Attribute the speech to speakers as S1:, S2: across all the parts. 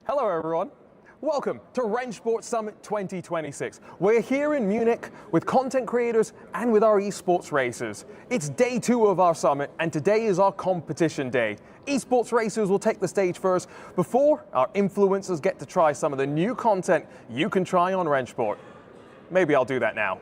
S1: Hello everyone, welcome to RENNSPORT Summit 2026. We're here in Munich with content creators and with our esports racers. It's day 2 of our summit and today is our competition day. Esports racers will take the stage first before our influencers get to try some of the new content you can try on RENNSPORT. Maybe I'll do that now.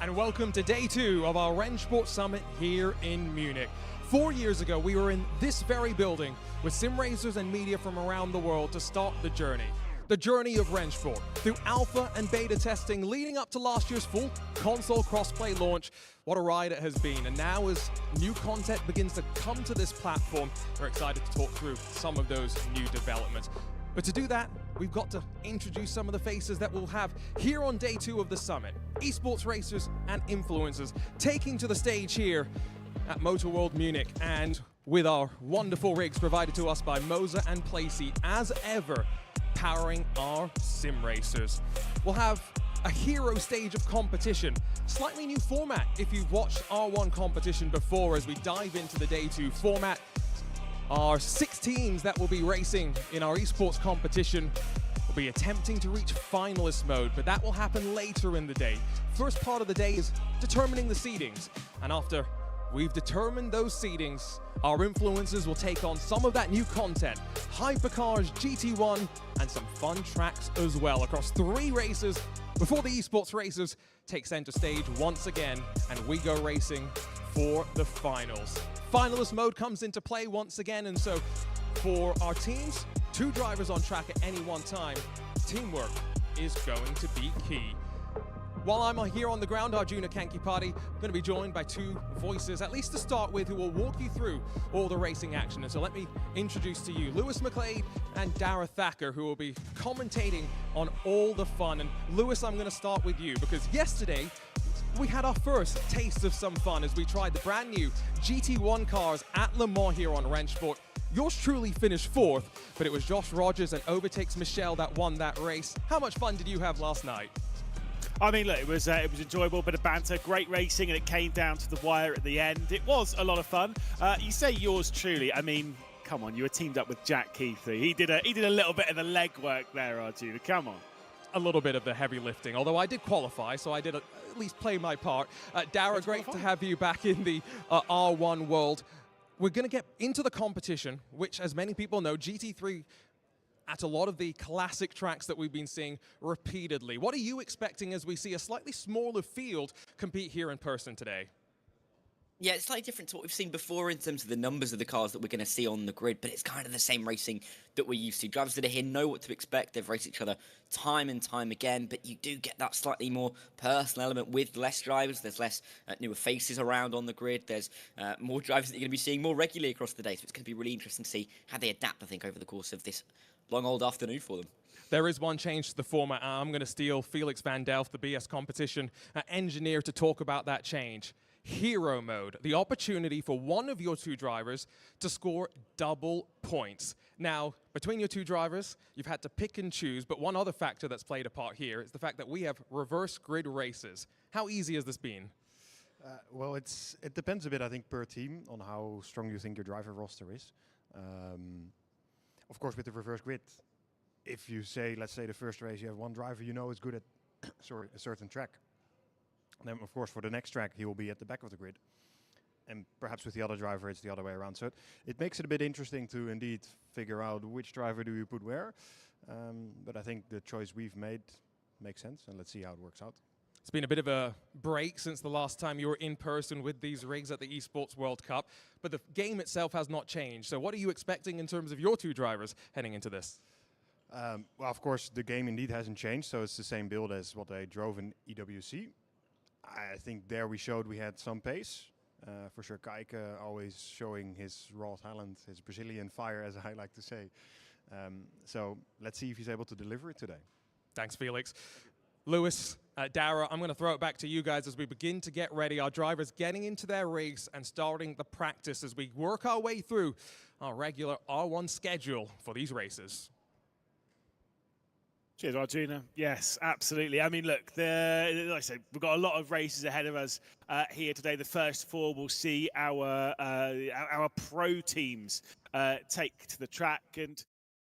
S2: And welcome to day 2 of our RENNSPORT Summit here in Munich. 4 years ago, we were in this very building with sim racers and media from around the world to start the journey. The journey of RENNSPORT, through alpha and beta testing leading up to last year's full console crossplay launch. What a ride it has been. And now as new content begins to come to this platform, we're excited to talk through some of those new developments. But to do that, we've got to introduce some of the faces that we'll have here on day 2 of the summit. Esports racers and influencers taking to the stage here at Motor World Munich, and with our wonderful rigs provided to us by Moza and Placey, as ever, powering our sim racers. We'll have a hero stage of competition, slightly new format if you've watched R1 competition before as we dive into the day 2 format. Our 6 teams that will be racing in our esports competition will be attempting to reach finalist mode, but that will happen later in the day. First part of the day is determining the seedings, and after we've determined those seedings, our influencers will take on some of that new content, hypercars, GT1, and some fun tracks as well across 3 races before the esports racers take center stage once again, and we go racing for the finals. Finalist mode comes into play once again, and so for our teams, 2 drivers on track at any one time, teamwork is going to be key. While I'm here on the ground, Arjuna Kankipati, I'm going to be joined by 2 voices, at least to start with, who will walk you through all the racing action. And so let me introduce to you Lewis McLeod and Dara Thacker, who will be commentating on all the fun. And Lewis, I'm going to start with you, because yesterday, we had our first taste of some fun as we tried the brand new GT1 cars at Le Mans here on RENNSPORT. Yours truly finished 4th, but it was Josh Rogers and Overtakes Michelle that won that race. How much fun did you have last night?
S3: I mean, look, it was enjoyable, bit of banter, great racing, and it came down to the wire at the end. It was a lot of fun. You say yours truly. I mean, come on, you were teamed up with Jack Keithley. He did a little bit of the leg work there, Arjuna. Come on.
S2: A little bit of the heavy lifting, although I did qualify, so I did at least play my part. Dara, great to have you back in the R1 world. We're going to get into the competition, which, as many people know, GT3 at a lot of the classic tracks that we've been seeing repeatedly. What are you expecting as we see a slightly smaller field compete here in person today?
S4: Yeah, it's slightly different to what we've seen before in terms of the numbers of the cars that we're going to see on the grid, but it's kind of the same racing that we're used to. Drivers that are here know what to expect. They've raced each other time and time again, but you do get that slightly more personal element with less drivers. There's less newer faces around on the grid. There's more drivers that you're going to be seeing more regularly across the day, so it's going to be really interesting to see how they adapt, I think, over the course of this long old afternoon for them.
S2: There is one change to the format. I'm going to steal Felix van Delft, the BS competition engineer, to talk about that change. Hero Mode, the opportunity for one of your two drivers to score double points. Now, between your two drivers, you've had to pick and choose, but one other factor that's played a part here is the fact that we have reverse grid races. How easy has this been?
S5: Well, it depends a bit, I think, per team on how strong you think your driver roster is. Of course, with the reverse grid, if you say, let's say the first race, you have one driver you know is good at a certain track. Then, of course, for the next track, he will be at the back of the grid. And perhaps with the other driver, it's the other way around. So it makes it a bit interesting to indeed figure out which driver do you put where. But I think the choice we've made makes sense, and let's see how it works out.
S2: It's been a bit of a break since the last time you were in person with these rigs at the Esports World Cup, but the game itself has not changed. So what are you expecting in terms of your two drivers heading into this?
S5: Well, of course, the game indeed hasn't changed, so it's the same build as what I drove in EWC. I think there we showed we had some pace. For sure, Kaike always showing his raw talent, his Brazilian fire, as I like to say. So let's see if he's able to deliver it today.
S2: Thanks, Felix. Lewis, Dara, I'm going to throw it back to you guys as we begin to get ready. Our drivers getting into their rigs and starting the practice as we work our way through our regular R1 schedule for these races.
S3: Cheers, Arjuna. Yes, absolutely. I mean, look, like I said, we've got a lot of races ahead of us here today. The first four will see our pro teams take to the track, and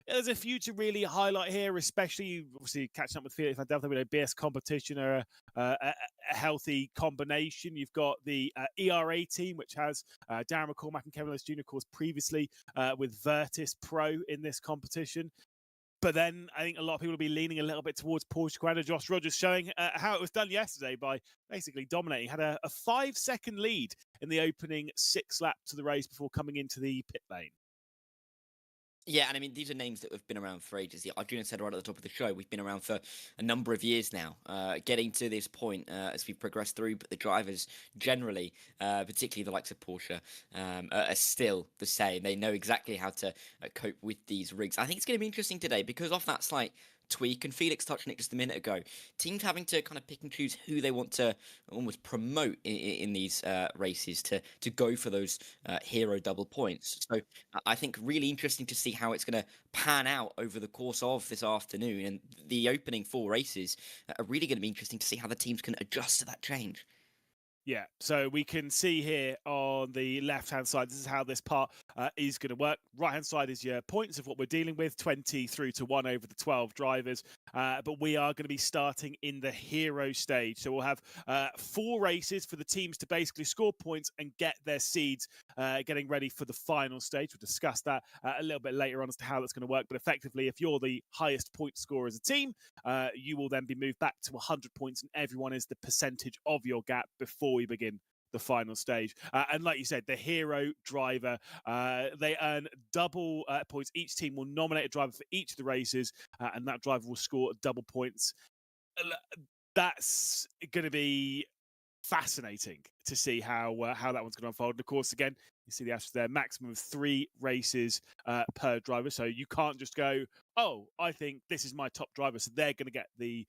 S3: there's a few to really highlight here, especially obviously catching up with Felix Van Delta with a BS competition or a healthy combination. You've got the ERA team, which has Darren McCormack and Kevin Lewis Jr., of course, previously with Virtus Pro in this competition. But then I think a lot of people will be leaning a little bit towards Porsche Commander Josh Rogers, showing how it was done yesterday by basically dominating. Had a 5-second lead in the opening 6 laps of the race before coming into the pit lane.
S4: Yeah, and I mean, these are names that have been around for ages. Arjuna said right at the top of the show, we've been around for a number of years now, getting to this point as we progress through. But the drivers generally, particularly the likes of Porsche, are still the same. They know exactly how to cope with these rigs. I think it's going to be interesting today because of that slight tweak, and Felix touched on it just a minute ago, teams having to kind of pick and choose who they want to almost promote in these races to go for those hero double points. So I think really interesting to see how it's going to pan out over the course of this afternoon, and the opening 4 races are really going to be interesting to see how the teams can adjust to that change.
S3: Yeah, so we can see here on the left-hand side, this is how this part is going to work. Right-hand side is your points of what we're dealing with, 20 through to 1 over the 12 drivers. But we are going to be starting in the hero stage. So we'll have 4 races for the teams to basically score points and get their seeds getting ready for the final stage. We'll discuss that a little bit later on as to how that's going to work. But effectively, if you're the highest point scorer as a team, you will then be moved back to 100 points, and everyone is the percentage of your gap before we begin the final stage. And like you said, the hero driver, they earn double points. Each team will nominate a driver for each of the races, and that driver will score double points. That's going to be fascinating to see how that one's going to unfold. And of course, again, you see the asterisk there, maximum of 3 races per driver. So you can't just go, oh, I think this is my top driver, so they're going to get the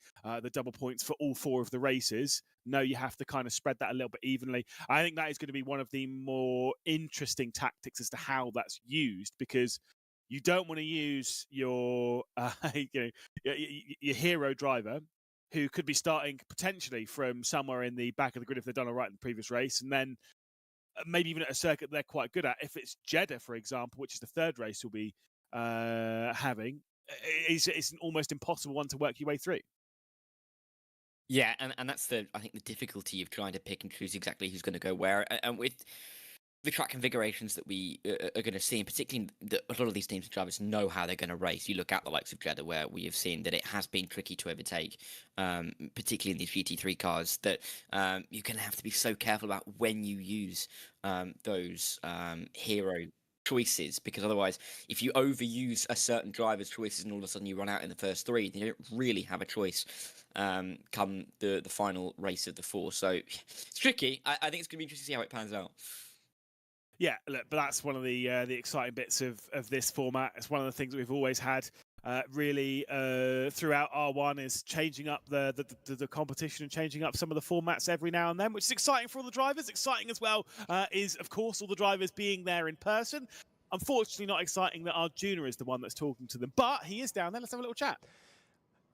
S3: double points for all 4 of the races. No, you have to kind of spread that a little bit evenly. I think that is going to be one of the more interesting tactics as to how that's used, because you don't want to use your your hero driver, who could be starting potentially from somewhere in the back of the grid if they've done all right in the previous race, and then maybe even at a circuit they're quite good at. If it's Jeddah, for example, which is the 3rd race we'll be having, it's an almost impossible one to work your way through.
S4: Yeah, and that's I think the difficulty of trying to pick and choose exactly who's going to go where. And with the track configurations that we are going to see, and particularly a lot of these teams and drivers know how they're going to race. You look at the likes of Jeddah, where we have seen that it has been tricky to overtake, particularly in these GT3 cars, that you're going to have to be so careful about when you use those hero choices, because otherwise, if you overuse a certain driver's choices and all of a sudden you run out in the first 3, then you don't really have a choice come the final race of the 4. So it's tricky. I think it's going to be interesting to see how it pans out.
S3: Yeah, look, but that's one of the exciting bits of this format. It's one of the things that we've always had really throughout R1 is changing up the competition and changing up some of the formats every now and then, which is exciting for all the drivers. Exciting as well is, of course, all the drivers being there in person. Unfortunately, not exciting that Arjuna is the one that's talking to them, but he is down there. Let's have a little chat.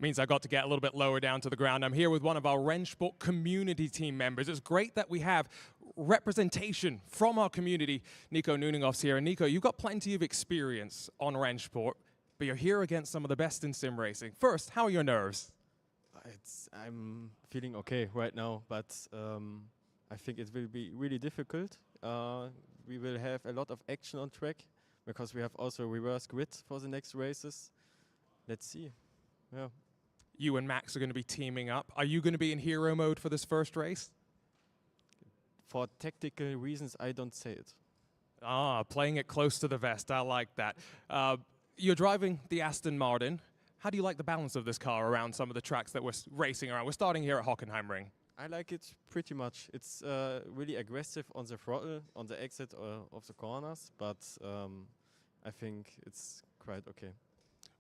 S2: Means I got to get a little bit lower down to the ground. I'm here with one of our RENNSPORT community team members. It's great that we have representation from our community. Nico Nuningov's here. And Nico, you've got plenty of experience on RENNSPORT, but you're here against some of the best in sim racing. First, how are your nerves?
S6: I'm feeling okay right now, but I think it will be really difficult. We will have a lot of action on track because we have also reverse grid for the next races. Let's see. Yeah.
S2: You and Max are going to be teaming up. Are you going to be in hero mode for this first race?
S6: For tactical reasons, I don't say it.
S2: Ah, playing it close to the vest. I like that. You're driving the Aston Martin. How do you like the balance of this car around some of the tracks that we're racing around? We're starting here at Hockenheim Ring.
S6: I like it pretty much. It's really aggressive on the throttle, on the exit of the corners, but I think it's quite okay.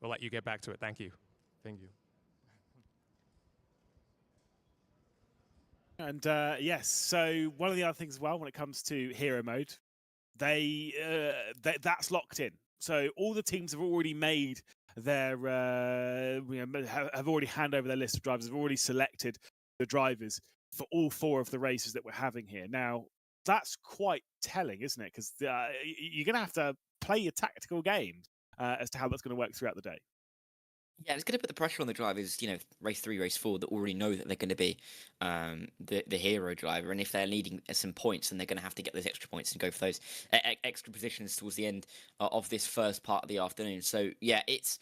S2: We'll let you get back to it. Thank you.
S6: Thank you.
S3: And yes, so one of the other things as well when it comes to hero mode, that's locked in. So all the teams have already made their, have already handed over their list of drivers, have already selected the drivers for all 4 of the races that we're having here. Now, that's quite telling, isn't it? Because you're going to have to play your tactical games as to how that's going to work throughout the day.
S4: Yeah, it's going to put the pressure on the drivers, race 3, race 4, that already know that they're going to be the hero driver. And if they're needing some points, then they're going to have to get those extra points and go for those extra positions towards the end of this first part of the afternoon. So, yeah, it's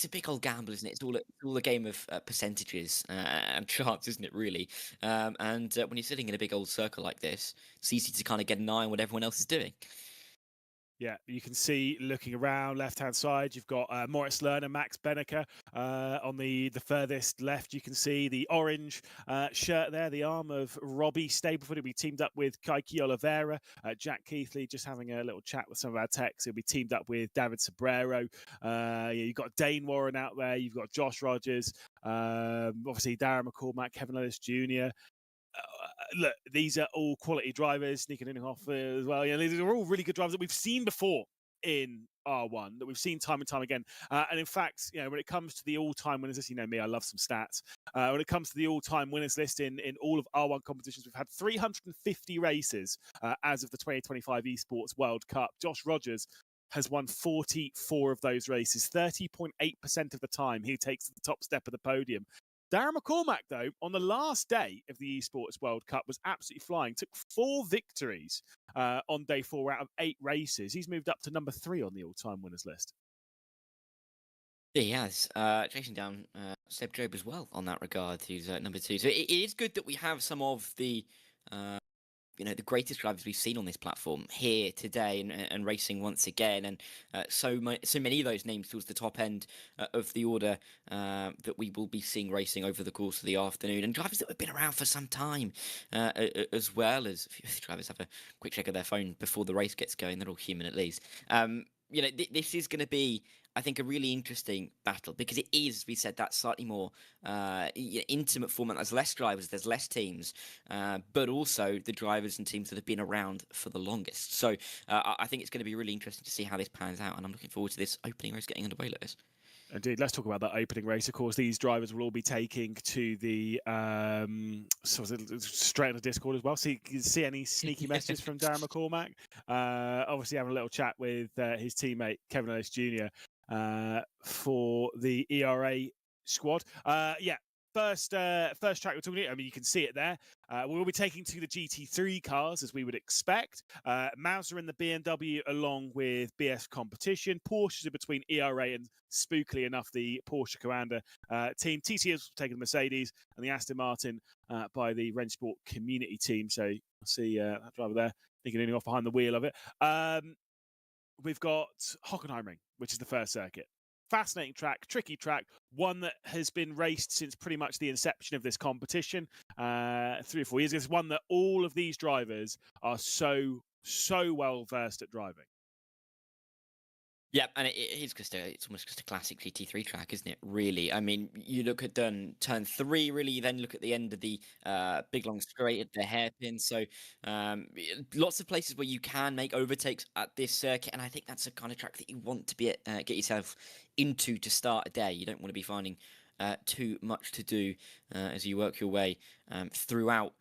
S4: a big old gamble, isn't it? It's all a game of percentages and chance, isn't it, really? And when you're sitting in a big old circle like this, it's easy to kind of get an eye on what everyone else is doing.
S3: Yeah, you can see looking around left-hand side, you've got Moritz Lerner, Max Benneker on the furthest left. You can see the orange shirt there, the arm of Robbie Stableford. He'll be teamed up with Kaiki Oliveira. Jack Keithley just having a little chat with some of our techs. He'll be teamed up with David Sobrero. You've got Dane Warren out there. You've got Josh Rogers. Obviously, Darren McCormack, Kevin Ellis Jr., look, these are all quality drivers. Nico Nuninghov as well. These are all really good drivers that we've seen before in R1, that we've seen time and time again. And in fact, when it comes to the all-time winners list, me, I love some stats. When it comes to the all-time winners list in all of R1 competitions, we've had 350 races as of the 2025 Esports World Cup. Josh Rogers has won 44 of those races, 30.8% of the time he takes the top step of the podium. Darren McCormack, though, on the last day of the Esports World Cup was absolutely flying. Took 4 victories on day 4 out of 8 races. He's moved up to number 3 on the all-time winners list.
S4: Yeah, he has. Chasing down Seb Job as well on that regard, who's number 2. So it is good that we have some of the the greatest drivers we've seen on this platform here today and racing once again, and so many of those names towards the top end of the order that we will be seeing racing over the course of the afternoon, and drivers that have been around for some time, as well as a few of the drivers have a quick check of their phone before the race gets going. They're all human at least. This is going to be, I think, a really interesting battle, because it is, as we said, that slightly more intimate format. There's less drivers, there's less teams, but also the drivers and teams that have been around for the longest. So I think it's going to be really interesting to see how this pans out, and I'm looking forward to this opening race getting underway like this.
S3: Indeed, let's talk about that opening race. Of course, these drivers will all be taking to the straight into Discord as well. So you can see any sneaky messages from Darren McCormack. Obviously, having a little chat with his teammate Kevin Ellis Jr. For the ERA squad. First track we're talking about, you can see it there. We'll be taking to the GT3 cars, as we would expect. Mauser in the BMW along with BS Competition. Porsches are between ERA and, spookily enough, the Porsche Commander team. TC has taken the Mercedes, and the Aston Martin by the RENNSPORT community team. So you'll see that driver there, thinking off behind the wheel of it. We've got Hockenheim Ring, which is the first circuit. Fascinating track, tricky track, one that has been raced since pretty much the inception of this competition 3 or 4 years ago. It's one that all of these drivers are so well versed at driving.
S4: Yeah, and it's almost just a classic GT3 track, isn't it? Really, I mean, you look at turn 3, really. You then look at the end of the big long straight at the hairpin. So lots of places where you can make overtakes at this circuit, and I think that's the kind of track that you want to be get yourself into to start a day. You don't want to be finding too much to do as you work your way throughout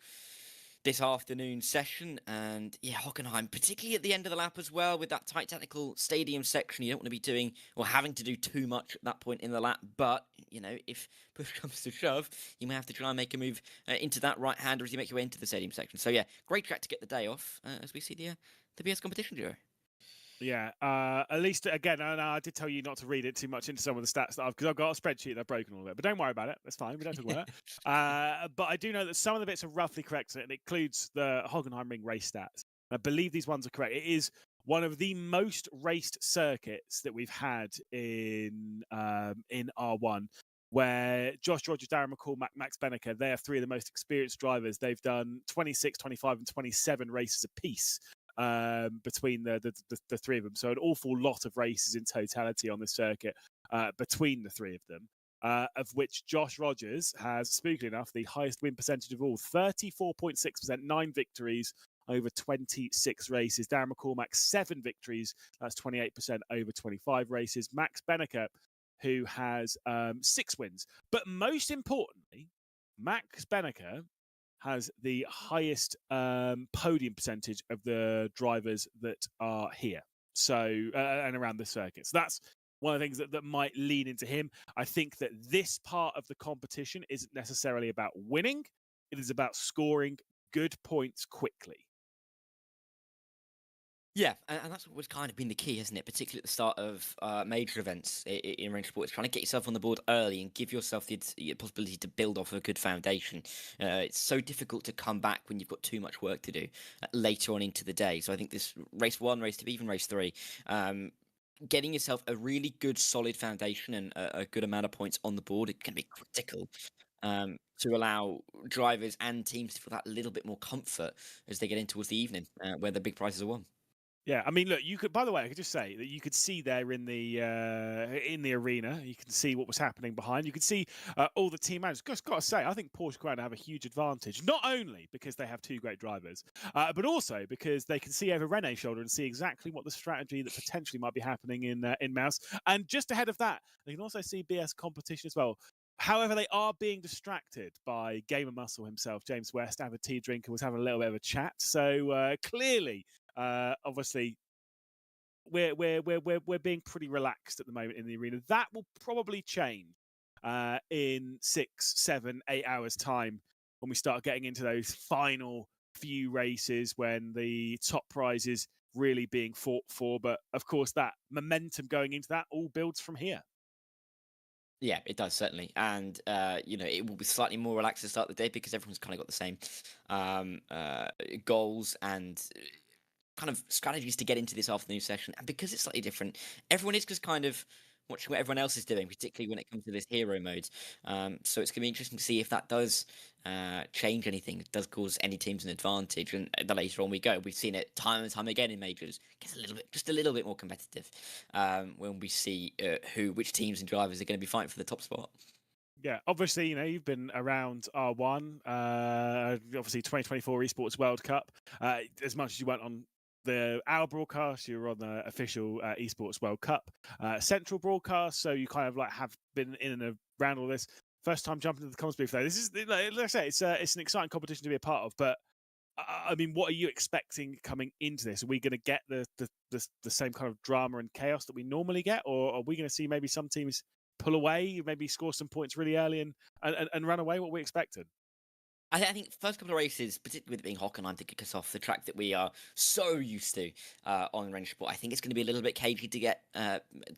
S4: this afternoon session. And yeah, Hockenheim, particularly at the end of the lap as well, with that tight technical stadium section, you don't want to be doing or having to do too much at that point in the lap. But, you know, if push comes to shove, you may have to try and make a move into that right-hander as you make your way into the stadium section. So yeah, great track to get the day off as we see the BS competition duo.
S3: Yeah, at least, again, I did tell you not to read it too much into some of the stats that because I've got a spreadsheet that's broken all of it, but don't worry about it. That's fine. We don't talk about it. But I do know that some of the bits are roughly correct, and it includes the Hockenheim Ring race stats. I believe these ones are correct. It is one of the most raced circuits that we've had in R1, where Josh Rogers, Darren McCall, Max Benneker, they are 3 of the most experienced drivers. They've done 26, 25, and 27 races apiece between the 3 of them. So an awful lot of races in totality on the circuit between the 3 of them, of which Josh Rogers has, spookily enough, the highest win percentage of all, 34.6%, 9 victories over 26 races. Darren McCormack, 7 victories, that's 28% over 25 races. Max Benneker, who has 6 wins. But most importantly, Max Benneker has the highest podium percentage of the drivers that are here. So, and around the circuit. So that's one of the things that might lean into him. I think that this part of the competition isn't necessarily about winning. It is about scoring good points quickly.
S4: Yeah, and that's what's kind of been the key, hasn't it? Particularly at the start of major events in RENNSPORT, is trying to get yourself on the board early and give yourself the possibility to build off a good foundation. It's so difficult to come back when you've got too much work to do later on into the day. So I think this race 1, race 2, even race 3, getting yourself a really good, solid foundation and a good amount of points on the board, it can be critical to allow drivers and teams to feel that little bit more comfort as they get in towards the evening, where the big prizes are won.
S3: Yeah, I mean, look, you could. By the way, I could just say that you could see there in the arena. You can see what was happening behind. You could see all the team managers. Just got to say, I think Porsche Ground have a huge advantage, not only because they have 2 great drivers, but also because they can see over Rene's shoulder and see exactly what the strategy that potentially might be happening in Mouse. And just ahead of that, they can also see BS competition as well. However, they are being distracted by Gamer Muscle himself, James West, avid tea drinker, was having a little bit of a chat. So clearly. Obviously, we're being pretty relaxed at the moment in the arena. That will probably change in 6, 7, 8 hours time when we start getting into those final few races when the top prize is really being fought for. But of course, that momentum going into that all builds from here.
S4: Yeah, it does, certainly. And, you know, it will be slightly more relaxed to start the day because everyone's kind of got the same goals and kind of strategies to get into this afternoon session. And because it's slightly different, everyone is just kind of watching what everyone else is doing, particularly when it comes to this hero mode. So it's going to be interesting to see if that does change anything. It does cause any teams an advantage. And the later on we go, we've seen it time and time again in majors. It gets just a little bit more competitive when we see which teams and drivers are going to be fighting for the top spot.
S3: Yeah, obviously, you know, you've been around R1, obviously 2024 Esports World Cup. As much as you weren't on our broadcast, you were on the official Esports World Cup central broadcast, so you kind of like have been in and around all this. First time jumping into the comms booth there. This is, like I say, it's an exciting competition to be a part of. But I mean, what are you expecting coming into this? Are we going to get the same kind of drama and chaos that we normally get, or are we going to see maybe some teams pull away, maybe score some points really early and run away? What we expected?
S4: I think the first couple of races, particularly with it being Hockenheim to kick us off, the track that we are so used to on RENNSPORT, I think it's going to be a little bit cagey to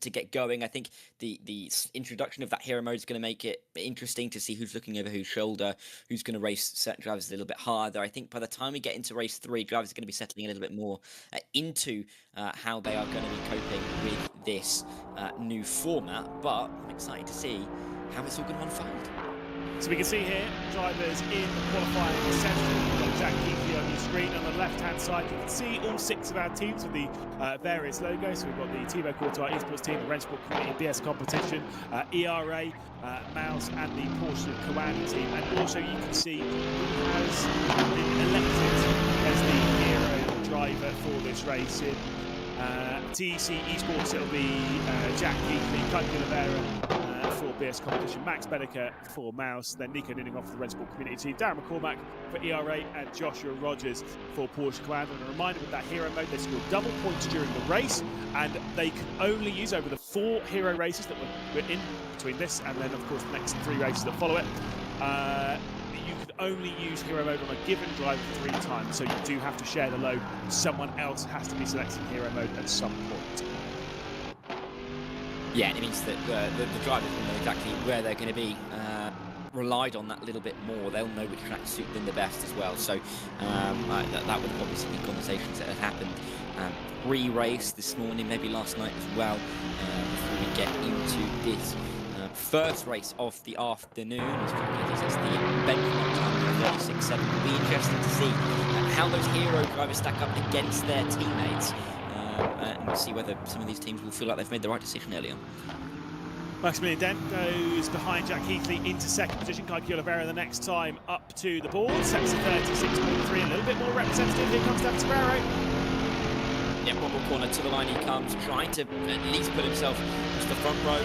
S4: get going. I think the introduction of that hero mode is going to make it interesting to see who's looking over whose shoulder, who's going to race certain drivers a little bit harder. I think by the time we get into race 3, drivers are going to be settling a little bit more into how they are going to be coping with this new format. But I'm excited to see how it's all going to unfold.
S3: So we can see here, drivers in the qualifying session. We've got Jack Keithley on your screen. On the left-hand side, you can see all 6 of our teams with the various logos. So we've got the Team Esports Esports team, the RENNSPORT Community BS Competition, ERA, Mouse, and the Porsche Quali team. And also you can see who has been elected as the hero driver for this race. In TEC Esports, it'll be Jack Keithley, Kike Oliveira for BS Competition, Max Bedecker for Mouse, then Nico Ninning for the RENNSPORT Community team, Darren McCormack for ERA, and Joshua Rogers for Porsche Quali. And a reminder, with that hero mode, they score double points during the race, and they can only use over the 4 hero races that we're in between this, and then of course the next 3 races that follow it. You can only use hero mode on a given driver 3 times, so you do have to share the load. Someone else has to be selecting hero mode at some point.
S4: Yeah, and it means that the drivers will know exactly where they're going to be relied on that little bit more. They'll know which tracks suit them the best as well. So that would have obviously been conversations that had happened pre-race this morning, maybe last night as well, before we get into this first race of the afternoon. As it's the benchmark time of 36.7. It'll be interesting to see how those hero drivers stack up against their teammates. And we'll see whether some of these teams will feel like they've made the right decision early on.
S3: Maximilian Dent goes behind Jack Keithley into 2nd position. Kike Oliveira the next time up to the board. Sets a 36.3, a little bit more representative. Here comes David Sparrow.
S4: Yeah, one more corner to the line he comes, trying to at least put himself just the front row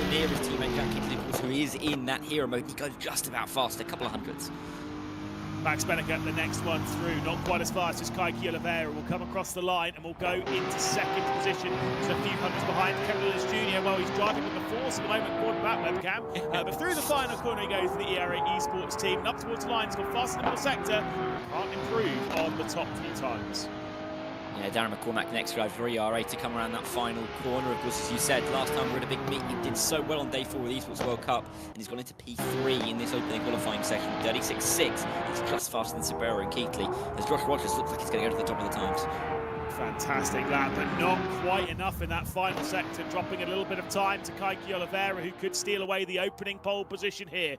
S4: near his teammate Jack Keithley, of course, who is in that hero mode. He goes just about fast, a couple of hundreds.
S3: Max Bedecker, the next one through, not quite as fast as Kike Oliveira, will come across the line and will go into 2nd position. Just a few hundreds behind Kevin Lewis Jr. while he's driving with the force at the moment, caught that webcam. But through the final corner he goes for the ERA Esports team, and up towards the line, he's got fast in the middle sector, can't improve on the top 3 times.
S4: Yeah, Darren McCormack next drive for ERA to come around that final corner. Of course, as you said, last time we were at a big meet, he did so well on day 4 with Esports World Cup, and he's gone into P3 in this opening qualifying session, 36.6. He's just faster than Sibera and Keithley, as Josh Rogers looks like he's going to go to the top of the times.
S3: Fantastic lap, but not quite enough in that final sector, dropping a little bit of time to Kike Oliveira, who could steal away the opening pole position here.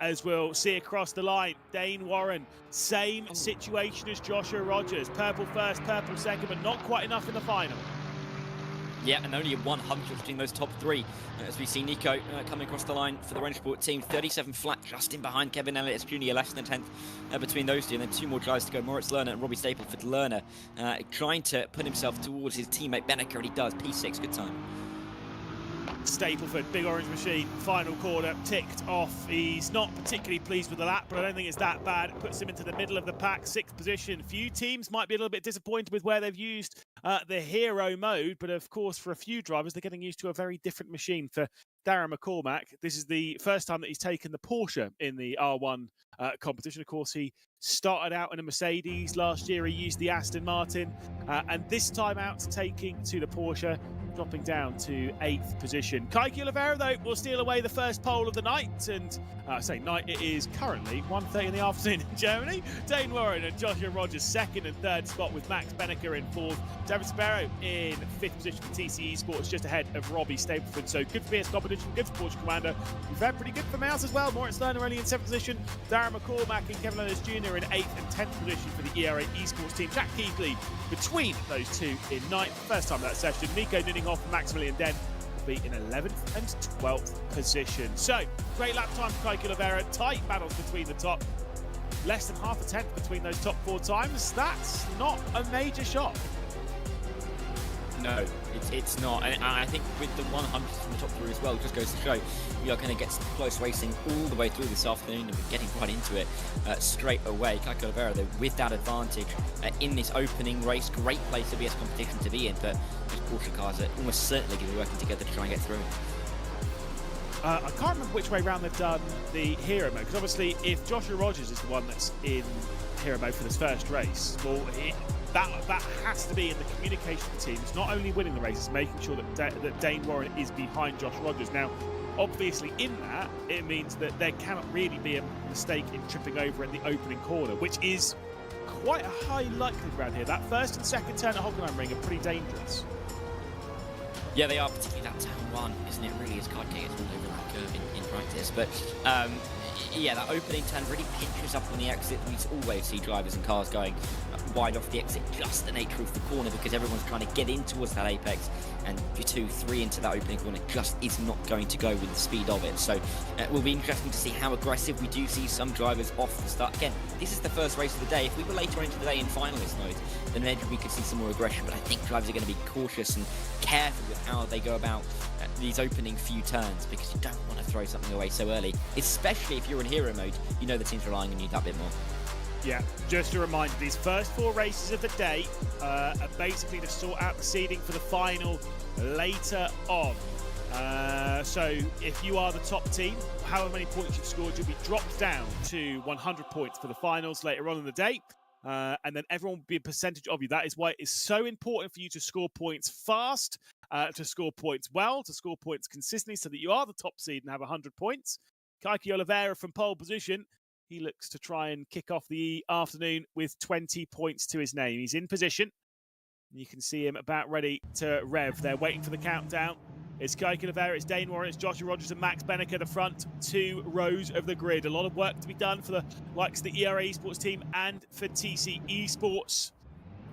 S3: As we'll see across the line, Dane Warren, same situation as Joshua Rogers. Purple first, purple second, but not quite enough in the final.
S4: Yeah, and only a 100 between those top 3. As we see Nico coming across the line for the RENNSPORT team, 37 flat, just in behind Kevin Elliott Jr., less than a 10th between those 2. And then 2 more drives to go, Moritz Lerner and Robbie Stapleford. Lerner trying to put himself towards his teammate Bedecker, and he does. P6, good time.
S3: Stapleford, big orange machine, final quarter, ticked off. He's not particularly pleased with the lap, but I don't think it's that bad. It puts him into the middle of the pack, 6th position. Few teams might be a little bit disappointed with where they've used the hero mode, but of course for a few drivers they're getting used to a very different machine. For Darren McCormack, this is the first time that he's taken the Porsche in the R1 competition. Of course, he started out in a Mercedes. Last year he used the Aston Martin, and this time out taking to the Porsche, dropping down to 8th position. Kike Oliveira, though, will steal away the first pole of the night, and I say night, it is currently 1:30 in the afternoon in Germany. Dane Warren and Joshua Rogers 2nd and 3rd spot, with Max Bedecker in 4th. David Sparrow in 5th position for TC Esports, just ahead of Robbie Stapleford. So good for BS Competition, good for Porsche Commander. We've had pretty good for Mouse as well. Moritz Lerner only in 7th position. Darren McCormack and Kevin Lewis Jr. in 8th and 10th position for the ERA Esports team. Jack Keithley between those 2 in 9th. First time of that session. Nico Ninning and Maximilian Dent will be in 11th and 12th position. So, great lap time for Kike Oliveira. Tight battles between the top. Less than half a 10th between those top 4 times. That's not a major shock.
S4: No, it's not. And I think with the 100 from the top 3 as well, it just goes to show we are going to get some close racing all the way through this afternoon, and we're getting right into it straight away. Kike Oliveira, though, with that advantage in this opening race, great place to be as competition to be in, but those Porsche cars are almost certainly going to be working together to try and get through.
S3: I can't remember which way round they've done the hero mode, because obviously if Joshua Rogers is the one that's in hero mode for this first race, well, that has to be in the communication of the team. It's not only winning the race, it's making sure that Dane Warren is behind Josh Rogers. Now, obviously in that, it means that there cannot really be a mistake in tripping over in the opening corner, which is quite a high likelihood around here. That first and second turn at Hockenheim ring are pretty dangerous.
S4: Yeah, they are, particularly that turn one, isn't it? Really is card kickers all over that curve in practice. But yeah, that opening turn really pinches up on the exit. We always see drivers and cars going wide off the exit, just the nature of the corner, because everyone's trying to get in towards that apex, and your 2-3 into that opening corner just is not going to go with the speed of it. So it will be interesting to see how aggressive. We do see some drivers off the start. Again, this is the first race of the day. If we were later into the day in finalist mode, then maybe we could see some more aggression, but I think drivers are going to be cautious and careful with how they go about these opening few turns, because you don't want to throw something away so early, especially if you're in hero mode. You know the team's relying on you that bit more.
S3: Yeah, just a reminder, these first 4 races of the day are basically to sort out the seeding for the final later on. So if you are the top team, however many points you've scored, you'll be dropped down to 100 points for the finals later on in the day. And then everyone will be a percentage of you. That is why it is so important for you to score points fast, to score points well, to score points consistently, so that you are the top seed and have 100 points. Kaiki Oliveira from pole position. He looks to try and kick off the afternoon with 20 points to his name. He's in position. You can see him about ready to rev. They're waiting for the countdown. It's Kaiki Oliveira, it's Dane Warren, it's Joshua Rogers and Max Benneker, the front 2 rows of the grid. A lot of work to be done for the likes of the ERA Esports team and for TC Esports.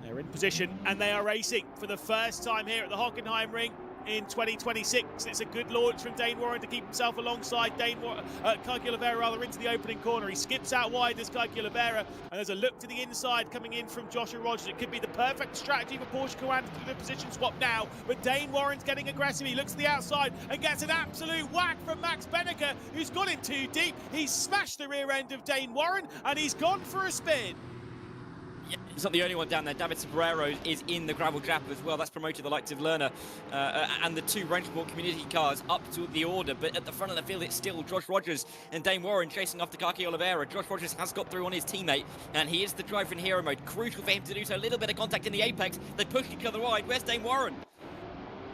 S3: They're in position and they are racing for the first time here at the Hockenheim ring in 2026. It's a good launch from Dane Warren to keep himself alongside Kaiki Oliveira into the opening corner. He skips out wide, this Kaiki Oliveira, and there's a look to the inside coming in from Joshua Rogers. It could be the perfect strategy for Porsche Command to do the position swap now, but Dane Warren's getting aggressive. He looks to the outside and gets an absolute whack from Max Benneker, who's got in too deep. He's smashed the rear end of Dane Warren and he's gone for a spin.
S4: Yeah, he's not the only one down there. David Sobrero is in the gravel trap as well. That's promoted the likes of Lerner and the 2 RENNSPORT community cars up to the order. But at the front of the field, it's still Josh Rogers and Dane Warren chasing after Kaiki Oliveira. Josh Rogers has got through on his teammate, and he is the driver in hero mode. Crucial for him to do so. A little bit of contact in the apex. They push each other wide. Where's Dane Warren?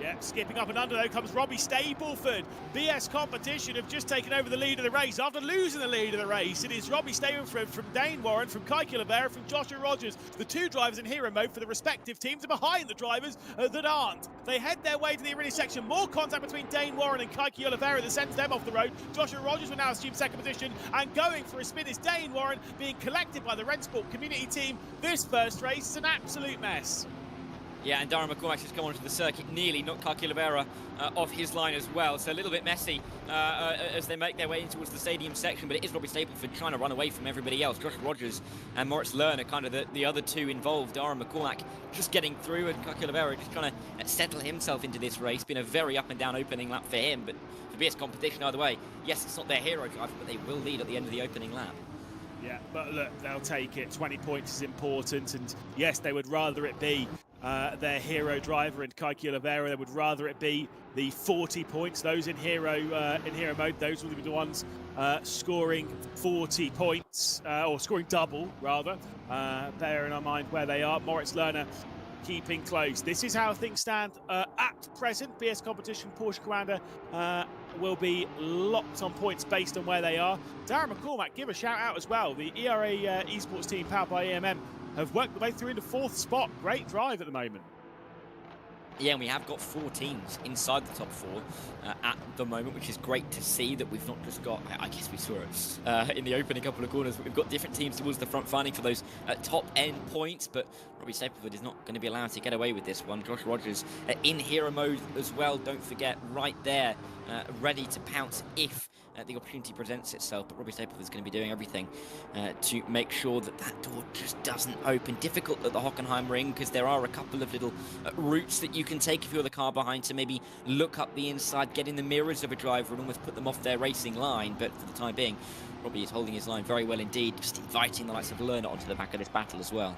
S3: Yeah, skipping up and under though comes Robbie Stableford. BS Competition have just taken over the lead of the race. After losing the lead of the race, it is Robbie Stableford from Dane Warren, from Kaiki Oliveira, from Joshua Rogers. The 2 drivers in hero mode for the respective teams are behind the drivers that aren't. They head their way to the arena section. More contact between Dane Warren and Kaiki Oliveira that sends them off the road. Joshua Rogers will now assume second position, and going for a spin is Dane Warren, being collected by the RENNSPORT community team. This first race is an absolute mess.
S4: Yeah, and Darren McCormack has come onto the circuit, nearly knocked Kaiki Oliveira off his line as well. So a little bit messy as they make their way in towards the stadium section, but it is Robbie Stableford trying to run away from everybody else. Josh Rogers and Moritz Lerner, kind of the other 2 involved. Darren McCormack just getting through, and Kaiki Oliveira just trying to settle himself into this race. Been a very up and down opening lap for him, but for BS Competition either way, yes, it's not their hero driver, but they will lead at the end of the opening lap.
S3: Yeah, but look, they'll take it. 20 points is important, and yes, they would rather it be their hero driver and Kaiki Oliveira. They would rather it be the 40 points. Those in hero mode, those will be the ones scoring 40 points, or scoring double, rather. Bearing in mind where they are. Moritz Lerner keeping close. This is how things stand at present. BS Competition Porsche Commander will be locked on points based on where they are. Darren McCormack, give a shout out as well. The ERA Esports team powered by EMM have worked their way through into 4th spot. Great drive at the moment.
S4: Yeah, and we have got 4 teams inside the top 4 at the moment, which is great to see that we've not just got, I guess we saw it in the opening couple of corners, but we've got different teams towards the front fighting for those top end points, but Robbie Stapleford is not going to be allowed to get away with this one. Josh Rogers in hero mode as well, don't forget, right there, ready to pounce if the opportunity presents itself, but Robbie Stapleford is going to be doing everything to make sure that that door just doesn't open. Difficult at the Hockenheim ring because there are a couple of little routes that you can take if you're the car behind to maybe look up the inside, get in the mirrors of a driver and almost put them off their racing line, but for the time being, Robbie is holding his line very well indeed, just inviting the likes of Lerner onto the back of this battle as well.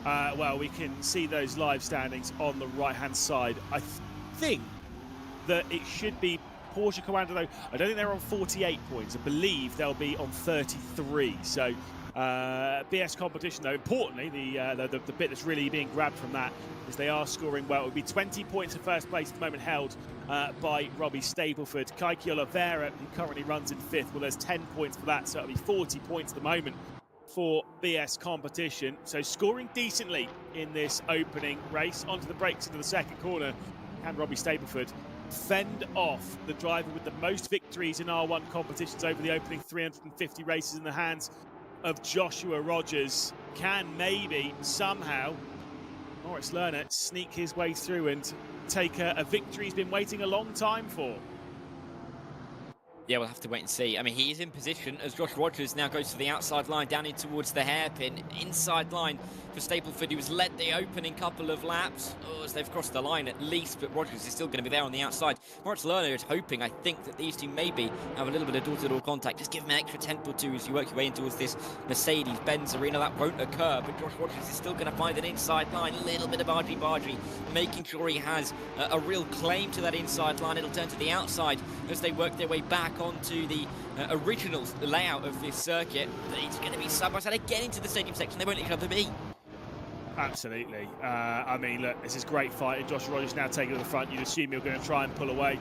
S3: Well, we can see those live standings on the right-hand side. I think that it should be Porsche Commander, though. I don't think they're on 48 points. I believe they'll be on 33. So BS Competition, though, importantly, the bit that's really being grabbed from that is they are scoring well. It would be 20 points in first place at the moment, held by Robbie Stapleford. Kaiki Oliveira, who currently runs in 5th, well, there's 10 points for that, so it'll be 40 points at the moment for BS Competition. So scoring decently in this opening race. Onto the brakes into the second corner. can Robbie Stapleford fend off the driver with the most victories in R1 competitions over the opening 350 races in the hands of Joshua Rogers? Can maybe somehow Moritz Lerner sneak his way through and take a victory he's been waiting a long time for?
S4: Yeah, we'll have to wait and see. I mean, he is in position as Josh Rogers now goes to the outside line, down in towards the hairpin. Inside line for Stapleford, who has led the opening couple of laps. Oh, as they've crossed the line at least, but Rogers is still going to be there on the outside. Moritz Lerner is hoping, I think, that these two maybe have a little bit of door-to-door contact. Just give him an extra tenth or two as you work your way in towards this Mercedes-Benz arena. That won't occur, but Josh Rogers is still going to find an inside line. A little bit of argy-bargy, making sure he has a real claim to that inside line. It'll turn to the outside as they work their way back onto the original layout of this circuit. But it's going to be side by side again into the stadium section. They won't let each other be.
S3: Absolutely. I mean, look, this is great fighting. Josh Rogers now taking to the front. You'd assume you're going to try and pull away.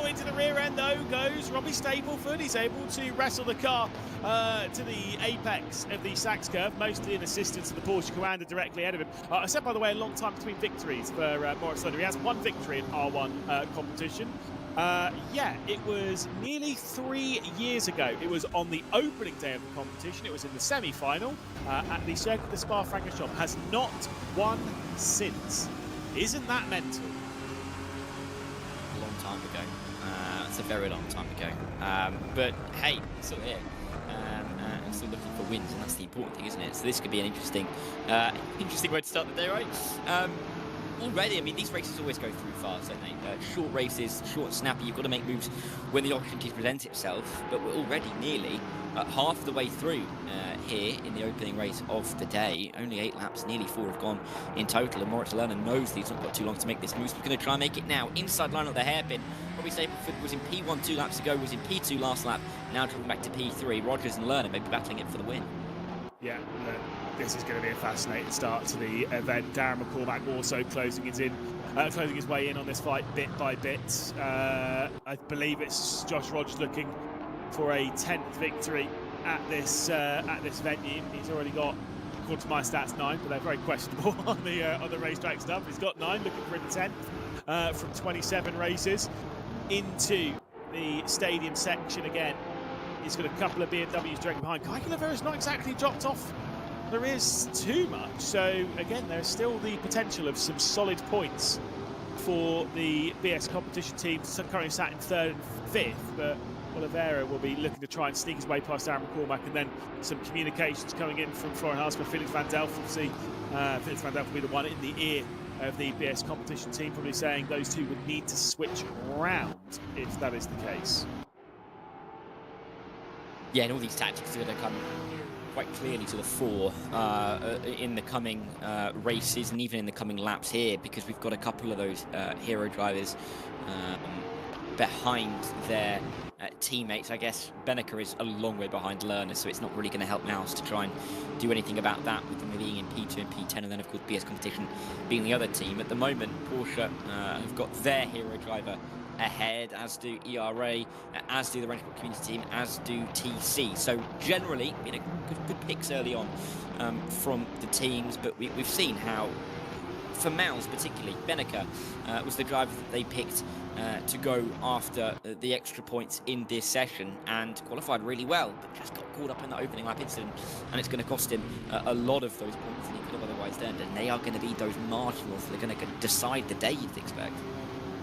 S3: Into the rear end, though, goes Robbie Stapleford. He's able to wrestle the car to the apex of the Sachs curve, mostly in assistance of the Porsche Commander directly ahead of him. I said, by the way, a long time between victories for Moritz Lerner. He has one victory in R1 competition. Yeah, it was nearly 3 years ago. It was on the opening day of the competition. It was in the semi-final at the Circuit de Spa-Francorchamps. Has not won since. Isn't that mental?
S4: A long time ago. It's a very long time ago. But hey, still here. And still looking for wins, and that's the important thing, isn't it? So this could be an interesting way to start the day, right? Already, I mean, these races always go through fast, don't they? Short races, short and snappy. You've got to make moves when the opportunity presents itself. But we're already nearly half the way through here in the opening race of the day. Only 8 laps, nearly 4 have gone in total. And Moritz Lerner knows that he's not got too long to make this move. So he's going to try and make it now. Inside line of the hairpin. Robbie Stapleford was in P1 2 laps ago, was in P2 last lap. Now dropping back to P3. Rogers and Lerner may be battling it for the win. Yeah,
S3: this is going to be a fascinating start to the event. Darren McCormack also closing his way in on this fight bit by bit. I believe it's Josh Rogers looking for a 10th victory at this venue. He's already got, according to my stats, 9, but they're very questionable on the racetrack stuff. He's got 9, looking for the 10th from 27 races into the stadium section again. He's got a couple of BMWs directly behind. Kai Oliveira's not exactly dropped off. There is too much. So again, there's still the potential of some solid points for the BS competition team. Currently sat in 3rd and 5th, but Oliveira will be looking to try and sneak his way past Darren McCormack, and then some communications coming in from Florian Haas for Felix van Delft. Obviously, Felix van Delft will be the one in the ear of the BS competition team, probably saying those two would need to switch round if that is the case.
S4: Yeah, and all these tactics are going to come quite clearly to the fore in the coming races and even in the coming laps here, because we've got a couple of those hero drivers behind their teammates. I guess Benneker is a long way behind Lerner, so it's not really going to help Mouse to try and do anything about that, with them being in P2 and P10, and then of course BS competition being the other team. At the moment, Porsche have got their hero driver ahead, as do ERA, as do the RENNSPORT community team, as do TC. So generally, good picks early on from the teams, but we've seen how, for Mouse particularly, Benneker was the driver that they picked to go after the extra points in this session, and qualified really well, but just got caught up in that opening lap incident, and it's going to cost him a lot of those points that he could have otherwise earned, and they are going to be those marginals that are going to decide the day, you'd expect.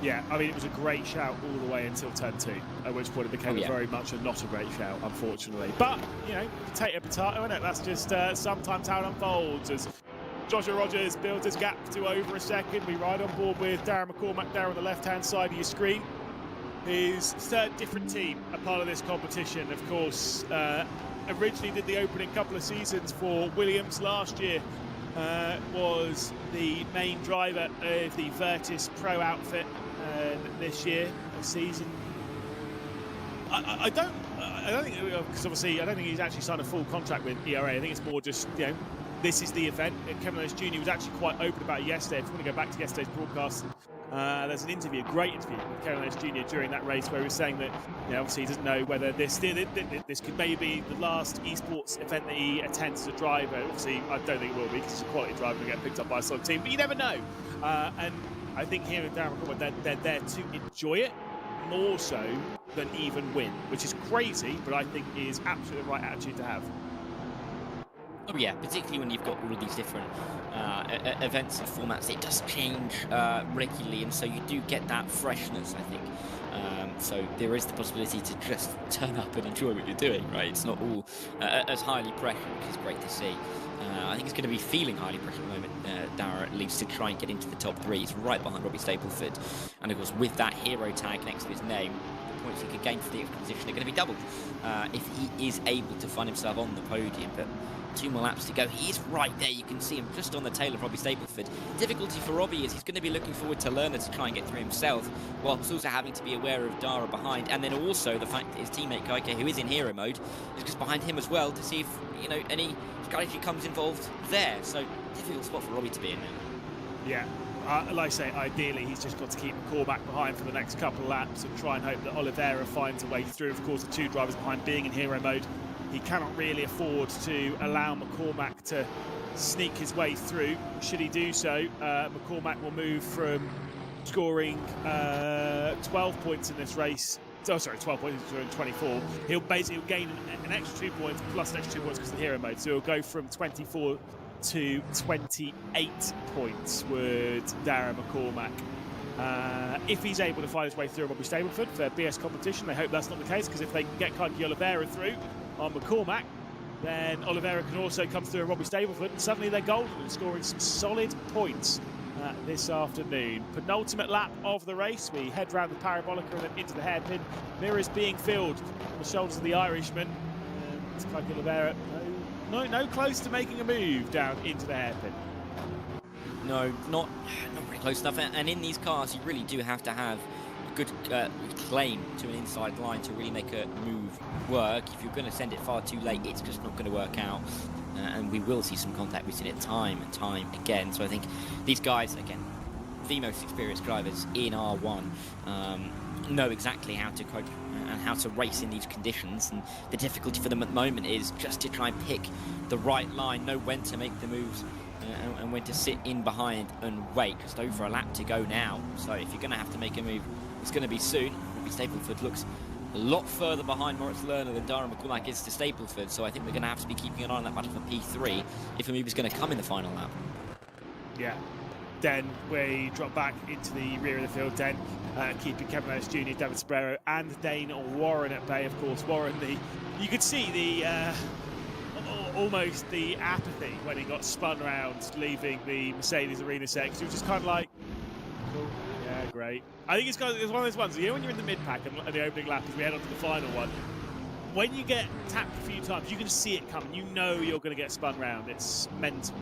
S3: Yeah, I mean, it was a great shout all the way until turn 2, at which point it became very much not a great shout, unfortunately. But, you know, potato, isn't it? That's just sometimes how it unfolds. As Joshua Rogers builds his gap to over a second, we ride on board with Darren McCormack there on the left-hand side of your screen. His 3rd different team, a part of this competition, of course. Originally did the opening couple of seasons for Williams last year. Was the main driver of the Virtus Pro outfit this year, season. I don't think, because obviously I don't think he's actually signed a full contract with ERA. I think it's more just, you know, this is the event. Kevin Ellis Jr. was actually quite open about it yesterday. If you want to go back to yesterday's broadcast, there's an interview, a great interview with Kevin Ellis Jr. during that race, where he was saying that, you know, obviously he doesn't know whether this could maybe be the last esports event that he attends as a driver. Obviously, I don't think it will be, because he's a quality driver and get picked up by a solid team, but you never know. And I think here in Darren McCormack, they're there to enjoy it more so than even win, which is crazy, but I think is absolutely the right attitude to have.
S4: Oh yeah, particularly when you've got all of these different events and formats, it does change regularly, and so you do get that freshness, I think. So there is the possibility to just turn up and enjoy what you're doing, right? It's not all as highly pressured, which is great to see. I think it's going to be feeling highly pressured at the moment, Dara, at least, to try and get into the top 3. He's right behind Robbie Stapleford. And of course, with that hero tag next to his name, the points he could gain for the extra position are going to be doubled if he is able to find himself on the podium. But 2 more laps to go. He is right there. You can see him just on the tail of Robbie Stapleford. Difficulty for Robbie is he's going to be looking forward to Lerner to try and get through himself, whilst also having to be aware of Dara behind, and then also the fact that his teammate Kaike, who is in hero mode, is just behind him as well to see if, you know, any strategy comes involved there. So difficult spot for Robbie to be in there.
S3: Yeah. Like I say, ideally he's just got to keep McCormack behind for the next couple of laps and try and hope that Oliveira finds a way through. Of course, the 2 drivers behind being in hero mode, he cannot really afford to allow McCormack to sneak his way through. Should he do so, McCormack will move from scoring 12 points in this race. Oh, sorry, 12 points, he's 24. He'll basically gain an extra 2 points plus an extra 2 points because of the hero mode. So he'll go from 24 to 28 points with Darren McCormack. If he's able to find his way through Robbie Stapleford for BS competition, they hope that's not the case, because if they can get Kaiki Oliveira through on McCormack, then Oliveira can also come through Robbie Stapleford, and suddenly they're golden and scoring some solid points this afternoon. Penultimate lap of the race, we head round the parabolica and then into the hairpin. Mirrors being filled on the shoulders of the Irishman. It's Kaiki Oliveira, no close to making a move down into the hairpin.
S4: No, not really close enough. And in these cars, you really do have to have a good claim to an inside line to really make a move work. If you're going to send it far too late, it's just not going to work out. And we will see some contact. We've seen it time and time again. So I think these guys, again, the most experienced drivers in R1, know exactly how to cope and how to race in these conditions. And the difficulty for them at the moment is just to try and pick the right line, know when to make the moves, and when to sit in behind and wait. Just over a lap to go now, so if you're going to have to make a move, it's going to be soon. Robbie Stapleford looks a lot further behind Moritz Lerner than Darren McCormack is to Stapleford, so I think we're going to have to be keeping an eye on that battle for P3 if a move is going to come in the final lap. Yeah.
S3: Then we drop back into the rear of the field, then keeping Kevin Ellis Jr., David Sbrero and Dane Warren at bay. Of course, Warren, you could see the almost the apathy when he got spun around leaving the Mercedes arena section. He was just kind of like, cool, yeah, great. I think it's one of those ones, you know, when you're in the mid-pack and the opening lap as we head on to the final one, when you get tapped a few times, you can see it coming. You know you're going to get spun round. It's mental.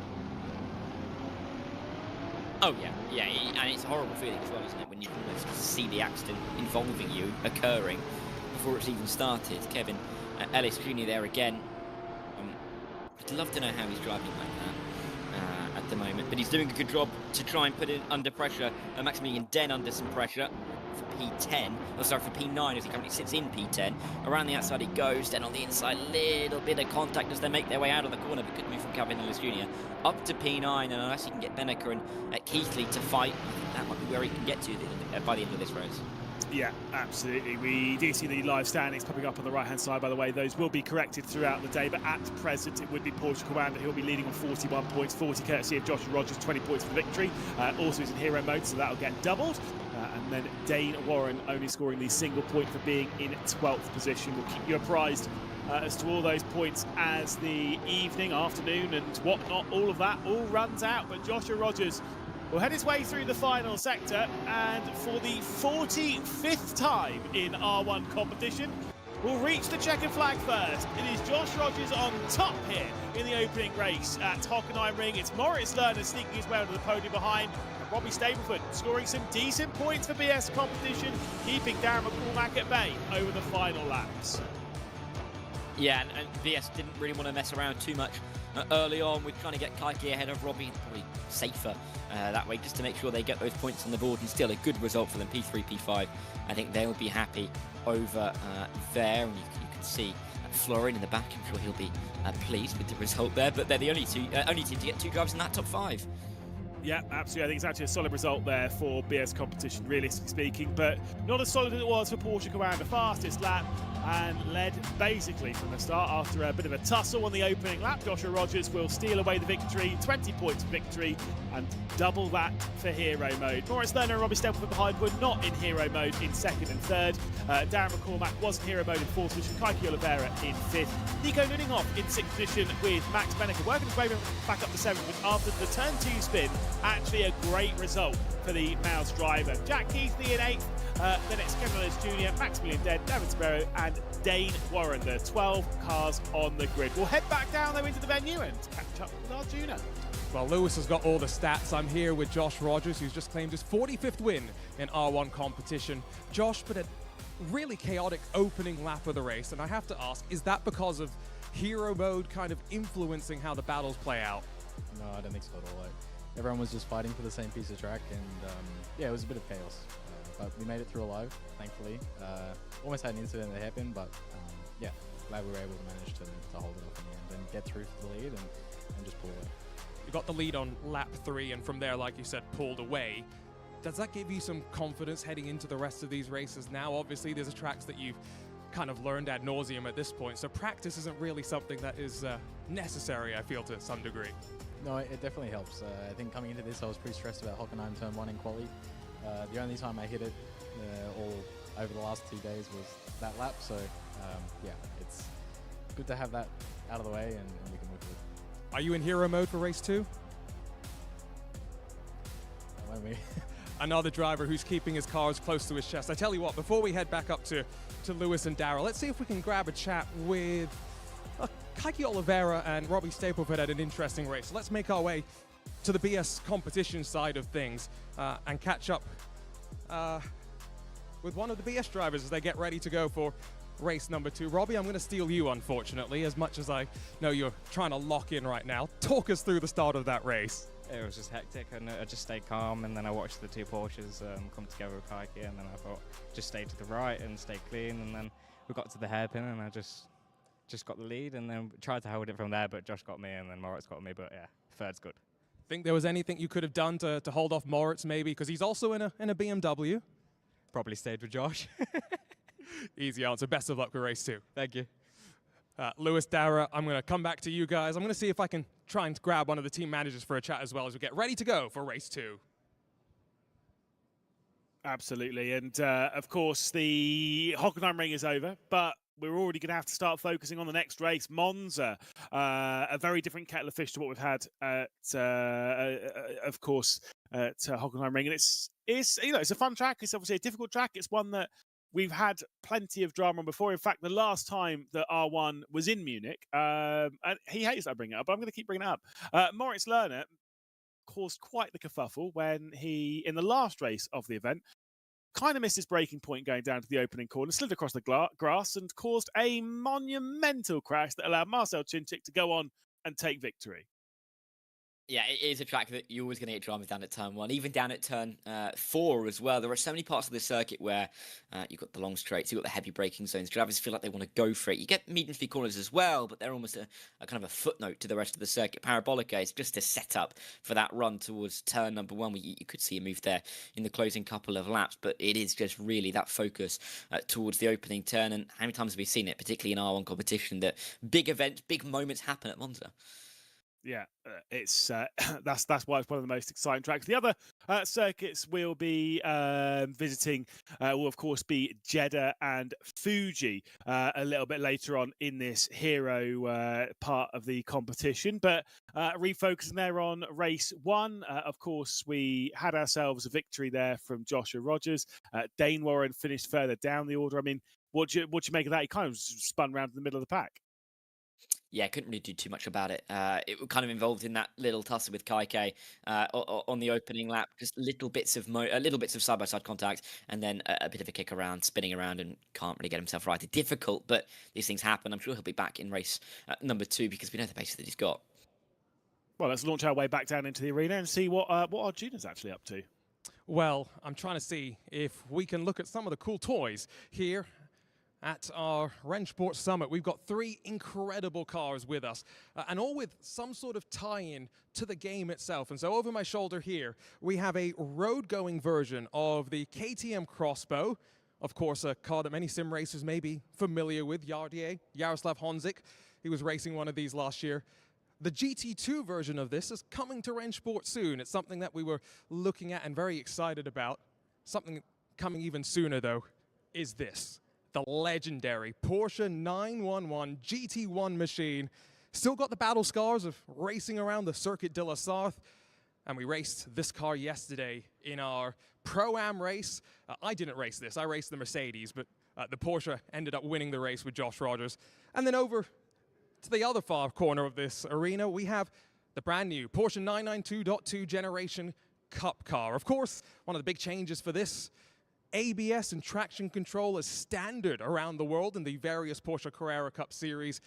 S4: Oh yeah, and it's a horrible feeling as well, isn't it, when you can almost see the accident involving you occurring before it's even started. Kevin Ellis Jr. there again. I'd love to know how he's driving like that at the moment, but he's doing a good job to try and put it under pressure. Maximilian Den under some pressure for P10, for P9 as he currently sits in P10. Around the outside he goes, then on the inside, little bit of contact as they make their way out of the corner, but good move from Kevin Ellis Jr. Up to P9, and unless he can get Beneker and Keithley to fight, I think that might be where he can get to by the end of this race.
S3: Yeah, absolutely. We do see the live standings popping up on the right-hand side, by the way. Those will be corrected throughout the day, but at present it would be Porsche Commander. He'll be leading on 41 points, 40 courtesy of Joshua Rogers, 20 points for the victory. Also is in hero mode, so that'll get doubled. And then Dane Warren only scoring the single point for being in 12th position. We'll keep you apprised as to all those points as the evening, afternoon and whatnot, all of that all runs out. But Joshua Rogers will head his way through the final sector, and for the 45th time in R1 competition, will reach the checkered flag first. It is Josh Rogers on top here in the opening race at Hockenheim Ring. It's Moritz Lerner sneaking his way onto the podium behind, and Robbie Stapleford scoring some decent points for BS competition, keeping Darren McCormack at bay over the final laps.
S4: Yeah, and BS didn't really want to mess around too much early on with trying to get Kaiki ahead of Robbie, probably safer that way, just to make sure they get those points on the board, and still a good result for them, P3, P5. I think they'll be happy over there, and you can see Florin in the back. I'm sure he'll be pleased with the result there, but they're the only team to get 2 drivers in that top 5.
S3: Yeah, absolutely. I think it's actually a solid result there for BS competition, realistically speaking, but not as solid as it was for Porsche around the fastest lap and led basically from the start after a bit of a tussle on the opening lap. Joshua Rogers will steal away the victory, 20 points for victory, and double that for hero mode. Moritz Lerner and Robbie Stempel behind were not in hero mode in second and third. Darren McCormack was in hero mode in fourth position, Kaiki Oliveira in fifth. Nico Nuninghoff in sixth position with Max Benneker working his way back up to seventh, but after the turn 2 spin, actually a great result for the Mouse driver. Jack Keithley in 8th, then it's Kevin Ellis Jr., Maximilian Dead, David Sparrow and Dane Warren. The 12 cars on the grid. We'll head back down though into the venue and catch up with Arjuna.
S2: Well, Lewis has got all the stats. I'm here with Josh Rogers, who's just claimed his 45th win in R1 competition. Josh, but a really chaotic opening lap of the race, and I have to ask, is that because of hero mode kind of influencing how the battles play out?
S7: No, I don't think so at all. Everyone was just fighting for the same piece of track, and yeah, it was a bit of chaos. But we made it through alive, thankfully. Almost had an incident that happened, but yeah, glad we were able to manage to hold it off in the end and get through to the lead and just pull away.
S2: You got the lead on lap 3, and from there, like you said, pulled away. Does that give you some confidence heading into the rest of these races now? Obviously, there's tracks that you've kind of learned ad nauseum at this point, so practice isn't really something that is necessary, I feel, to some degree.
S7: No, it definitely helps. I think coming into this, I was pretty stressed about Hockenheim turn 1 in Quali. The only time I hit it all over the last 2 days was that lap, so yeah, it's good to have that out of the way and we can move forward.
S2: Are you in hero mode for race 2?
S7: Won't we?
S2: Another driver who's keeping his cars close to his chest. I tell you what, before we head back up to Lewis and Darrell, let's see if we can grab a chat with Kaiki Oliveira and Robbie Stapleford had an interesting race. So let's make our way to the BS competition side of things and catch up with one of the BS drivers as they get ready to go for race number 2. Robbie, I'm going to steal you, unfortunately, as much as I know you're trying to lock in right now. Talk us through the start of that race.
S8: It was just hectic, and I just stayed calm, and then I watched the 2 Porsches come together with Kaiki, and then I thought, just stay to the right and stay clean, and then we got to the hairpin, and I just got the lead, and then tried to hold it from there, but Josh got me, and then Moritz got me, but yeah, third's good.
S2: Think there was anything you could have done to hold off Moritz, maybe, because he's also in a BMW?
S8: Probably stayed with Josh.
S2: Easy answer. Best of luck with race 2.
S8: Thank you.
S2: Lewis, Dara, I'm going to come back to you guys. I'm going to see if I can try and grab one of the team managers for a chat as well as we get ready to go for race 2.
S3: Absolutely, and of course the Hockenheim ring is over, but we're already going to have to start focusing on the next race, Monza. A very different kettle of fish to what we've had at, of course, at Hockenheim ring, and it's you know, it's a fun track. It's obviously a difficult track. It's one that we've had plenty of drama on before. In fact, the last time that R1 was in Munich, and he hates that I bring it up, but I'm going to keep bringing it up. Moritz Lerner caused quite the kerfuffle when he, in the last race of the event, kind of missed his braking point going down to the opening corner, slid across the grass and caused a monumental crash that allowed Marcel Chinchik to go on and take victory.
S4: Yeah, it is a track that you're always going to get dramas down at turn 1, even down at turn 4 as well. There are so many parts of the circuit where you've got the long straights, you've got the heavy braking zones. Drivers feel like they want to go for it. You get medium speed corners as well, but they're almost a kind of a footnote to the rest of the circuit. Parabolica is just a setup for that run towards turn number 1. You could see a move there in the closing couple of laps, but it is just really that focus towards the opening turn. And how many times have we seen it, particularly in R1 competition, that big events, big moments happen at Monza?
S3: Yeah, it's that's why it's one of the most exciting tracks. The other circuits we'll be visiting will of course be Jeddah and Fuji a little bit later on in this hero part of the competition. But refocusing there on race 1, of course we had ourselves a victory there from Joshua Rogers. Dane Warren finished further down the order. I mean, what do you make of that? He kind of spun around in the middle of the pack.
S4: Yeah, couldn't really do too much about it. It was kind of involved in that little tussle with Kaike on the opening lap. Just little bits of side-by-side contact, and then a bit of a kick around, spinning around, and can't really get himself right. It's difficult, but these things happen. I'm sure he'll be back in race number 2 because we know the pace that he's got.
S3: Well, let's launch our way back down into the arena and see what Arjuna's actually up to.
S2: Well, I'm trying to see if we can look at some of the cool toys here at our RENNSPORT Summit. We've got 3 incredible cars with us, and all with some sort of tie-in to the game itself. And so over my shoulder here, we have a road-going version of the KTM Crossbow, of course, a car that many sim racers may be familiar with, Jaroslav Honzik. He was racing one of these last year. The GT2 version of this is coming to RENNSPORT soon. It's something that we were looking at and very excited about. Something coming even sooner, though, is this. The legendary Porsche 911 GT1 machine. Still got the battle scars of racing around the Circuit de la Sarthe. And we raced this car yesterday in our Pro-Am race. I didn't race this, I raced the Mercedes, but the Porsche ended up winning the race with Josh Rogers. And then over to the other far corner of this arena, we have the brand new Porsche 992.2 Generation Cup car. Of course, one of the big changes for this, ABS and traction control is standard around the world in the various Porsche Carrera Cup series.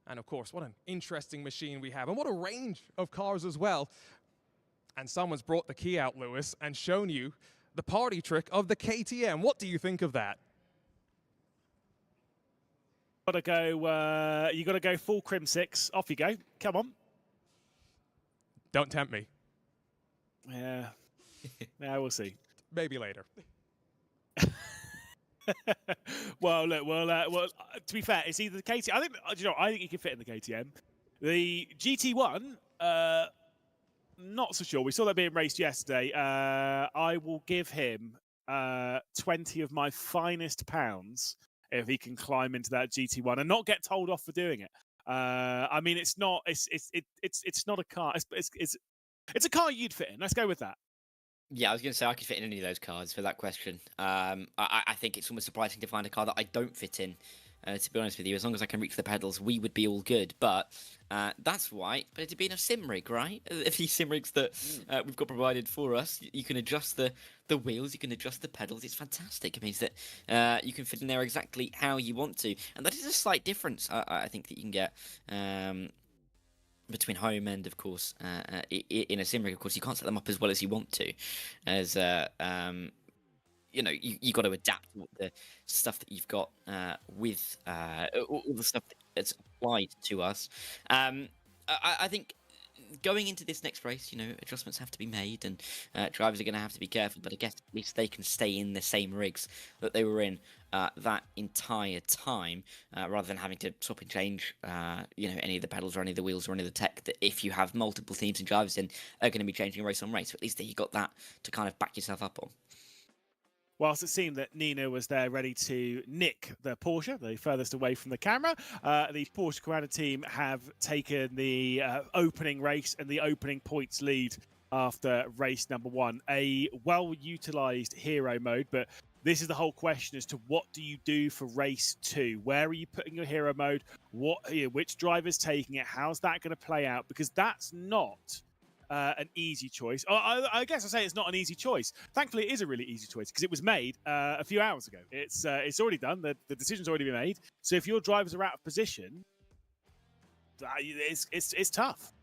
S2: And of course, what an interesting machine we have, and what a range of cars as well. And someone's brought the key out, Lewis, and shown you the party trick of the KTM. What do you think of that?
S3: You got to go full Crim 6. Off you go. Come on.
S2: Don't tempt me.
S3: Yeah. Yeah, we'll see.
S2: Maybe later.
S3: Well, look. To be fair, it's either the KTM. I think you can fit in the KTM. The GT1. Not so sure. We saw that being raced yesterday. I will give him 20 of my finest pounds if he can climb into that GT1 and not get told off for doing it. I mean, it's not a car. It's a car you'd fit in. Let's go with that.
S4: Yeah, I was going to say I could fit in any of those cars for that question. I think it's almost surprising to find a car that I don't fit in. To be honest with you, as long as I can reach the pedals, we would be all good. But that's right. But it'd be in a sim rig, right? If these sim rigs that we've got provided for us, you can adjust the wheels, you can adjust the pedals. It's fantastic. It means that you can fit in there exactly how you want to. And that is a slight difference, I think, that you can get between home and, of course, in a sim rig. Of course, you can't set them up as well as you want to. As you know, you got to adapt the stuff that you've got with all the stuff that's applied to us. I think going into this next race, you know, adjustments have to be made, and drivers are going to have to be careful. But I guess at least they can stay in the same rigs that they were in that entire time, rather than having to swap and change, you know, any of the pedals or any of the wheels or any of the tech. That if you have multiple teams and drivers in, are going to be changing race on race. But at least you got that to kind of back yourself up on.
S3: Whilst it seemed that Nina was there ready to nick the Porsche, the furthest away from the camera, the Porsche Carrera team have taken the opening race and the opening points lead after race number 1. A well-utilised hero mode, but this is the whole question as to what do you do for race 2? Where are you putting your hero mode? Which driver's taking it? How's that going to play out? Because that's not an easy choice. I guess I say it's not an easy choice. Thankfully, it is a really easy choice because it was made a few hours ago. It's already done. The decision's already been made. So if your drivers are out of position, it's tough.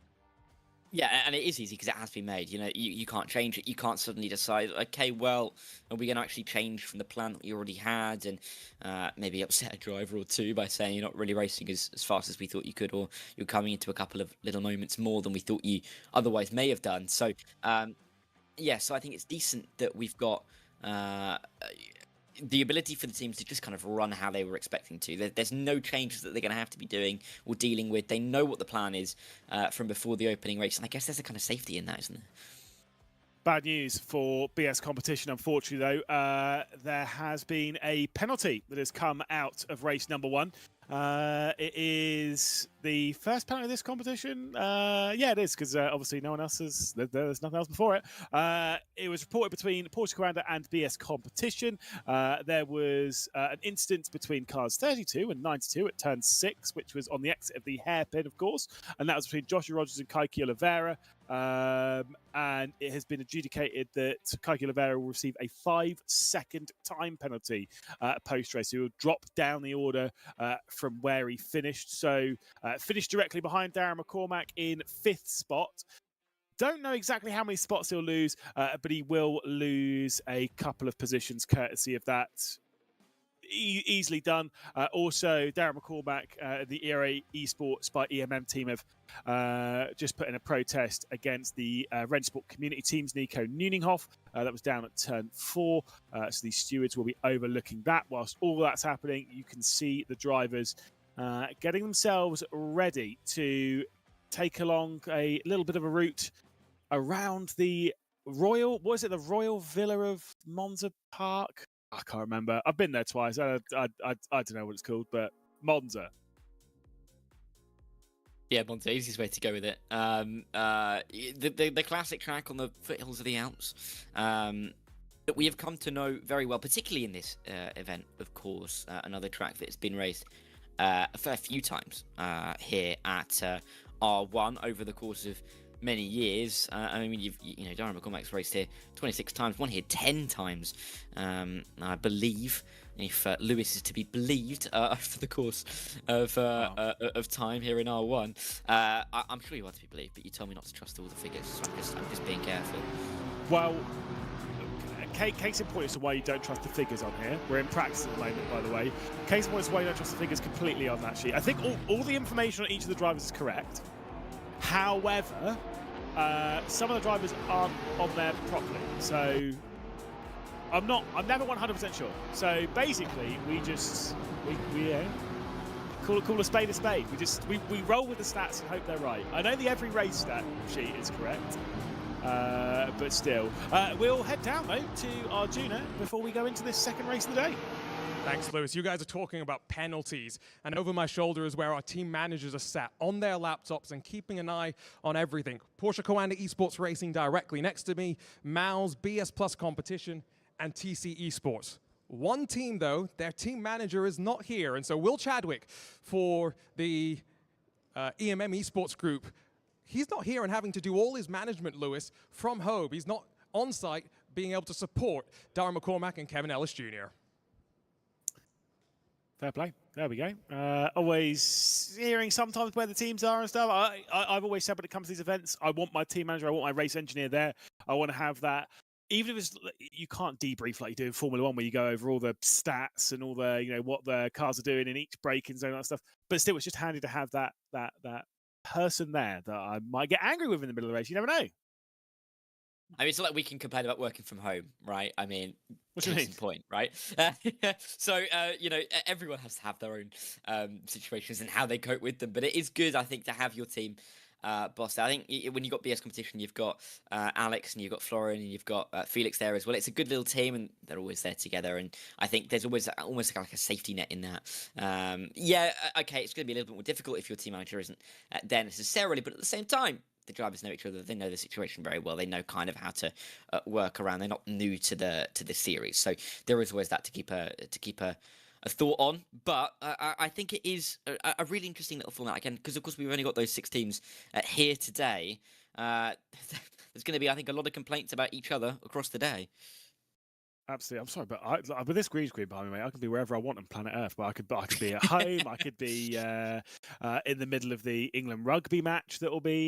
S4: Yeah, and it is easy because it has been made. You know, you can't change it. You can't suddenly decide, okay, well, are we going to actually change from the plan that you already had and maybe upset a driver or two by saying you're not really racing as fast as we thought you could, or you're coming into a couple of little moments more than we thought you otherwise may have done. So, yeah, so I think it's decent that we've got the ability for the teams to just kind of run how they were expecting to. There's no changes that they're going to have to be doing or dealing with. They know what the plan is from before the opening race, and I guess there's a kind of safety in that, isn't there?
S3: Bad news for BS competition, unfortunately, though. There has been a penalty that has come out of race number 1. It is the first penalty of this competition. Yeah, it is, because obviously no one else has. There's nothing else before it. It was reported between Porsche Carrera and BS competition. There was an incident between cars 32 and 92 at turn 6, which was on the exit of the hairpin, of course, and that was between Joshua Rogers and Kaiki Oliveira. And it has been adjudicated that Kaiki Oliveira will receive a 5-second time penalty post-race. He will drop down the order from where he finished. So finished directly behind Darren McCormack in 5th spot. Don't know exactly how many spots he'll lose, but he will lose a couple of positions courtesy of that easily done. Also, Darren McCormack, the ERA Esports by EMM team have just put in a protest against the RENNSPORT community teams, Nico Nuninghoff. That was down at turn 4. So the stewards will be overlooking that. Whilst all that's happening, you can see the drivers getting themselves ready to take along a little bit of a route around the the Royal Villa of Monza Park? I can't remember. I've been there twice. I don't know what it's called, but Monza.
S4: Yeah, Monza, easiest way to go with it. The classic track on the foothills of the Alps that we have come to know very well, particularly in this event, of course. Another track that's been raced a fair few times here at R1 over the course of many years. I mean, you know, Darren McCormack's raced here 26 times, won here 10 times, I believe, if Lewis is to be believed, over the course of time here in R1. I'm sure you are to be believed, but you told me not to trust all the figures, so I'm just being careful.
S3: Well, case in point as to why you don't trust the figures on here. We're in practice at the moment, by the way. Case in point as to why you don't trust the figures completely on that sheet. I think all the information on each of the drivers is correct. However, some of the drivers aren't on there properly, so I'm never 100% sure. So basically, we call a spade a spade. We roll with the stats and hope they're right. I know the every race stat sheet is correct, but still, we'll head down though to Arjuna before we go into this second race of the day.
S2: Thanks, Lewis. You guys are talking about penalties, and over my shoulder is where our team managers are sat on their laptops and keeping an eye on everything. Porsche Coanda Esports Racing directly next to me, Mal's BS Plus Competition, and TC Esports. One team, though, their team manager is not here, and so Will Chadwick for the EMM Esports group, he's not here and having to do all his management, Lewis, from home. He's not on site being able to support Darren McCormack and Kevin Ellis Jr.
S3: Fair play. There we go. Always hearing sometimes where the teams are and stuff. I've always said when it comes to these events, I want my team manager, I want my race engineer there. I want to have that. Even if it's, you can't debrief like you do in Formula 1 where you go over all the stats and all the, you know, what the cars are doing in each braking zone and that stuff. But still, it's just handy to have that person there that I might get angry with in the middle of the race. You never know.
S4: I mean, it's not like we can complain about working from home, right? I mean,
S3: what do you mean?
S4: Point, right? So, you know, everyone has to have their own situations and how they cope with them. But it is good, I think, to have your team bossed out. I think when you've got BS competition, you've got Alex and you've got Florian and you've got Felix there as well. It's a good little team and they're always there together. And I think there's always almost like a safety net in that. Yeah, okay, it's going to be a little bit more difficult if your team manager isn't there necessarily, but at the same time, the drivers know each other. They know the situation very well. They know kind of how to work around. They're not new to the series, so there is always that to keep a thought on. But I think it is a really interesting little format again, because of course we've only got those 6 teams here today. There's going to be, I think, a lot of complaints about each other across the day.
S3: Absolutely. I'm sorry, but with this green screen behind me, mate, I can be wherever I want on planet Earth. But I could be at home. I could be in the middle of the England rugby match that will be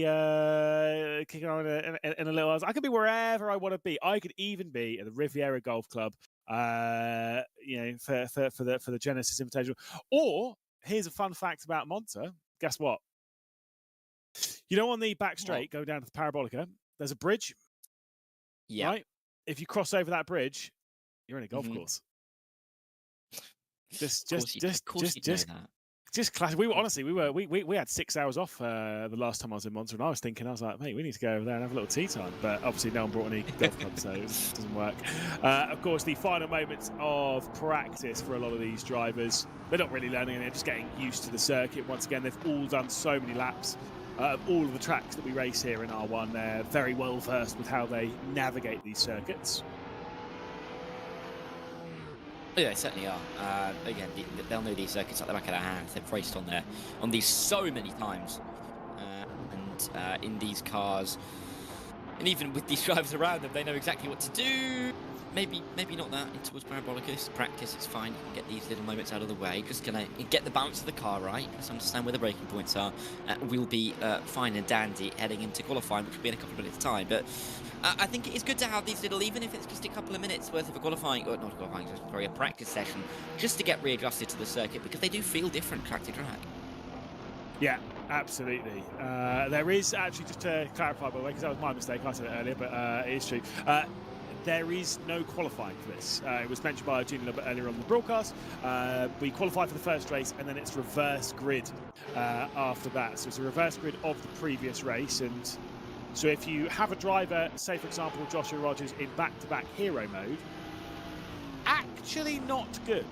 S3: kicking on in a little while. I could be wherever I want to be. I could even be at the Riviera Golf Club, you know, for the Genesis Invitational. Or here's a fun fact about Monza. Guess what? You know, on the back straight, go down to the Parabolica. There's a bridge.
S4: Yeah. Right?
S3: If you cross over that bridge, you're in a golf course. Just classic. We were honestly, we had 6 hours off the last time I was in Monza, and I was thinking, I was like, mate, we need to go over there and have a little tea time. But obviously, no one brought any golf clubs, so it doesn't work. Of course, the final moments of practice for a lot of these drivers, they're not really learning, and they're just getting used to the circuit. Once again, they've all done so many laps of all of the tracks that we race here in R1. They're very well versed with how they navigate these circuits.
S4: Yeah, they certainly are. Again, they'll know these circuits like the back of their hands. They've raced on these so many times, and in these cars, and even with these drivers around them, they know exactly what to do. maybe not that in towards Parabolicus. Practice, it's fine. You can get these little moments out of the way. Just gonna get the balance of the car right. Just understand where the braking points are. We'll be fine and dandy heading into qualifying, which will be in a couple of minutes' time. But I think it is good to have these little, even if it's just a couple of minutes worth of a qualifying, or not a qualifying, sorry, a practice session, just to get readjusted to the circuit, because they do feel different track to track.
S3: Yeah, absolutely. There is actually, just to clarify, by the way, because that was my mistake, I said it earlier, but it is true. There is no qualifying for this. It was mentioned by Eugene a little bit earlier on the broadcast. We qualify for the first race, and then it's reverse grid after that. So it's a reverse grid of the previous race. And so if you have a driver, say for example Joshua Rogers, in back-to-back hero mode, actually not good,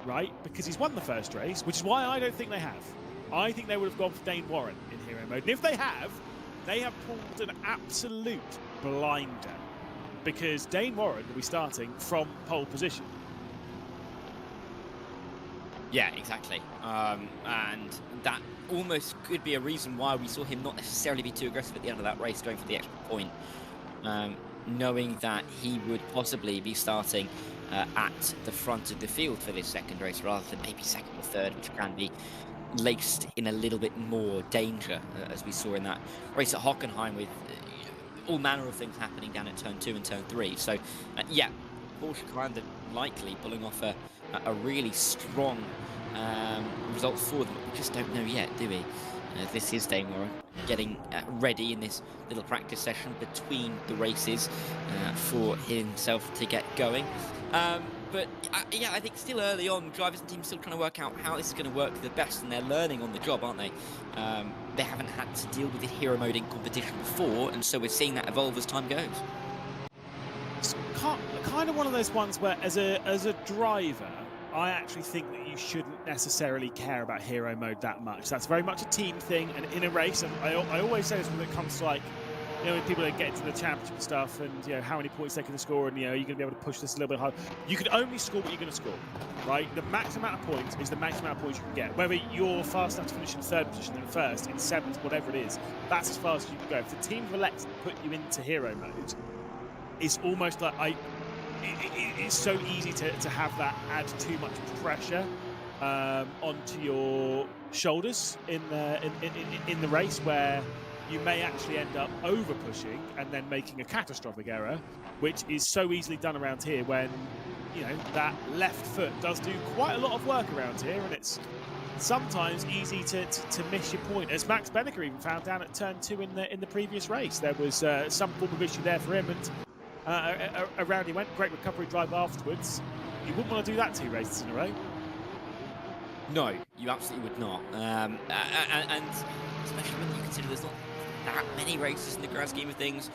S3: right? Because he's won the first race, which is why I don't think they have. I think they would have gone for Dane Warren in hero mode. And if they have pulled an absolute blinder, because Dane Warren will be starting from pole position.
S4: Yeah, exactly. And that almost could be a reason why we saw him not necessarily be too aggressive at the end of that race, going for the extra point, knowing that he would possibly be starting at the front of the field for this second race, rather than maybe second or third, which can be laced in a little bit more danger, as we saw in that race at Hockenheim, with all manner of things happening down at turn 2 and turn 3. So yeah, Porsche kind of likely pulling off a really strong result for them. We just don't know yet, do we? This is Dane Warren getting ready in this little practice session between the races for himself to get going. But yeah, I think still early on, drivers and teams still trying to work out how this is going to work the best, and they're learning on the job, aren't they? They haven't had to deal with the hero mode in competition before, and so we're seeing that evolve as time goes.
S3: It's kind of one of those ones where, as a driver, I actually think that you shouldn't necessarily care about hero mode that much. That's very much a team thing, and in a race, and I always say this when it comes to, like, you know, when people are getting to the championship and stuff, and you know how many points they can score, and you know you're going to be able to push this a little bit harder. You can only score what you're going to score, right? The max amount of points is the max amount of points you can get. Whether you're fast enough to finish in third position, in first, in seventh, whatever it is, that's as far as you can go. If the team elects to put you into hero mode, it's almost like it's so easy to have that add too much pressure onto your shoulders in the race, where you may actually end up over pushing and then making a catastrophic error, which is so easily done around here when, you know, that left foot does do quite a lot of work around here, and it's sometimes easy to miss your point, as Max Benneker even found down at turn 2 in the previous race. There was some form of issue there for him, and around he went. Great recovery drive afterwards. You wouldn't want to do that 2 races in a row.
S4: No, you absolutely would not. And especially when you consider there's not that many races in the grand scheme of things.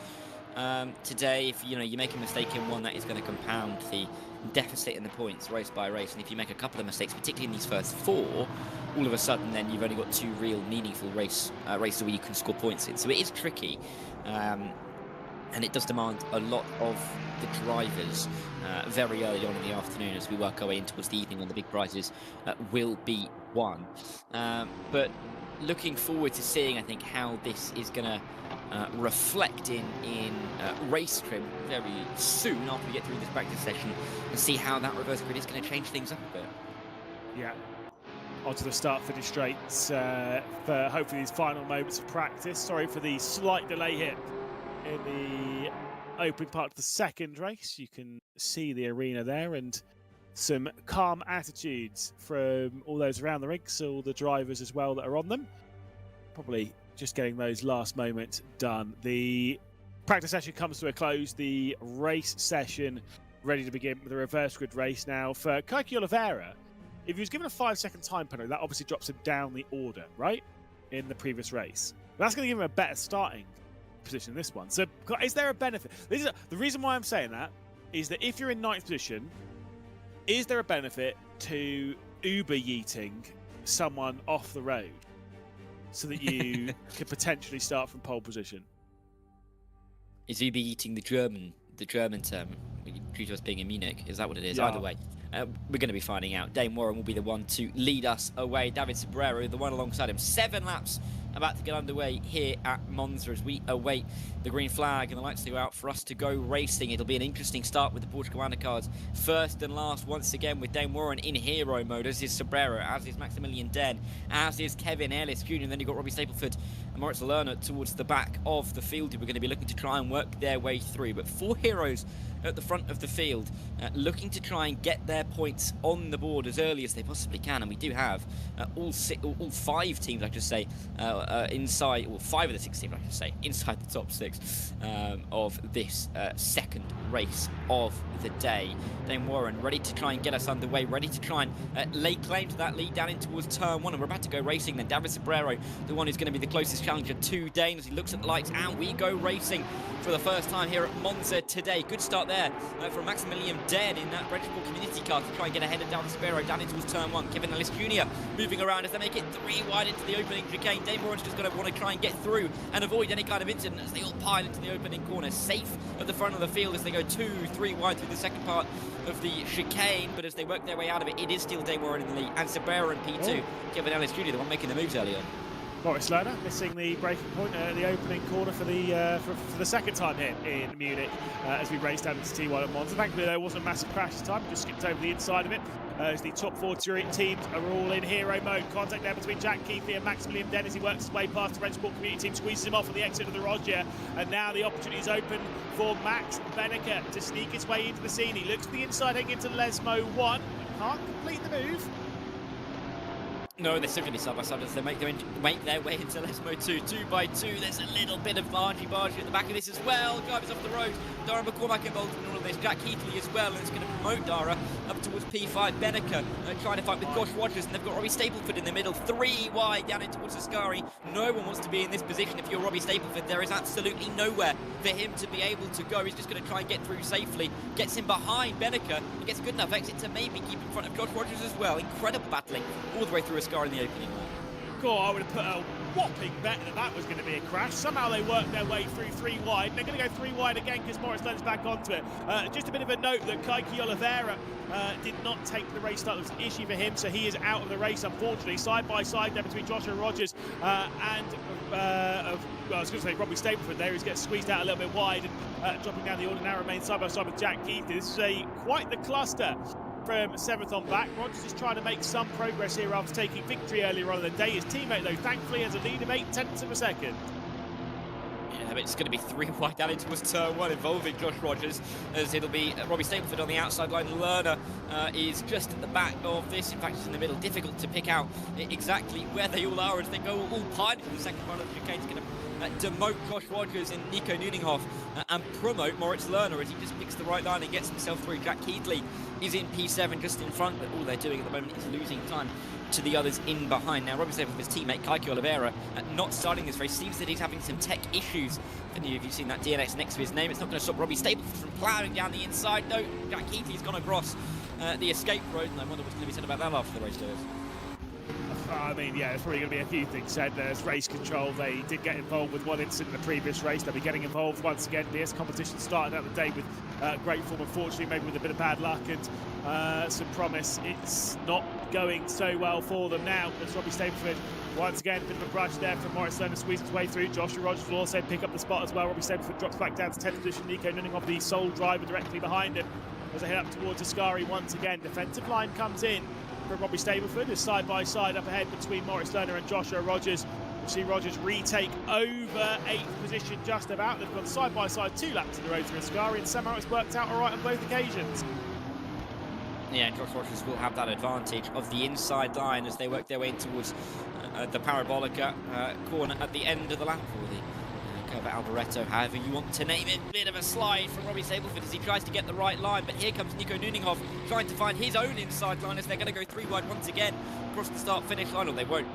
S4: Today, if you make a mistake in one, that is going to compound the deficit in the points race by race. And if you make a couple of mistakes, particularly in these first 4, all of a sudden then you've only got 2 real meaningful races where you can score points in. So it is tricky. And it does demand a lot of the drivers very early on in the afternoon, as we work our way in towards the evening when the big prizes will be won. But looking forward to seeing, I think, how this is going to reflect in race trim very soon after we get through this practice session, and see how that reverse grid is going to change things up a bit.
S3: Yeah. Onto the start-finish straights for hopefully these final moments of practice. Sorry for the slight delay here in the opening part of the second race. You can see the arena there, and some calm attitudes from all those around the rinks, all the drivers as well that are on them. Probably just getting those last moments done. The practice session comes to a close. The race session ready to begin with a reverse grid race now for Keke Oliveira. If he was given a 5-second time penalty, that obviously drops him down the order, right? In the previous race. That's going to give him a better starting position in this one. So is there a benefit? The reason why I'm saying that is that if you're in 9th position, is there a benefit to Uber yeeting someone off the road so that you could potentially start from pole position?
S4: Is Uber yeeting the German term, due to us being in Munich? Is that what it is?
S3: Yeah.
S4: Either way, we're going to be finding out. Dane Warren will be the one to lead us away. David Sobrero, the one alongside him, 7 laps about to get underway here at Monza as we await the green flag and the lights to go out for us to go racing. It'll be an interesting start with the Portugal undercards. First and last, once again, with Dane Warren in hero mode, as is Sobrero, as is Maximilian Den, as is Kevin Ellis Jr. And then you've got Robbie Stapleford and Moritz Lerner towards the back of the field, who are going to be looking to try and work their way through. But 4 heroes at the front of the field, looking to try and get their points on the board as early as they possibly can. And we do have all 5 teams, I should say, inside, well, 5 of the 6 teams, I should say, inside the top 6 of this second race of the day. Dane Warren ready to try and get us underway, ready to try and lay claim to that lead down in towards turn 1, and we're about to go racing then. David Sobrero, the one who's going to be the closest challenger to Dane, as he looks at the lights, and we go racing for the first time here at Monza today. Good start there from Maximilian Den in that RENNSPORT community car to try and get ahead of David Sobrero down in towards turn 1. Kevin Ellis Jr. moving around as they make it 3 wide into the opening chicane. Dane Warren's just going to want to try and get through and avoid any kind of incident as they all pile into the opening corner, safe at the front of the field as they go 2-3 wide through the second part of the chicane. But as they work their way out of it, it is still Dane Warren in the lead, and Sobrero in P2. Kevin Ellis Jr., the one making the moves earlier.
S3: Moritz Lerner missing the breaking point at the opening corner for the second time here in Munich as we race down into T1 at Monza. Thankfully there wasn't a massive crash this time, just skipped over the inside of it as the top 4 teams are all in hero mode. Contact there between Jack Keithley and Maximilian Den as he works his way past the RENNSPORT community team, squeezes him off at the exit of the Roger, and now the opportunity is open for Max Benneker to sneak his way into the scene. He looks to the inside, heading into Lesmo 1, can't complete the move.
S4: No, they're still going to be side by side as they make their way into Lesmo 2. 2 by 2. There's a little bit of bargy at the back of this as well. Drivers off the road. Dara McCormack involved in all of this. Jack Keithley as well, and it's going to promote Dara up towards P5. Benneker trying to fight with Josh Rogers, and they've got Robbie Stapleford in the middle. 3 wide down in towards Ascari. No one wants to be in this position if you're Robbie Stapleford. There is absolutely nowhere for him to be able to go. He's just going to try and get through safely. Gets him behind Benneker. He gets a good enough exit to maybe keep in front of Josh Rogers as well. Incredible battling all the way through Ascari in the opening line.
S3: Cool, I would have put a whopping bet that was going to be a crash. Somehow they worked their way through 3 wide. They're going to go 3 wide again because Moritz Lerner's back onto it. Just a bit of a note that Kaiki Oliveira did not take the race start. There was an issue for him, so he is out of the race, unfortunately. Side by side there between Joshua Rogers and I was going to say Robbie Stapleford there, who's getting squeezed out a little bit wide and dropping down the order. Now remains side by side with Jack Keithley. This is quite the cluster from 7th on back. Rogers is trying to make some progress here after taking victory earlier on in the day. His teammate, though, thankfully has a lead of 8/10 of a second. Yeah, but it's going to be 3 wide down into turn 1 involving Josh Rogers, as it'll be Robbie Stapleford on the outside line. Lerner is just at the back of this. In fact, it's in the middle. Difficult to pick out exactly where they all are as they go all piling in the second part of the chicane. It's going to demote Josh Rogers and Nico Nuninghoff and promote Moritz Lerner as he just picks the right line and gets himself through. Jack Keithley is in P7 just in front, but all they're doing at the moment is losing time to the others in behind. Now, Robbie Stapleford's teammate, Kaiki Oliveira, not starting this race. Seems that he's having some tech issues. If any of you seen that DNX next to his name, it's not going to stop Robbie Stapleford from ploughing down the inside. No, Jack Keithley's gone across the escape road, and I wonder what's going to be said about that after the race goes. I mean, yeah, there's probably going to be a few things said. There's race control. They did get involved with one incident in the previous race. They'll be getting involved once again. DS competition started out the day with great form. Unfortunately, maybe with a bit of bad luck and some promise. It's not going so well for them now. As Robbie Stapleford, once again, a bit of a brush there from Moritz Lerner, squeezing his way through. Joshua Rogers will also pick up the spot as well. Robbie Stapleford drops back down to 10th position. Nico Nuninghoff, the sole driver, directly behind him as they head up towards Ascari once again. Defensive line comes in from Robbie Stapleford, is side by side up ahead between Moritz Lerner and Joshua Rogers. We'll see Rogers retake over 8th position just about. They've gone side by side 2 laps in the road through Ascari, and somehow it's worked out all right on both occasions.
S4: Yeah, Josh Rogers will have that advantage of the inside line as they work their way in towards the Parabolica corner at the end of the lap, or the Curva Alboreto, however you want to name it. Bit of a slide from Robbie Stapleford as he tries to get the right line, but here comes Nico Nuninghoff trying to find his own inside line as they're going to go 3 wide once again across the start-finish line. Or they won't.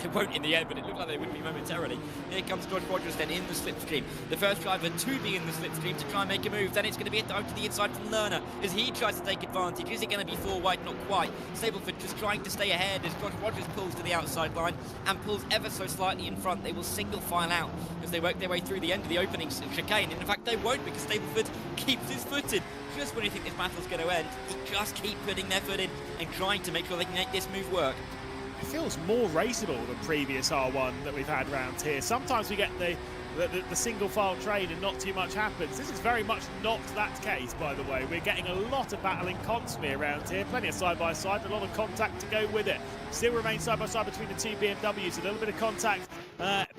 S4: They won't in the end, but it looked like they would be momentarily. Here comes Josh Rogers then in the slipstream. The first driver to be in the slipstream to try and make a move. Then it's going to be a dive to the inside from Lerner as he tries to take advantage. Is it going to be 4 wide? Not quite. Stapleford just trying to stay ahead as Josh Rogers pulls to the outside line and pulls ever so slightly in front. They will single file out as they work their way through the end of the opening chicane. And in fact, they won't, because Stapleford keeps his foot in. Just when you think this battle's going to end, they just keep putting their foot in and trying to make sure they can make this move work.
S3: it feels more raceable than previous R1 that we've had around here. Sometimes we get the single file train and not too much happens. This is very much not that case, by the way. We're getting a lot of battling constantly around here, plenty of side-by-side, a lot of contact to go with it. Still remains side-by-side between the two BMWs, a little bit of contact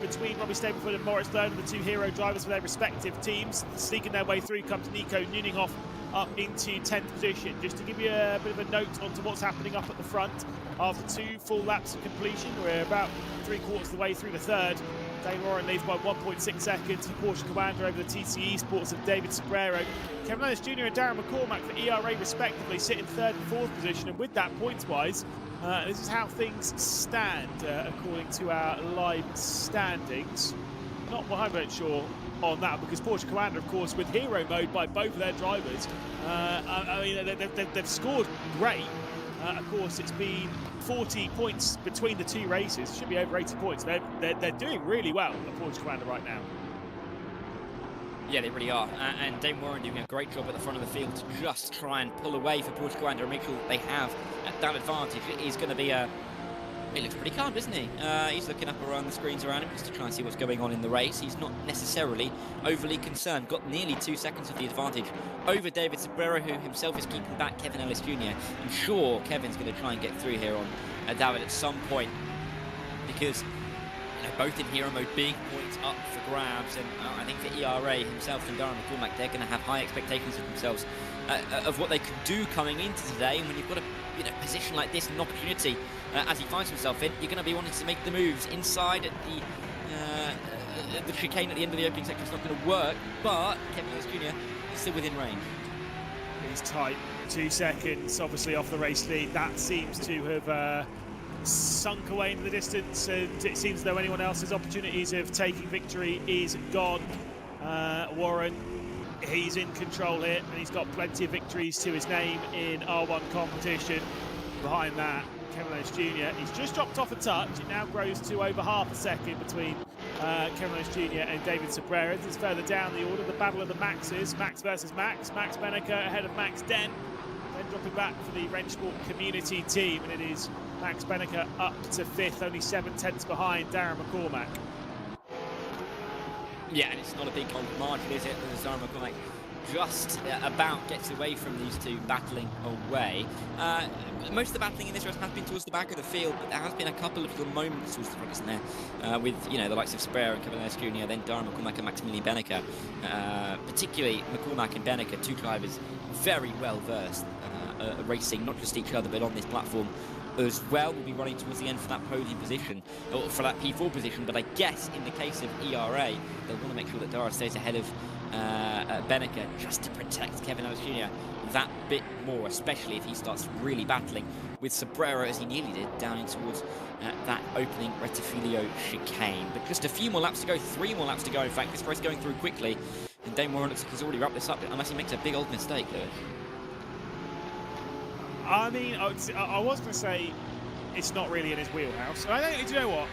S3: between Robbie Stableford and Moritz Lerner, the two hero drivers for their respective teams. Sneaking their way through comes Nico Nuninghoff up into 10th position. Just to give you a bit of a note onto what's happening up at the front, after 2 full laps of completion, we're about 3/4 of the way through the third. Dane Warren leads by 1.6 seconds for Porsche Commander over the TC Esports of David Sobrero. Kevin Ellis Jr. and Darren McCormack for ERA respectively sit in 3rd and 4th position, and with that points-wise, this is how things stand according to our live standings. Not 100% sure on that, because Porsche Commander, of course, with hero mode by both of their drivers, I mean, they've scored great. Of course, it's been 40 points between the 2 races. It should be over 80 points. They're doing really well at Porsche Commander right now.
S4: Yeah, they really are. And Dane Warren doing a great job at the front of the field to just try and pull away for Porsche Commander and make sure that they have that advantage. It is going to be a... He looks pretty calm, doesn't he? He's looking up around the screens around him just to try and see what's going on in the race. He's not necessarily overly concerned. Got nearly 2 seconds of the advantage over David Sobrero, who himself is keeping back Kevin Ellis Jr. I'm sure Kevin's going to try and get through here on David at some point, because both in hero mode, big points up for grabs, and I think for ERA himself and Darren McCormack, they're going to have high expectations of themselves, of what they could do coming into today. And when you've got a position like this, an opportunity as he finds himself in, you're going to be wanting to make the moves inside at the chicane at the end of the opening sector. It's not going to work, but Kevin Ellis Jr. is still within range.
S3: He's tight, 2 seconds obviously off the race lead. That seems to have sunk away into the distance, and it seems as though anyone else's opportunities of taking victory is gone. Warren, he's in control here, and he's got plenty of victories to his name in R1 competition. Behind that, Kevin Ellis Jr. He's just dropped off a touch. It now grows to over half a second between Kevin Ellis Jr. and David Sobrero. This is further down the order, the battle of the Maxes. Max versus Max. Max Benneker ahead of Max Den. Then dropping back for the RENNSPORT community team, and it is Max Benneker up to 5th, only 7/10 behind Darren McCormack.
S4: Yeah, and it's not a big margin, is it? As Darren McCormack just about gets away from these two battling away. Most of the battling in this race has been towards the back of the field, but there has been a couple of little moments towards the front, isn't there? With, the likes of Sobrero and Kevin Ellis Jr., then Darren McCormack and Maximilian Benneker. Particularly McCormack and Benneker, 2 drivers very well versed racing, not just each other, but on this platform as well. Will be running towards the end for that podium position, or for that P4 position, but I guess in the case of ERA, they'll want to make sure that Dara stays ahead of Benneker, just to protect Kevin Ellis Jr. that bit more, especially if he starts really battling with Sobrero, as he nearly did, down in towards that opening Rettifilio chicane. But just a few more laps to go, 3 more laps to go. In fact, this race going through quickly, and Dane Warren looks like he's already wrapped this up, unless he makes a big old mistake, Lewis.
S3: I mean, I was going to say it's not really in his wheelhouse. I think, do you know what?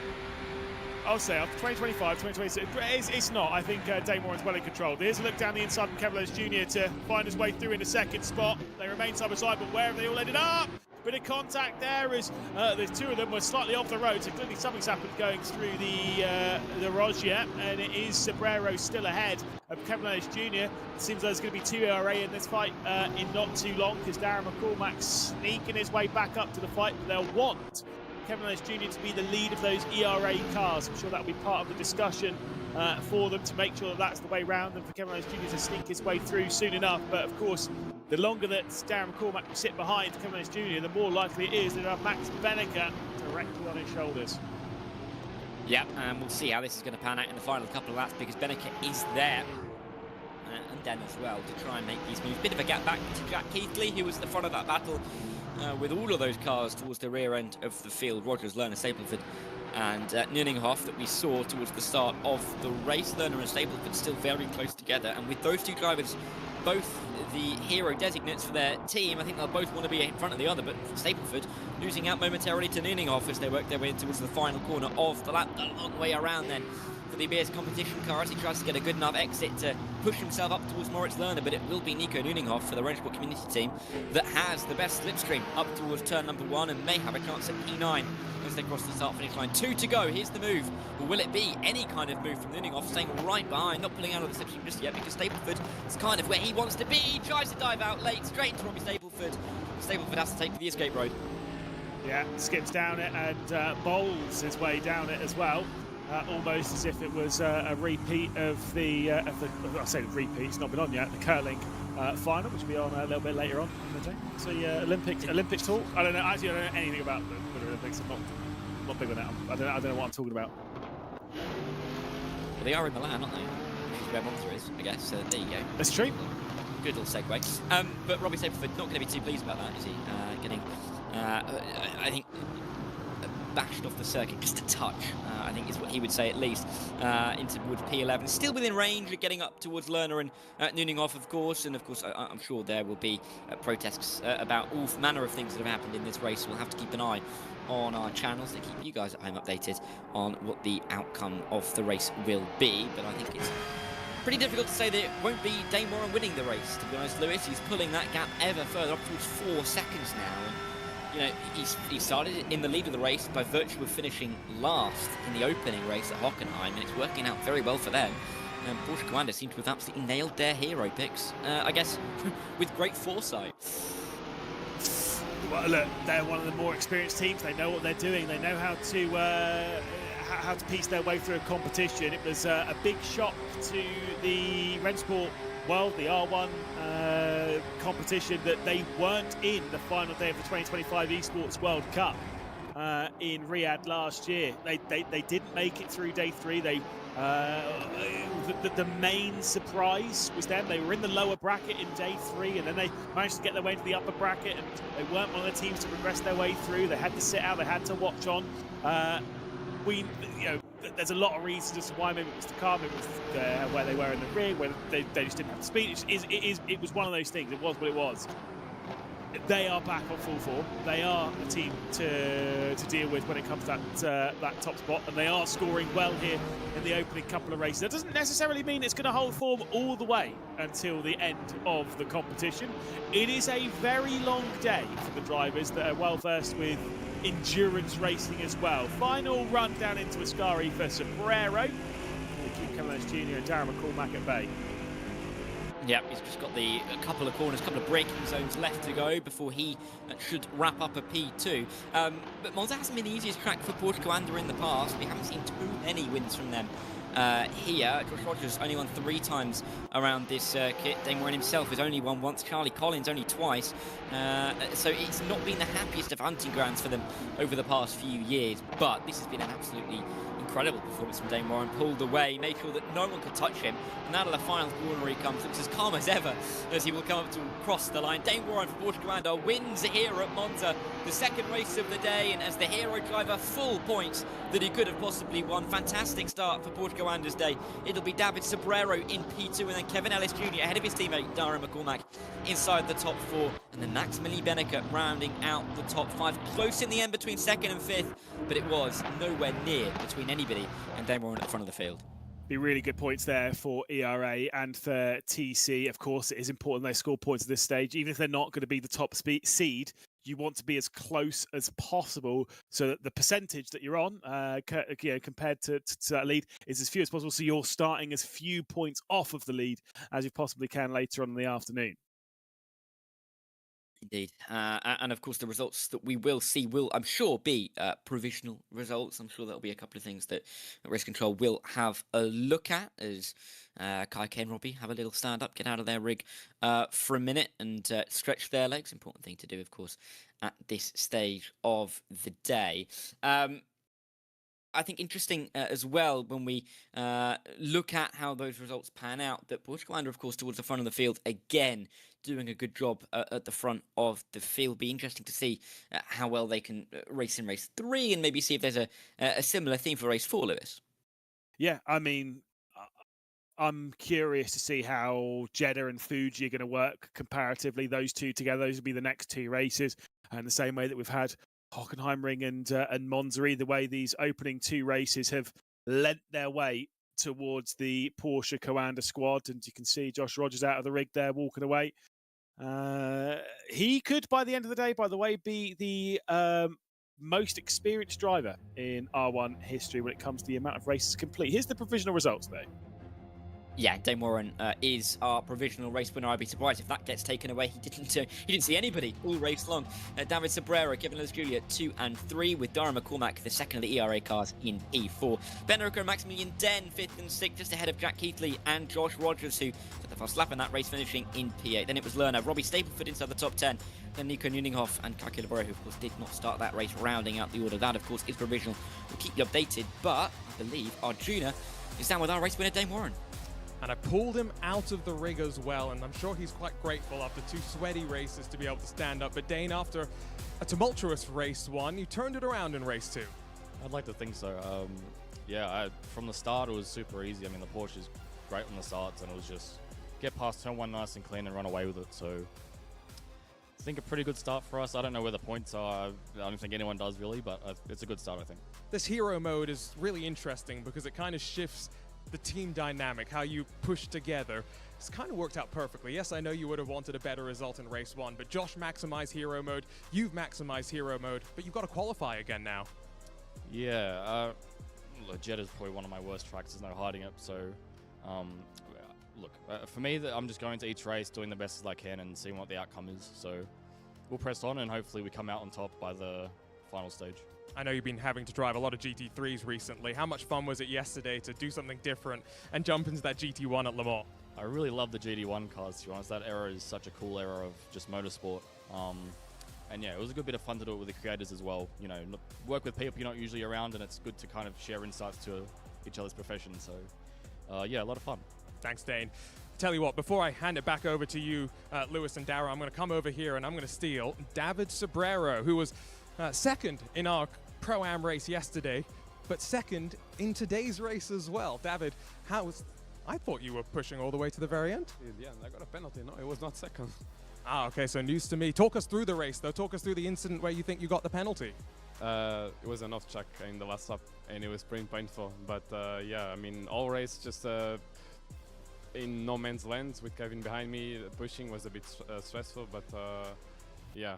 S3: I'll say after 2025, 2026, it's not. I think Dane Warren's well in control. Here's a look down the inside from Kevin Ellis Jr. to find his way through in the 2nd spot. They remain side by side, but where have they all ended up? Bit of contact there as there's 2 of them were slightly off the road, so clearly something's happened going through the Rogia, and it is Sobrero still ahead of Kevin Ellis Jr. It seems like there's going to be 2 ERA in this fight in not too long, because Darren McCormack's sneaking his way back up to the fight, but they'll want Kevin Ellis Jr. to be the lead of those ERA cars. I'm sure that'll be part of the discussion for them, to make sure that that's the way round, and for Kevin Ellis Jr. to sneak his way through soon enough. But of course, the longer that Darren McCormack will sit behind Kevin Ellis Jr., the more likely it is that he'll have Max Benneker directly on his shoulders.
S4: Yeah, and we'll see how this is going to pan out in the final couple of laps, because Benneker is there, and Dan as well, to try and make these moves. Bit of a gap back to Jack Keithley, who was at the front of that battle with all of those cars towards the rear end of the field. Rogers, Lerner, Stableford and Nuninghoff that we saw towards the start of the race. Lerner and Stableford still very close together, and with those 2 drivers both the hero designates for their team, I think they'll both want to be in front of the other, but Stableford losing out momentarily to Nuninghoff as they work their way towards the final corner of the lap. A long way around then for the BS competition car as he tries to get a good enough exit to push himself up towards Moritz Lerner, but it will be Nico Nuninghoff for the RENNSPORT community team that has the best slipstream up towards turn number 1 and may have a chance at P9 as they cross the start-finish line. 2 to go. Here's the move. Will it be any kind of move from Nuninghoff, staying right behind, not pulling out of the slipstream just yet because Stapleford is kind of where he wants to be. He tries to dive out late, straight into Robbie Stapleford. Stapleford has to take for the escape road.
S3: Yeah, skips down it and bowls his way down it as well. Almost as if it was a repeat of the I say repeat, it's not been on yet, the curling final, which will be on a little bit later on in the day. So yeah, Olympics talk. I don't know, actually I don't know anything about the Olympics. I'm not big on that. I don't know what I'm talking about.
S4: Well, they are in Milan, aren't they? Which is where Monza is, I guess. There you go.
S3: That's true.
S4: Good little segue. But Robbie Stapleford not going to be too pleased about that, is he? Getting, I think, bashed off the circuit just a touch, I think is what he would say at least, into towards P11. Still within range of getting up towards Lerner and Nuninghoff, of course, and of course I'm sure there will be protests about all manner of things that have happened in this race. We'll have to keep an eye on our channels to keep you guys at home updated on what the outcome of the race will be, but I think it's pretty difficult to say that it won't be Dane Warren winning the race, to be honest. Lewis, he's pulling that gap ever further up towards 4 seconds now. And, you know, he started in the lead of the race by virtue of finishing last in the opening race at Hockenheim, and it's working out very well for them. And Porsche Commander seem to have absolutely nailed their hero picks, I guess, with great foresight.
S3: Well, look, they're one of the more experienced teams. They know what they're doing. They know how to piece their way through a competition. It was a big shock to the RENNSPORT World, the R1 competition, that they weren't in the final day of the 2025 Esports World Cup in Riyadh last year. They didn't make it through day 3. They the main surprise was them. They were in the lower bracket in day 3, and then they managed to get their way into the upper bracket, and they weren't one of the teams to progress their way through. They had to sit out. They had to watch on. There's a lot of reasons as to why. Maybe it was the car, maybe it was where they were in the rig, where they just didn't have the speed. It was one of those things. It was what it was. They are back on full form. They are a team to deal with when it comes to that top spot, and they are scoring well here in the opening couple of races. That doesn't necessarily mean it's going to hold form all the way until the end of the competition. It is a very long day for the drivers that are well versed with endurance racing as well. Final run down into Ascari for Sobrero. They keep Camillus Jr. and Darren McCormack at bay.
S4: Yep, he's just got a couple of corners, a couple of braking zones left to go before he should wrap up a P2. But Monza hasn't been the easiest track for Porsche Commander in the past. We haven't seen too many wins from them here. Josh Rogers only won 3 times around this circuit. Dane Warren himself has only won once. Charlie Collins only twice. So it's not been the happiest of hunting grounds for them over the past few years. But this has been an absolutely incredible performance from Dane Warren. Pulled away, made sure that no one could touch him. And out of the final corner he comes. Looks as calm as ever as he will come up to cross the line. Dane Warren for Porsche Commander wins here at Monza, the second race of the day, and as the hero driver, full points that he could have possibly won. Fantastic start for Porsche Commander's day. It'll be David Sobrero in P2, and then Kevin Ellis Jr. ahead of his teammate Darren McCormack inside the top 4, and then Max Millie-Benneker rounding out the top 5. Close in the end between 2nd and 5th, but it was nowhere near between anybody and Dane Warren at the front of the field.
S3: Be really good points there for ERA and for TC. Of course, it is important they score points at this stage. Even if they're not going to be the top seed, you want to be as close as possible so that the percentage that you're on compared to that lead is as few as possible, so you're starting as few points off of the lead as you possibly can later on in the afternoon.
S4: Indeed. And of course, the results that we will see will, I'm sure, be provisional results. I'm sure there'll be a couple of things that Race Control will have a look at as Kai, K and Robbie have a little stand up, get out of their rig for a minute and stretch their legs. Important thing to do, of course, at this stage of the day. I think interesting as well when we look at how those results pan out, that Porsche Commander, of course, towards the front of the field, again, doing a good job at the front of the field. Be interesting to see how well they can race in race 3 and maybe see if there's a similar theme for race 4, Lewis.
S3: Yeah, I mean, I'm curious to see how Jeddah and Fuji are going to work comparatively. Those two together, those will be the next 2 races. And the same way that we've had Hockenheim Ring and Monza. Either way, these opening 2 races have lent their way towards the Porsche Coanda squad, and you can see Josh Rogers out of the rig there walking away. He could, by the end of the day, by the way, be the most experienced driver in R1 history when it comes to the amount of races complete. Here's the provisional results, though.
S4: Yeah, Dane Warren is our provisional race winner. I'd be surprised if that gets taken away. He didn't see anybody all race long. David Sobrero, Kevin Lewis Julia 2 and 3, with Dara McCormack, the second of the ERA cars, in P4. Ben Hooker and Maximilian Den 5th and 6th, just ahead of Jack Keithley and Josh Rogers, who took the first lap in that race, finishing in P8. Then it was Lerner, Robbie Stapleford inside the top 10. Then Nico Nuninghoff and Kaki Leboro, who of course did not start that race, rounding out the order. That of course is provisional. We'll keep you updated, but I believe Arjuna is down with our race winner, Dane Warren.
S2: And I pulled him out of the rig as well, and I'm sure he's quite grateful after 2 sweaty races to be able to stand up. But Dane, after a tumultuous race 1, you turned it around in race 2.
S9: I'd like to think so. From the start it was super easy. I mean, the Porsche is great on the starts, and it was just get past turn 1 nice and clean and run away with it. So I think a pretty good start for us. I don't know where the points are. I don't think anyone does really, but it's a good start, I think.
S2: This hero mode is really interesting because it kind of shifts the team dynamic, how you push together. It's kind of worked out perfectly. Yes, I know you would have wanted a better result in race 1, but Josh maximized hero mode, you've maximized hero mode, but you've got to qualify again now.
S9: Yeah, look, Jeddah is probably one of my worst tracks, there's no hiding it. So, for me, I'm just going to each race, doing the best as I can and seeing what the outcome is. So we'll press on and hopefully we come out on top by the final stage.
S2: I know you've been having to drive a lot of GT3s recently. How much fun was it yesterday to do something different and jump into that GT1 at Le Mans?
S9: I really love the GT1 cars, to be honest. That era is such a cool era of just motorsport. And yeah, it was a good bit of fun to do it with the creators as well. You know, work with people you're not usually around, and it's good to kind of share insights to each other's professions. So yeah, a lot of fun.
S2: Thanks, Dane. Tell you what, before I hand it back over to you, Lewis and Dara, I'm going to come over here and I'm going to steal David Sobrero, who was second in our Pro-Am race yesterday, but second in today's race as well. David, I thought you were pushing all the way to the very end.
S10: Yeah, I got a penalty. No, it was not second.
S2: Ah, okay, so news to me. Talk us through the race, though. Talk us through the incident where you think you got the penalty.
S10: It was an off-track in the last lap, and it was pretty painful. But yeah, I mean, all race just in no man's land with Kevin behind me. Pushing was a bit stressful, but yeah,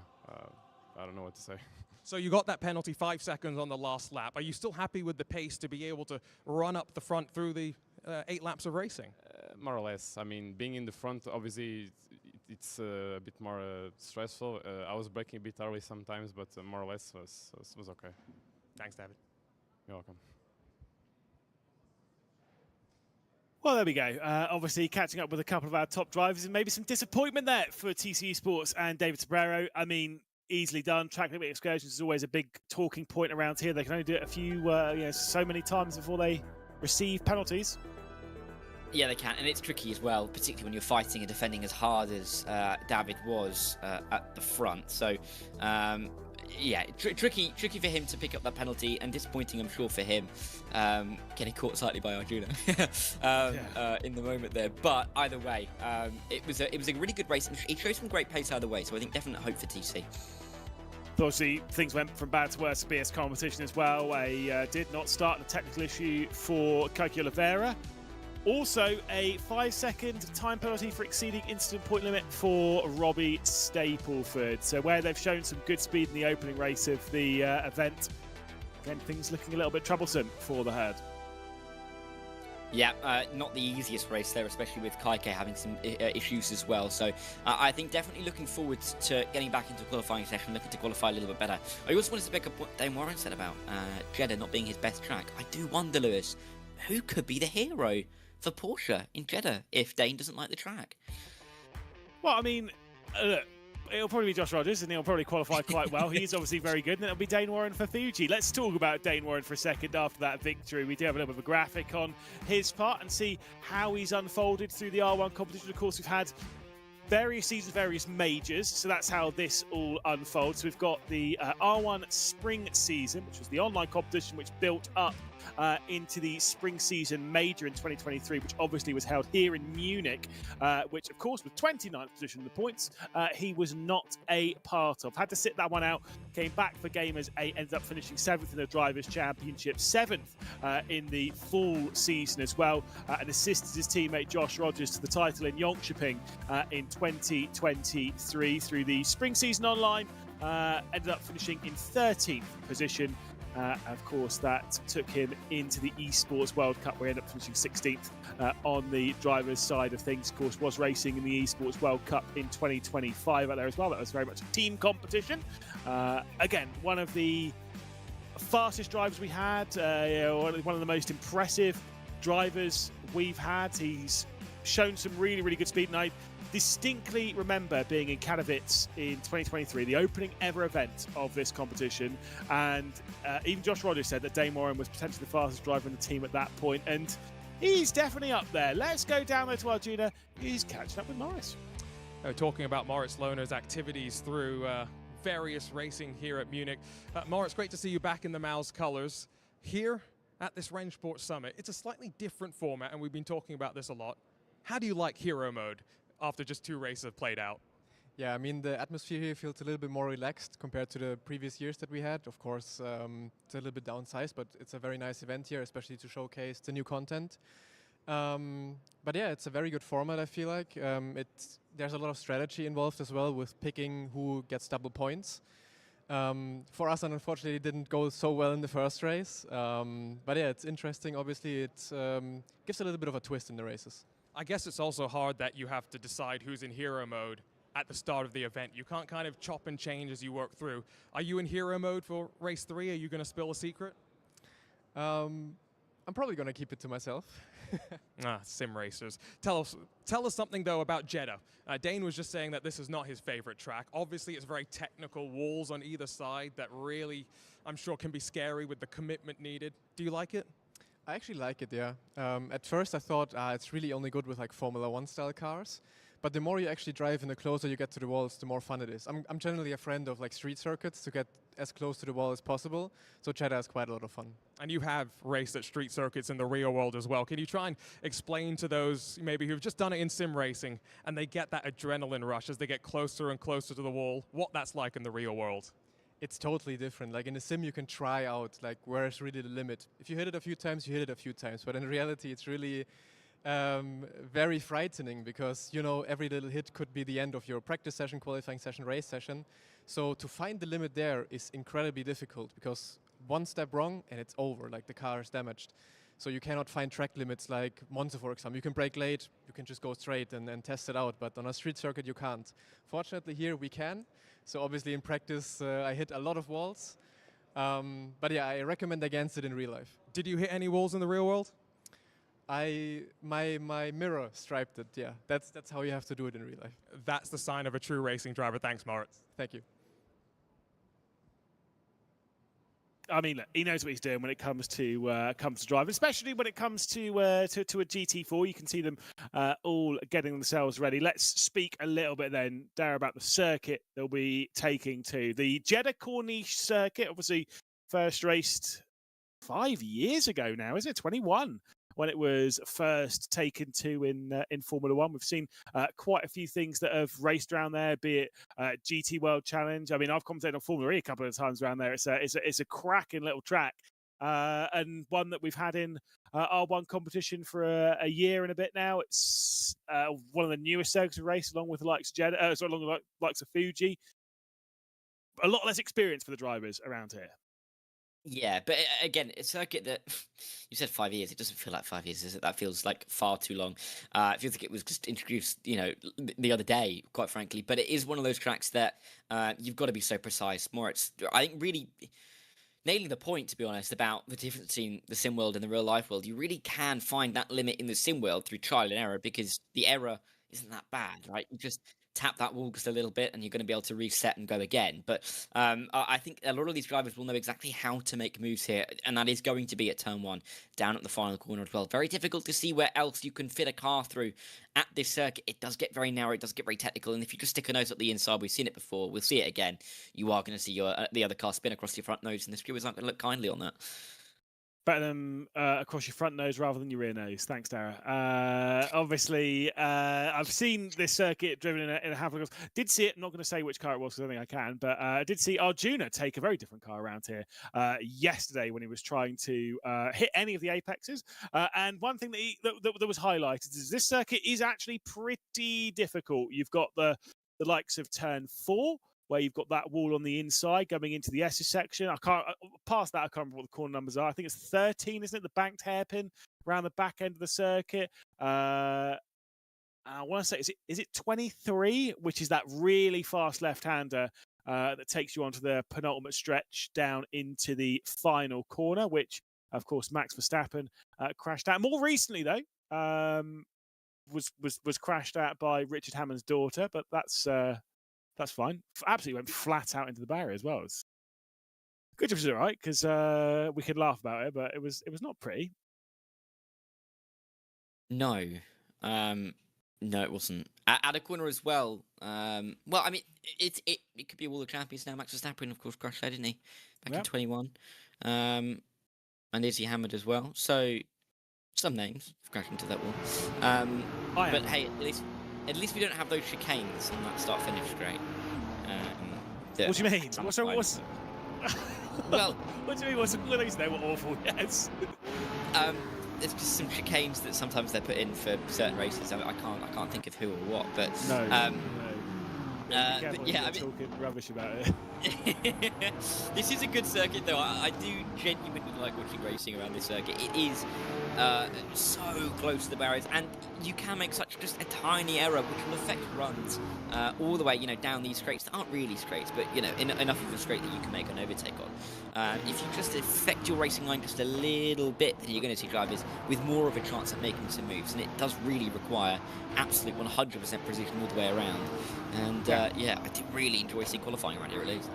S10: I don't know what to say.
S2: So you got that penalty 5 seconds on the last lap. Are you still happy with the pace to be able to run up the front through the 8 laps of racing?
S10: More or less. I mean, being in the front, obviously, it's a bit more stressful. I was braking a bit early sometimes, but more or less was okay.
S2: Thanks, David.
S10: You're welcome.
S3: Well, there we go. Obviously, catching up with a couple of our top drivers, and maybe some disappointment there for TC Esports and David Sobrero. I mean, easily done. Track limit excursions is always a big talking point around here. They can only do it a few, so many times before they receive penalties.
S4: Yeah, they can, and it's tricky as well, particularly when you're fighting and defending as hard as David was at the front. So, yeah, tricky for him to pick up that penalty, and disappointing, I'm sure, for him, getting caught slightly by Arjuna in the moment there. But either way, it was a really good race, and it showed some great pace either way. So I think definite hope for TC.
S3: Obviously, things went from bad to worse at BS competition as well. A did not start a technical issue for Kaki Oliveira. Also, a 5-second time penalty for exceeding incident point limit for Robbie Stapleford. So where they've shown some good speed in the opening race of the event, again, things looking a little bit troublesome for the herd.
S4: Yeah, not the easiest race there, especially with Kaike having some issues as well. So I think definitely looking forward to getting back into a qualifying session, looking to qualify a little bit better. I also wanted to pick up what Dane Warren said about Jeddah not being his best track. I do wonder, Lewis, who could be the hero for Porsche in Jeddah if Dane doesn't like the track?
S3: Well, I mean, look, it'll probably be Josh Rogers, and he'll probably qualify quite well. He's obviously very good, and it'll be Dane Warren for Fuji. Let's talk about Dane Warren for a second after that victory. We do have a little bit of a graphic on his part and see how he's unfolded through the R1 competition. Of course, we've had various seasons, various majors, so that's how this all unfolds. So we've got the R1 spring season, which was the online competition which built up into the spring season major in 2023, which obviously was held here in Munich, which of course was 29th position in the points. He was not a part of. Had to sit that one out came back for Gamers 8, ended up finishing 7th in the Drivers' Championship, 7th in the full season as well, and assisted his teammate Josh Rogers to the title in Jönköping in 2023 through the spring season online. Ended up finishing in 13th position. Of course, that took him into the Esports World Cup, where he ended up finishing 16th on the driver's side of things. Of course, was racing in the Esports World Cup in 2025 out there as well. That was very much a team competition. Again, one of the fastest drivers we had, one of the most impressive drivers we've had. He's shown some really, really good speed, and I distinctly remember being in Katowice in 2023, the opening ever event of this competition, and even Josh Rogers said that Dane Moran was potentially the fastest driver in the team at that point, and he's definitely up there. Let's go down there to Arjuna, who's catching up with Morris.
S2: Talking about Moritz Lohner's activities through various racing here at Munich. Moritz, great to see you back in the Maus colours. Here at this RENNSPORT Summit, it's a slightly different format, and we've been talking about this a lot. How do you like hero mode after just 2 races have played out?
S6: Yeah, I mean, the atmosphere here feels a little bit more relaxed compared to the previous years that we had. Of course, it's a little bit downsized, but it's a very nice event here, especially to showcase the new content. But yeah, it's a very good format, I feel like. There's a lot of strategy involved as well with picking who gets double points. For us, unfortunately, it didn't go so well in the first race. But yeah, it's interesting. Obviously, it gives a little bit of a twist in the races.
S2: I guess it's also hard that you have to decide who's in hero mode at the start of the event. You can't kind of chop and change as you work through. Are you in hero mode for race 3? Are you going to spill a secret?
S6: I'm probably going to keep it to myself.
S2: Sim racers. Tell us something, though, about Jeddah. Dane was just saying that this is not his favorite track. Obviously, it's very technical, walls on either side that really, I'm sure, can be scary with the commitment needed. Do you like it?
S6: I actually like it, yeah. At first I thought it's really only good with like Formula 1 style cars, but the more you actually drive and the closer you get to the walls, the more fun it is. I'm generally a friend of like street circuits to get as close to the wall as possible, so Jeddah is quite a lot of fun.
S2: And you have raced at street circuits in the real world as well. Can you try and explain to those maybe who've just done it in sim racing and they get that adrenaline rush as they get closer and closer to the wall, what that's like in the real world?
S6: It's totally different. Like in a sim, you can try out like where's really the limit. If you hit it a few times, you hit it a few times. But in reality, it's really very frightening because, you know, every little hit could be the end of your practice session, qualifying session, race session. So to find the limit there is incredibly difficult because one step wrong and it's over, like the car is damaged. So you cannot find track limits like Monza, for example. You can brake late, you can just go straight and test it out, but on a street circuit you can't. Fortunately here we can. So obviously in practice I hit a lot of walls. But yeah, I recommend against it in real life.
S2: Did you hit any walls in the real world?
S6: My mirror striped it, yeah. That's how you have to do it in real life.
S2: That's the sign of a true racing driver. Thanks, Moritz.
S6: Thank you.
S3: I mean, look, he knows what he's doing when it comes to driving, especially when it comes to a GT4. You can see them all getting themselves ready. Let's speak a little bit then, Darren, about the circuit they'll be taking to. The Jeddah Corniche circuit, obviously first raced 5 years ago now, is it? 21. When it was first taken to in Formula 1. We've seen quite a few things that have raced around there, be it GT World Challenge. I mean, I've commentated on Formula E a couple of times around there. It's a cracking little track, and one that we've had in R1 competition for a year and a bit now. It's one of the newest circuits to race, along with the likes of Jeddah, along with the likes of Fuji. A lot less experience for the drivers around here.
S4: Yeah, but again, a circuit that you said 5 years. It doesn't feel like 5 years, does it? That feels like far too long. It feels like it was just introduced, you know, the other day, quite frankly. But it is one of those tracks that you've got to be so precise. Moritz, I think, really nailing the point, to be honest, about the difference between the sim world and the real life world. You really can find that limit in the sim world through trial and error because the error isn't that bad, right? You just tap that wall just a little bit and you're going to be able to reset and go again. But I think a lot of these drivers will know exactly how to make moves here, and that is going to be at turn 1, down at the final corner as well. Very difficult to see where else you can fit a car through at this circuit. It does get very narrow, it does get very technical, and if you just stick a nose at the inside, we've seen it before, we'll see it again, you are going to see the other car spin across your front nose, and the skewers aren't going to look kindly on that.
S3: Better than across your front nose rather than your rear nose. Thanks, Dara. Obviously, I've seen this circuit driven in a handful of cars. Did see it. I'm not going to say which car it was because I don't think I can. But I did see Arjuna take a very different car around here yesterday when he was trying to hit any of the apexes. And one thing that was highlighted is this circuit is actually pretty difficult. You've got the likes of turn 4, where you've got that wall on the inside going into the S's section. I can't past that. I can't remember what the corner numbers are. I think it's 13, isn't it? The banked hairpin around the back end of the circuit. I want to say, is it 23, which is that really fast left-hander that takes you onto the penultimate stretch down into the final corner, which of course Max Verstappen crashed out. More recently, though, was crashed out by Richard Hammond's daughter, but that's fine. Absolutely went flat out into the barrier as well. It's good, which is all right because we could laugh about it, but it was not pretty.
S4: No, no, it wasn't. At a corner as well. Well, I mean, it could be all the champions now. Max Verstappen, of course, crashed there, didn't he? Back in 21. And Izzy Hammond as well. So some names have crashed into that wall. But hey, at least we don't have those chicanes on that start-finish straight.
S3: What do you mean?
S4: Well,
S3: what do you mean? They were awful. Yes.
S4: There's just some chicanes that sometimes they're put in for certain races. I can't think of who or what, but
S3: no.
S4: But yeah, I mean,
S3: talking rubbish about it.
S4: This is a good circuit, though. I do genuinely like watching racing around this circuit. It is so close to the barriers, and you can make just a tiny error which will affect runs all the way, down these straights that aren't really straights, but enough of a straight that you can make an overtake on. If you just affect your racing line just a little bit, then you're going to see drivers with more of a chance at making some moves, and it does really require absolute 100% precision all the way around. And yeah, I did really enjoy seeing qualifying around here at least.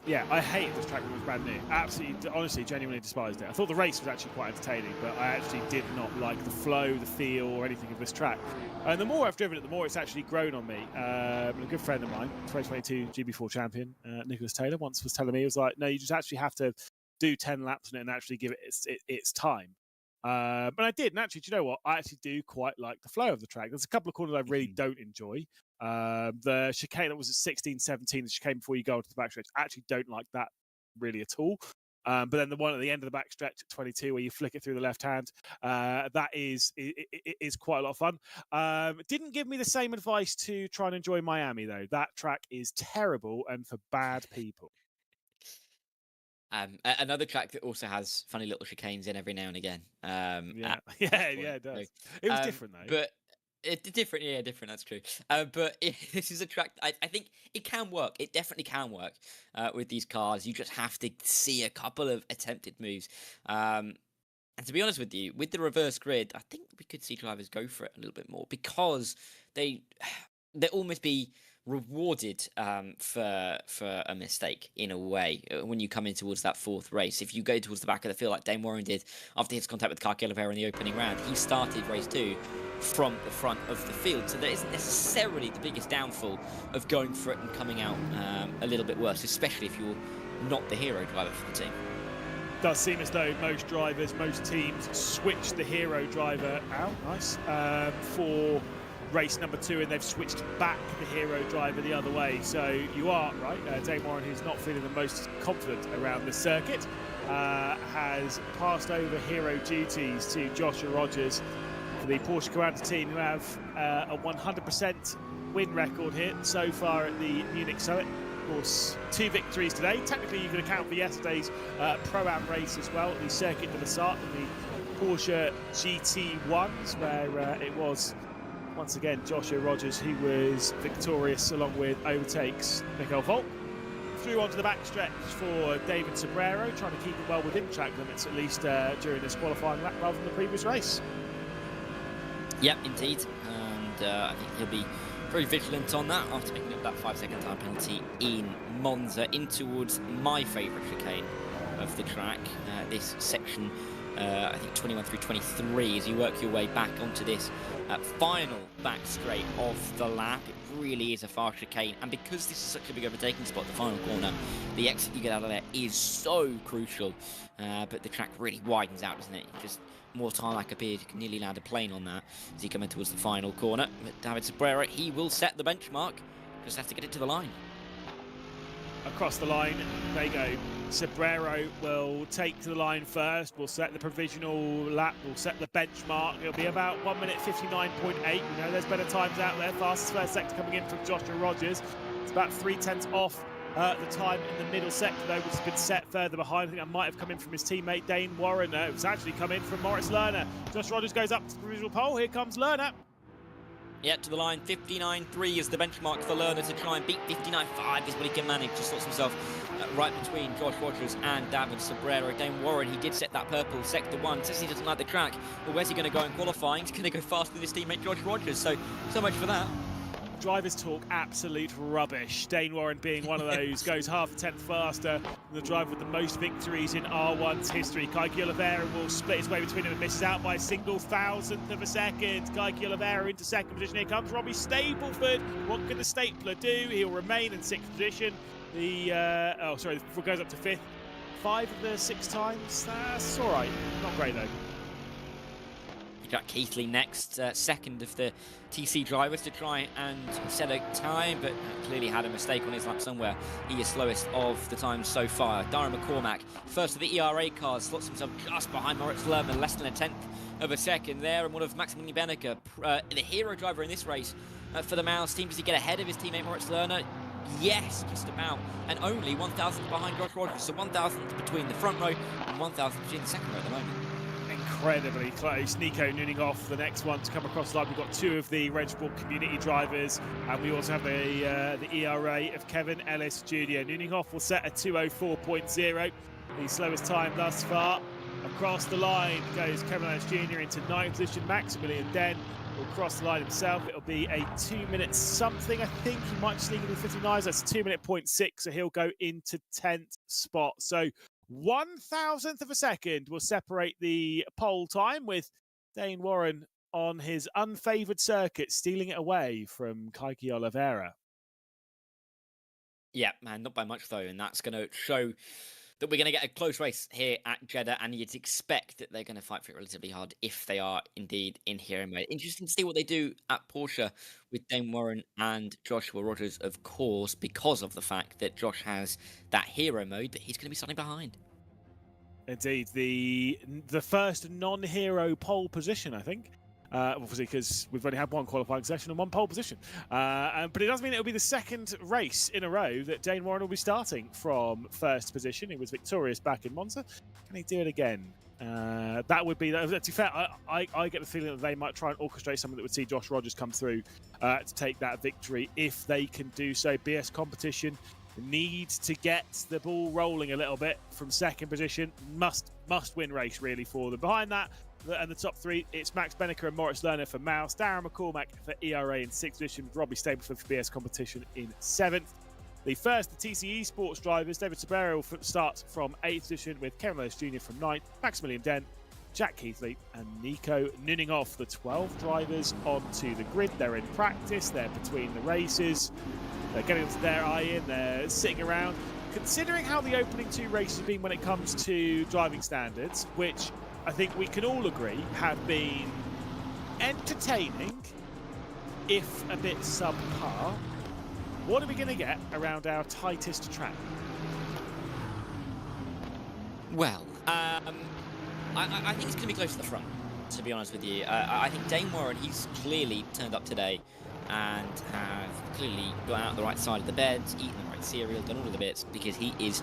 S3: Yeah, I hated this track when it was brand new. Absolutely, honestly, genuinely despised it. I thought the race was actually quite entertaining, but I actually did not like the flow, the feel, or anything of this track. And the more I've driven it, the more it's actually grown on me. A good friend of mine, 2022 GB4 champion, Nicholas Taylor, once was telling me, he was like, no, you just actually have to do 10 laps on it and actually give it its time. But I did, and actually, do you know what? I actually do quite like the flow of the track. There's a couple of corners I really don't enjoy. The chicane that was at 16, 17, the chicane before you go onto the backstretch, I actually don't like that really at all. But then the one at the end of the backstretch at 22, where you flick it through the left hand, that is quite a lot of fun. Didn't give me the same advice to try and enjoy Miami, though. That track is terrible and for bad people.
S4: Another track that also has funny little chicanes in every now and again.
S3: Yeah, it does. It was different, though.
S4: But it's different, yeah, different, that's true. But this is a track, I think it can work. It definitely can work with these cars. You just have to see a couple of attempted moves. And to be honest with you, with the reverse grid, I think we could see drivers go for it a little bit more because they almost be rewarded for a mistake in a way when you come in towards that fourth race. If you go towards the back of the field like Dane Warren did after his contact with Kaki Oliveira in the opening round, he started race 2 from the front of the field, so there isn't necessarily the biggest downfall of going for it and coming out a little bit worse, especially if you're not the hero driver for the team.
S3: It does seem as though most drivers, most teams switch the hero driver out, for race number 2, and they've switched back the hero driver the other way. So you are right. Dane Warren, who's not feeling the most confident around the circuit, has passed over hero duties to Joshua Rogers for the Porsche Carrera team, who have a 100% win record here so far at the Munich Summit. Of course, 2 victories today. Technically, you can account for yesterday's Pro-Am race as well, the Circuit de la Sarthe, the Porsche GT1s, where it was once again Joshua Rogers who was victorious, along with overtakes Michael Volk. Through onto the backstretch for David Sobrero, trying to keep it well within track limits, at least during this qualifying lap rather than the previous race.
S4: Yep, indeed. And I think he'll be very vigilant on that after picking up that 5-second time penalty in Monza, in towards my favourite chicane of the track, this section I think 21 through 23, as you work your way back onto this final back straight of the lap. It really is a fast chicane, and because this is such a big overtaking spot, the final corner, the exit you get out of there is so crucial. But the track really widens out, doesn't it? Just more tarmac appears. You can nearly land a plane on that as you come in towards the final corner. But David Sobrero, he will set the benchmark. Just has to get it to the line.
S3: Across the line they go. Sobrero will take to the line first. We'll set the provisional lap. We'll set the benchmark. It'll be about 1 minute 59.8. You know, there's better times out there. Fastest first sector coming in from Joshua Rogers. It's about 0.3 off the time in the middle sector, though, which has been set further behind. I think that might have come in from his teammate Dane Warren. It was actually come in from Moritz Lerner. Josh Rogers goes up to the provisional pole. Here comes Lerner.
S4: Yeah, to the line, 59.3 is the benchmark for Lerner to try and beat 59.5 is what he can manage. Just slots himself right between Josh Rogers and David Sobrero. Dane Warren, he did set that purple sector 1. Says he doesn't like the track. Well, where's he going to go in qualifying? He's going to go faster than his teammate Josh Rogers. So much for that.
S3: Drivers talk absolute rubbish. Dane Warren being one of those, goes half a tenth faster than the driver with the most victories in R1's history. Kaiki Oliveira will split his way between them and misses out by a single thousandth of a second. Kaiki Oliveira into second position. Here comes Robbie Stapleford. What can the Stapler do? He'll remain in 6th position. Goes up to 5th. 5 of the 6 times. That's all right. Not great though.
S4: Jack Keithley next, second of the TC drivers to try and set a time, but clearly had a mistake on his lap somewhere. He is slowest of the time so far. Darren McCormack, first of the ERA cars, slots himself just behind Moritz Lerman, less than 1/10 of a second there, and one of Maximilian Benneker, the hero driver in this race for the Mouse team. Does he get ahead of his teammate Moritz Lerner? Yes, just about, and only 1,000th behind Josh Rogers, so 1,000th between the front row and 1,000th between the second row at the moment.
S3: Incredibly close. Nico Nuninghoff, the next one to come across the line. We've got 2 of the RENNSPORT community drivers, and we also have the ERA of Kevin Ellis Jr. Nuninghoff will set a 2:04.0, the slowest time thus far. Across the line goes Kevin Ellis Jr. into 9th position. Maximilian Den will cross the line himself. It'll be a 2 minute something, I think. He might sneak into the 59s. That's 2 minute 0.6, so he'll go into 10th spot. So 1,000th of a second will separate the pole time, with Dane Warren on his unfavoured circuit stealing it away from Kaiki Oliveira.
S4: Yeah, man, not by much though, and that's going to show that we're going to get a close race here at Jeddah, and you'd expect that they're going to fight for it relatively hard if they are indeed in hero mode. Interesting to see what they do at Porsche with Dane Warren and Joshua Rogers, of course, because of the fact that Josh has that hero mode, but he's going to be starting behind. Indeed,
S3: the first non-hero pole position, I think. Obviously, because we've only had one qualifying session and one pole position. But it does mean it'll be the second race in a row that Dane Warren will be starting from first position. He was victorious back in Monza. Can he do it again? That would be, to be fair, I get the feeling that they might try and orchestrate something that would see Josh Rogers come through to take that victory if they can do so. BS competition needs to get the ball rolling a little bit from second position. Must win race really for them. Behind that, and the top 3, it's Max Benneker and Moritz Lerner for Mouse, Darren McCormack for ERA in 6th position, Robbie Stapleford for BS competition in 7th. The TC Esports drivers, David Sobrero will start from 8th position, with Kevin Ellis Jr. from 9th, Maximilian Den, Jack Keithley and Nico Nuninghoff. The 12 drivers onto the grid. They're in practice, they're between the races, they're getting their eye in, they're sitting around. Considering how the opening 2 races have been when it comes to driving standards, which I think we can all agree have been entertaining, if a bit subpar, what are we going to get around our tightest track?
S4: Well, I think it's going to be close to the front, to be honest with you. I think Dane Warren, he's clearly turned up today and have clearly got out the right side of the bed, eaten the right cereal, done all of the bits, because he is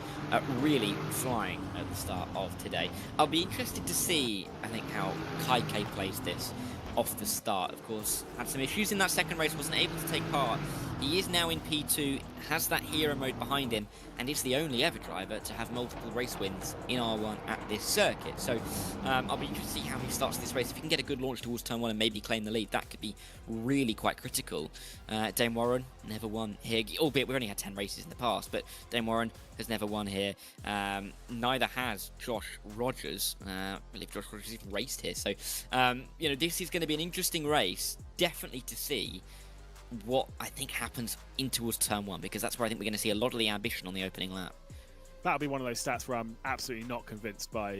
S4: really flying at the start of today. I'll be interested to see, I think, how Kaike plays this off the start. Of course, had some issues in that second race, wasn't able to take part He is now in P2, has that hero mode behind him, and is the only ever driver to have multiple race wins in R1 at this circuit. So I'll be interested to see how he starts this race. If he can get a good launch towards turn 1 and maybe claim the lead, that could be really quite critical. Dane Warren never won here, albeit we've only had 10 races in the past, but Dane Warren has never won here. Neither has Josh Rogers. I believe Josh Rogers even raced here. So, you know, this is going to be an interesting race, definitely to see what I think happens in towards turn 1, because that's where I think we're going to see a lot of the ambition on the opening lap.
S3: That'll be one of those stats where I'm absolutely not convinced by.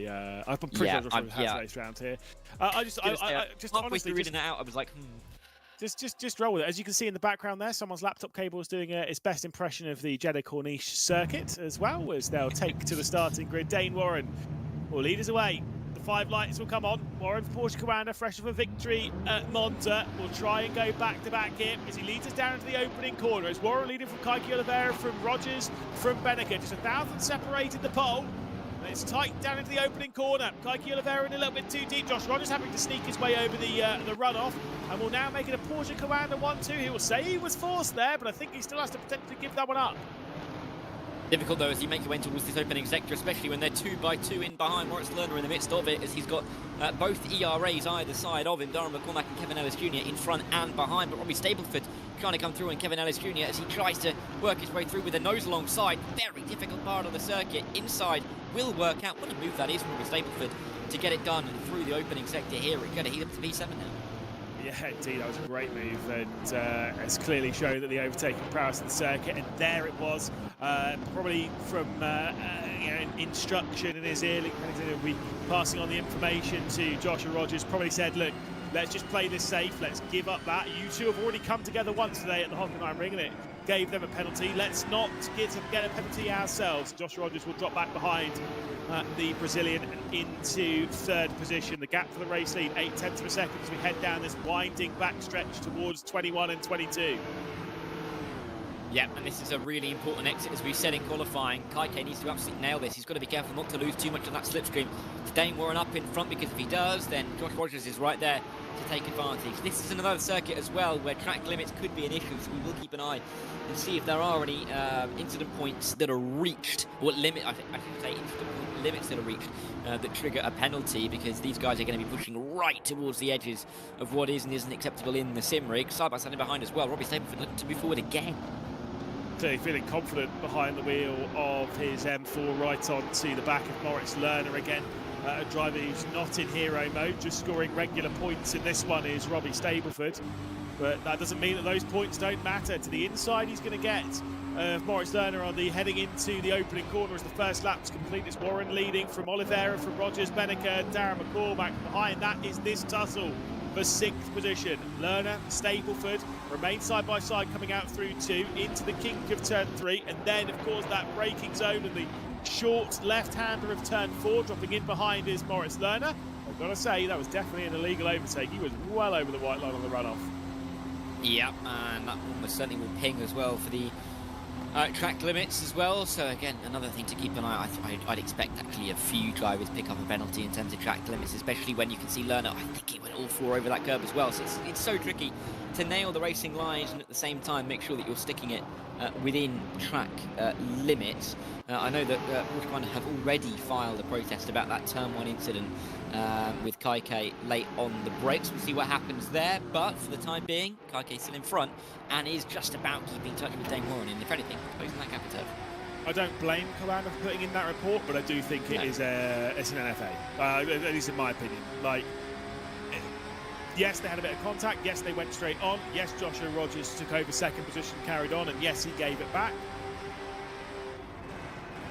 S3: I'm pretty sure Josh has raced round here. I just honestly
S4: reading that out, I was like,
S3: Just roll with it. As you can see in the background there, someone's laptop cable is doing its best impression of the Jeddah Corniche circuit, as well as they'll take to the starting grid. Dane Warren will lead us away. The 5 lights will come on. Warren, Porsche Commander, fresh of a victory at Monza, will try and go back-to-back here as he leads us down into the opening corner. It's Warren leading from Kaiki Oliveira, from Rogers, from Benneker. Just 1,000 separated the pole. It's tight down into the opening corner. Kaiki Oliveira in a little bit too deep. Josh Rogers having to sneak his way over the runoff, and will now make it a Porsche Commander 1-2. He will say he was forced there, but I think he still has to potentially give that one up.
S4: difficult though as you make your way towards this opening sector, especially when they're 2 by 2 in behind. Moritz Lerner in the midst of it, as he's got both ERAs either side of him. Darren McCormack and Kevin Ellis Jr. in front and behind, but Robbie Stableford trying to come through, and Kevin Ellis Jr. as he tries to work his way through with a nose alongside. Very difficult part of the circuit. Inside will work out. What a move that is from Robbie Stableford to get it done and through the opening sector here. We're going to heat up to P7 now.
S3: Yeah, indeed, that was a great move, and it's clearly shown that the overtaking prowess of the circuit, and there it was, probably from instruction in his ear, will be passing on the information to Joshua Rogers, probably said, look, let's just play this safe, let's give up that. You two have already come together once today at the Hockenheim ring, and it gave them a penalty. Let's not get a penalty ourselves. Joshua Rogers will drop back behind the Brazilian into third position. The gap for the race lead, 0.8 of a second as we head down this winding backstretch towards 21 and 22.
S4: Yeah, and this is a really important exit, as we said in qualifying. Kaike needs to absolutely nail this. He's got to be careful not to lose too much of that slipstream. Dane Warren up in front, because if he does, then Josh Rogers is right there to take advantage. This is another circuit as well where track limits could be an issue, so we will keep an eye and see if there are any incident points that are reached, or limit, I should say incident point limits that are reached that trigger a penalty, because these guys are going to be pushing right towards the edges of what is and isn't acceptable in the sim rig. Side by side behind as well. Robbie Stableford looking to move forward again.
S3: Feeling confident behind the wheel of his M4, right on to the back of Moritz Lerner again. A driver who's not in hero mode, just scoring regular points in this one is Robbie Stableford. But that doesn't mean that those points don't matter. To the inside he's going to get Moritz Lerner on the heading into the opening corner as the first lap's complete. It's Warren leading from Oliveira, from Rogers, Benneker, Darren McCormack. Behind that is this tussle for 6th position. Lerner, Stableford remain side by side, coming out through 2 into the kink of turn 3, and then of course that braking zone and the short left-hander of turn 4. Dropping in behind is Moritz Lerner. I've got to say that was definitely an illegal overtake. He was well over the white line on the runoff.
S4: Yeah, and that almost certainly will ping as well for the track limits as well. So again, another thing to keep an eye on. I'd expect actually a few drivers pick up a penalty in terms of track limits, especially when you can see Lerner. I think he went all 4 over that curb as well. So it's so tricky to nail the racing lines and at the same time make sure that you're sticking it within track limits. I know that Hockenheim have already filed a protest about that turn 1 incident with Kaike late on the brakes. We'll see what happens there, but for the time being, Kaike's still in front and is just about keeping touch with Dane Warren, and if anything, closing that gap a turn.
S3: I don't blame Commander for putting in that report, but I do think it's an NFA, at least in my opinion. Like, yes, they had a bit of contact. Yes, they went straight on. Yes, Joshua Rogers took over 2nd position, carried on, and yes, he gave it back.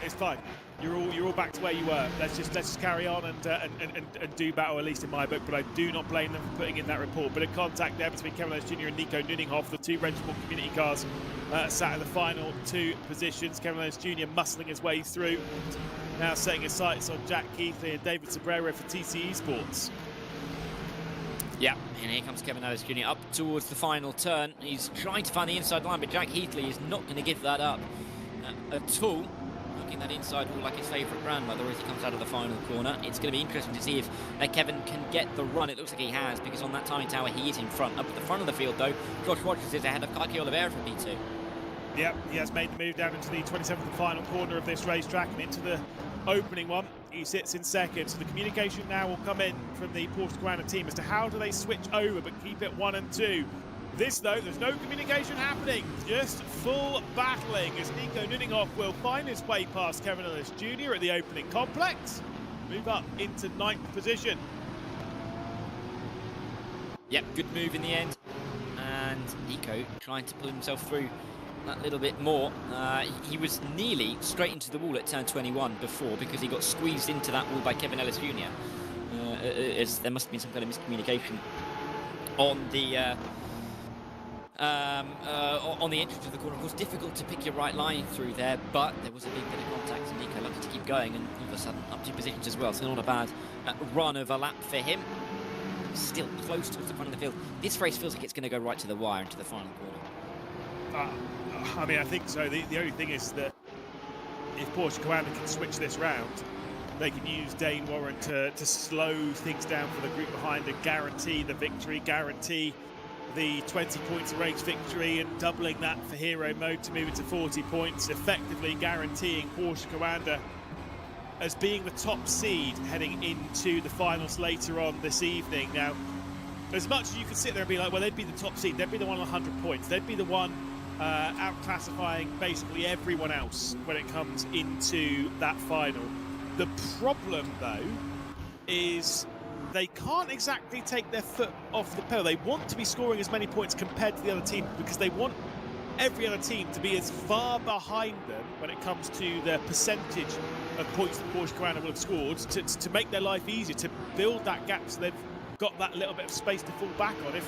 S3: It's fine. You're all back to where you were. Let's just carry on and do battle, at least in my book. But I do not blame them for putting in that report. Bit of contact there between Kevin Ellis Jr. and Nico Nuninghoff, the 2 RENNSPORT community cars sat in the final 2 positions. Kevin Ellis Jr. muscling his way through, now setting his sights on Jack Keithley and David Sobrero for TC Esports.
S4: Yeah, and here comes Kevin Ellis Jr. up towards the final turn. He's trying to find the inside line, but Jack Heatley is not going to give that up at all. looking that inside wall like his favourite grandmother as he comes out of the final corner. It's going to be interesting to see if Kevin can get the run. It looks like he has, because on that timing tower he is in front. Up at the front of the field though, Josh Rogers is ahead of Kaki Oliveira for P2.
S3: Yep, he has made the move down into the 27th and final corner of this racetrack and into the opening one. He sits in second, so the communication now will come in from the Porsche Carrera team as to how do they switch over but keep it 1 and 2. This though, there's no communication happening, just full battling as Nico Nuninghoff will find his way past Kevin Ellis Jr. at the opening complex, move up into 9th position.
S4: Yep, good move in the end, and Nico trying to pull himself through that little bit more. He was nearly straight into the wall at turn 21 before, because he got squeezed into that wall by Kevin Ellis Jr. As there must have been some kind of miscommunication on the entrance of the corner. Of course, difficult to pick your right line through there, but there was a big bit of contact, and Nico lucky to keep going, and all of a sudden up 2 positions as well, so not a bad run of a lap for him. Still close towards the front of the field. This race feels like it's going to go right to the wire into the final corner.
S3: I mean, I think so. The only thing is that if Porsche Carrera can switch this round, they can use Dane Warren to slow things down for the group behind and guarantee the victory, guarantee the 20 points a race victory, and doubling that for hero mode to move into 40 points, effectively guaranteeing Porsche Carrera as being the top seed heading into the finals later on this evening. Now, as much as you could sit there and be like, well, they'd be the top seed, they'd be the one on 100 points, they'd be the one out-classifying basically everyone else when it comes into that final. The problem, though, is they can't exactly take their foot off the pedal. They want to be scoring as many points compared to the other team, because they want every other team to be as far behind them when it comes to their percentage of points that Porsche Carrera will have scored, to make their life easier, to build that gap so they've got that little bit of space to fall back on.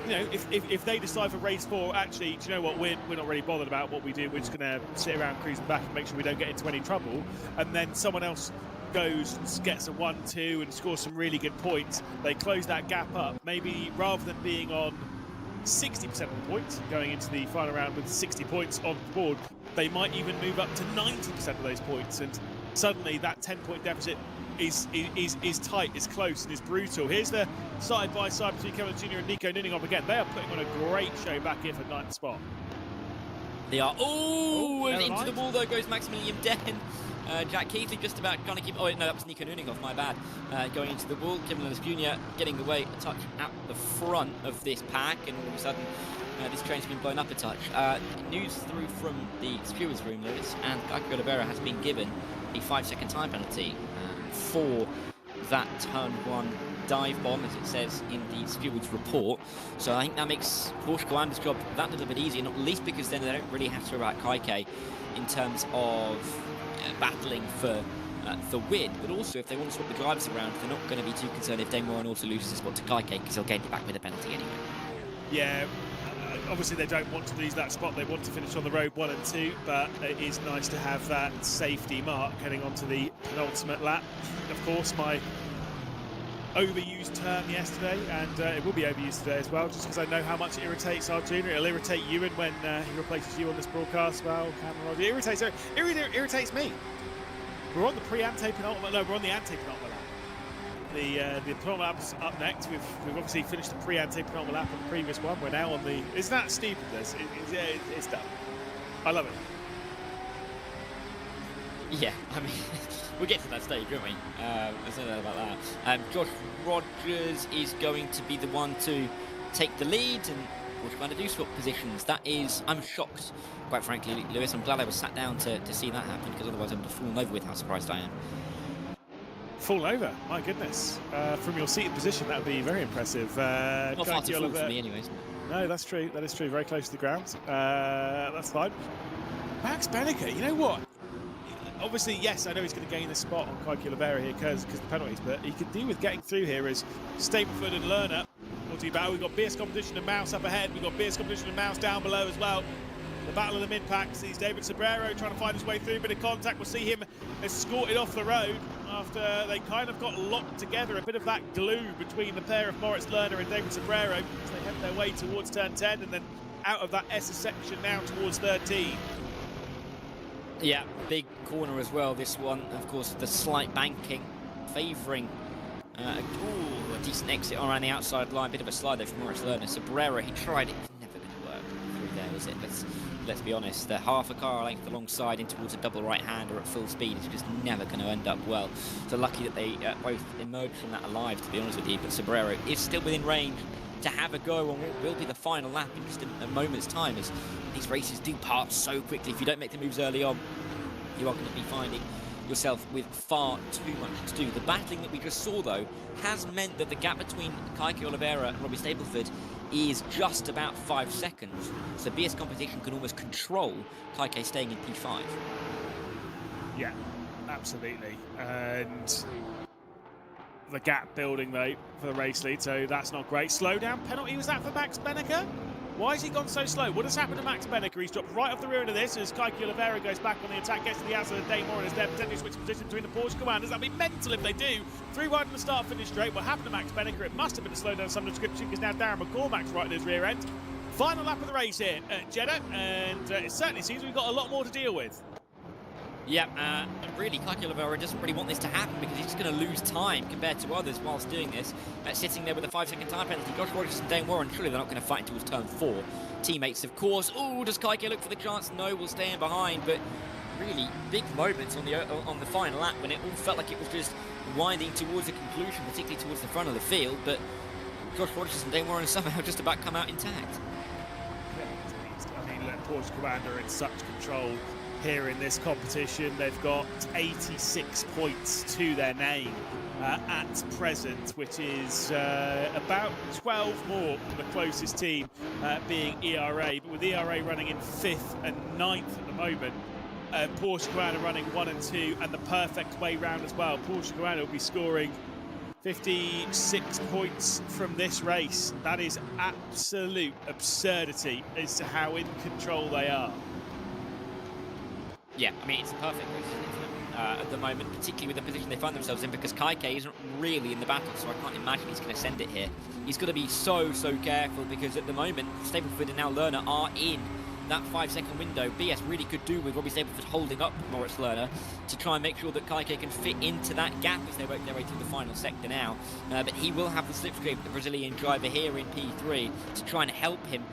S3: If they decide for race 4, actually, do you know what, we're not really bothered about what we do, we're just going to sit around cruising back and make sure we don't get into any trouble, and then someone else goes and gets a 1-2 and scores some really good points, they close that gap up. Maybe rather than being on 60% of the points going into the final round with 60 points on the board, they might even move up to 90% of those points, and suddenly that 10-point deficit is tight, is close, and is brutal. Here's the side-by-side between Kevin Jr. and Nico Nuninghoff again. They are putting on a great show back here for 9th spot.
S4: They are. And into the wall though goes Maximilian Den. Jack Keithley just about trying to keep. Oh no, that was Nico Nuninghoff. My bad. Going into the wall. Kevin Ellis Jr. getting away a touch at the front of this pack, and all of a sudden this train's been blown up a touch. News through from the stewards room, Lewis, and Kaki Oliveira has been given a 5-second time penalty for that turn 1 dive bomb, as it says in the stewards report. So I think that makes Porsche Carrera's job that little bit easier, not least because then they don't really have to worry about Kaike in terms of battling for the win, but also if they want to swap the drivers around, they're not going to be too concerned if Dane Warren also loses a spot to Kaike, because he'll gain it back with a penalty anyway.
S3: Yeah, obviously they don't want to lose that spot, they want to finish on the road 1 and 2, but it is nice to have that safety mark heading on to the penultimate lap. Of course, my overused term yesterday, and it will be overused today as well, just because I know how much it irritates our junior. It'll irritate Ewan when he replaces you on this broadcast as well, Cameron. It irritates me. We're on the pre-ante-penultimate, no, we're on the ante-penultimate lap. The penultimate lap is up next. We've obviously finished the pre-ante-penultimate lap on the previous one. We're now on the... Isn't that stupid, this? It's done. I love it.
S4: Yeah, I mean, we'll get to that stage, won't we? There's no doubt about that. Josh Rogers is going to be the one to take the lead, and Porsche Carrera do swap positions. That is, I'm shocked, quite frankly, Lewis. I'm glad I was sat down to see that happen, because otherwise I would have fallen over with how surprised I am.
S3: Fall over, my goodness. From your seated position, that would be very impressive.
S4: Not far to fall for me anyways.
S3: No, that's true, that is true. Very close to the ground. That's fine. Max Benninger, you know what? Obviously, yes, I know he's going to gain the spot on Kaki Oliveira here because of the penalties, but he could do with getting through here as Stapleford and Lerner will do battle. We've got BS Competition and Mouse up ahead. We've got BS Competition and Mouse down below as well. The battle of the mid-pack sees David Sobrero trying to find his way through. Bit of contact. We'll see him escorted off the road after they kind of got locked together. A bit of that glue between the pair of Moritz Lerner and David Sobrero as they head their way towards turn 10 and then out of that Essa section now towards 13.
S4: Yeah, big corner as well, this one. Of course, the slight banking favouring a decent exit around the outside line. Bit of a slide there from Moritz Lerner. Cabrera, he tried it. It's never going to work through there, is it? Let's be honest. Half a car length alongside in towards a double right-hander at full speed is just never going to end up well. So lucky that they both emerged from that alive, to be honest with you. But Cabrera is still within range to have a go on what will be the final lap in just a moment's time, as these races do pass so quickly. If you don't make the moves early on, you are going to be finding yourself with far too much to do. The battling that we just saw, though, has meant that the gap between Keke Oliveira and Robbie Stableford is just about 5 seconds. So BS Competition can almost control Keke staying in P5.
S3: Yeah, absolutely. And the gap building, though, for the race lead, so that's not great. Slowdown penalty, was that for Max Benneker? Why has he gone so slow? What has happened to Max Benneker? He's dropped right off the rear end of this as Keke Oliveira goes back on the attack, gets to the outside of Dane Warren as they're potentially switching position between the Porsche commanders. That'd be mental if they do. 3 wide in the start-finish straight. What happened to Max Benneker? It must have been a slowdown of some description, because now Darren McCormack's right at his rear end. Final lap of the race here at Jeddah, and it certainly seems we've got a lot more to deal with.
S4: Yeah, and really, Keke Oliveira doesn't really want this to happen, because he's just going to lose time compared to others whilst doing this. Sitting there with a 5-second time penalty. Josh Rogers and Dane Warren, surely they're not going to fight towards turn 4. Teammates, of course. Oh, does Keke look for the chance? No, we'll stay in behind. But really, big moments on the final lap when it all felt like it was just winding towards a conclusion, particularly towards the front of the field. But Josh Rogers and Dane Warren somehow just about come out intact.
S3: I mean, look, Porsche Commander in such control here in this competition. They've got 86 points to their name at present, which is about 12 more than the closest team being ERA. But with ERA running in 5th and 9th at the moment, Porsche Commander running 1 and 2, and the perfect way round as well. Porsche Commander will be scoring 56 points from this race. That is absolute absurdity as to how in control they are.
S4: Yeah, I mean, it's a perfect race, isn't it, at the moment, particularly with the position they find themselves in, because Keke isn't really in the battle, so I can't imagine he's going to send it here. He's got to be so careful, because at the moment, Stableford and now Lerner are in that 5-second window. BS really could do with Robbie Stableford holding up Moritz Lerner to try and make sure that Keke can fit into that gap as they work their way through the final sector now. But he will have the slipstream, the Brazilian driver here in P3, to try and help him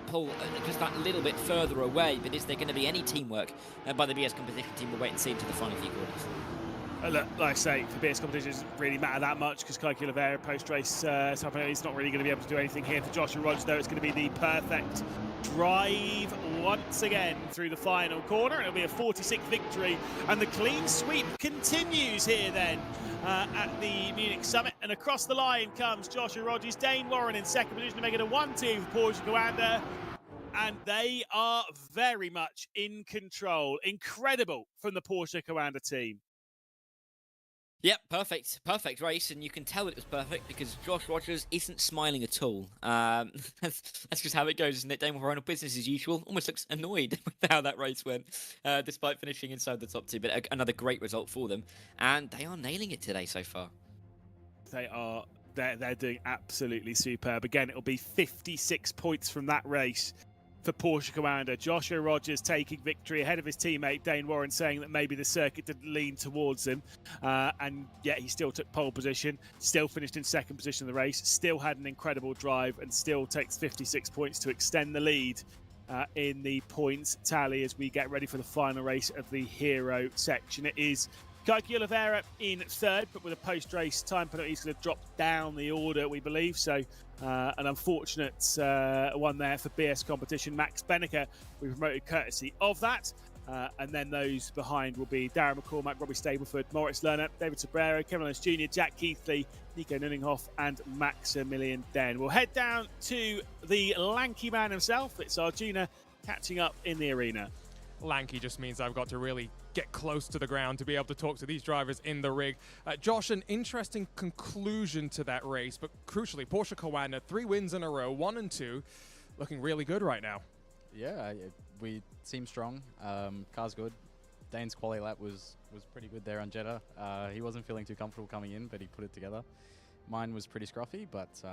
S4: pull just that little bit further away. But is there going to be any teamwork by the BS Competition team? We'll wait and see until the final few quarters.
S3: Look, like I say, for BS Competition, it doesn't really matter that much, because Keke Oliveira post-race, he's not really going to be able to do anything here. For Joshua Rogers, though, it's going to be the perfect drive once again through the final corner. It'll be a 46th victory, and the clean sweep continues here then at the Munich Summit. And across the line comes Joshua Rogers, Dane Warren in second position to make it a 1-2 for Porsche Commander. And they are very much in control. Incredible from the Porsche Commander team.
S4: Yep, perfect race, and you can tell it was perfect because Josh Rogers isn't smiling at all. That's just how it goes, isn't it? Dane Warren, business as usual, almost looks annoyed with how that race went, despite finishing inside the top 2. But another great result for them, and they are nailing it today so far.
S3: They are. They're doing absolutely superb. Again, it'll be 56 points from that race for Porsche Commander. Joshua Rogers taking victory ahead of his teammate Dane Warren, saying that maybe the circuit didn't lean towards him, and yet he still took pole position, still finished in second position of the race, still had an incredible drive, and still takes 56 points to extend the lead in the points tally as we get ready for the final race of the hero section. It is Keke Oliveira in third, but with a post-race time penalty, he's going to drop down the order, we believe. So an unfortunate one there for BS Competition. Max Benneker will be promoted courtesy of that. And then those behind will be Darren McCormack, Robbie Stableford, Moritz Lerner, David Cabrera, Kevin Lawrence Jr., Jack Keithley, Nico Nunninghoff, and Maximilian Den. We'll head down to the lanky man himself. It's Arjuna catching up in the arena.
S2: Lanky just means I've got to really get close to the ground to be able to talk to these drivers in the rig. Josh, an interesting conclusion to that race, but crucially, Porsche Commander, 3 wins in a row, 1 and 2, looking really good right now.
S7: Yeah, we seem strong. Car's good. Dane's quali lap was pretty good there on Jeddah. He wasn't feeling too comfortable coming in, but he put it together. Mine was pretty scruffy, but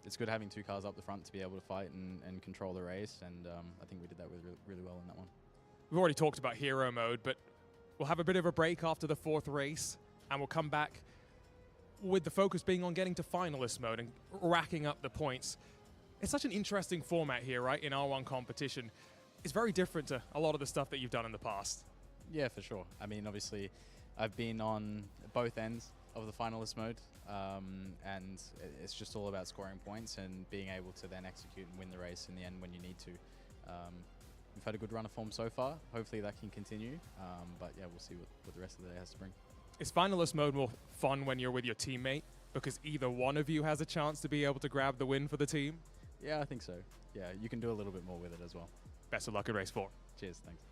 S7: it's good having 2 cars up the front to be able to fight and control the race, and I think we did that really well in that one.
S2: We've already talked about hero mode, but we'll have a bit of a break after the 4th race, and we'll come back with the focus being on getting to finalist mode and racking up the points. It's such an interesting format here, right, in R1 competition. It's very different to a lot of the stuff that you've done in the past.
S7: Yeah, for sure. I mean, obviously, I've been on both ends of the finalist mode, and it's just all about scoring points and being able to then execute and win the race in the end when you need to. We've had a good run of form so far. Hopefully that can continue, but yeah, we'll see what the rest of the day has to bring.
S2: Is finalist mode more fun when you're with your teammate because either one of you has a chance to be able to grab the win for the team?
S7: Yeah, I think so. Yeah, you can do a little bit more with it as well.
S2: Best of luck at race 4.
S7: Cheers, thanks.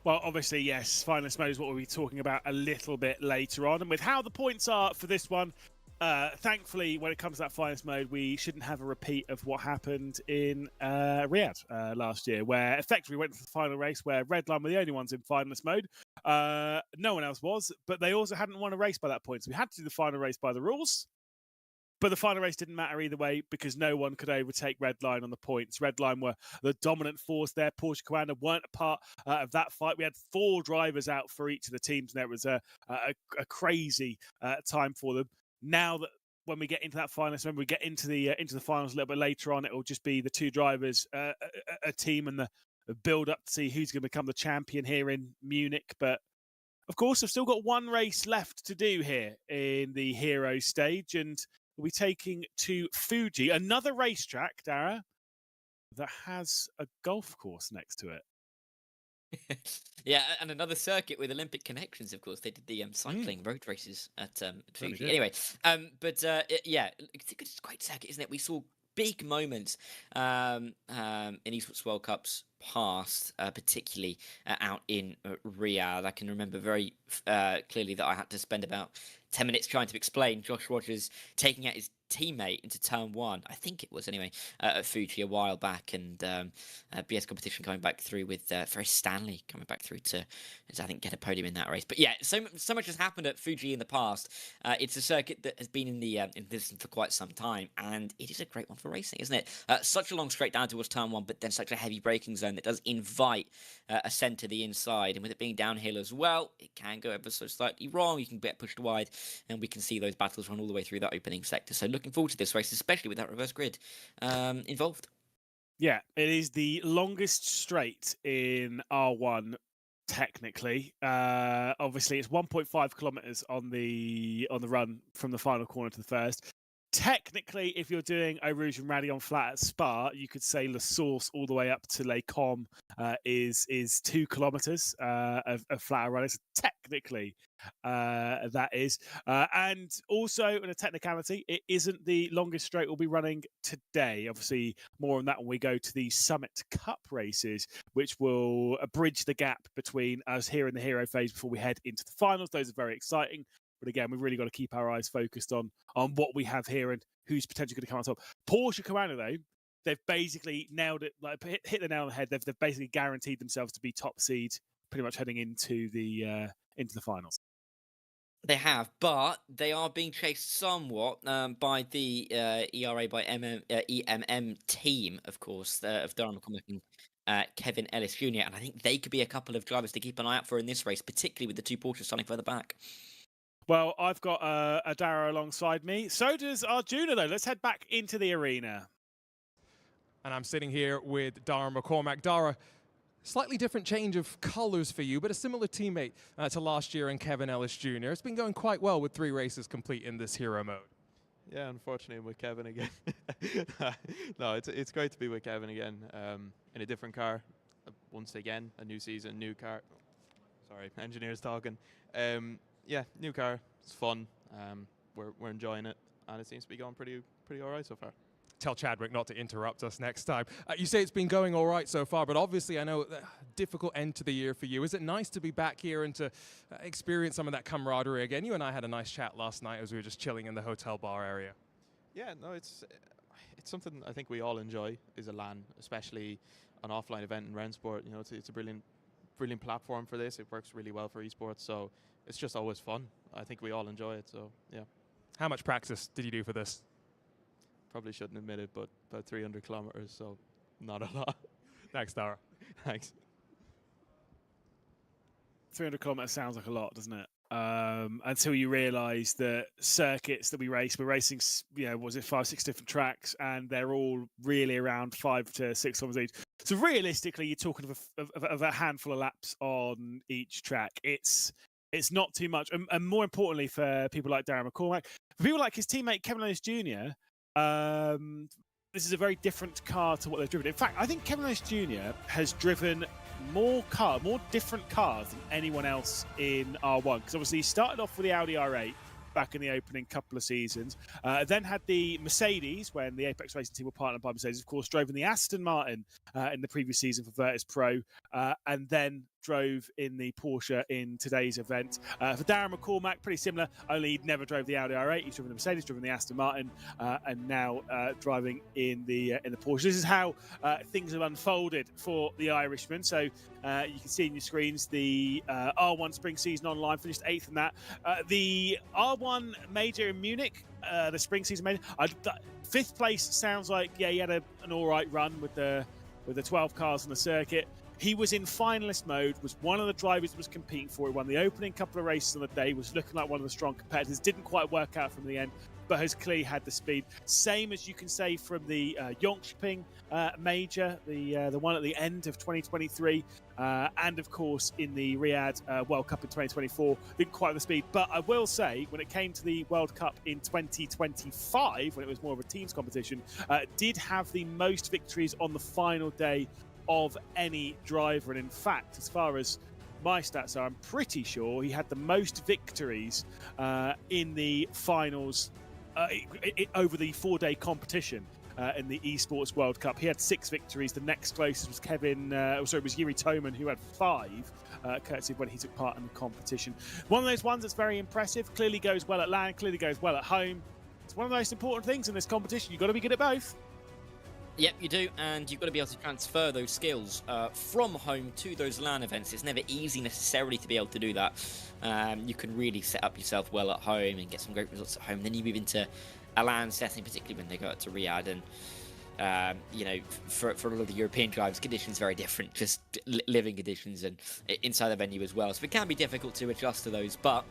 S3: Well, obviously, yes, finalist mode is what we'll be talking about a little bit later on. And with how the points are for this one, thankfully, when it comes to that finalist mode, we shouldn't have a repeat of what happened in Riyadh last year, where effectively we went to the final race where Redline were the only ones in finalist mode. No one else was, but they also hadn't won a race by that point. So we had to do the final race by the rules. But the final race didn't matter either way because no one could overtake Redline on the points. Redline were the dominant force there. Porsche Commander weren't a part of that fight. We had 4 drivers out for each of the teams, and it was a crazy time for them. Now that when we get into that finals, when we get into the finals a little bit later on, it will just be the 2 drivers, a team, and the build up to see who's going to become the champion here in Munich. But of course, I've still got 1 race left to do here in the hero stage, and we'll be taking to Fuji, another racetrack, Dara, that has a golf course next to it.
S4: Yeah, and another circuit with Olympic connections, of course. They did the cycling road races at Fuji. Anyway, yeah, it's a great circuit, isn't it? We saw big moments in Esports World Cups past, particularly out in Riyadh. I can remember very clearly that I had to spend about 10 minutes trying to explain Josh Rogers taking out his teammate into turn 1, I think it was anyway, at Fuji a while back, and BS competition coming back through with Ferris Stanley coming back through to I think get a podium in that race. But yeah, so much has happened at Fuji in the past. It's a circuit that has been in the business for quite some time, and it is a great one for racing, isn't it? Such a long straight down towards turn 1, but then such a heavy braking zone that does invite ascent to the inside, and with it being downhill as well, it can go ever so slightly wrong. You can get pushed wide, and we can see those battles run all the way through that opening sector. So looking forward to this race, especially with that reverse grid involved.
S3: Yeah, it is the longest straight in R1 technically. Obviously, it's 1.5 kilometers on the run from the final corner to the first. Technically, if you're doing Eau Rouge and Rally on flat at Spa, you could say La Source all the way up to Les Combes is 2 kilometers of flat run. So technically, that is. And also, in a technicality, it isn't the longest straight we'll be running today. Obviously, more on that when we go to the Summit Cup races, which will bridge the gap between us here in the hero phase before we head into the finals. Those are very exciting. But again, we've really got to keep our eyes focused on what we have here and who's potentially going to come on top. Porsche Commander, though, they've basically nailed it, like hit the nail on the head. They've basically guaranteed themselves to be top seed, pretty much heading into the finals.
S4: They have, but they are being chased somewhat by the ERA by EMM team, of course, of Dara McCormick and Kevin Ellis Jr. And I think they could be a couple of drivers to keep an eye out for in this race, particularly with the 2 Porsches starting further back.
S3: Well, I've got a Dara alongside me. So does Arjuna, though. Let's head back into the arena.
S2: And I'm sitting here with Dara McCormack. Dara, slightly different change of colours for you, but a similar teammate to last year and Kevin Ellis Jr. It's been going quite well with 3 races complete in this hero mode.
S11: Yeah, unfortunately, I'm with Kevin again. No, it's great to be with Kevin again in a different car. Once again, a new season, new car. Sorry, engineers talking. Yeah, new car. It's fun. We're enjoying it, and it seems to be going pretty all right so far.
S2: Tell Chadwick not to interrupt us next time. You say it's been going all right so far, but obviously I know difficult end to the year for you. Is it nice to be back here and to experience some of that camaraderie again? You and I had a nice chat last night as we were just chilling in the hotel bar area.
S11: Yeah, no, it's something I think we all enjoy, is a LAN, especially an offline event in RENNSPORT. You know, it's a brilliant platform for this. It works really well for esports, so it's just always fun. I think we all enjoy it, so yeah.
S2: How much practice did you do for this?
S11: Probably shouldn't admit it, but about 300 kilometers, so not a lot.
S10: Thanks, Tara.
S11: Thanks.
S3: 300 kilometers sounds like a lot, doesn't it? Until you realise that circuits that we're racing, was it 5-6 different tracks, and they're all really around 5 to 6 kilometers each. So realistically, you're talking of a handful of laps on each track. It's not too much, and more importantly for people like Darren McCormack, for people like his teammate Kevin Lewis Jr. This is a very different car to what they've driven. In fact, I think Kevin Lewis Jr. has driven more different cars than anyone else in R1. Because obviously he started off with the Audi R8 back in the opening couple of seasons. Then had the Mercedes when the Apex Racing team were partnered by Mercedes. Of course, drove in the Aston Martin in the previous season for Virtus Pro, and then drove in the Porsche in today's event. For Darren McCormack, pretty similar, only he'd never drove the Audi R8. He's driven the Mercedes, driven the Aston Martin, and now driving in the Porsche. This is how things have unfolded for the Irishman. So you can see in your screens the R1 spring season online, finished 8th in that. The R1 major in Munich, the spring season major, 5th place sounds like, he had an all right run with the 12 cars on the circuit. He was in finalist mode, was one of the drivers that was competing for it, won the opening couple of races on the day, was looking like one of the strong competitors, didn't quite work out from the end, but has clearly had the speed. Same as you can say from the Jönköping major, the one at the end of 2023, and of course in the Riyadh World Cup in 2024, didn't quite have the speed. But I will say, when it came to the World Cup in 2025, when it was more of a teams competition, did have the most victories on the final day of any driver. And in fact, as far as my stats are, I'm pretty sure he had the most victories in the finals over the 4-day competition in the Esports World Cup. He had 6 victories. The next closest was Yuri Toman, who had 5, courtesy of when he took part in the competition. One of those ones that's very impressive, clearly goes well at land, clearly goes well at home. It's one of the most important things in this competition. You've got to be good at both.
S4: Yep, you do, and you've got to be able to transfer those skills from home to those LAN events. It's never easy necessarily to be able to do that. You can really set up yourself well at home and get some great results at home. Then you move into a LAN setting, particularly when they go out to Riyadh, and for a lot of the European drivers, conditions are very different, just living conditions and inside the venue as well. So it can be difficult to adjust to those, but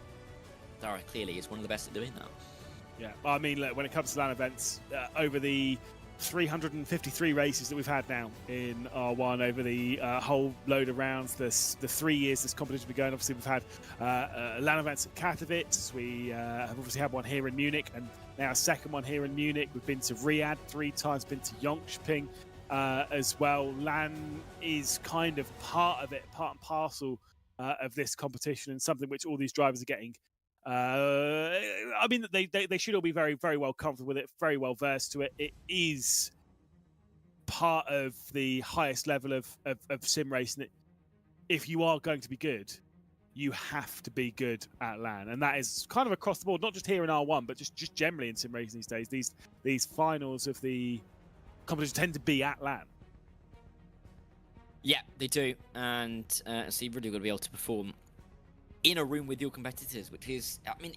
S4: Dara clearly is one of the best at doing that.
S3: Yeah, I mean, look, when it comes to LAN events, over the 353 races that we've had now in R1 over the whole load of rounds, the 3 years this competition has been going. Obviously, we've had LAN events at Katowice. We have obviously had one here in Munich, and now a second one here in Munich. We've been to Riyadh 3 times, been to Jönköping as well. LAN is kind of part of it, part and parcel of this competition, and something which all these drivers are getting. I mean, they should all be very, very well comfortable with it, very well versed to it. It is part of the highest level of sim racing. If you are going to be good, you have to be good at LAN, and that is kind of across the board, not just here in R1, but just generally in sim racing these days. These finals of the competition tend to be at LAN.
S4: Yeah, they do, and so you've really got to be able to perform in a room with your competitors, which is, I mean,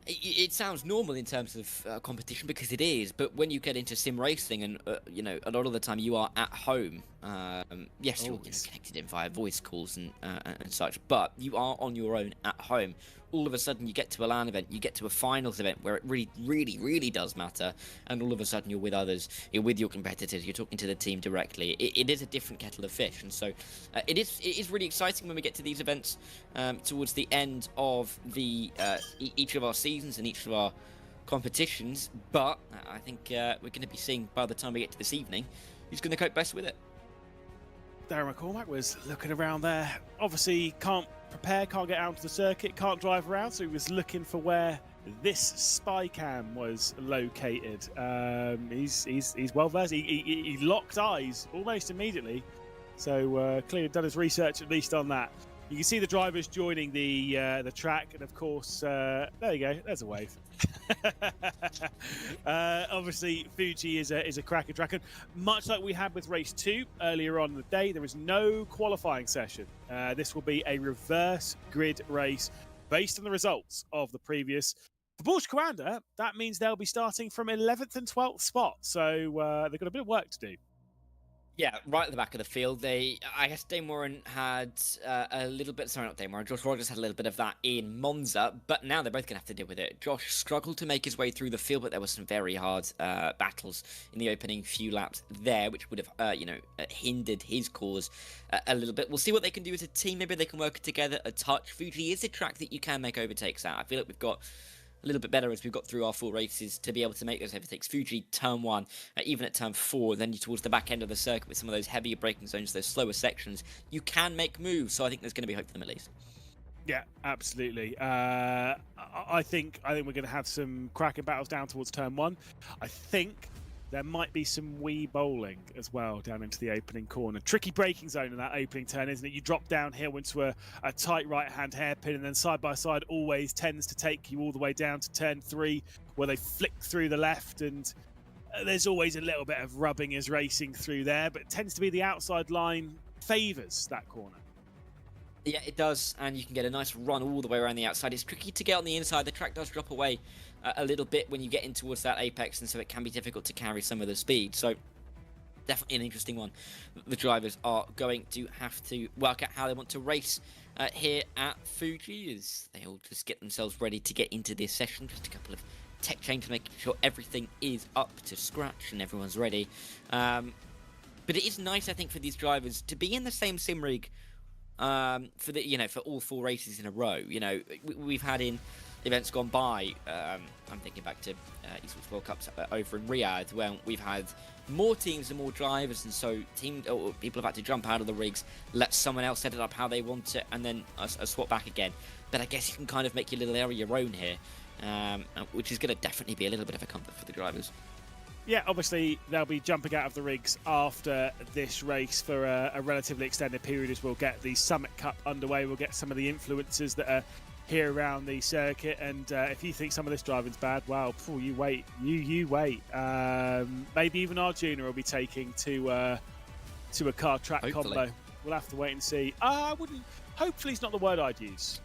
S4: it sounds normal in terms of competition, because it is, but when you get into sim racing and a lot of the time you are at home, yes, you're connected in via voice calls and such, but you are on your own at home. All of a sudden you get to a LAN event, you get to a finals event where it really does matter, and all of a sudden you're with others, you're with your competitors, you're talking to the team directly. It is a different kettle of fish, and so it is really exciting when we get to these events towards the end of the each of our seasons and each of our competitions. But I think we're going to be seeing, by the time we get to this evening, who's going to cope best with it.
S3: Darren McCormack was looking around there. Obviously can't prepare, can't get out to the circuit, can't drive around, so he was looking for where this spy cam was located. He's well versed. He locked eyes almost immediately, so clearly done his research at least on that. You can see the drivers joining the track, and of course, there you go. There's a wave. Obviously, Fuji is a cracker track, and much like we had with race 2 earlier on in the day, there is no qualifying session. This will be a reverse grid race based on the results of the previous. For Porsche Commander, that means they'll be starting from 11th and 12th spot, so they've got a bit of work to do.
S4: Yeah, right at the back of the field. I guess Dane Warren had a little bit, sorry, not Dane Warren, Josh Rogers had a little bit of that in Monza, but now they're both going to have to deal with it. Josh struggled to make his way through the field, but there were some very hard battles in the opening few laps there, which would have, hindered his cause a little bit. We'll see what they can do as a team. Maybe they can work together a touch. Fuji is a track that you can make overtakes at. I feel like we've got a little bit better as we've got through our 4 races to be able to make those overtakes. Fuji, turn 1, even at turn 4, then towards the back end of the circuit with some of those heavier braking zones, those slower sections, you can make moves. So I think there's going to be hope for them at least.
S3: Yeah, absolutely. I think we're going to have some cracking battles down towards turn 1. I think there might be some wee bowling as well down into the opening corner. Tricky braking zone in that opening turn, isn't it? You drop downhill into a tight right-hand hairpin, and then side-by-side always tends to take you all the way down to turn 3, where they flick through the left, and there's always a little bit of rubbing as racing through there, but it tends to be the outside line favours that corner.
S4: Yeah, it does, and you can get a nice run all the way around the outside. It's tricky to get on the inside. The track does drop away a little bit when you get in towards that apex, and so it can be difficult to carry some of the speed. So definitely an interesting one. The drivers are going to have to work out how they want to race here at Fuji, as they all just get themselves ready to get into this session. Just a couple of tech changes, making sure everything is up to scratch and everyone's ready. But it is nice, I think, for these drivers to be in the same sim rig for all 4 races in a row. We've had in events gone by, I'm thinking back to Esports World Cups over in Riyadh, where we've had more teams and more drivers, and so people have had to jump out of the rigs, let someone else set it up how they want it, and then a swap back again. But I guess you can kind of make your little area your own here, which is going to definitely be a little bit of a comfort for the drivers.
S3: Yeah, obviously they'll be jumping out of the rigs after this race for a relatively extended period as we'll get the Summit Cup underway. We'll get some of the influencers that are here around the circuit, and if you think some of this driving's bad, well, you wait. You wait. Maybe even our junior will be taking to a car track combo. We'll have to wait and see. I wouldn't. Hopefully, it's not the word I'd use.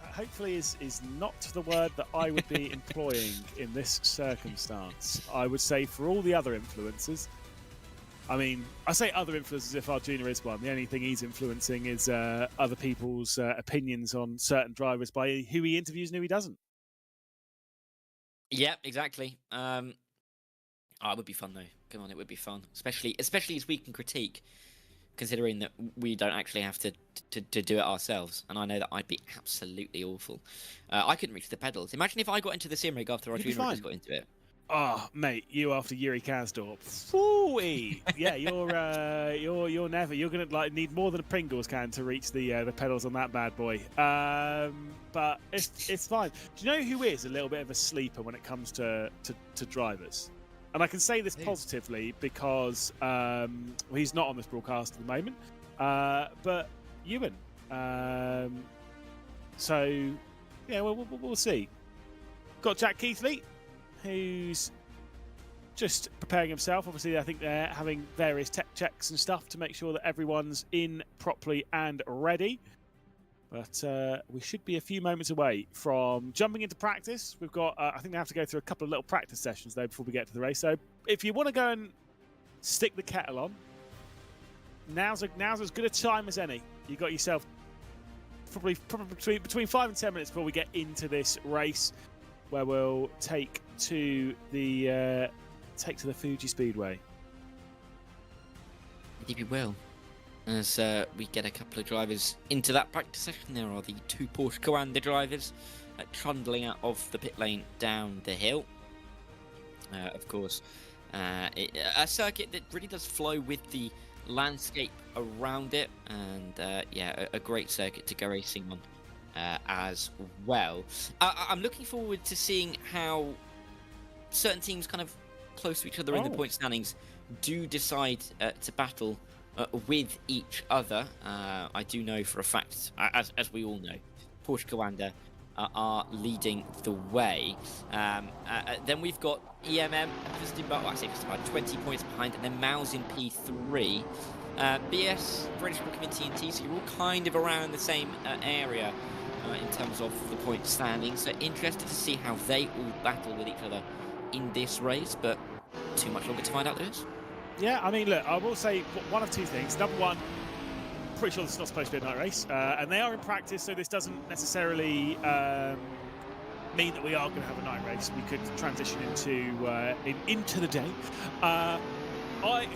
S3: Hopefully is not the word that I would be employing in this circumstance. I would say for all the other influencers. I mean, I say other influencers if our junior is one. The only thing he's influencing is other people's opinions on certain drivers by who he interviews and who he doesn't.
S4: Yeah, exactly. It would be fun though. Come on, it would be fun, especially as we can critique, considering that we don't actually have to do it ourselves. And I know that I'd be absolutely awful. I couldn't reach the pedals. Imagine if I got into the sim rig after our junior just got into it.
S3: Oh, mate, you after Yuri Kansdorp. Fooey! Yeah, you're never. You're gonna need more than a Pringles can to reach the pedals on that bad boy. But it's fine. Do you know who is a little bit of a sleeper when it comes to drivers? And I can say this positively because he's not on this broadcast at the moment. But Ewan. So yeah, we'll see. Got Jack Keithley, who's just preparing himself. Obviously, I think they're having various tech checks and stuff to make sure that everyone's in properly and ready. But we should be a few moments away from jumping into practice. We've got, I think they have to go through a couple of little practice sessions, though, before we get to the race. So if you want to go and stick the kettle on, now's as good a time as any. You got yourself probably between 5 and 10 minutes before we get into this race, where we'll take to the Fuji Speedway.
S4: Indeed we will. As we get a couple of drivers into that practice session, there are the 2 Porsche Commander drivers trundling out of the pit lane down the hill. Of course, a circuit that really does flow with the landscape around it, and yeah, a great circuit to go racing on as well. I'm looking forward to seeing how certain teams kind of close to each other in the point standings do decide to battle with each other. I do know for a fact, as we all know, Porsche Commander are leading the way. Then we've got EMM just about 20 points behind, and then Maus in P3. BS, British Community, and TC are all kind of around the same area in terms of the point standing. So interested to see how they all battle with each other in this race, but too much longer to find out, Lewis.
S3: Yeah, I mean, look, I will say one of two things. Number one, pretty sure this is not supposed to be a night race, and they are in practice, so this doesn't necessarily mean that we are going to have a night race. We could transition into the day.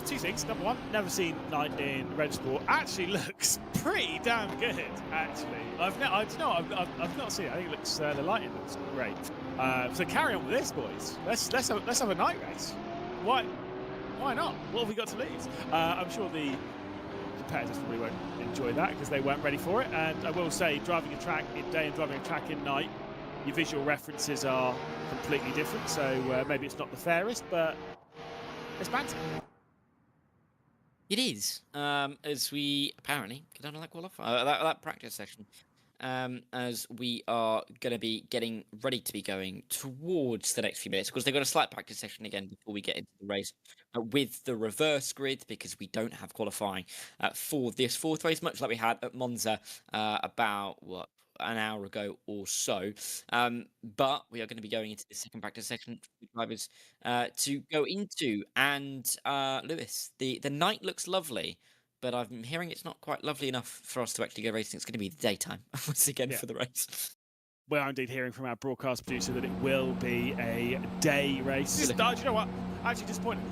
S3: Two things. Number one, never seen night in RENNSPORT. Actually, looks pretty damn good. Actually, I've not seen it. I think it looks the lighting looks great. So carry on with this, boys. Let's have a night race. Why not? What have we got to lose? I'm sure the competitors probably won't enjoy that because they weren't ready for it. And I will say, driving a track in day and driving a track in night, your visual references are completely different. So maybe it's not the fairest, but it's banter.
S4: It is, as we apparently get out of that qualifier, that practice session, as we are going to be getting ready to be going towards the next few minutes. Of course, they've got a slight practice session again before we get into the race with the reverse grid, because we don't have qualifying for this fourth race, much like we had at Monza about, an hour ago or so. But we are going to be going into the second practice section for drivers to go into. And Lewis, the night looks lovely, but I'm hearing it's not quite lovely enough for us to actually go racing. It's going to be the daytime once again for the race.
S3: We are indeed hearing from our broadcast producer that it will be a day race. Do you know what? Actually disappointed.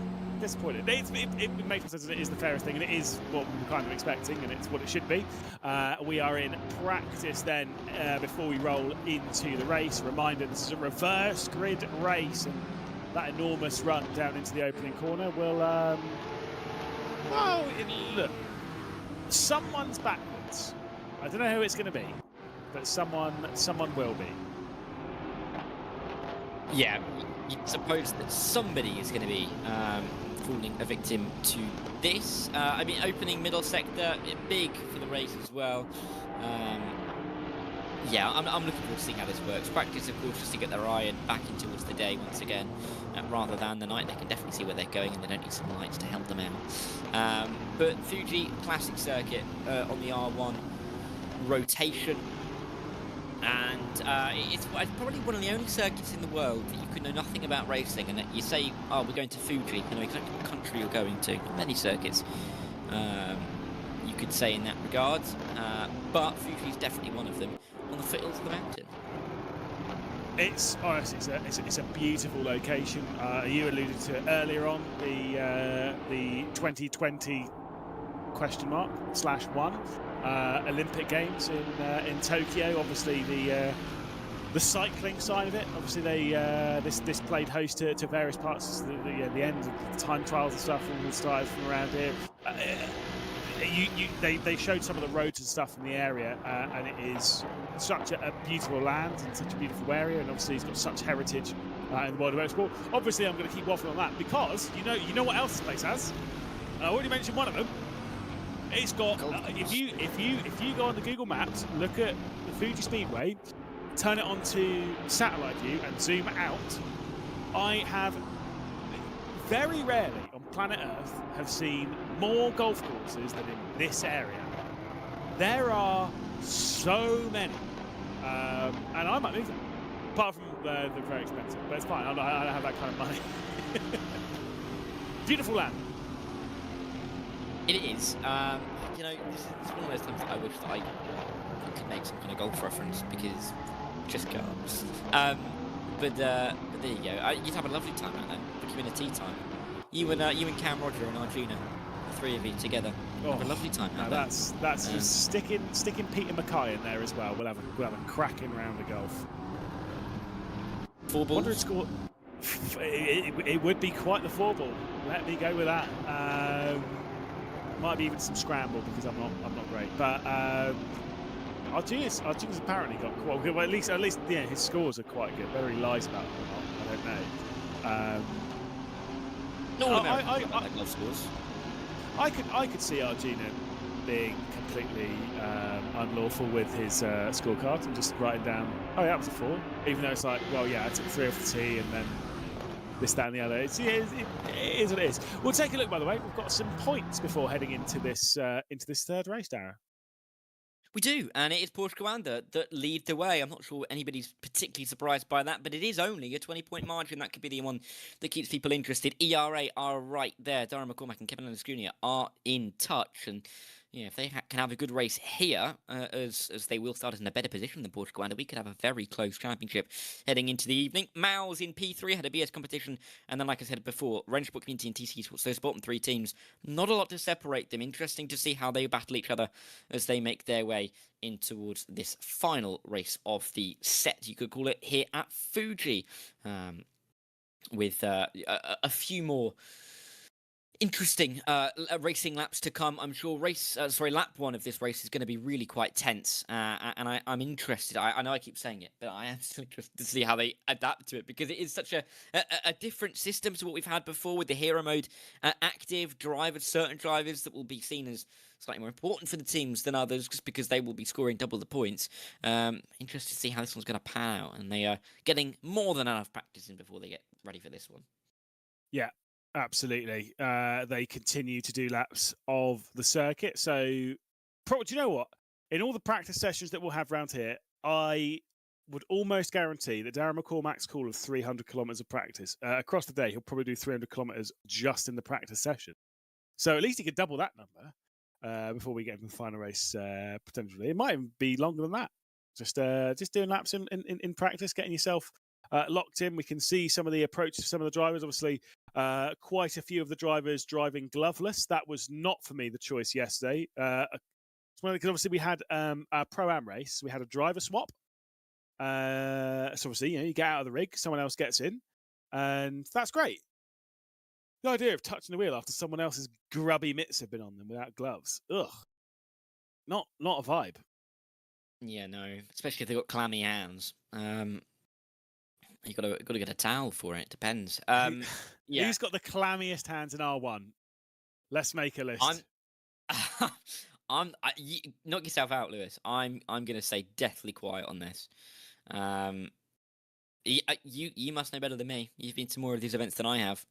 S3: It makes sense that it is the fairest thing, and it is what we were kind of expecting, and it's what it should be. We are in practice then before we roll into the race. Reminder, this is a reverse grid race, and that enormous run down into the opening corner will, look, someone's backwards. I don't know who it's going to be, but someone will be.
S4: Yeah, you suppose that somebody is going to be falling a victim to this. I mean, opening middle sector, big for the race as well. Yeah, I'm looking forward to seeing how this works. Practice, of course, just to get their eye back in towards the day once again, rather than the night. They can definitely see where they're going, and they don't need some lights to help them out. But Fuji Classic Circuit on the R1 rotation. And it's probably one of the only circuits in the world that you can know nothing about racing, and that you say, oh, we're going to Fuji, you know exactly what country you're going to. Many circuits you could say in that regard, but Fuji's definitely one of them, on the foothills of the mountain.
S3: It's honestly, it's a beautiful location. You alluded to it earlier on, the 2020 !1 Olympic Games in Tokyo. Obviously the cycling side of it. Obviously this played host to various parts of the end of the time trials and stuff, and all started from around here. They showed some of the roads and stuff in the area, and it is such a beautiful land and such a beautiful area, and obviously it's got such heritage in the world of motorsport. Obviously, I'm going to keep waffling on that because you know what else this place has. I already mentioned one of them. It's got if you go on the Google Maps, look at the Fuji Speedway, turn it onto satellite view and zoom out. I have very rarely on planet Earth have seen more golf courses than in this area. There are so many, and I might move them. Apart from they're very expensive, but it's fine. I don't have that kind of money. Beautiful land.
S4: It is. You know, it's one of those times that I wish that I could make some kind of golf reference, because just can't. But there you go. You'd have a lovely time out there. Put you in a tea time. You and Cam Roger and Arjuna, the three of you together. Have a lovely time out there.
S3: That's just sticking Peter Mackay in there as well. We'll have a cracking round of golf.
S4: 4 balls.
S3: Score. It would be quite the 4 ball. Let me go with that. Might be even some scramble, because I'm not great. But Arjuna's apparently got quite good. Well, at least yeah, his scores are quite good. Whether he lies about them or not, I don't know.
S4: I love scores.
S3: I could see Arjuna being completely unlawful with his scorecard and just writing down, oh yeah, that was a 4, even though it's like, well yeah, I took 3 off the tee and then this, that and the other. It is what it is. We'll take a look, by the way. We've got some points before heading into this third race, Darragh.
S4: We do, and it is Porsche Coanda that lead the way. I'm not sure anybody's particularly surprised by that, but it is only a 20-point margin. That could be the one that keeps people interested. ERA are right there. Darren McCormack and Kevin Ellis Jr. are in touch, and yeah, if they can have a good race here, as they will start in a better position than Porsche Coanda, we could have a very close championship heading into the evening. Maus in P3 had a BS competition, and then, like I said before, RENNSPORT Community and TC Sports, those bottom three teams, not a lot to separate them. Interesting to see how they battle each other as they make their way in towards this final race of the set, you could call it, here at Fuji, with a few more interesting racing laps to come. I'm sure lap one of this race is going to be really quite tense, and I'm interested. I know I keep saying it, but I am still interested to see how they adapt to it, because it is such a different system to what we've had before with the hero mode active drivers, certain drivers that will be seen as slightly more important for the teams than others just because they will be scoring double the points. Interested to see how this one's going to pan out, and they are getting more than enough practice in before they get ready for this one.
S3: Yeah. Absolutely. They continue to do laps of the circuit. So, do you know what? In all the practice sessions that we'll have around here, I would almost guarantee that Darren McCormack's call of 300 kilometres of practice across the day, he'll probably do 300 kilometres just in the practice session. So at least he could double that number before we get into the final race potentially. It might even be longer than that. Just doing laps in practice, getting yourself locked in. We can see some of the approach of some of the drivers. Obviously, quite a few of the drivers driving gloveless. That was not for me the choice yesterday. Because obviously we had a Pro-Am race. We had a driver swap. So obviously, you get out of the rig, someone else gets in, and that's great. The idea of touching the wheel after someone else's grubby mitts have been on them without gloves, not a vibe.
S4: Yeah, no, especially if they've got clammy hands. You got to get a towel for it. Depends. Yeah.
S3: Who's got the clammiest hands in R1? Let's make a list.
S4: Knock yourself out, Lewis. I'm going to say deathly quiet on this. You must know better than me. You've been to more of these events than I have.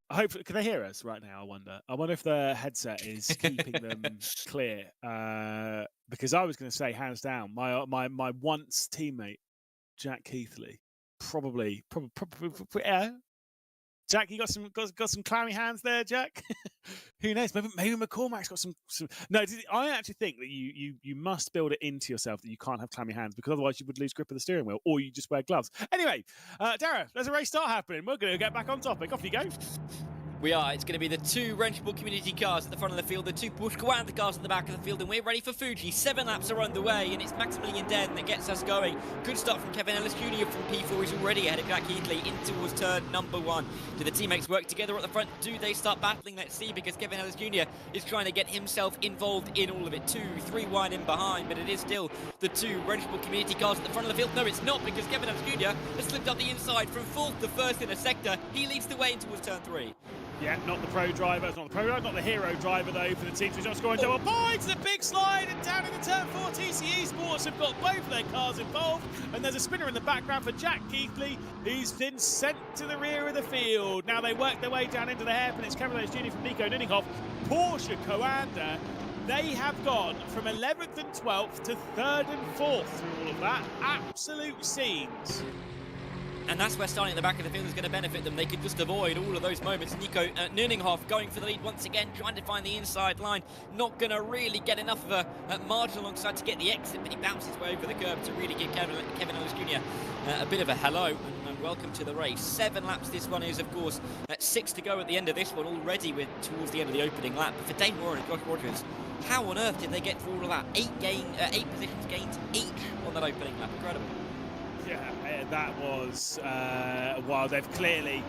S3: Hopefully, can they hear us right now? I wonder if the headset is keeping them clear. Because I was going to say, hands down, my once teammate Jack Keithley, probably. Yeah. Jack, you got some clammy hands there, Jack. Who knows? Maybe McCormack's got some. No, I actually think that you must build it into yourself that you can't have clammy hands, because otherwise you would lose grip of the steering wheel, or you just wear gloves. Anyway, Dara, there's a race start happening. We're going to get back on topic. Off you go.
S4: We are. It's going to be the two RENNSPORT community cars at the front of the field, the two Porsche Coanda cars at the back of the field, and we're ready for Fuji. 7 laps are underway, and it's Maximilian Den that gets us going. Good start from Kevin Ellis Jr. from P4. He's already ahead of Jack Heatley in towards turn number 1. Do the teammates work together at the front? Do they start battling? Let's see, because Kevin Ellis Jr. is trying to get himself involved in all of it. 2-3 wide in behind, but it is still the two RENNSPORT community cars at the front of the field. No, it's not, because Kevin Ellis Jr. has slipped up the inside from 4th to 1st in a sector. He leads the way in towards turn 3.
S3: Yeah, not the pro driver. It's not the pro driver, not the hero driver, though, for the teams who's not scoring double points. The big slide, and down into turn 4, TC Esports have got both of their cars involved. And there's a spinner in the background for Jack Keithley, who's been sent to the rear of the field. Now they work their way down into the hairpin. It's Kevin Ellis Jr. from Nico Nunninghoff. Porsche Coanda, they have gone from 11th and 12th to 3rd and 4th through all of that. Absolute scenes.
S4: And that's where starting at the back of the field is going to benefit them. They could just avoid all of those moments. Nico Nunninghoff going for the lead once again, trying to find the inside line. Not going to really get enough of a margin alongside to get the exit, but he bounces his way over the curb to really give Kevin Ellis Jr. A bit of a hello and welcome to the race. 7 laps this one is, of course, 6 to go at the end of this one. Already we're towards the end of the opening lap. But for Dane Warren and Josh Rogers, how on earth did they get through all of that? 8 positions gained each on that opening lap. Incredible.
S3: Yeah, that was wild. They've clearly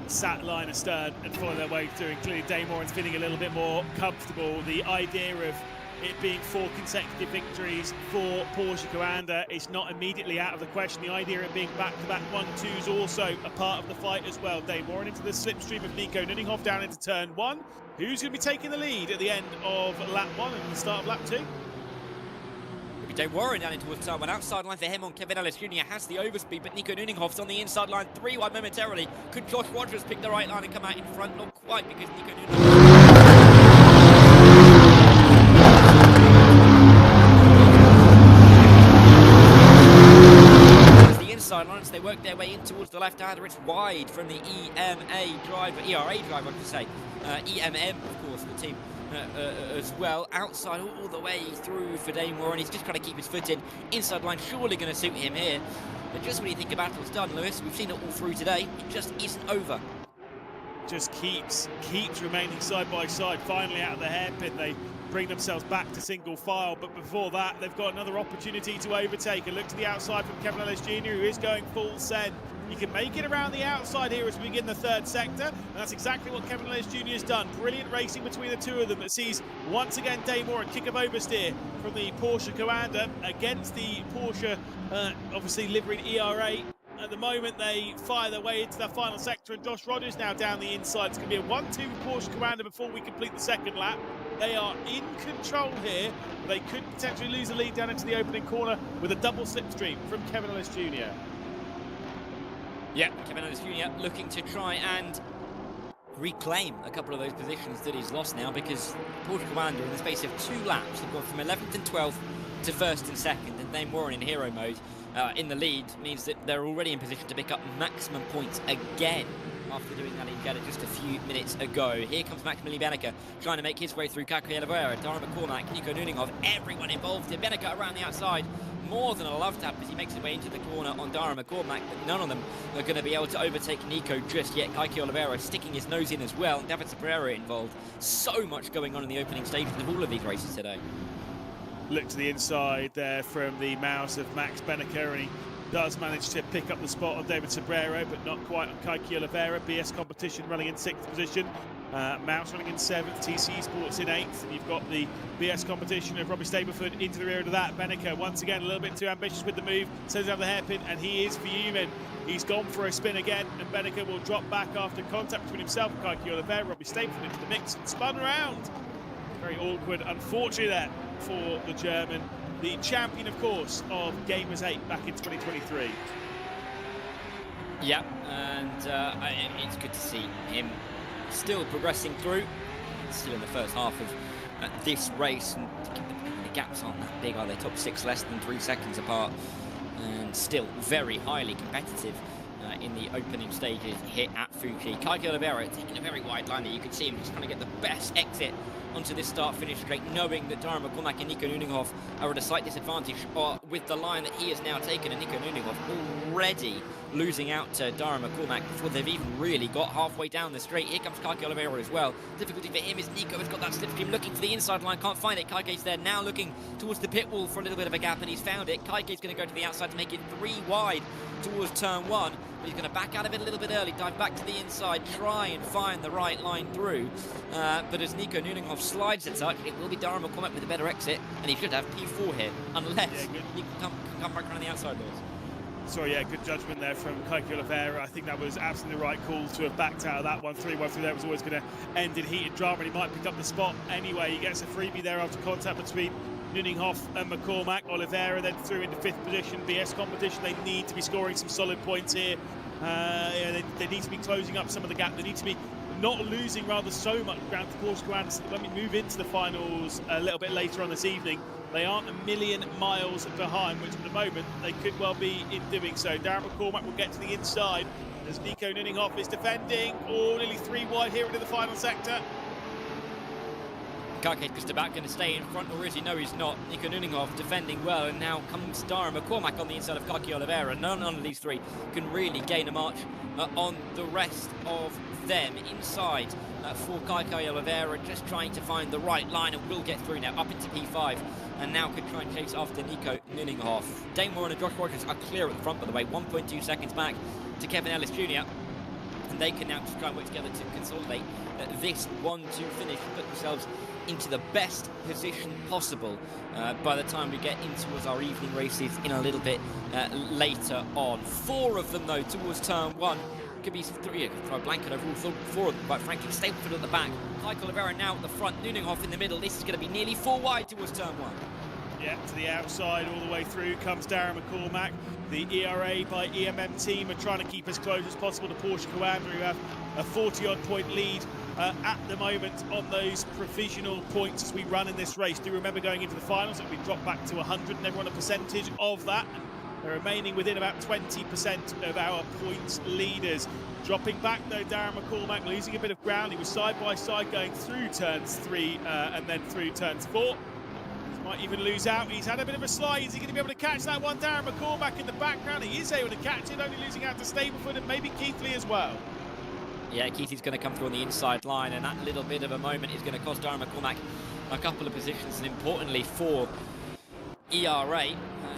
S3: sat line astern and followed their way through, and clearly Dane Warren's feeling a little bit more comfortable. The idea of it being 4 consecutive victories for Porsche Coanda is not immediately out of the question. The idea of it being back-to-back 1-2 is also a part of the fight as well. Dane Warren into the slipstream of Nico Nunninghoff down into turn 1. Who's going to be taking the lead at the end of lap 1 and the start of lap 2?
S4: Dane Warren down into towards turn one. Outside line for him on Kevin Ellis Jr. has the overspeed, but Nico Nuninghoff's on the inside line, 3 wide momentarily. Could Josh Rogers pick the right line and come out in front? Not quite, because Nico Nuninghoff... Inside lines, they work their way in towards the left-hander. It's wide from the ERA driver, I should say. EMM, of course, the team as well. Outside all the way through for Dane Warren. He's just trying to keep his foot in. Inside line surely going to suit him here. But just when you think the battle's done, Lewis, we've seen it all through today. It just isn't over.
S3: Just keeps remaining side by side. Finally out of the hairpin, they bring themselves back to single file, but before that they've got another opportunity to overtake. A look to the outside from Kevin Ellis Jr., who is going full send. He can make it around the outside here as we begin the third sector, and that's exactly what Kevin Ellis Jr. has done. Brilliant racing between the two of them that sees once again Dane Warren kick of oversteer from the Porsche Commander against the Porsche obviously liveried ERA. At the moment, they fire their way into the final sector, and Josh Rogers now down the inside. It's going to be a 1-2 Porsche Commander before we complete the second lap. They are in control here. They could potentially lose the lead down into the opening corner with a double slipstream from Kevin Ellis Jr.
S4: Yeah, Kevin Ellis Jr. looking to try and reclaim a couple of those positions that he's lost now, because Porsche Commander in the space of 2 laps have gone from 11th and 12th to 1st and 2nd, and Dane Warren in hero mode in the lead means that they're already in position to pick up maximum points again after doing that in Jeddah just a few minutes ago. Here comes Maximilian Benneker trying to make his way through Kaki Oliveira, Dara McCormack, Nico Nuninghoff, everyone involved here. Benneker around the outside, more than a love tap as he makes his way into the corner on Dara McCormack, but none of them are going to be able to overtake Nico just yet. Kaki Oliveira sticking his nose in as well, and David Sabrera involved. So much going on in the opening stages of all of these races today.
S3: Look to the inside there from the mouse of Max Benneker, and he does manage to pick up the spot on David Sabrero, but not quite on Kaki Oliveira. BS Competition running in 6th position. Mouse running in 7th, TC Esports in 8th, and you've got the BS Competition of Robbie Stableford into the rear of that. Benneker, once again, a little bit too ambitious with the move, sends down the hairpin, and he is fuming. He's gone for a spin again, and Benneker will drop back after contact between himself and Kaki Oliveira. Robbie Stableford into the mix and spun around. Very awkward, unfortunately there for the German, the champion, of course, of Gamers 8 back in 2023.
S4: Yeah, and it's good to see him still progressing through. Still in the first half of this race, and the gaps aren't that big, are they? Top 6 less than 3 seconds apart, and still very highly competitive in the opening stages here at Fuji. Kaki Oliveira taking a very wide line there. You can see him just trying to get the best exit onto this start-finish straight, knowing that Dara McCormack and Nico Nuninghoff are at a slight disadvantage with the line that he has now taken, and Nico Nuninghoff already losing out to Dara McCormack before they've even really got halfway down the straight. Here comes Kaki Oliveira as well. Difficulty for him is Nico has got that slipstream, looking for the inside line, can't find it. Kaike's there now, looking towards the pit wall for a little bit of a gap, and he's found it. Kaike's going to go to the outside to make it 3 wide towards turn 1. He's going to back out of it a little bit early, dive back to the inside, try and find the right line through. But as Nico Nuninghoff slides as such, it will be Dara McCormack with a better exit, and he should have P4 here, unless he can come back around the outside doors.
S3: Sorry, yeah, good judgment there from Kaki Oliveira. I think that was absolutely the right call to have backed out of that one. 3-1 through there was always going to end in heated drama, and he might pick up the spot anyway. He gets a freebie there after contact between Nuninghoff and McCormack. Oliveira then through into 5th position. BS Competition, they need to be scoring some solid points here. They need to be closing up some of the gap. They need to be not losing rather so much ground to Porsche Commander when we move into the finals a little bit later on this evening. They aren't a million miles behind, which at the moment they could well be in doing so. Darren McCormack will get to the inside as Nico Nuninghoff is defending. Oh, nearly 3 wide here into the final sector.
S4: Kaki just about going to stay in front, or is he? No, he's not. Nico Nuninghoff defending well, and now comes Dara McCormack on the inside of Kaki Oliveira. None of these 3 can really gain a march on the rest of them. Inside for Kaki Oliveira, just trying to find the right line, and will get through now up into P5, and now could try and chase after Nico Nuninghoff. Dane Warren and Josh Rogers are clear at the front, by the way, 1.2 seconds back to Kevin Ellis Jr. And they can now just try and work together to consolidate this 1-2 finish, put themselves into the best position possible by the time we get in towards our evening races in a little bit later on. 4 of them, though, towards turn 1. Could be 3, throw a blanket over all 4 of them, quite frankly. Stableford at the back, Kaki Oliveira now at the front, Nuninghoff in the middle. This is going to be nearly 4 wide towards turn 1.
S3: Yeah, to the outside all the way through comes Darren McCormack. The ERA by EMM team are trying to keep as close as possible to Porsche Coanda, who have a 40-odd point lead at the moment on those provisional points as we run in this race. Do remember going into the finals, it will be dropped back to 100 and everyone a percentage of that. They're remaining within about 20% of our points leaders. Dropping back though, Darren McCormack losing a bit of ground. He was side by side going through turns 3 and then through turns 4. Might even lose out. He's had a bit of a slide. Is he going to be able to catch that one? Darren McCormack in the background. He is able to catch it, only losing out to Stableford and maybe Keithley as well.
S4: Yeah, Keithley's going to come through on the inside line, and that little bit of a moment is going to cost Darren McCormack a couple of positions, and importantly for ERA,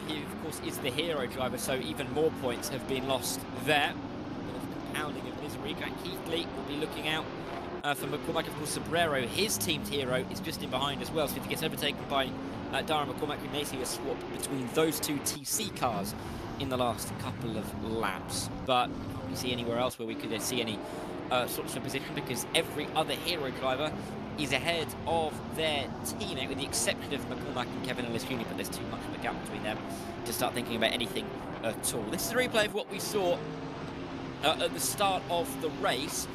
S4: he of course is the hero driver, so even more points have been lost there. A bit of compounding of misery. Jack Keithley will be looking out for McCormack. Of course, Sobrero, his team's hero, is just in behind as well, so if he gets overtaken by Darren McCormack, we may see a swap between those two TC cars in the last couple of laps. But we can't see anywhere else where we could see any sorts of position, because every other hero driver is ahead of their teammate, with the exception of McCormack and Kevin Ellis Jr., but there's too much of a gap between them to start thinking about anything at all. This is a replay of what we saw at the start of the race.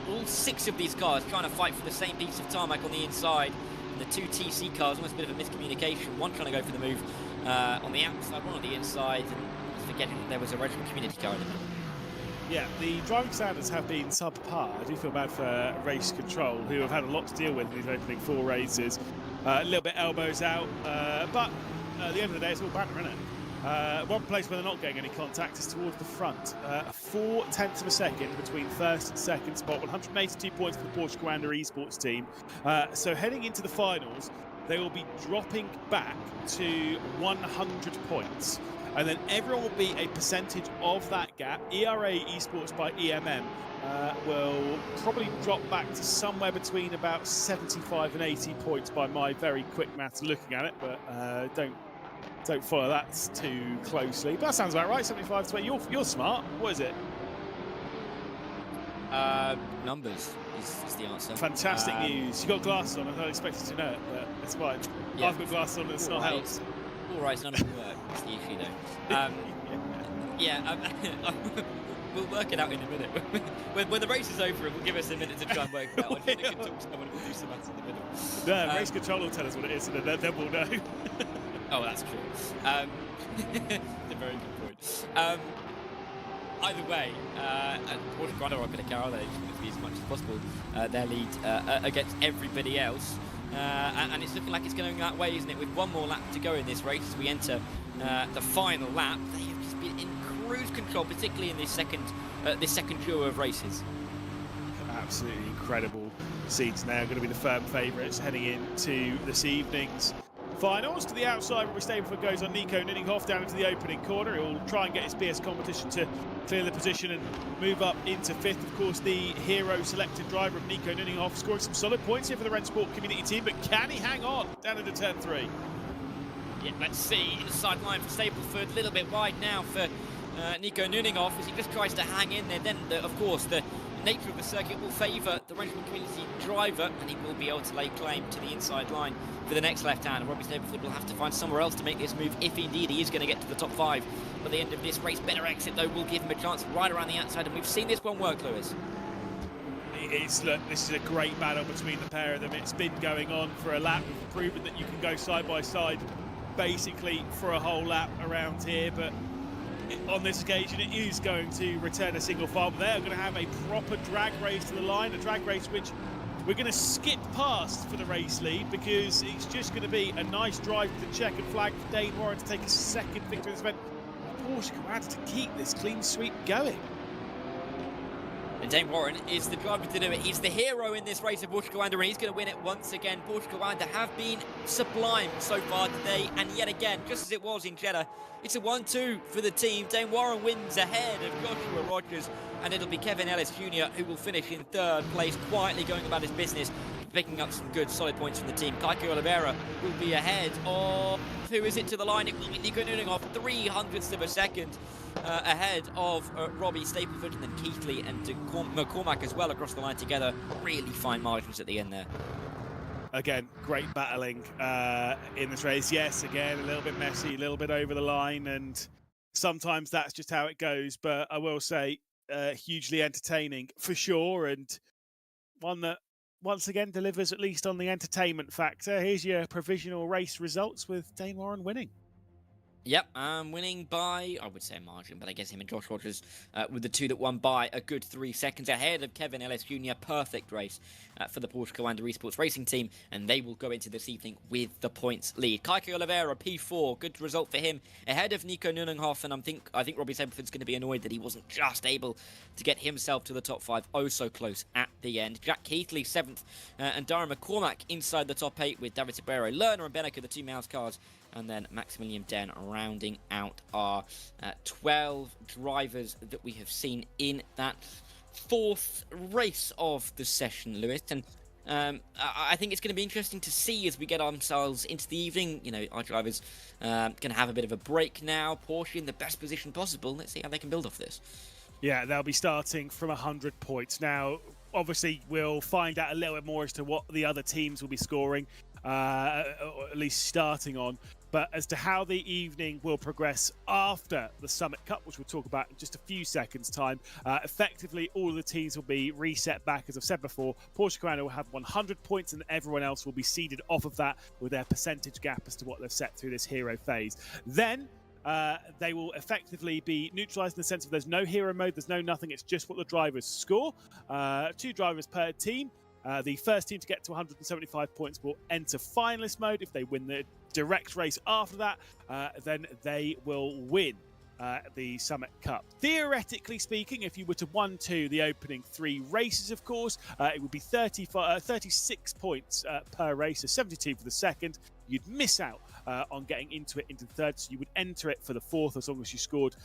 S4: All 6 of these cars trying to fight for the same piece of tarmac on the inside. And the 2 TC cars, almost a bit of a miscommunication. One trying to go for the move on the outside, one on the inside, and forgetting that there was a Regiment Community car in the middle.
S3: Yeah, the driving standards have been subpar. I do feel bad for race control, who have had a lot to deal with in these opening 4 races. A little bit elbows out, but at the end of the day, it's all banter, isn't it? One place where they're not getting any contact is towards the front. 4/10 of a second between first and second spot, 182 points for the Porsche Coanda Esports team. So heading into the finals, they will be dropping back to 100 points. And then everyone will be a percentage of that gap. ERA Esports by EMM will probably drop back to somewhere between about 75 and 80 points by my very quick maths looking at it, but don't follow that too closely. But that sounds about right, 75 to 20. You're smart. What is it?
S4: Numbers is the answer.
S3: Fantastic news. You got glasses on. I don't expect you to know it, but it's fine. Yeah. I've got glasses on and it's not helps.
S4: All right, none of them work. That's the issue, though. We'll work it out in a minute. when the race is over, it will give us a minute to try and work it out. I think we can talk to someone and we'll do some maths in the middle.
S3: No, race control will tell us what it is, and then we'll know.
S4: Oh, that's true. It's a very good point. Either way, Porsche Coanda are going to carry on. They just want to be as much as possible their lead against everybody else. And it's looking like it's going that way, isn't it? With one more lap to go in this race as we enter the final lap. They have just been in cruise control, particularly in this second duo of races.
S3: Absolutely incredible seats now. Going to be the firm favourites heading into this evening's finals. To the outside, where Stableford goes on Nico Nunninghoff down into the opening corner. He'll try and get his BS competition to clear the position and move up into 5th. Of course, the hero selected driver of Nico Nunninghoff, scoring some solid points here for the RENNSPORT community team, but can he hang on down into turn 3?
S4: Yeah, let's see. Inside line for Stableford, a little bit wide now for Nico Nunninghoff as he just tries to hang in there. Then, of course, the nature of the circuit will favour the RENNSPORT community driver, and he will be able to lay claim to the inside line for the next left-hand. Robbie Stableford will have to find somewhere else to make this move if indeed he is going to get to the top 5 by the end of this race. Better exit, though, will give him a chance right around the outside, and we've seen this one work, Lewis.
S3: Look, this is a great battle between the pair of them. It's been going on for a lap. We've proven that you can go side by side basically for a whole lap around here, but on this occasion it is going to return a single file. But they're going to have a proper drag race to the line, a drag race which we're going to skip past for the race lead, because it's just going to be a nice drive to the checkered flag for Dane Warren to take a second victory in this event. Porsche Coanda to keep this clean sweep going.
S4: And Dane Warren is the driver to do it. He's the hero in this race of Porsche Coanda, and he's going to win it once again. Porsche Coanda have been sublime so far today, and yet again, just as it was in Jeddah, it's a 1-2 for the team. Dane Warren wins ahead of Joshua Rogers, and it'll be Kevin Ellis Jr. who will finish in 3rd place, quietly going about his business, picking up some good solid points from the team. Kaiko Oliveira will be ahead of, who is it to the line? It will be Nico Nunninghoff, 0.03 of a second ahead of Robbie Stableford, and then Keithley and McCormack as well across the line together. Really fine margins at the end there.
S3: Again, great battling in this race. Yes, again, a little bit messy, a little bit over the line, and sometimes that's just how it goes. But I will say, hugely entertaining for sure, and one that once again delivers at least on the entertainment factor. Here's your provisional race results with Dane Warren winning.
S4: Yep, winning by, I would say a margin, but I guess him and Josh Rogers were the two that won by a good 3 seconds ahead of Kevin Ellis Jr. Perfect race for the Porsche Commander Esports racing team, and they will go into this evening with the points lead. Kaike Oliveira, P4, good result for him, ahead of Nico Nunenhoff, and I think Robbie Saberford's going to be annoyed that he wasn't just able to get himself to the top 5, oh so close at the end. Jack Keithley 7th, and Darren McCormack inside the top 8 with David Sabero, Lerner and Beneker, the 2 mouse cars, and then Maximilian Den rounding out our 12 drivers that we have seen in that 4th race of the session, Lewis. And I think it's going to be interesting to see as we get ourselves into the evening. You know, our drivers going to have a bit of a break now. Porsche in the best position possible. Let's see how they can build off this.
S3: Yeah, they'll be starting from 100 points. Now, obviously, we'll find out a little bit more as to what the other teams will be scoring, or at least starting on. But as to how the evening will progress after the Summit Cup, which we'll talk about in just a few seconds' time, effectively all of the teams will be reset back. As I've said before, Porsche Carrera will have 100 points and everyone else will be seeded off of that with their percentage gap as to what they've set through this hero phase. Then they will effectively be neutralized in the sense of there's no hero mode, there's no nothing, it's just what the drivers score. 2 drivers per team. The first team to get to 175 points will enter finalist mode. If they win the direct race after that, then they will win the Summit Cup. Theoretically speaking, if you were to 1-2 the opening 3 races, of course, it would be 36 points per race, so 72 for the second. You'd miss out on getting into the third, so you would enter it for the 4th as long as you scored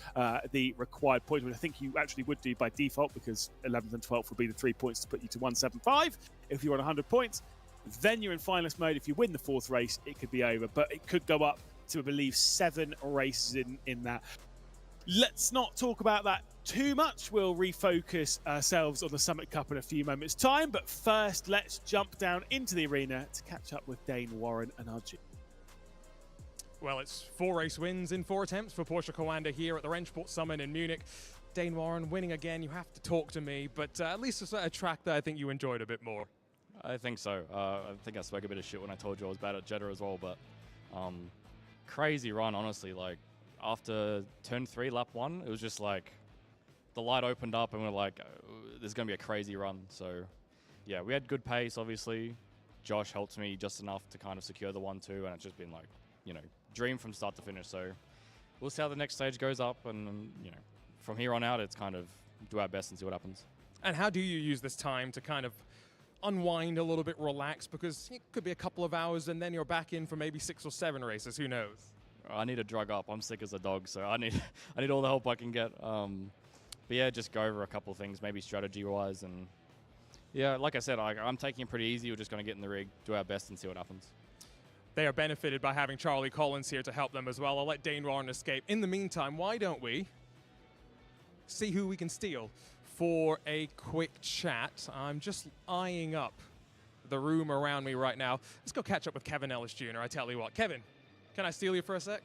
S3: the required points, which I think you actually would do by default, because 11th and 12th would be the 3 points to put you to 175 if you're on 100 points. Then you're in finalist mode. If you win the 4th race, it could be over, but it could go up to, I believe, 7 races in that. Let's not talk about that too much. We'll refocus ourselves on the Summit Cup in a few moments' time. But first, let's jump down into the arena to catch up with Dane Warren and Arjun.
S2: Well, it's 4 race wins in 4 attempts for Porsche Coanda here at the RENNSPORT Summit in Munich. Dane Warren winning again. You have to talk to me, but at least it's a track that I think you enjoyed a bit more.
S9: I think so. I think I spoke a bit of shit when I told you I was bad at Jeddah as well, but crazy run, honestly. Like, after turn 3, lap 1, it was just like the light opened up and we're like, there's going to be a crazy run. So, yeah, we had good pace, obviously. Josh helped me just enough to kind of secure the 1-2, and it's just been like, you know, dream from start to finish. So we'll see how the next stage goes up, and you know, from here on out, it's kind of do our best and see what happens.
S2: And how do you use this time to kind of unwind a little bit, relax, because it could be a couple of hours and then you're back in for maybe 6 or 7 races, who knows?
S9: I need a drug up. I'm sick as a dog, so I need all the help I can get. But yeah, just go over a couple of things, maybe strategy-wise, and yeah, like I said, I'm taking it pretty easy. We're just going to get in the rig, do our best, and see what happens.
S2: They are benefited by having Charlie Collins here to help them as well. I'll let Dane Warren escape. In the meantime, why don't we see who we can steal for a quick chat? I'm just eyeing up the room around me right now. Let's go catch up with Kevin Ellis Jr. I tell you what. Kevin, can I steal you for a sec?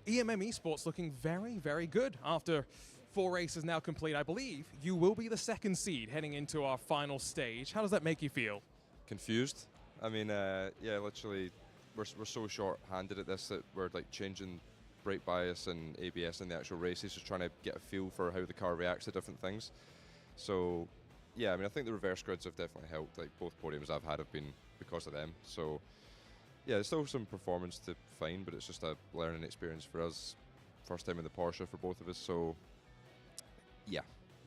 S2: EMM Esports looking very, very good after 4 races now complete. I believe you will be the 2nd seed heading into our final stage. How does that make you feel?
S12: Confused. I mean, yeah, literally, we're so short-handed at this that we're like changing brake bias and ABS in the actual races, just trying to get a feel for how the car reacts to different things. So, yeah, I mean, I think the reverse grids have definitely helped. Like, both podiums I've had have been because of them. So, yeah, there's still some performance to find, but it's just a learning experience for us. First time in the Porsche for both of us, so yeah,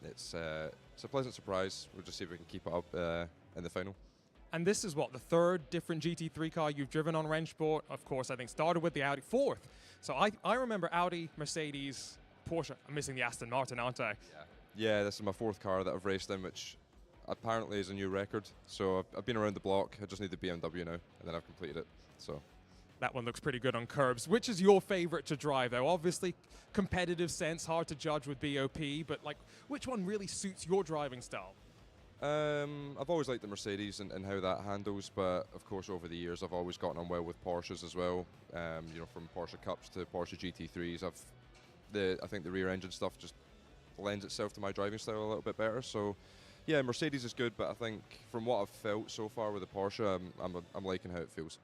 S12: it's a pleasant surprise. We'll just see if we can keep it up in the final.
S2: And this is what, the 3rd different GT3 car you've driven on RENNSPORT? Of course, I think started with the Audi, 4th. So I remember Audi, Mercedes, Porsche. I'm missing the Aston Martin, aren't I?
S12: Yeah, this is my 4th car that I've raced in, which apparently is a new record. So I've been around the block. I just need the BMW now, and then I've completed it. So
S2: that one looks pretty good on curbs. Which is your favorite to drive, though? Obviously, competitive sense, hard to judge with BOP, but like, which one really suits your driving style?
S12: I've always liked the Mercedes and how that handles, but of course over the years I've always gotten on well with Porsches as well. You know, from Porsche Cups to Porsche GT3s, I think the rear engine stuff just lends itself to my driving style a little bit better. So yeah, Mercedes is good, but I think from what I've felt so far with the Porsche, I'm liking how it feels.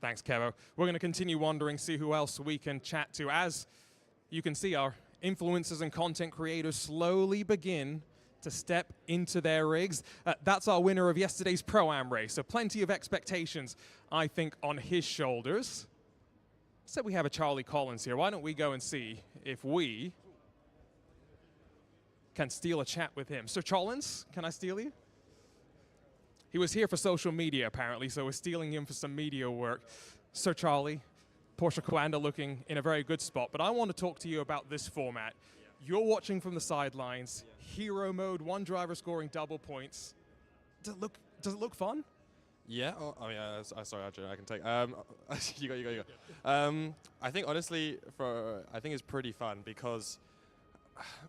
S2: Thanks, Kevo. We're going to continue wandering, see who else we can chat to. As you can see, our influencers and content creators slowly begin to step into their rigs. That's our winner of yesterday's Pro-Am race, so plenty of expectations, I think, on his shoulders. Said we have a Charlie Collins here. Why don't we go and see if we can steal a chat with him. Sir Collins, can I steal you? He was here for social media, apparently, so we're stealing him for some media work. Sir Charlie, Porsche Coanda looking in a very good spot, but I want to talk to you about this format. You're watching from the sidelines, hero mode, one driver scoring double points. Does it look fun?
S6: Yeah. Oh yeah. Sorry, Arjun, I can take. You go. I think honestly, I think it's pretty fun because,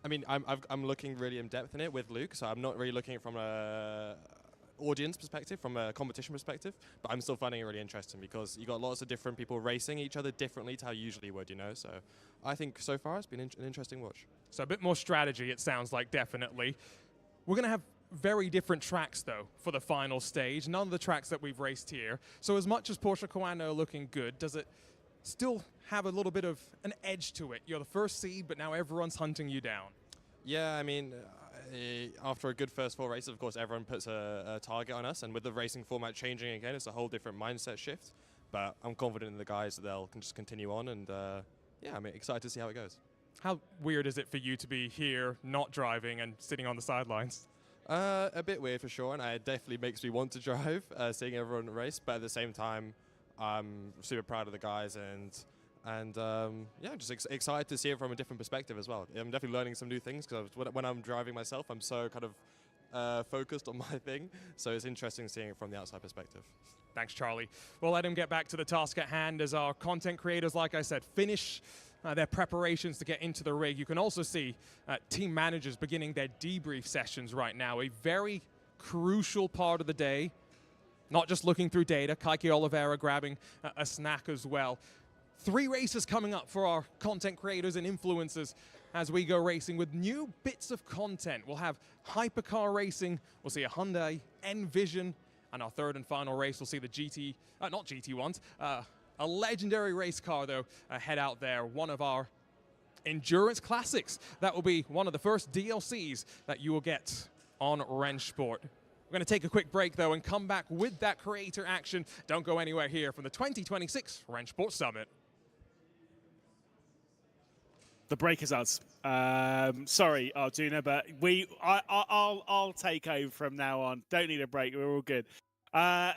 S6: I mean, I'm looking really in depth in it with Luke, so I'm not really looking at it from a audience perspective, from a competition perspective, but I'm still finding it really interesting because you got lots of different people racing each other differently to how you usually would, you know. So I think so far it's been an interesting watch.
S2: So a bit more strategy, it sounds like, definitely. We're going to have very different tracks, though, for the final stage. None of the tracks that we've raced here. So as much as Porsche Coanda are looking good, does it still have a little bit of an edge to it? You're the first seed, but now everyone's hunting you down.
S6: Yeah, I mean, after a good first 4 races, of course, everyone puts a target on us, and with the racing format changing again, it's a whole different mindset shift. But I'm confident in the guys that they'll just continue on, and yeah, I'm excited to see how it goes.
S2: How weird is it for you to be here, not driving, and sitting on the sidelines?
S6: A bit weird for sure, and it definitely makes me want to drive, seeing everyone race. But at the same time, I'm super proud of the guys, and yeah, just excited to see it from a different perspective as well. I'm definitely learning some new things because when I'm driving myself, I'm so kind of focused on my thing. So it's interesting seeing it from the outside perspective.
S2: Thanks, Charlie. We'll let him get back to the task at hand as our content creators, like I said, finish their preparations to get into the rig. You can also see team managers beginning their debrief sessions right now, a very crucial part of the day. Not just looking through data, Kaiki Oliveira grabbing a snack as well. 3 races coming up for our content creators and influencers as we go racing with new bits of content. We'll have hypercar racing, we'll see a Hyundai Envision, and our third and final race, we'll see the not GT1s, a legendary race car, though, head out there. One of our endurance classics. That will be one of the first DLCs that you will get on RENNSPORT. We're going to take a quick break, though, and come back with that creator action. Don't go anywhere here from the 2026 RENNSPORT Summit.
S3: The break is us. Sorry, Arjuna, but I'll take over from now on. Don't need a break. We're all good.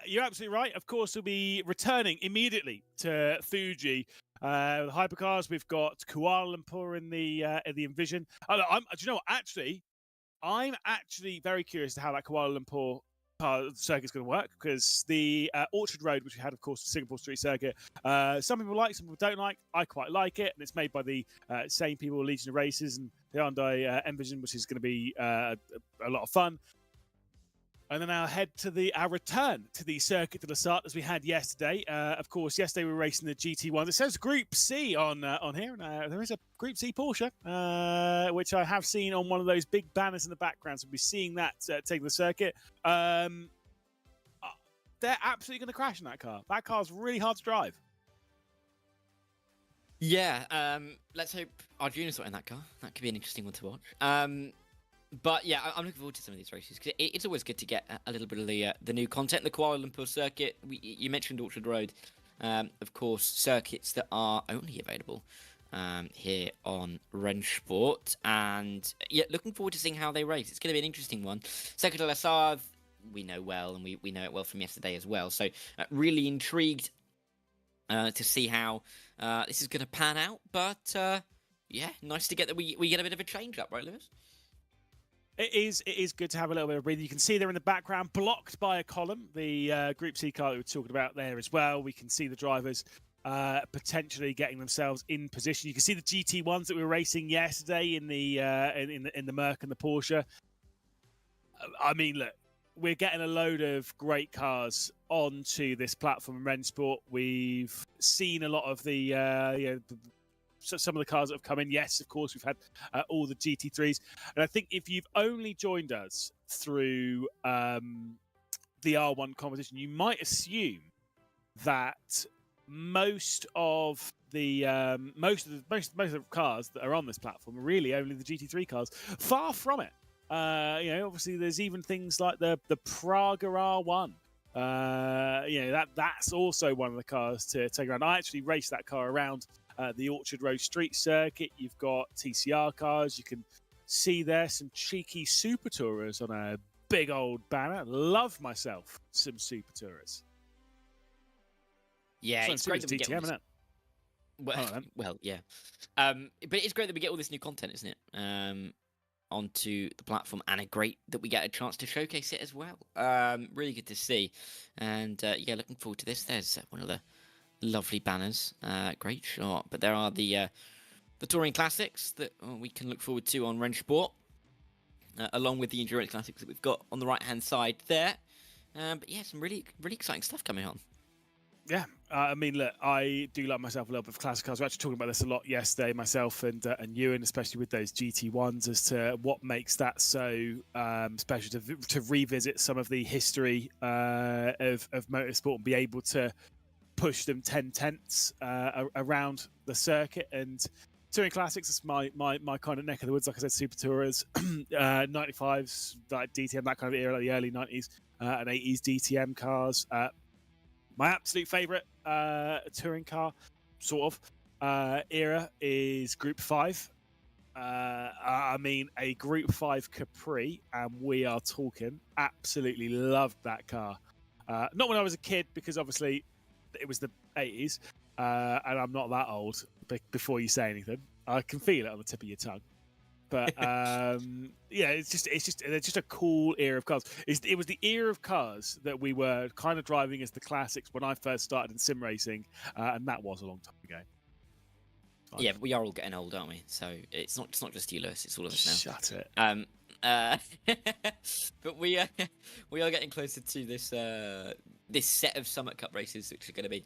S3: You're absolutely right. Of course, we'll be returning immediately to Fuji. The hypercars, we've got Kuala Lumpur in the Envision. Do you know what? Actually, I'm actually very curious to how that Kuala Lumpur circuit is going to work, because the Orchard Road, which we had, of course, the Singapore Street circuit, some people like, some people don't like. I quite like it, and it's made by the same people, Legion of Races, and the Hyundai Envision, which is going to be a lot of fun. And then I'll head to our return to the circuit to the start as we had yesterday. Of course, yesterday we were racing the GT1. It says Group C on here. There is a Group C Porsche, which I have seen on one of those big banners in the background. So we'll be seeing that taking the circuit. They're absolutely going to crash in that car. That car's really hard to drive.
S4: Yeah, let's hope Arjuna's not in that car. That could be an interesting one to watch. But yeah, I'm looking forward to some of these races because it's always good to get a little bit of the new content. The Kuala Lumpur circuit, you mentioned Orchard Road, of course, circuits that are only available here on RENNSPORT, and yeah, looking forward to seeing how they race. It's going to be an interesting one. Circuit de la Sarthe, we know well, and we know it well from yesterday as well. So really intrigued to see how this is going to pan out. But yeah, nice to get that we get a bit of a change up, right, Lewis?
S3: It is good to have a little bit of breathing. You can see there in the background, blocked by a column, the Group C car that we were talking about there as well. We can see the drivers potentially getting themselves in position. You can see the GT1s that we were racing yesterday in the Merc and the Porsche. I mean, look, we're getting a load of great cars onto this platform in RENNSPORT. We've seen a lot of the some of the cars that have come in. Yes, of course, we've had all the GT3s. And I think if you've only joined us through the R1 competition, you might assume that most of the cars that are on this platform are really only the GT3 cars. Far from it. Obviously, there's even things like the Praga R1. That's also one of the cars to take around. I actually raced that car around the Orchard Road Street Circuit. You've got TCR cars. You can see there some cheeky Super Tourers on a big old banner. Love myself some Super Tourers.
S4: Yeah, it's great that we get all this... Well, yeah. But it's great that we get all this new content, isn't it? Onto the platform, and great that we get a chance to showcase it as well. Really good to see. And looking forward to this. There's one of the lovely banners. Great shot. But there are the Touring Classics that we can look forward to on RENNSPORT, along with the Endurance Classics that we've got on the right-hand side there. But yeah, some really, really exciting stuff coming on.
S3: Yeah, I mean, look, I do like myself a little bit of classic cars. We were actually talking about this a lot yesterday, myself and Ewan, especially with those GT1s, as to what makes that so special to revisit some of the history of motorsport and be able to push them 10/10ths around the circuit. And Touring Classics is my kind of neck of the woods. Like I said, Super Tourers, 95s, like DTM, that kind of era, like the early 90s and 80s DTM cars. My absolute favourite touring car, sort of, era is Group 5. I mean, a Group 5 Capri, and we are talking. Absolutely loved that car. Not when I was a kid, because obviously it was the 80s, and I'm not that old. Before you say anything, I can feel it on the tip of your tongue. But it's just a cool era of cars. It was the era of cars that we were kind of driving as the classics when I first started in sim racing, and that was a long time ago.
S4: Yeah, but we are all getting old, aren't we? So it's not just you, Lewis. It's all of us now.
S3: Shut it.
S4: But we are getting closer to this set of Summit Cup races, which are going to be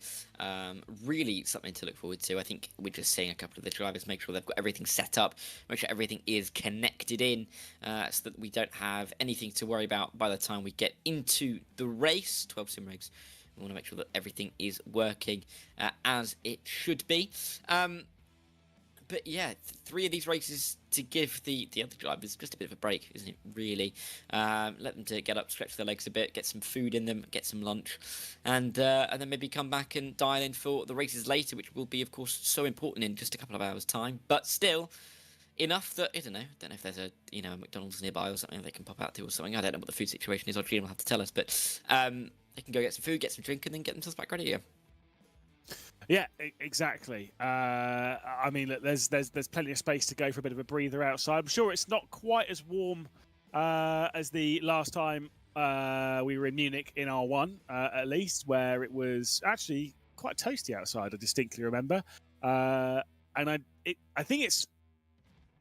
S4: really something to look forward to. I think we're just seeing a couple of the drivers make sure they've got everything set up, make sure everything is connected in, so that we don't have anything to worry about by the time we get into the race. 12 sim rigs. We want to make sure that everything is working as it should be. But yeah, 3 of these races to give the other drivers just a bit of a break, isn't it, really? Let them to get up, stretch their legs a bit, get some food in them, get some lunch, and then maybe come back and dial in for the races later, which will be, of course, so important in just a couple of hours' time. But still, enough that, I don't know if there's a McDonald's nearby or something they can pop out to or something. I don't know what the food situation is. Audrey will have to tell us, but they can go get some food, get some drink, and then get themselves back ready again.
S3: Yeah, exactly. I mean, look, there's plenty of space to go for a bit of a breather outside. I'm sure it's not quite as warm as the last time we were in Munich in R1, at least, where it was actually quite toasty outside. I distinctly remember, and I think it's,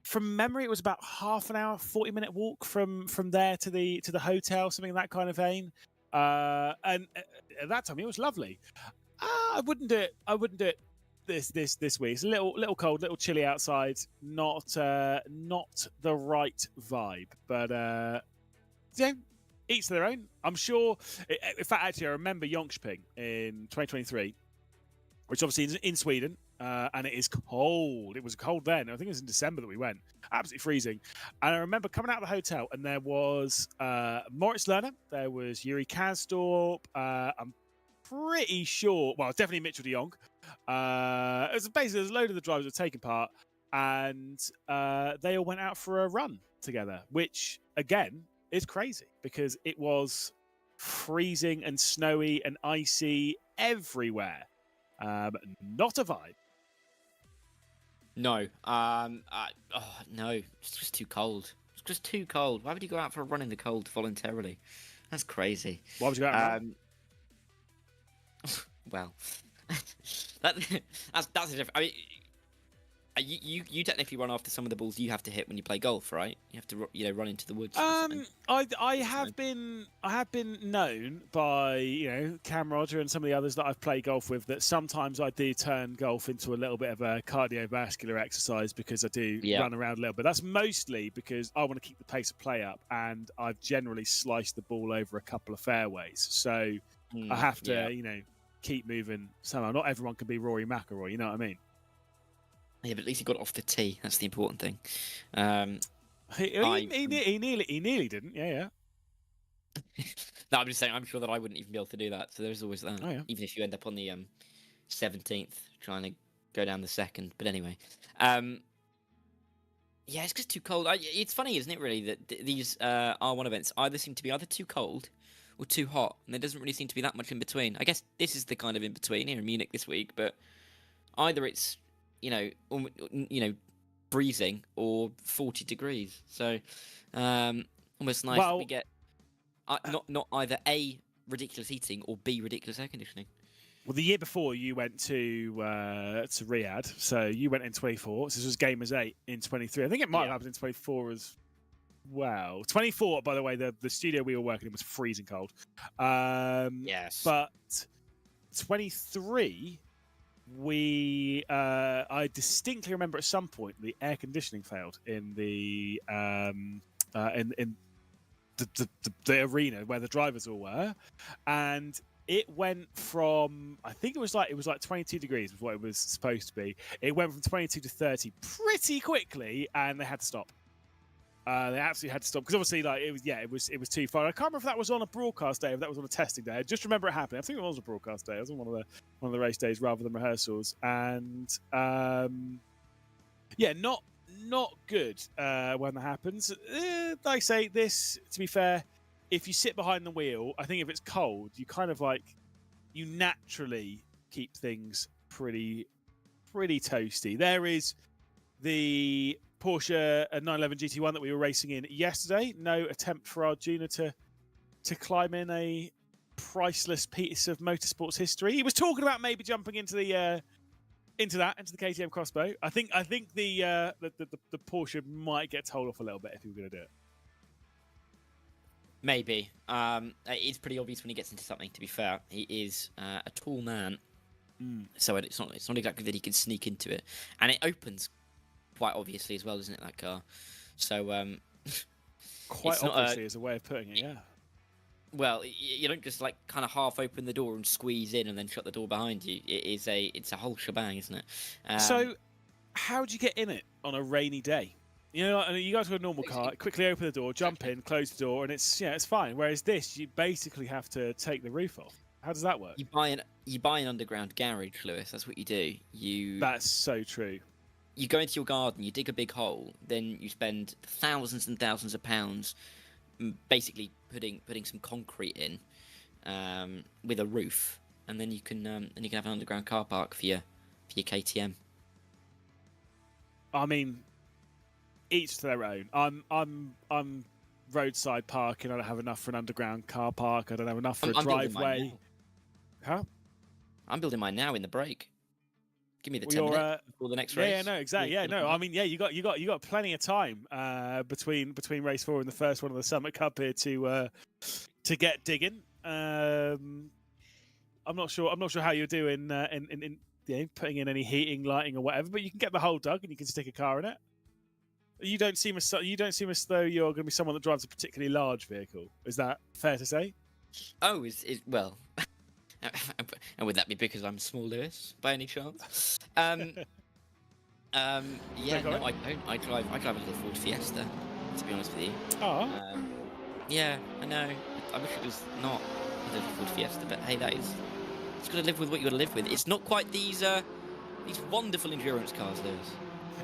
S3: from memory, it was about half an hour, 40-minute walk from there to the hotel, something in that kind of vein. And at that time, it was lovely. I wouldn't do it this week. It's a little cold, little chilly outside. Not the right vibe. But each to their own. I'm sure. In fact, actually, I remember Jönköping in 2023, which obviously is in Sweden, and it is cold. It was cold then. I think it was in December that we went. Absolutely freezing. And I remember coming out of the hotel, and there was Moritz Lerner, there was Yuri Kasdorp. I'm pretty sure, well, definitely Mitchell de Jong. It was basically, there's a load of the drivers that were taking part, and they all went out for a run together, which again is crazy because it was freezing and snowy and icy everywhere. Not a vibe.
S4: No, no, it's just too cold. It's just too cold. Why would you go out for a run in the cold voluntarily? That's crazy.
S3: Why would you go out?
S4: Well, that's a different. I mean, You technically run after some of the balls you have to hit when you play golf, right? You have to run into the woods. Or something.
S3: I have been known by Cam Roger and some of the others that I've played golf with that sometimes I do turn golf into a little bit of a cardiovascular exercise because I do run around a little bit. That's mostly because I want to keep the pace of play up, and I've generally sliced the ball over a couple of fairways, so I have to keep moving somehow. Not everyone can be Rory McIlroy, you know what I mean?
S4: Yeah, but at least he got off the tee. That's the important thing.
S3: He nearly didn't. Yeah.
S4: No, I'm just saying. I'm sure that I wouldn't even be able to do that. So there's always that.
S3: Oh, yeah.
S4: Even if you end up on the 17th, trying to go down the second. But anyway, yeah, it's just too cold. It's funny, isn't it? Really, that these R1 events either seem to be either too cold or too hot, and there doesn't really seem to be that much in between. I guess this is the kind of in between here in Munich this week. But either it's freezing or 40 degrees. So almost nice we get not either A, ridiculous heating, or B, ridiculous air conditioning.
S3: Well, the year before you went to Riyadh, so you went in 24. So this was Gamers 8 in 23. I think it might have happened in 24 as well. 24, by the way, the studio we were working in was freezing cold.
S4: Yes.
S3: But 23... I distinctly remember at some point the air conditioning failed in the the arena where the drivers all were, and it went from I think it was like 22 degrees was what it was supposed to be. It went from 22 to 30 pretty quickly, and they had to stop. They absolutely had to stop because obviously, it was too far. I can't remember if that was on a broadcast day or if that was on a testing day. I just remember it happening. I think it was a broadcast day. It was on one of the race days rather than rehearsals, and not good when that happens. Like I say, this, to be fair, if you sit behind the wheel, I think if it's cold, you kind of you naturally keep things pretty toasty. There is the Porsche 911 GT1 that we were racing in yesterday. No attempt for Arjuna to climb in a priceless piece of motorsports history. He was talking about maybe jumping into the KTM crossbow. I think the Porsche might get told off a little bit if he were going to do it.
S4: Maybe. It's pretty obvious when he gets into something. To be fair, he is a tall man, so it's not exactly that he can sneak into it, and it opens quite obviously as well, isn't it, that car? So
S3: quite obviously is a way of putting it, yeah.
S4: Well, you don't just kind of half open the door and squeeze in and then shut the door behind you. It's a whole shebang, isn't it?
S3: So how do you get in it on a rainy day? You go to a normal car, quickly open the door, jump in, close the door, and it's fine. Whereas this, you basically have to take the roof off. How does that work?
S4: You buy an underground garage, Lewis. That's what you do.
S3: That's so true.
S4: You go into your garden, you dig a big hole, then you spend thousands and thousands of pounds basically putting some concrete in with a roof, and then you can have an underground car park for your KTM.
S3: I mean, each to their own. I'm roadside parking. I don't have enough for an underground car park. I don't have enough for a driveway. Huh?
S4: I'm building mine now in the break. Give me the 10 minutes before the next race.
S3: Yeah, no, exactly. Yeah, no. I mean, yeah, you got plenty of time between race 4 and the first one of the Summit Cup here to get digging. I'm not sure how you're doing in putting in any heating, lighting, or whatever, but you can get the hole dug and you can stick a car in it. You don't seem as though you're going to be someone that drives a particularly large vehicle. Is that fair to say?
S4: Oh, well. And would that be because I'm small, Lewis, by any chance? Yeah, no, I don't. I drive a little Ford Fiesta, to be honest with you.
S3: Oh.
S4: Yeah, I know. I wish it was not a little Ford Fiesta, but hey, it's got to live with what you got to live with. It's not quite these wonderful endurance cars, Lewis.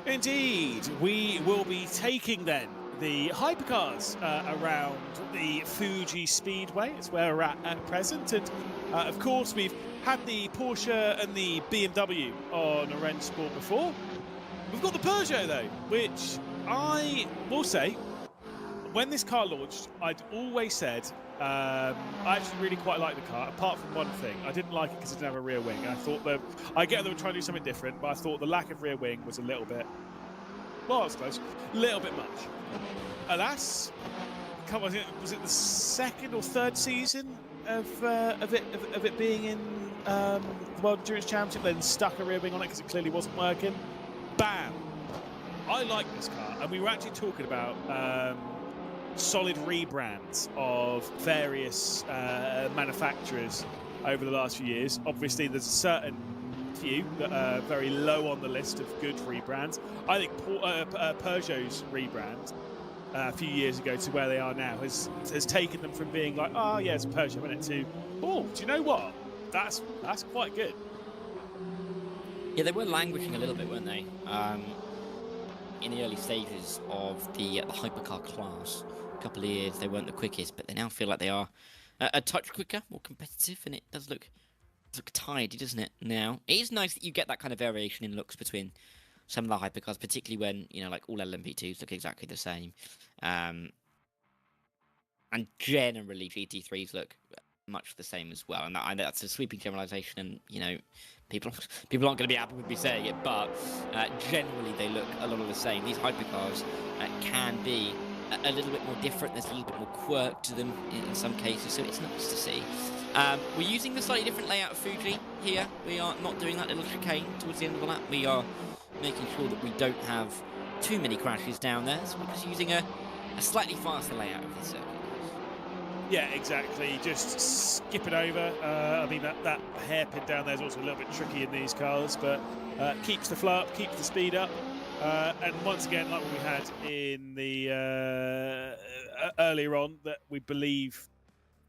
S3: Indeed, we will be taking then the hypercars around the Fuji Speedway. It's where we're at present, and of course we've had the Porsche and the BMW on RENNSPORT before. We've got the Peugeot though, which I will say, when this car launched, I'd always said I actually really quite like the car, apart from one thing. I didn't like it because it didn't have a rear wing. And I thought that I get they were trying to do something different, but I thought the lack of rear wing was a little bit. Well, I was close. A little bit much. Alas, was it the second or third season of it being in the World Endurance Championship? Then stuck a rear wing on it because it clearly wasn't working. Bam! I like this car, and we were actually talking about solid rebrands of various manufacturers over the last few years. Obviously, there's a certain few that are very low on the list of good rebrands. I think Peugeot's rebrand a few years ago to where they are now has taken them from being like, oh yeah, it's a Peugeot, isn't it, to, oh, do you know what? That's quite good.
S4: Yeah, they were languishing a little bit, weren't they? In the early stages of the hypercar class. A couple of years they weren't the quickest, but they now feel like they are a touch quicker, more competitive, and it does look tidy, doesn't it, now? It is nice that you get that kind of variation in looks between some of the hypercars, particularly when, you know, like all LMP2s look exactly the same. And generally GT3s look much the same as well. And I know that's a sweeping generalization, and, you know, people aren't going to be happy with me saying it, but generally they look a lot of the same. These hypercars can be a little bit more different. There's a little bit more quirk to them in some cases, so it's nice to see. We're using the slightly different layout of Fuji here. We are not doing that little chicane towards the end of the lap. We are making sure that we don't have too many crashes down there, so we're just using a slightly faster layout of this circuit.
S3: Yeah, exactly. Just skip it over. I mean, that hairpin down there is also a little bit tricky in these cars, but keeps the flow up, keeps the speed up. And once again, like what we had in the earlier on, that we believe,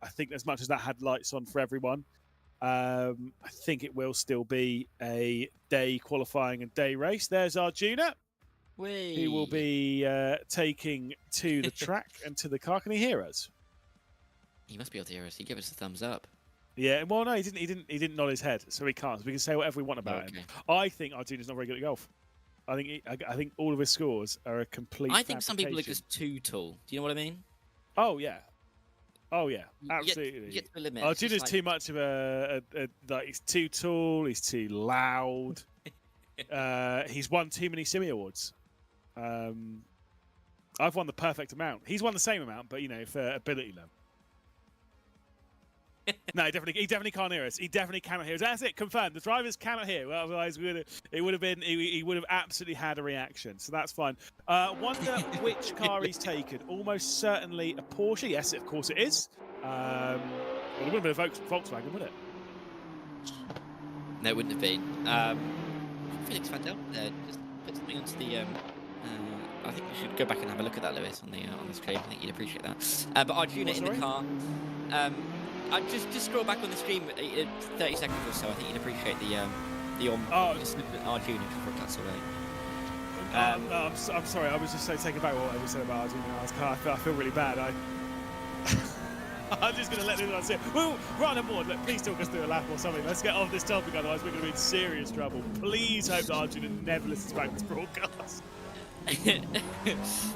S3: I think as much as that had lights on for everyone, I think it will still be a day qualifying and day race. There's Arjuna. He will be taking to the track and to the car. Can he hear us?
S4: He must be able to hear us. He gave us a thumbs up.
S3: Yeah, well, no, he didn't nod his head, so he can't. So we can say whatever we want about him. I think Arjuna's not very good at golf. I think all of his scores are a complete.
S4: I think some people are just too tall. Do you know what I mean?
S3: Oh yeah, absolutely.
S4: You get to the limit.
S3: Arjuna's too much of a like, he's too tall. He's too loud. He's won too many Simi awards. I've won the perfect amount. He's won the same amount, but, you know, for ability level. No, he definitely can't hear us. He definitely cannot hear us. That's it, confirmed. The drivers cannot hear. Well, otherwise, he would have absolutely had a reaction. So that's fine. Wonder which car he's taken. Almost certainly a Porsche. Yes, of course it is. Well, it wouldn't have been a Volkswagen, would it?
S4: No, it wouldn't have been. Felix Van Del just put something onto the. I think we should go back and have a look at that, Lewis, on the screen. I think you'd appreciate that. But Arjuna in the car. I just scroll back on the stream 30 seconds or so. I think you'd appreciate the on. Oh, just look at Arjuna before it cuts away.
S3: I'm sorry. I was just so taken back what I just said about Arjuna in his car. I feel really bad. I'm just going to let everyone see it. Well, right on board. Look, please talk us through a lap or something. Let's get off this topic, otherwise we're going to be in serious trouble. Please hope that Arjuna never listens back to this broadcast.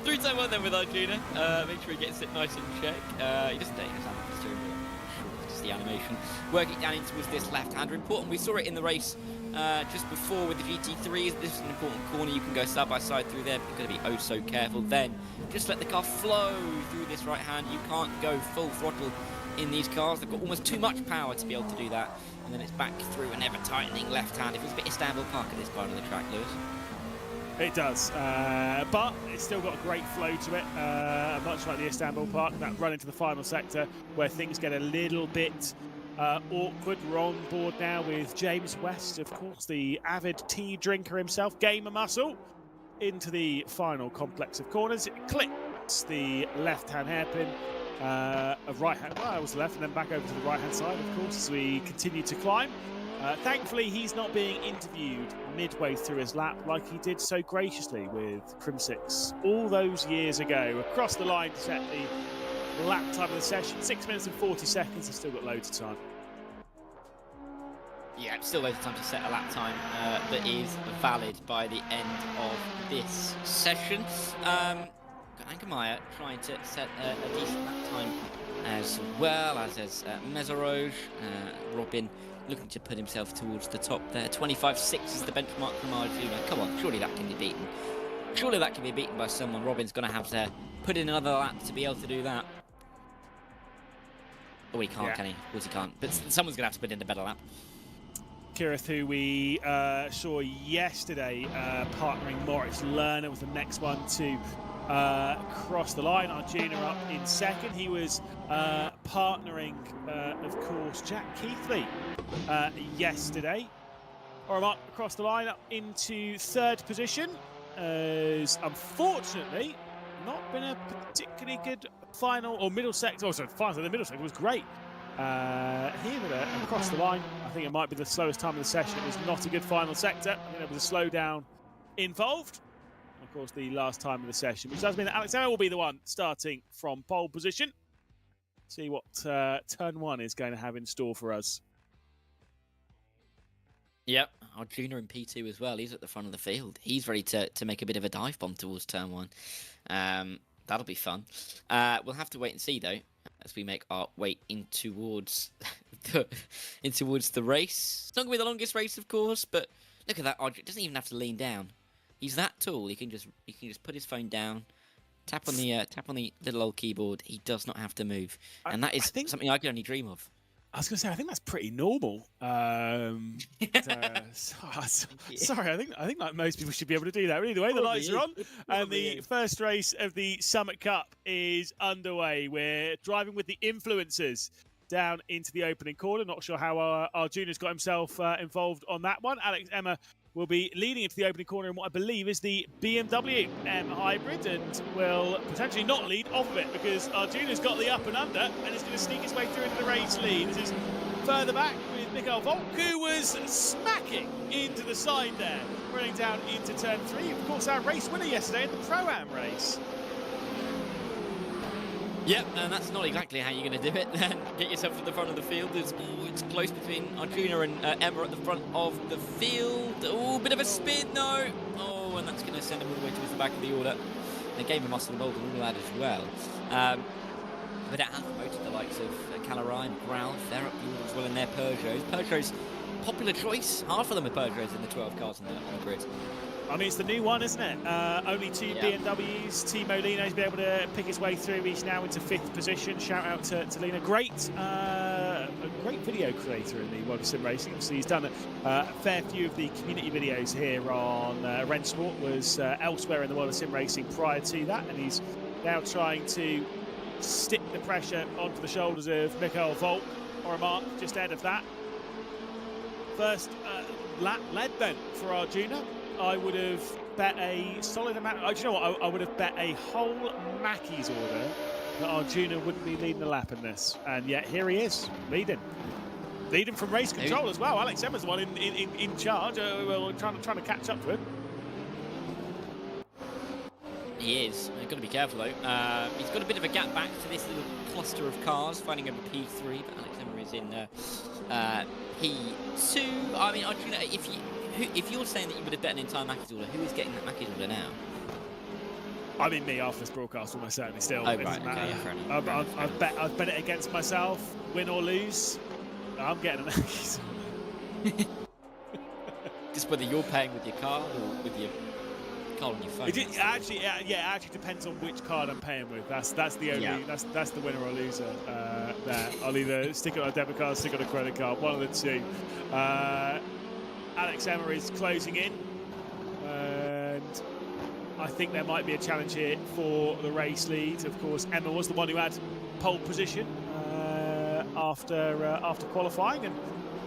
S4: Through time one then with Arjuna. Make sure he gets it nice in check. He doesn't take his hand off the steering wheel. Just the animation. Working down into this left-hander. Important. We saw it in the race just before with the GT3s. This is an important corner. You can go side by side through there. You've got to be oh so careful. Then just let the car flow through this right hand. You can't go full throttle in these cars. They've got almost too much power to be able to do that. And then it's back through an ever-tightening left hand. It was a bit Istanbul Park at this part of the track, Lewis.
S3: It does, but it's still got a great flow to it, much like the Istanbul Park, that run into the final sector where things get a little bit awkward. We're on board now with James West, of course, the avid tea drinker himself, gamer muscle, into the final complex of corners. It clips the left-hand hairpin, right-hand, well, it was left, and then back over to the right-hand side, of course, as we continue to climb. Thankfully, he's not being interviewed midway through his lap like he did so graciously with Crim6 all those years ago. Across the line to set the lap time of the session, 6 minutes and 40 seconds. He's still got loads of time.
S4: Yeah, still loads of time to set a lap time that is valid by the end of this session. Got Angermeyer trying to set a decent lap time as well as Mezeroge. Robin looking to put himself towards the top there. 25.6 is the benchmark from Arjuna. Come on, surely that can be beaten. Surely that can be beaten by someone. Robin's going to have to put in another lap to be able to do that. Oh, he can't, can he? Of course he can't. But someone's going to have to put in a better lap.
S3: Kirith, who we saw yesterday partnering Moritz Lerner, was the next one to cross the line. Arjuna up in second. He was partnering, of course, Jack Keithley yesterday. Oramark across the line up into third position. Has unfortunately not been a particularly good final or middle sector. Oh, sorry, the middle sector was great. Here across the line, I think it might be the slowest time of the session. It was not a good final sector. I think there was a slowdown involved. Of course, the last time of the session, which does mean that Alex Emma will be the one starting from pole position. See what turn one is going to have in store for us.
S4: Yep, Arjuna in P2 as well. He's at the front of the field. He's ready to make a bit of a dive bomb towards turn one. That'll be fun. We'll have to wait and see, though, as we make our way in towards the race. It's not going to be the longest race, of course, but look at that. Arjuna doesn't even have to lean down. He's that tall. He can just put his phone down, tap on the little old keyboard. He does not have to move, and that is something I can only dream of.
S3: I was going to say, I think that's pretty normal. Sorry, I think like most people should be able to do that. But either way, the lights are on, and the first race of the Summit Cup is underway. We're driving with the influencers down into the opening corner. Not sure how Arjuna's got himself involved on that one. Alex Emma will be leading into the opening corner in what I believe is the BMW M Hybrid, and will potentially not lead off of it because Arjuna's got the up and under and is going to sneak his way through into the race lead. This is further back with Mikael Volk, who was smacking into the side there, running down into turn 3. Of course, our race winner yesterday in the Pro-Am race.
S4: Yep, and that's not exactly how you're going to do it. Then get yourself to the front of the field. It's close between Arjuna and Emma at the front of the field. Oh, bit of a spin, no. Oh, and that's going to send him all the way towards the back of the order. They gave him muscle and mold and all that as well. But it has promoted the likes of Calarai and Grau. They're up the order as well in their Peugeots. Peugeot's popular choice. Half of them are Peugeots in the 12 cars on the grid.
S3: I mean, it's the new one, isn't it? Only two BMWs. Timo Lino's been able to pick his way through. He's now into 5th position. Shout out to Lino. A great video creator in the world of sim racing. Obviously, he's done a fair few of the community videos here on RENNSPORT. Was elsewhere in the world of sim racing prior to that, and he's now trying to stick the pressure onto the shoulders of Mikael Volk, or a mark just ahead of that. First lap led then for Arjuna. I would have bet a solid amount. Do you know what? I would have bet a whole Mackey's order that Arjuna wouldn't be leading the lap in this, and yet here he is, leading from race control as well. Alex Emma's the one in charge. We're trying to catch up to him.
S4: He is. You've got to be careful though. He's got a bit of a gap back to this little cluster of cars, fighting over P3, but Alex Emma is in P2. I mean, Arjuna, if you're saying that you would have bet an entire Mackey's order, who is getting that Mackey's order now?
S3: I mean, me after this broadcast, almost certainly still.
S4: Oh, right, okay, yeah, fair enough.
S3: I've bet it against myself, win or lose. I'm getting a Mackey's order.
S4: Just whether you're paying with your card or with your card on your phone.
S3: It actually depends on which card I'm paying with. That's the only that's the winner or loser there. I'll either stick it on a debit card, stick it on a credit card, one of the two. Alex Emma is closing in, and I think there might be a challenge here for the race lead. Of course, Emma was the one who had pole position after qualifying, and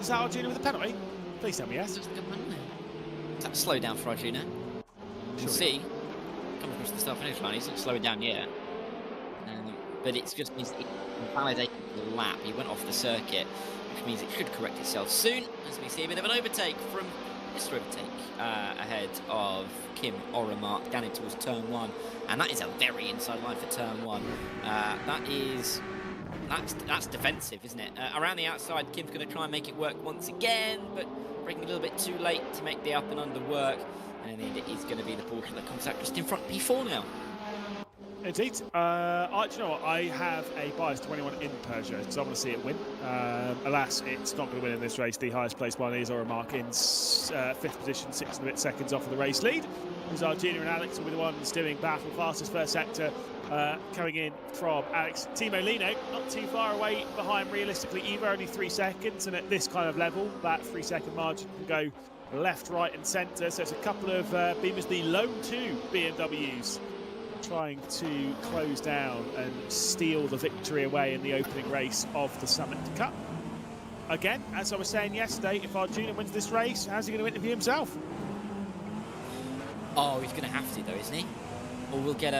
S3: is that Arjuna with a penalty? Please tell me yes.
S4: Is that slow down for Arjuna? We'll see. Coming across the start finish line, he's not slowing down yet. But it's just means it validated the lap. He went off the circuit, which means it should correct itself soon. As we see a bit of an overtake from Mr. Overtake ahead of Kim Oramark down into towards turn 1, and that is a very inside line for turn 1. That's defensive, isn't it? Around the outside, Kim's going to try and make it work once again, but breaking a little bit too late to make the up and under work. And in the end, it is going to be the Porsche that comes out just in front. P4 now.
S3: Indeed. Do you know what? I have a bias to anyone in Peugeot because I want to see it win. Alas, it's not going to win in this race. The highest placed one is Mark in 5th position, 6 and a bit seconds off of the race lead. Because Arjuna and Alex will be the ones doing battle. Fastest first sector coming in from Alex. Timo Lino, not too far away behind realistically either, only 3 seconds. And at this kind of level, that 3-second margin can go left, right and centre. So it's a couple of Beamers, the lone 2 BMWs trying to close down and steal the victory away in the opening race of the Summit Cup. Again, as I was saying yesterday, if Arjuna wins this race, how's he going to interview himself?
S4: Oh, he's going to have to though, isn't he? Or we'll get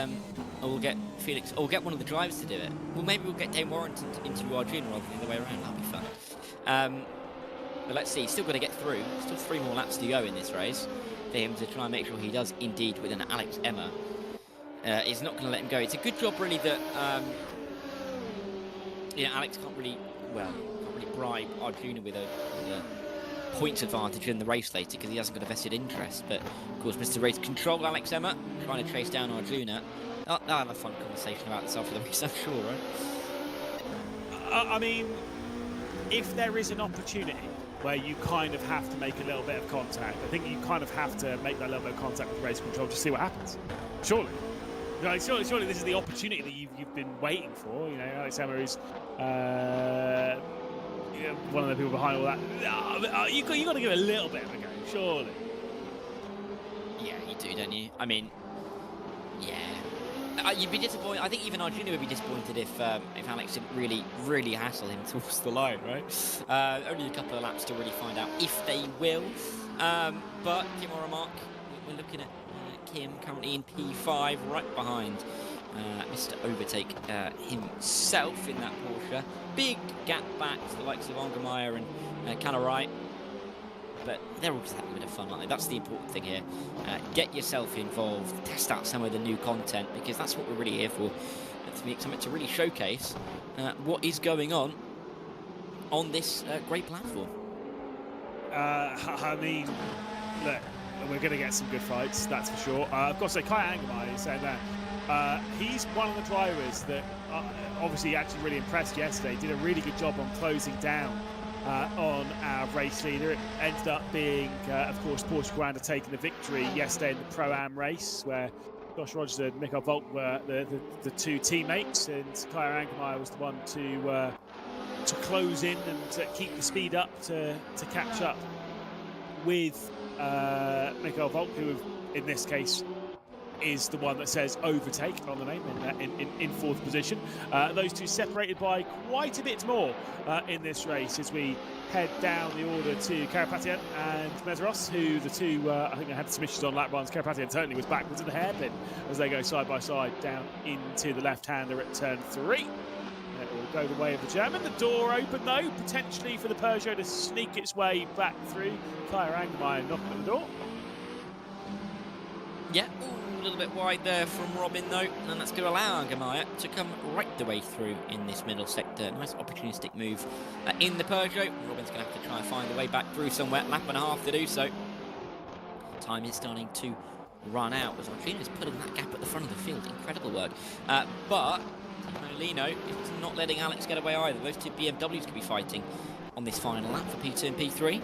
S4: Felix, or we'll get one of the drivers to do it. Well, maybe we'll get Dane Warrington to interview Arjuna rather than the other way around. That'll be fun. But let's see, he's still got to get through. Still 3 more laps to go in this race for him to try and make sure he does indeed with an Alex Emma. Is not going to let him go. It's a good job, really, that Alex can't really bribe Arjuna with a points advantage in the race later because he hasn't got a vested interest. But of course, Mr. Race Control, Alex Emma, trying to chase down Arjuna. They'll have a fun conversation about this after the race, I'm sure, right?
S3: I mean, if there is an opportunity where you kind of have to make a little bit of contact, I think you kind of have to make that little bit of contact with Race Control to see what happens. Surely. Like, surely this is the opportunity that you've been waiting for. You know, Alex Emma is one of the people behind all that. You got to give it a little bit of a go, surely.
S4: Yeah, you do, don't you? I mean, yeah. You'd be disappointed. I think even Arjuna would be disappointed if Alex didn't really hassle him towards the line, right? Only a couple of laps to really find out if they will. But Kim or Mark, we're looking at Kim currently in P5, right behind Mr. Overtake himself in that Porsche. Big gap back to the likes of Angermeyer and Canarite. But they're all just having a bit of fun, aren't they? That's the important thing here. Get yourself involved, test out some of the new content, because that's what we're really here for. Something to really showcase what is going on this great platform.
S3: I mean, look, we're going to get some good fights, that's for sure. I've got to say, Kai Angermeyer is saying that. He's one of the drivers that obviously actually really impressed yesterday. Did a really good job on closing down on our race leader. It ended up being, of course, Porsche Granda taking the victory yesterday in the Pro-Am race, where Josh Rogers and Mikael Volk were the 2 teammates, and Kai Angermeyer was the one to close in and to keep the speed up to catch up with Mikael Volk, who in this case is the one that says overtake on the name in 4th position. Those 2 separated by quite a bit more in this race as we head down the order to Karapatian and Mesros, who the 2, I think they had some issues on lap runs. Karapatian certainly was backwards at the hairpin as they go side by side down into the left-hander at turn 3. It will go the way of the German. The door open though, potentially for the Peugeot to sneak its way back through. Kaya Angermeyer knocking at the door.
S4: Yeah, a little bit wide there from Robin though, and that's going to allow Angermeyer to come right the way through in this middle sector. Nice opportunistic move in the Peugeot. Robin's going to have to try and find a way back through somewhere. Lap and a half to do so. Time is starting to run out as Arjuna's putting that gap at the front of the field. Incredible work. But Lino is not letting Alex get away either. Those 2 BMWs could be fighting on this final lap for P2 and P3.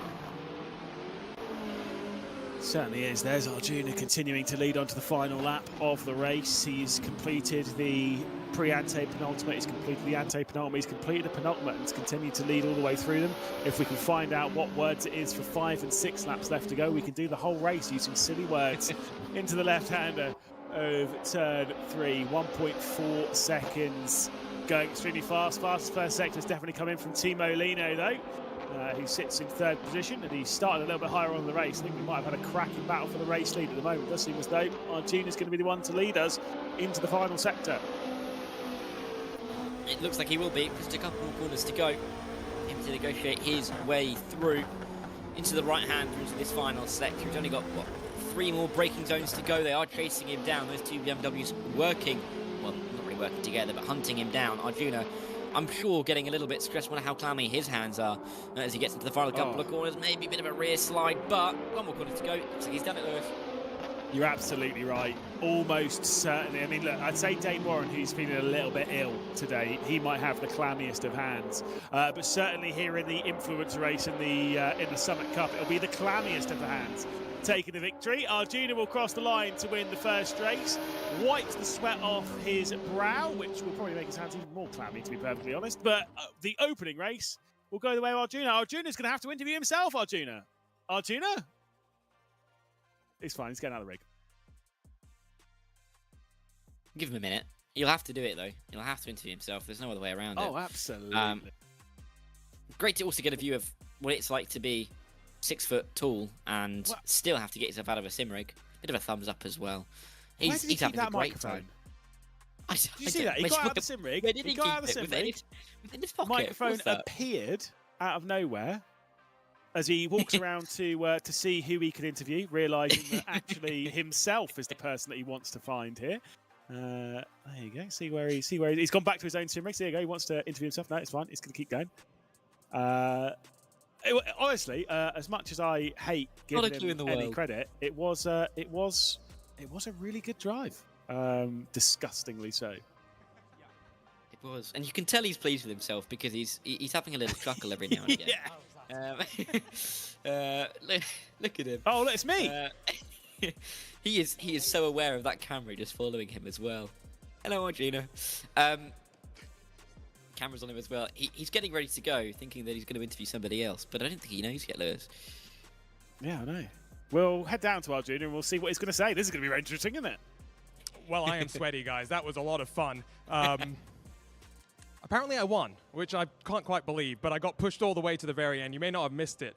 S3: Certainly is. There's Arjuna continuing to lead on to the final lap of the race. He's completed the pre-ante penultimate, he's completed the ante penultimate, he's completed the penultimate, and he's continued to lead all the way through them. If we can find out what words it is for 5 and 6 laps left to go, we can do the whole race using silly words. Into the left-hander of turn 3, 1.4 seconds. Going extremely fast. Fastest first sector has definitely come in from Timo Lino though. Who sits in 3rd position, and he started a little bit higher on the race. I think we might have had a cracking battle for the race lead at the moment. It does seem as though Arjuna's going to be the one to lead us into the final sector.
S4: It looks like he will be. Just a couple more corners to go. Him to negotiate his way through into the right hand into this final sector. He's only got, 3 more braking zones to go. They are chasing him down. Those 2 BMWs working, well, not really working together, but hunting him down. Arjuna, I'm sure, getting a little bit stressed. Wonder how clammy his hands are as he gets into the final couple of corners. Maybe a bit of a rear slide, but 1 more corner to go. Looks like he's done it, Lewis.
S3: You're absolutely right. Almost certainly. I mean, look, I'd say Dane Warren, who's feeling a little bit ill today, he might have the clammiest of hands. But certainly here in the Influence race in the Summit Cup, it'll be the clammiest of the hands taking the victory. Arjuna will cross the line to win the first race, wipes the sweat off his brow, which will probably make his hands even more clammy, to be perfectly honest. But the opening race will go the way of Arjuna. Arjuna's going to have to interview himself, Arjuna. Arjuna? He's fine. He's getting out of the rig.
S4: Give him a minute. You'll have to do it, though. You'll have to interview himself. There's no other way around it.
S3: Oh, absolutely.
S4: Great to also get a view of what it's like to be 6 foot tall and still have to get yourself out of a sim rig. Bit of a thumbs up as well. He's having a great time.
S3: Did you see that? He got out of the sim rig.
S4: Where did he
S3: got out of the
S4: keep
S3: sim
S4: it?
S3: rig.
S4: Within his pocket.
S3: Microphone appeared out of nowhere as he walks around to see who he could interview, realising that actually himself is the person that he wants to find here. There you go. See where he's gone back to his own sim rig. So there you go. He wants to interview himself. No, it's fine. He's going to keep going. Honestly, as much as I hate giving him any credit, it was a really good drive. Disgustingly so.
S4: It was, and you can tell he's pleased with himself because he's having a little chuckle every now and again. Look at him.
S3: Oh, look, it's me.
S4: He is so aware of that camera just following him as well. Hello, Arjuna. Camera's on him as well. He's getting ready to go, thinking that he's going to interview somebody else, but I don't think he knows yet, Lewis.
S3: Yeah, I know. We'll head down to Arjuna and we'll see what he's going to say. This is going to be very interesting, isn't it?
S2: Well, I am sweaty, guys. That was a lot of fun. Apparently I won, which I can't quite believe, but I got pushed all the way to the very end. You may not have missed it.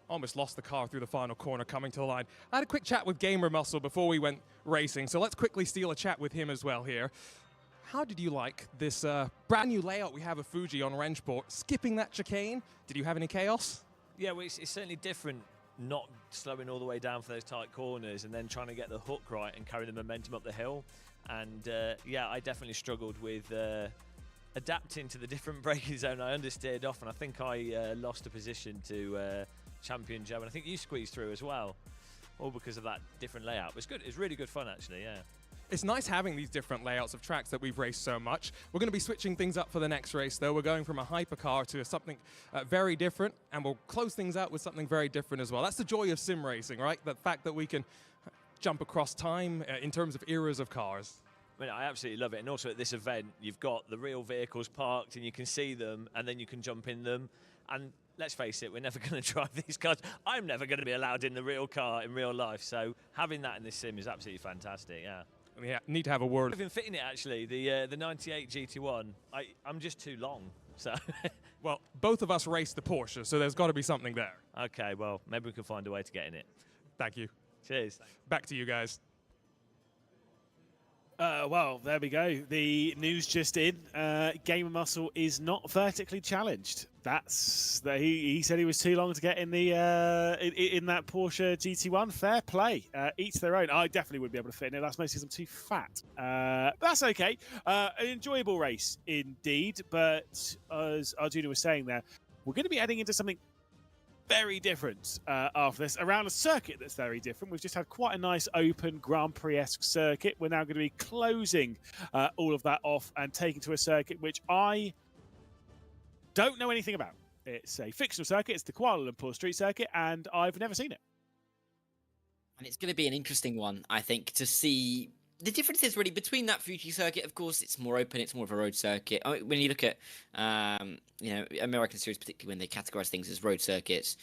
S2: Almost lost the car through the final corner coming to the line. I had a quick chat with Gamer Muscle before we went racing, so let's quickly steal a chat with him as well here. How did you like this brand new layout we have of Fuji on RENNSPORT? Skipping that chicane, did you have any chaos?
S13: Yeah, well, it's certainly different not slowing all the way down for those tight corners and then trying to get the hook right and carry the momentum up the hill. And yeah, I definitely struggled with adapting to the different braking zone. I understeered off and I think I lost a position to Champion Joe, and I think you squeezed through as well, all because of that different layout. It was good. It's really good fun, actually, yeah.
S2: It's nice having these different layouts of tracks that we've raced so much. We're going to be switching things up for the next race, though. We're going from a hypercar to something very different, and we'll close things out with something very different as well. That's the joy of sim racing, right? The fact that we can jump across time in terms of eras of cars.
S13: I mean, I absolutely love it. And also at this event, you've got the real vehicles parked and you can see them and then you can jump in them. And let's face it, we're never going to drive these cars. I'm never going to be allowed in the real car in real life. So having that in this sim is absolutely fantastic, yeah.
S2: We need to have a word.
S13: I've been fitting it, actually, the 98 GT1. I'm just too long, so...
S2: Well, both of us raced the Porsche, so there's got to be something there.
S13: Okay, well, maybe we can find a way to get in it.
S2: Thank you.
S13: Cheers.
S2: Back to you guys.
S3: Well, there we go. The news just in. Gamer Muscle is not vertically challenged. He said he was too long to get in the in that Porsche GT1. Fair play. Each their own. I definitely would be able to fit in it. That's mostly because I'm too fat. But that's okay. An enjoyable race indeed. But as Arjuna was saying there, we're going to be heading into something very different after this, around a circuit that's very different. We've just had quite a nice open Grand Prix-esque circuit. We're now going to be closing all of that off and taking to a circuit which I don't know anything about. It's a fictional circuit. It's the Kuala Lumpur Street Circuit, and I've never seen it.
S4: And it's going to be an interesting one, I think, to see the differences really between that Fuji circuit. Of course, it's more open. It's more of a road circuit. I mean, when you look at, you know, American series, particularly when they categorize things as road circuits,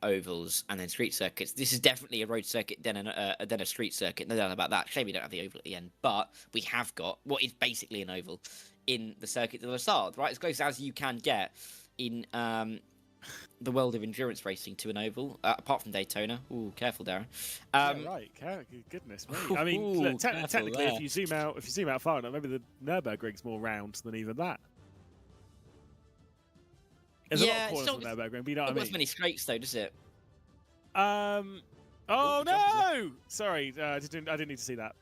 S4: ovals, and then street circuits, this is definitely a road circuit than a street circuit. No doubt about that. Shame we don't have the oval at the end, but we have got what is basically an oval in the circuit de la Sarthe, right? As close as you can get in the world of endurance racing to an oval, apart from Daytona. Ooh, careful, Darren.
S3: Yeah, right. Goodness me. I mean, look, technically, if you zoom out far enough, maybe the Nürburgring's more round than even that. There's a lot of corners on the Nürburgring, but you know what I mean.
S4: Not as many straights though, does it?
S3: Oh no! Sorry, I didn't need to see that.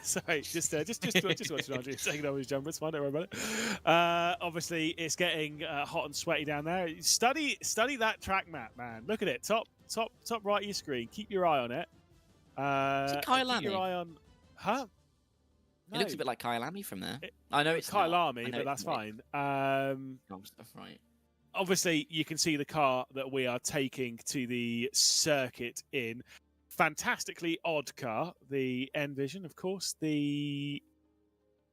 S3: Sorry, just watching Andrew taking over his jumper. It's fine, don't worry about it. Obviously, it's getting hot and sweaty down there. Study that track map, man. Look at it, top right of your screen. Keep your eye on it.
S4: Kyle
S3: keep your
S4: Lamy?
S3: eye on. Huh?
S4: It looks a bit like Kyle Lamy from there. I know it's
S3: Kyle
S4: not.
S3: Lamy,
S4: I know
S3: but that's
S4: it's not.
S3: fine.
S4: Right.
S3: Obviously, you can see the car that we are taking to the circuit in. Fantastically odd car. The Envision, of course, the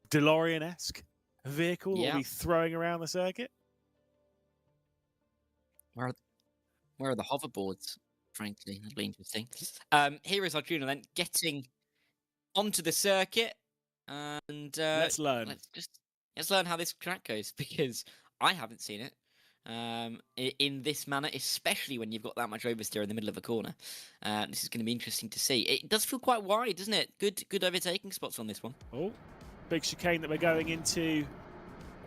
S3: DeLorean-esque vehicle that we'll be throwing around the circuit.
S4: Where are the hoverboards? Frankly, that'd be interesting. Here is Arjuna then getting onto the circuit, and
S3: Let's learn.
S4: Let's learn how this track goes, because I haven't seen it in this manner, especially when you've got that much oversteer in the middle of a corner. This is going to be interesting to see. It does feel quite wide, doesn't it? Good overtaking spots on this one.
S3: Oh, big chicane that we're going into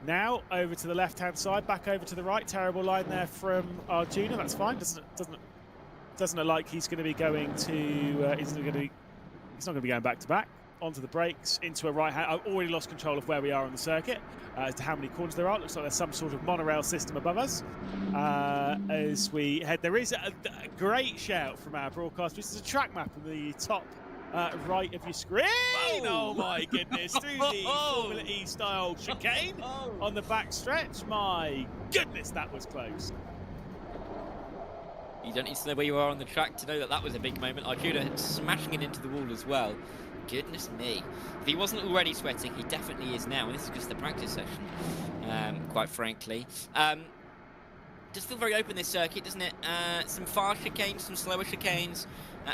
S3: now. Over to the left-hand side, back over to the right. Terrible line there from Arjuna. That's fine. Doesn't look like he's going to be going to. He's not going to be going back to back. Onto the brakes, into a right hand. I've already lost control of where we are on the circuit as to how many corners there are. It looks like there's some sort of monorail system above us. As we head, there is a great shout from our broadcast. This is a track map in the top right of your screen. Oh my goodness, through the Formula E style chicane on the back stretch. My goodness, that was close.
S4: You don't need to know where you are on the track to know that that was a big moment. Arjuna smashing it into the wall as well. Goodness me. If he wasn't already sweating, he definitely is now. And this is just the practice session, quite frankly. Does feel very open, this circuit, doesn't it? Some fast chicanes, some slower chicanes,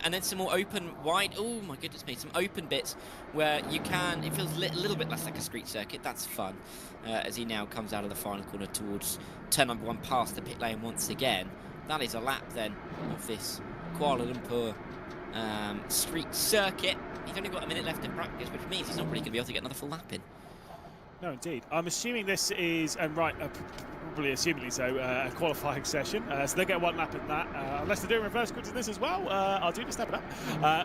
S4: and then some more open, wide. Oh my goodness me, some open bits where you can. It feels a little bit less like a street circuit. That's fun. As he now comes out of the final corner towards turn number 1 past the pit lane once again. That is a lap then of this Kuala Lumpur street circuit. He's only got a minute left in practice, which means he's not really going to be able to get another full lap in.
S3: No, indeed. I'm assuming this is, probably assumingly so, a qualifying session. So they get 1 lap in that. Unless they're doing reverse grids in this as well, I'll do step it up.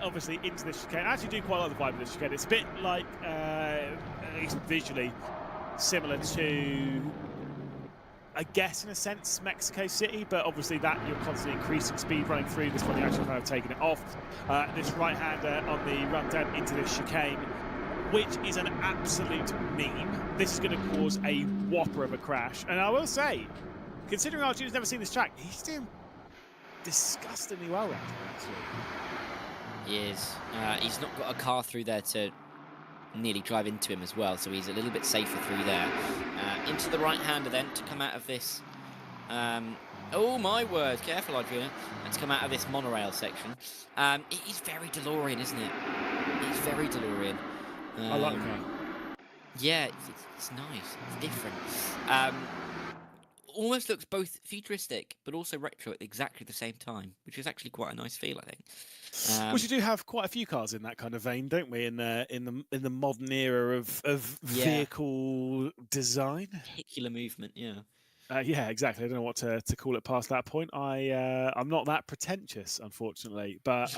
S3: Obviously, into this chicane. I actually do quite like the vibe of this chicane. It's a bit like, at least visually, similar to, I guess, in a sense, Mexico City, but obviously that you're constantly increasing speed running through. This one, you're actually kind of taking it off. This right-hander on the run down into this chicane, which is an absolute meme. This is going to cause a whopper of a crash. And I will say, considering Arjuna's never seen this track, he's doing disgustingly well right now, actually.
S4: He is. He's not got a car through there to nearly drive into him as well, so he's a little bit safer through there. Into the right-hander then to come out of this. Oh my word, careful Arjuna. And to come out of this monorail section. He's very DeLorean, isn't it? He's very DeLorean.
S3: I like the car.
S4: Yeah, it's nice. It's different. Almost looks both futuristic but also retro at exactly the same time, which is actually quite a nice feel, I think.
S3: We do have quite a few cars in that kind of vein, don't we? In the modern era of vehicle design,
S4: particular movement, yeah.
S3: Yeah, exactly. I don't know what to call it past that point. I'm not that pretentious, unfortunately, but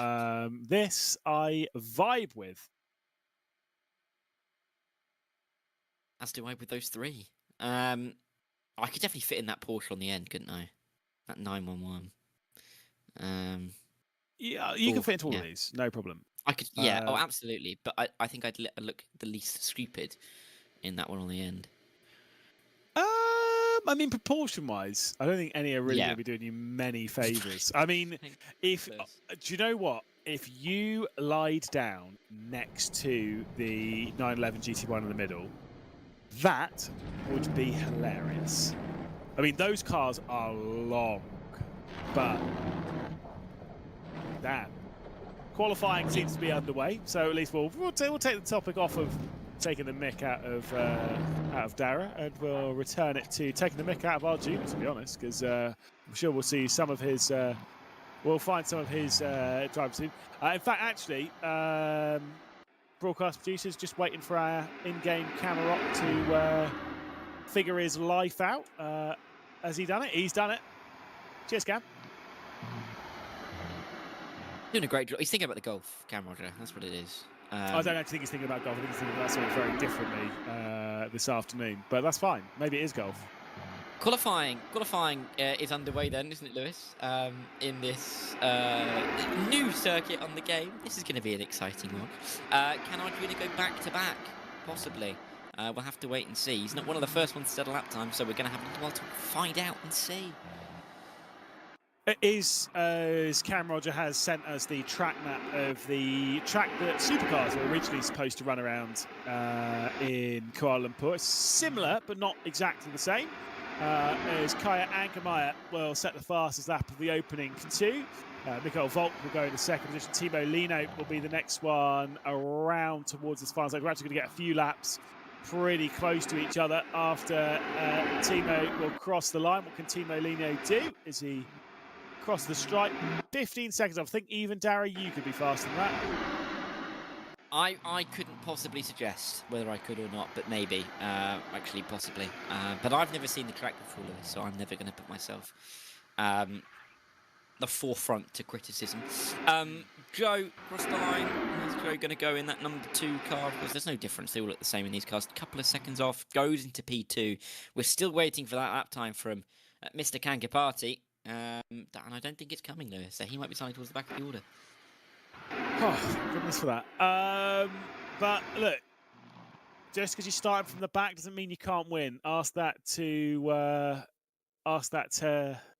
S3: this I vibe with.
S4: As do I with those 3. I could definitely fit in that Porsche on the end, couldn't I? That 911.
S3: Yeah, you can fit into all of these, no problem.
S4: I could, yeah, oh, absolutely. But I think I'd look the least stupid in that one on the end.
S3: I mean, proportion-wise, I don't think any are really going to be doing you many favours. I mean, do you know what? If you lied down next to the 911 GT1 in the middle, that would be hilarious. I mean, those cars are long, but damn. Qualifying seems to be underway, so at least we'll take the topic off of taking the mick out of Dara, and we'll return it to taking the mick out of Arjuna, to be honest, because I'm sure we'll see some of his. We'll find some of his drivers soon. In fact, actually, broadcast producers just waiting for our in-game camera op to figure his life out. Has he done it? He's done it. Cheers, Cam.
S4: Doing a great job. He's thinking about the golf, Cam Roger. That's what it is.
S3: I don't actually think he's thinking about golf. I think he's thinking about something very differently this afternoon. But that's fine. Maybe it is golf.
S4: Qualifying is underway then, isn't it, Lewis? In this new circuit on the game. This is going to be an exciting one. Can Arjuna go back-to-back? Possibly. We'll have to wait and see. He's not one of the first ones to set a lap time, so we're going to have a little while to find out and see.
S3: It is, as Cam Roger has sent us the track map of the track that supercars were originally supposed to run around in Kuala Lumpur. It's similar, but not exactly the same. As Kaya Ankermeyer will set the fastest lap of the opening two. Mikael Volk will go in the second position. Timo Lino will be the next one around towards this final. So we're actually going to get a few laps pretty close to each other after Timo will cross the line. What can Timo Lino do? Is he cross the stripe? 15 seconds. I think even Dara, you could be faster than that.
S4: I couldn't possibly suggest whether I could or not, but maybe, actually, possibly. But I've never seen the track before, Lewis, so I'm never going to put myself the forefront to criticism. Joe, cross the line. Is Joe going to go in that number 2 car? Of course, there's no difference. They all look the same in these cars. A couple of seconds off, goes into P2. We're still waiting for that lap time from Mr. Kankapati. And I don't think it's coming, Lewis, so he might be signing towards the back of the order.
S3: Oh, thank goodness for that. But look, just because you're starting from the back doesn't mean you can't win. Ask that to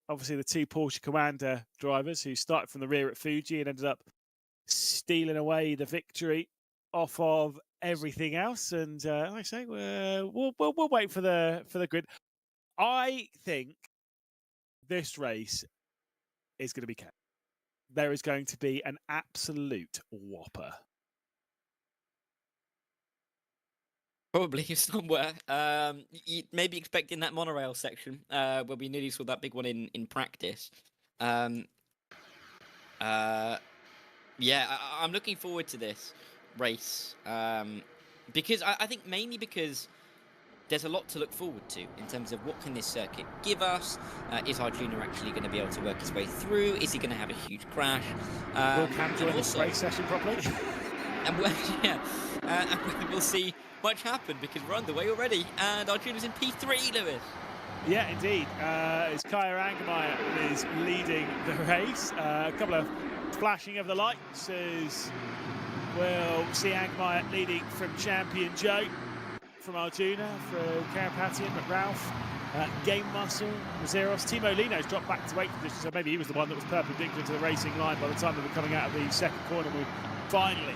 S3: obviously the 2 Porsche Commander drivers who started from the rear at Fuji and ended up stealing away the victory off of everything else. And like I say, we'll wait for the grid. I think this race is going to be kept. There is going to be an absolute whopper.
S4: Probably somewhere. You may be expecting that monorail section where we nearly saw that big one in practice. Yeah, I'm looking forward to this race because I think mainly because there's a lot to look forward to in terms of what can this circuit give us. Is Arjuna actually going to be able to work his way through? Is he going to have a huge crash?
S3: Will Cam join this race session properly?
S4: And we'll see much happen because we're underway already, and Arjuna's in P3, Lewis.
S3: Yeah, indeed. As Kaya Angermeyer is leading the race. A couple of flashing of the lights as we'll see Angermeyer leading from champion Joe, from Arjuna, from Karapatian, McRalph, Game Muscle, Mazeros. Timo Lino's dropped back to 8th position, so maybe he was the one that was perpendicular to the racing line by the time they were coming out of the second corner. We finally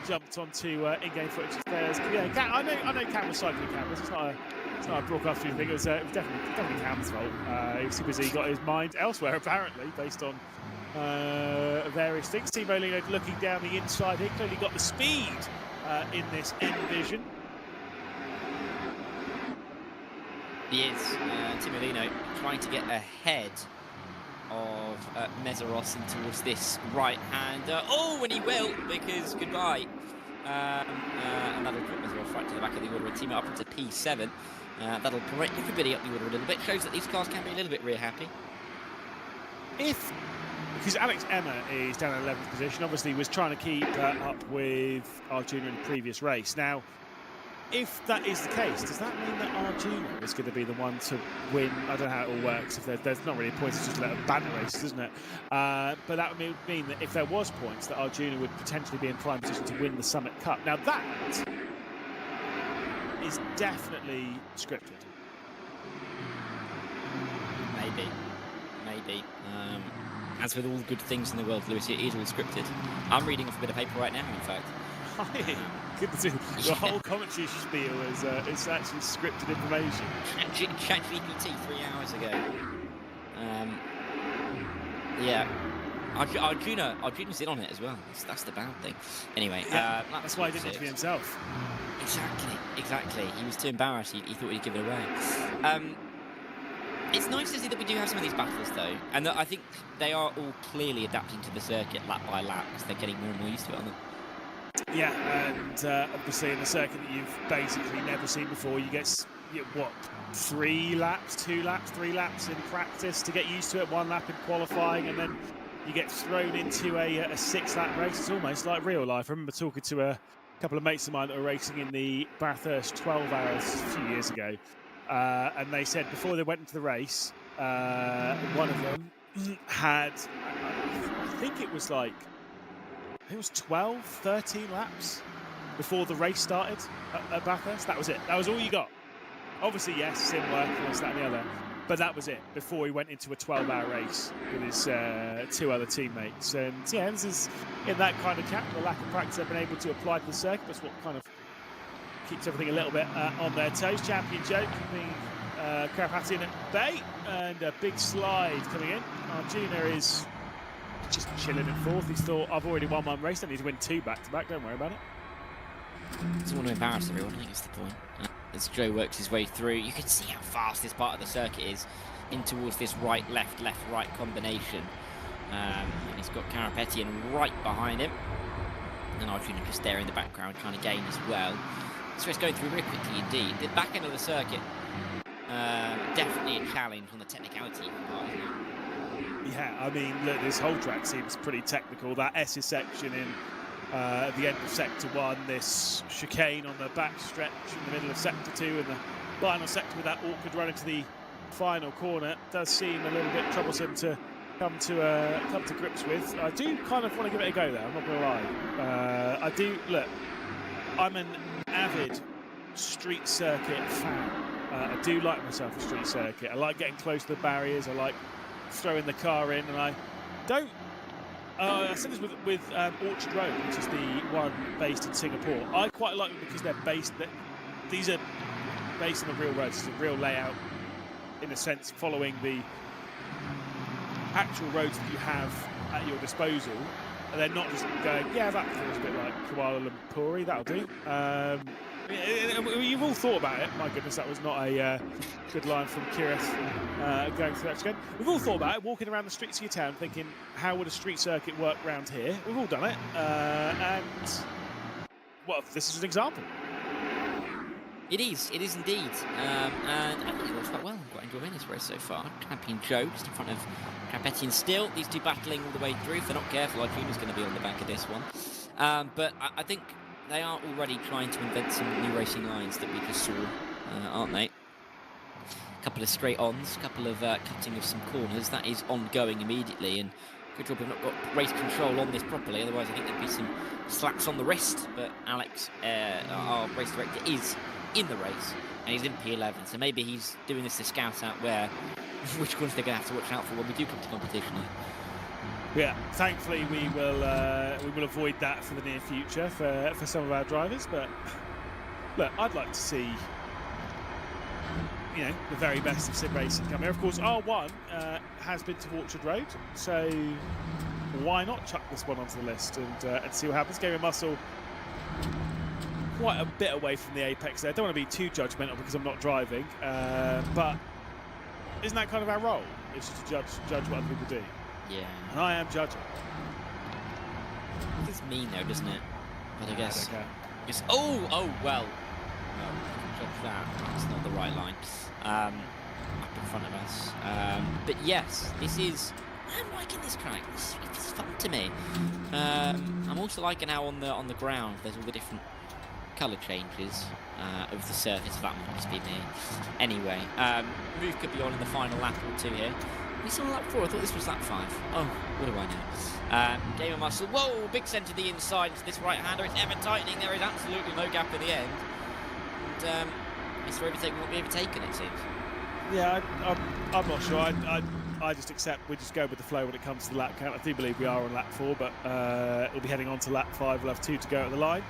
S3: jumped onto in-game footage. Yeah, I know Cam was cycling cameras. It's not a broadcasting thing. It was definitely Cam's fault. He was too busy. He got his mind elsewhere, apparently, based on various things. Timo Lino looking down the inside. He clearly got the speed in this Envision.
S4: He is. Timo Lino trying to get ahead of Mezeros in towards this right-hander. Oh, and he will, because goodbye. And that'll put Mezeros right to the back of the order and Timo up into P7. That'll bring everybody up the order a little bit. Shows that these cars can be a little bit rear-happy.
S3: Because Alex Emma is down in 11th position, obviously was trying to keep up with Arjuna in the previous race. Now, if that is the case, does that mean that Arjuna is going to be the one to win? I don't know how it all works. If there's not really points, it's just a banner race, isn't it? But that would mean that if there was points, that Arjuna would potentially be in prime position to win the Summit Cup. Now that is definitely scripted.
S4: Maybe. As with all good things in the world, Lewis, it is all scripted. I'm reading off a bit of paper right now, in fact.
S3: Goodness, the whole commentary spiel is it's actually scripted information.
S4: ChatGPT 3 hours ago. Yeah, Arjuna's in on it as well. That's the bad thing. Anyway,
S3: yeah, that's why he didn't interview himself.
S4: Exactly. He was too embarrassed. He thought he'd give it away. It's nice to see that we do have some of these battles, though, and that I think they are all clearly adapting to the circuit lap by lap because they're getting more and more used to it, aren't they?
S3: Yeah, and obviously in a circuit that you've basically never seen before, you get, 3 laps in practice to get used to it, 1 lap in qualifying, and then you get thrown into a 6-lap race. It's almost like real life. I remember talking to a couple of mates of mine that were racing in the Bathurst 12 hours a few years ago, and they said before they went into the race, one of them had, I think it was 12, 13 laps before the race started at Bathurst. That was it. That was all you got. Obviously, yes, sim work, this, that, and the other. But that was it before he went into a 12-hour race with his 2 other teammates. And yeah, this is in that kind of camp. The lack of practice they've been able to apply to the circuit. That's what kind of keeps everything a little bit on their toes. Champion Joe keeping Carapathian at bay, and a big slide coming in. Arjuna is just chilling in 4th. He's thought, I've already won 1 race, I need to win 2 back-to-back. Don't worry about it.
S4: Doesn't want to embarrass everyone, I think that's the point. As Joe works his way through, you can see how fast this part of the circuit is in towards this right-left, left-right combination. And he's got Carapetian right behind him. And Arjuna just there in the background trying to gain as well. This race going through very quickly indeed. The back end of the circuit, definitely a challenge on the technicality part.
S3: Yeah, I mean, look, this whole track seems pretty technical. That S section in the end of Sector 1, this chicane on the back stretch in the middle of Sector 2, and the final sector with that awkward run into the final corner does seem a little bit troublesome to come to grips with. I do kind of want to give it a go there, I'm not going to lie. I do, look, I'm an avid street circuit fan. I do like myself a street circuit. I like getting close to the barriers, I like throwing the car in, and I don't I said this with Orchard Road, which is the one based in Singapore. I quite like them because they're based. These are based on the real roads. It's a real layout, in a sense, following the actual roads that you have at your disposal. And they're not just going, yeah, that feels a bit like Kuala Lumpur. That'll do. You've all thought about it. My goodness, that was not a good line from Kirith going through that again. We've all thought about it, walking around the streets of your town thinking, how would a street circuit work around here? We've all done it. And, well, this is an example.
S4: It is indeed. And I think it works quite well. I'm quite enjoying this race so far. Champion Joe just in front of Carapetian still. These two battling all the way through. If they're not careful, Arjuna's going to be on the back of this one. But I think they are already trying to invent some new racing lines that we just saw, aren't they? A couple of straight-ons, a couple of cutting of some corners. That is ongoing immediately, and good job we've not got race control on this properly, otherwise I think there'd be some slaps on the wrist. But Alex, our race director, is in the race, and he's in P11, so maybe he's doing this to scout out which ones they're going to have to watch out for when we do come to competition here.
S3: Yeah, thankfully we will avoid that for the near future for some of our drivers. But look, I'd like to see, you know, the very best of sim racing come here. Of course, R1 has been to Orchard Road, so why not chuck this one onto the list and see what happens. Game of Muscle quite a bit away from the apex there. Don't want to be too judgmental because I'm not driving, but isn't that kind of our role? It's just to judge what other people do.
S4: Yeah.
S3: And I am judging.
S4: It's mean though, doesn't it? But I guess.
S3: Okay.
S4: Oh well. No, judge that. That's not the right line. Up in front of us. But yes, this is. I'm liking this track. It's fun to me. I'm also liking how on the ground there's all the different colour changes of the surface. That might just be me. Anyway, move could be on in the final lap or two here. We saw lap 4. I thought this was lap 5. Oh, what do I know? Game of Muscle. Whoa, big send to the inside into this right-hander. It's ever tightening. There is absolutely no gap at the end. And Mr. Overtaken won't be overtaken, it seems.
S3: Yeah, I'm not sure. I just accept we just go with the flow when it comes to the lap count. I do believe we are on lap 4, but we'll be heading on to lap 5. We'll have 2 to go at the line.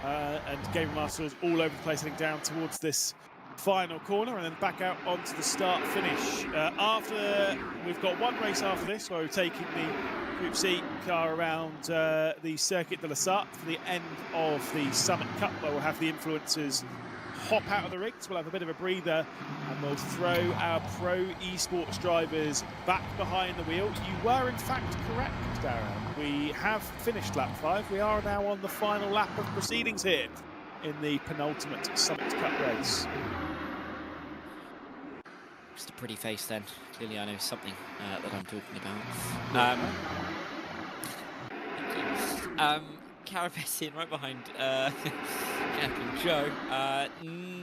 S3: And Game of Muscle is all over the place, heading down towards this final corner and then back out onto the start finish. We've got one race after this where we're taking the Group C car around the Circuit de la Sarthe for the end of the Summit Cup, where we'll have the influencers hop out of the rigs. We'll have a bit of a breather and we'll throw our pro esports drivers back behind the wheel. You were in fact correct, Darren. We have finished lap 5. We are now on the final lap of proceedings here in the penultimate Summit Cup race.
S4: Just a pretty face then. Clearly I know something that I'm talking about. Carapace right behind champion Joe.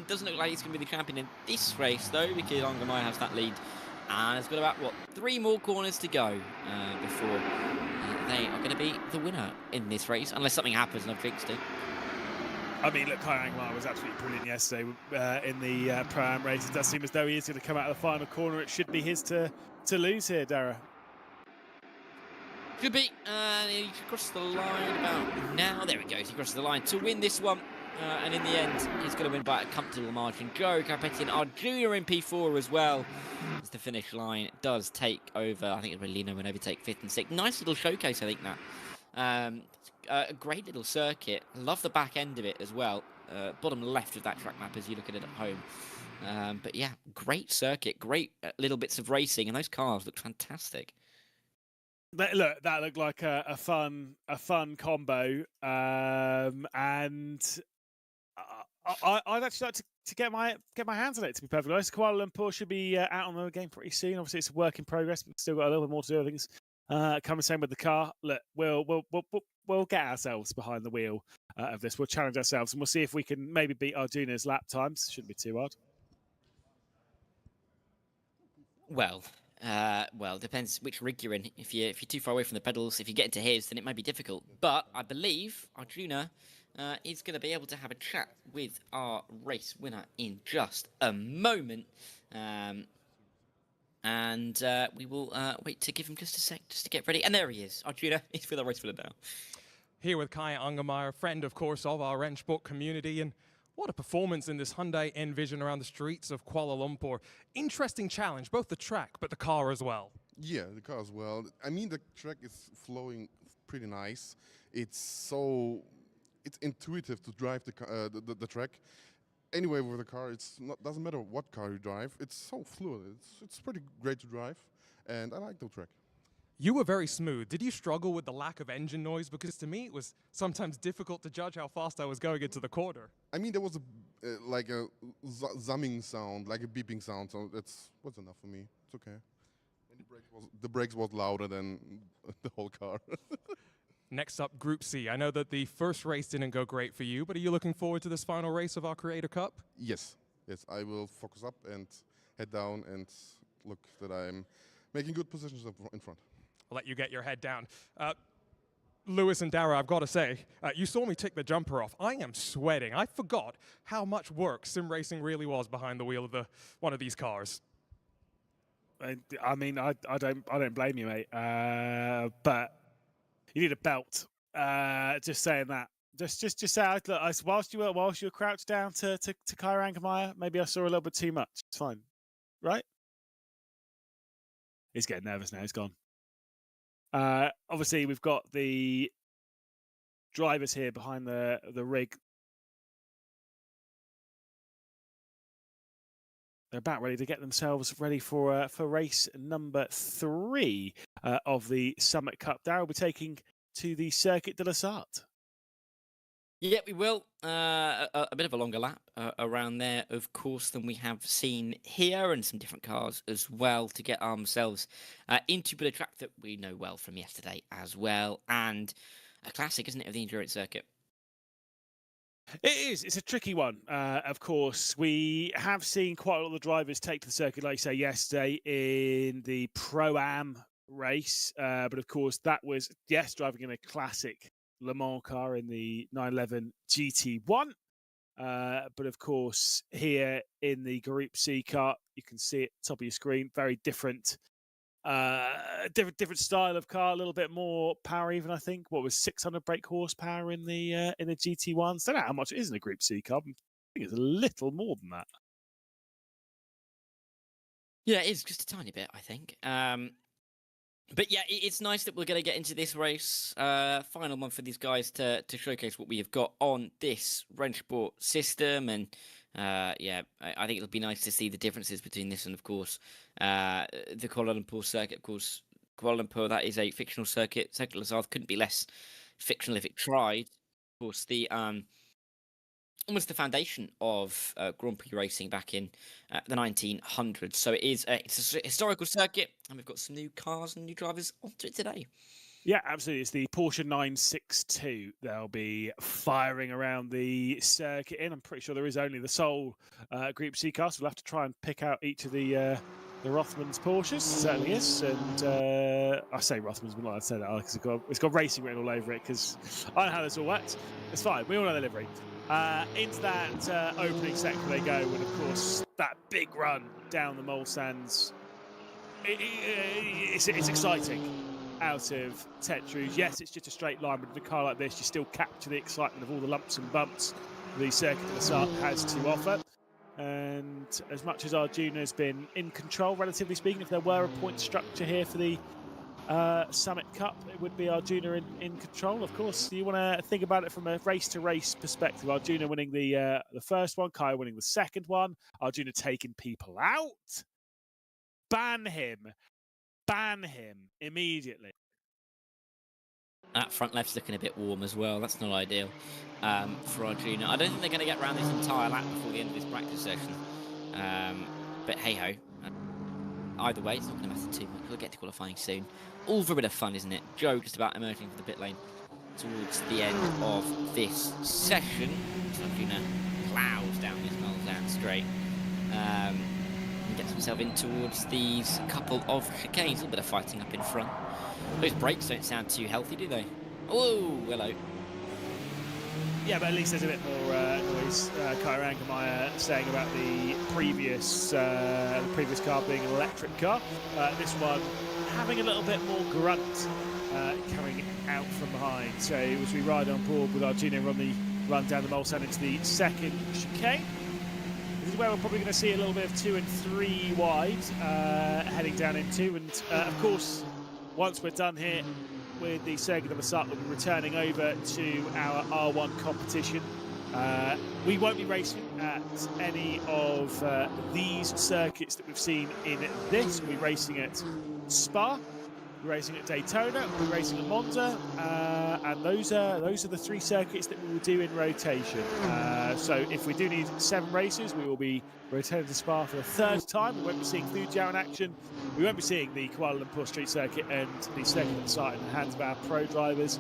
S4: Doesn't look like he's going to be the champion in this race, though, because Angermeyer has that lead. And it's got about, what, 3 more corners to go before they are going to be the winner in this race, unless something happens and I've jinxed it.
S3: I mean, look, Kai Angermeyer was absolutely brilliant yesterday in the Pro-Am race. It does seem as though he is going to come out of the final corner. It should be his to lose here, Dara.
S4: Could be. He crossed the line about now. There he goes. He crosses the line to win this one. And in the end, he's going to win by a comfortable margin. Joe Carpetian, our junior in P4 as well, as the finish line does take over. I think Lino went overtake 5th and 6th. Nice little showcase, I think, that. A great little circuit. Love the back end of it as well. Bottom left of that track map as you look at it at home. But yeah, great circuit. Great little bits of racing. And those cars look fantastic.
S3: That looked like a fun combo. And I'd actually like to get my hands on it, to be perfectly honest. Kuala Lumpur should be out on the game pretty soon. Obviously, it's a work in progress. We've still got a little bit more to do. I think coming same with the car. Look, we'll get ourselves behind the wheel of this. We'll challenge ourselves, and we'll see if we can maybe beat Arjuna's lap times. Shouldn't be too hard.
S4: Well, depends which rig you're in. If you're too far away from the pedals, if you get into his, then it might be difficult. But I believe Arjuna is going to be able to have a chat with our race winner in just a moment. And we will wait to give him just a sec, just to get ready. And there he is, Arjuna. He's with our race winner now.
S2: Here with Kai Angermeyer, friend, of course, of our RENNSPORT community. And what a performance in this Hyundai Envision around the streets of Kuala Lumpur. Interesting challenge, both the track, but the car as well.
S14: Yeah, the car as well. I mean, the track is flowing pretty nice. It's intuitive to drive the track. Anyway, with the car, doesn't matter what car you drive. It's so fluid. It's pretty great to drive, and I like the track.
S2: You were very smooth. Did you struggle with the lack of engine noise? Because to me, it was sometimes difficult to judge how fast I was going into the corner.
S14: I mean, there was like a zumming sound, like a beeping sound, so that's enough for me. It's okay. And the brakes was louder than the whole car.
S2: Next up, Group C. I know that the first race didn't go great for you, but are you looking forward to this final race of our Creator Cup?
S14: Yes. I will focus up and head down and look that I'm making good positions in front.
S2: I'll let you get your head down. Lewis and Dara, I've got to say, you saw me take the jumper off. I am sweating. I forgot how much work sim racing really was behind the wheel of one of these cars.
S3: I mean, I don't blame you, mate. But you need a belt. Just saying that. Just say, look, whilst you were crouched down to Kai Angermeyer, maybe I saw a little bit too much. It's fine, right? He's getting nervous now. He's gone. Obviously, we've got the drivers here behind the rig. They're about ready to get themselves ready for race number 3 of the Summit Cup. Darryl will be taking to the Circuit de la Sarthe.
S4: Yeah, we will. A bit of a longer lap around there, of course, than we have seen here, and some different cars as well to get ourselves into a bit of track that we know well from yesterday as well. And a classic, isn't it, of the endurance circuit?
S3: It is. It's a tricky one, of course. We have seen quite a lot of the drivers take to the circuit, like you say, yesterday in the Pro-Am race. But, of course, that was, yes, driving in a classic Le Mans car in the 911 GT1. But, of course, here in the Group C car, you can see it top of your screen. Very different style of car, a little bit more power even, I think. What was 600 brake horsepower in the GT1s? I don't know how much it is in a Group C car. I think it's a little more than that.
S4: Yeah, it is just a tiny bit, I think. But yeah, it's nice that we're going to get into this race. Final one for these guys to showcase what we have got on this RENNSPORT system. And yeah, I think it'll be nice to see the differences between this and, of course, the Kuala Lumpur circuit. Of course, Kuala Lumpur, that is a fictional circuit. Circuit de la Sarthe couldn't be less fictional if it tried. Of course, the almost the foundation of Grand Prix racing back in the 1900s. So it's a historical circuit, and we've got some new cars and new drivers onto it today.
S3: Yeah, absolutely. It's the Porsche 962. They'll be firing around the circuit in. I'm pretty sure there is only the sole Group C car, so we'll have to try and pick out each of the Rothmans Porsches. Certainly is. And I say Rothmans, but not I'd say that because it's got racing written all over it because I know how this all works. It's fine. We all know the livery. Into that opening sector they go, and of course, that big run down the mole stands. It's exciting. Out of Tetru's. Yes, it's just a straight line, but in a car like this, you still capture the excitement of all the lumps and bumps the Circuit de la Sarthe has to offer. And as much as Arjuna's been in control, relatively speaking, if there were a point structure here for the Summit Cup, it would be Arjuna in control. Of course, you want to think about it from a race-to-race perspective. Arjuna winning the first one, Kai winning the second one, Arjuna taking people out. Ban him immediately.
S4: That front left's looking a bit warm as well. That's not ideal for Arjuna. I don't think they're going to get around this entire lap before the end of this practice session. But hey-ho. Either way, it's not going to matter too much. We'll get to qualifying soon. All for a bit of fun, isn't it? Joe just about emerging from the pit lane towards the end of this session. So Arjuna plows down this Mulsanne straight. And gets himself in towards these couple of chicanes. A little bit of fighting up in front. Those brakes don't sound too healthy, do they? Oh, hello.
S3: Yeah, but at least there's a bit more noise. Kyra Angermeyer saying about the previous car being an electric car. This one having a little bit more grunt coming out from behind. So as we ride on board with Arjuna on the run down the Mulsanne into the second chicane. This is where we're probably going to see a little bit of 2 and 3 wide heading down into. And of course, once we're done here with the Circuit de la Sarthe, we'll be returning over to our R1 competition. We won't be racing at any of these circuits that we've seen in this. We'll be racing at Spa, we're racing at Daytona, we're racing at Monza, and those are the 3 circuits that we will do in rotation. So if we do need 7 races, we will be returning to Spa for the 3rd time. We won't be seeing Fuji in action. We won't be seeing the Kuala Lumpur Street Circuit and the Circuit de la Sarthe in the hands of our pro drivers.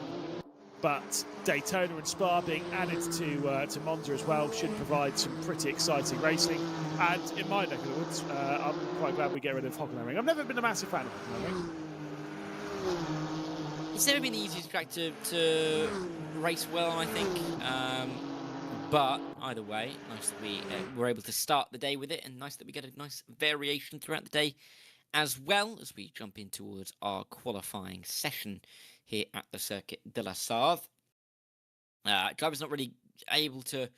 S3: But Daytona and Spa being added to Monza as well should provide some pretty exciting racing. And in my neck of the woods, I'm quite glad we get rid of Hockenheim. I've never been a massive fan of Hockenheim.
S4: It's never been the easiest track to race well, I think. But either way, nice that we were able to start the day with it, and nice that we get a nice variation throughout the day, as well as we jump in towards our qualifying session here at the Circuit de la Sarthe. Drivers not really able to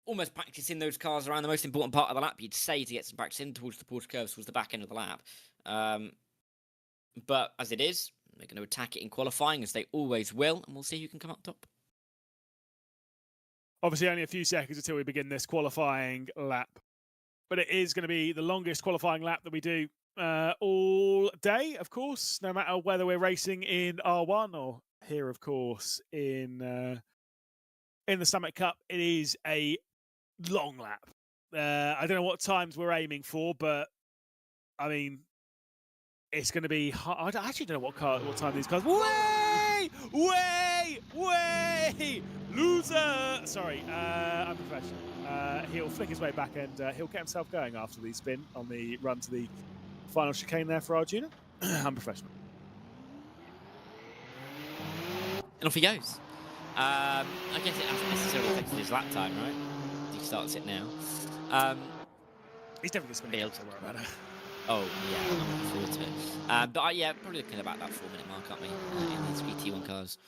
S4: almost practice in those cars around the most important part of the lap. You'd say to get some practice in towards the Porsche curves towards the back end of the lap. But as it is, they're going to attack it in qualifying, as they always will, and we'll see who can come up top.
S3: Obviously, only a few seconds until we begin this qualifying lap. But it is going to be the longest qualifying lap that we do all day, of course, no matter whether we're racing in R1 or here, of course, in the Summit Cup. It is a long lap. I don't know what times we're aiming for, but, I mean, it's going to be hard. I actually don't know what time these cars... Way! Loser! Sorry, I'm professional. He'll flick his way back and he'll get himself going after the spin on the run to the final chicane there for Arjuna. I'm professional.
S4: And off he goes. I guess it hasn't necessarily affected his lap time, right? He starts it now.
S3: He's definitely spinning. Don't worry about it.
S4: Oh, yeah, I'm looking forward to it. But yeah, probably looking at about that 4-minute mark, aren't we, in these GT1 cars.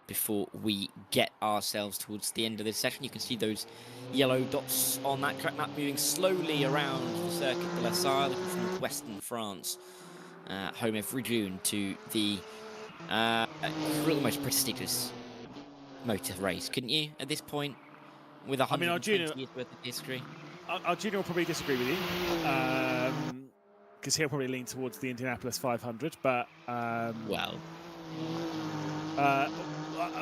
S4: Before we get ourselves towards the end of this session. You can see those yellow dots on that track map moving slowly around the Circuit de la Sarthe, looking from western France, home every June to the almost prestigious motor race, couldn't you, at this point, with 120 years worth of history?
S3: Arjuna will probably disagree with you, because he'll probably lean towards the Indianapolis 500, but... well,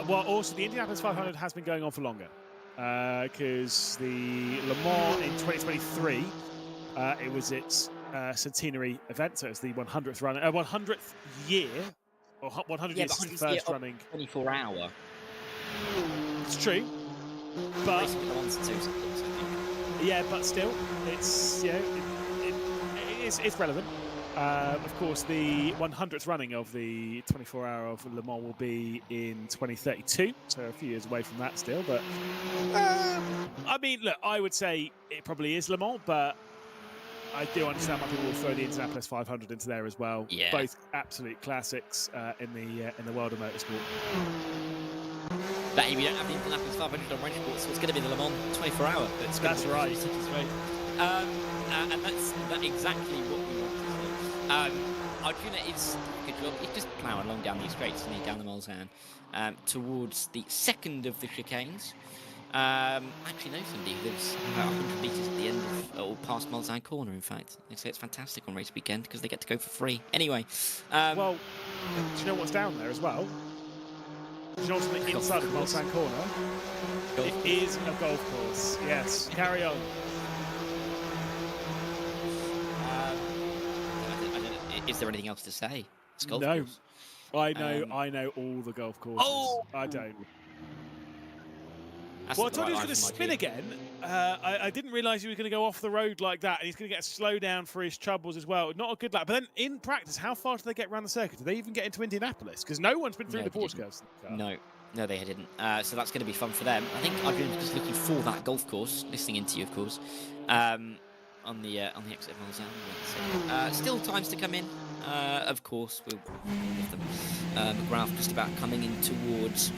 S3: also the Indianapolis 500 has been going on for longer, because the Le Mans in 2023, it was its centenary event, so it's the 100th run, 100th year Or 100
S4: Yeah,
S3: is
S4: but
S3: the first running.
S4: 24-hour.
S3: It's true, but
S4: Racing with the Monza 2 seconds, I think.
S3: yeah, but still, it's it's relevant. Of course, the 100th running of the 24-hour of Le Mans will be in 2032, so a few years away from that still. But I mean, look, I would say it probably is Le Mans, but I do understand why people will throw the Indianapolis 500 into there as well.
S4: Yeah.
S3: Both absolute classics in the world of motorsport.
S4: But if you don't have the Indianapolis 500 on RENNSPORT, so it's going to be the Le Mans 24-hour.
S3: That's right.
S4: And that's exactly what we want to see. Arjuna is good job. He's just ploughing along down these straights and down the Mulsanne towards the second of the chicanes. Actually know somebody who lives about 100 metres at the end of, or past Mulsanne Corner, in fact. They say it's fantastic on race weekend because they get to go for free. Anyway.
S3: Well, do you know what's down there as well? Do you know what's on the inside of Mulsanne Corner? It is a golf course. Yes, carry on.
S4: Is there anything else to say? It's golf
S3: No.
S4: course.
S3: I know all the golf courses.
S4: Oh!
S3: I don't.
S4: That's
S3: Well, I
S4: not the
S3: told you he
S4: right
S3: was going to
S4: line for my
S3: spin
S4: team.
S3: again. I didn't realise he was going to go off the road like that, and he's going to get a slowdown for his troubles as well. Not a good lap. But then in practice, how far do they get around the circuit? Do they even get into Indianapolis? Because no one's been through
S4: No,
S3: the
S4: they
S3: Porsche
S4: didn't.
S3: curves.
S4: No, they didn't. So that's going to be fun for them. I think Adrian's just looking for that golf course, listening into you, of course, on the exit of Mulsanne. Still times to come in. Of course, we'll give them. McGrath just about coming in towards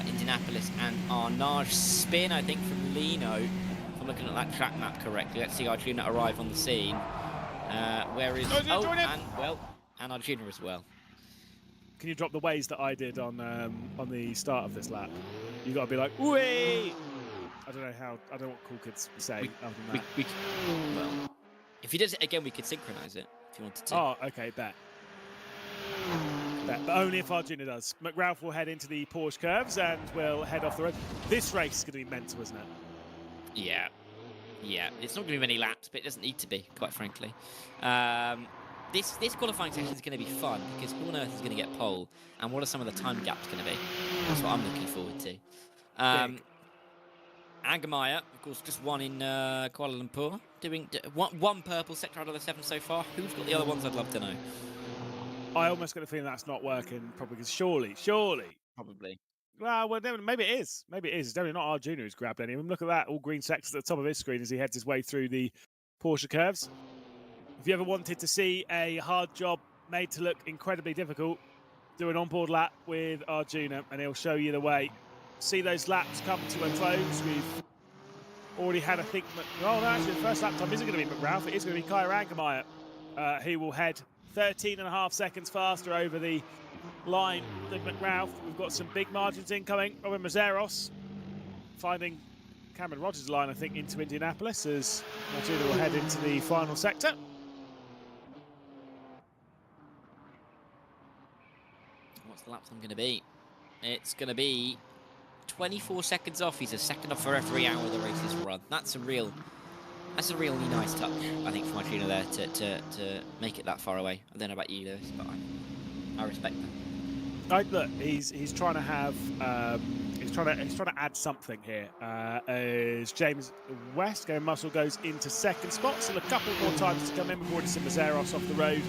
S4: Indianapolis, and Arnage spin, I think, from Lino. If I'm looking at that track map correctly, let's see Arjuna arrive on the scene. Where is... and Arjuna as well.
S3: Can you drop the ways that I did on the start of this lap? You got to be like, "Wee!" I don't know what cool kids say other than that.
S4: Well, if he does it again, we could synchronise it if you wanted to.
S3: Oh, okay, bet. But only if Arjuna does. McRalph will head into the Porsche curves and will head off the road. This race is going to be mental, isn't it?
S4: Yeah. It's not going to be many laps, but it doesn't need to be, quite frankly. This qualifying session is going to be fun because who on earth is going to get pole, and what are some of the time gaps going to be? That's what I'm looking forward to. Angermeyer, of course, just won in Kuala Lumpur, doing one purple sector out of the 7 so far. Who's got the other ones? I'd love to know.
S3: I almost got a feeling that's not working, probably because surely.
S4: Probably.
S3: Well, maybe it is. It's definitely not Arjuna who's grabbed any of them. Look at that, all green sectors at the top of his screen as he heads his way through the Porsche curves. If you ever wanted to see a hard job made to look incredibly difficult, do an onboard lap with Arjuna and he'll show you the way. See those laps come to a close. We've already had, I think, actually the first lap time isn't going to be McRalph, it is going to be Kaya Angermeyer. He will head 13.5 seconds faster over the line than McRalph. We've got some big margins incoming. Robin Mazeros finding Cameron Rogers' line, I think, into Indianapolis as Arjuna will head into the final sector.
S4: What's the lap time going to be? It's going to be 24 seconds off. He's a second off for every hour the race is run. That's a really nice touch, I think, from Arjuna there to make it that far away. I don't know about you, Lewis, but I respect that.
S3: Look, he's trying to have he's trying to add something here. As James West, Game Muscle, goes into second spot, so a couple more times to come in. We've already seen Mazeros off the road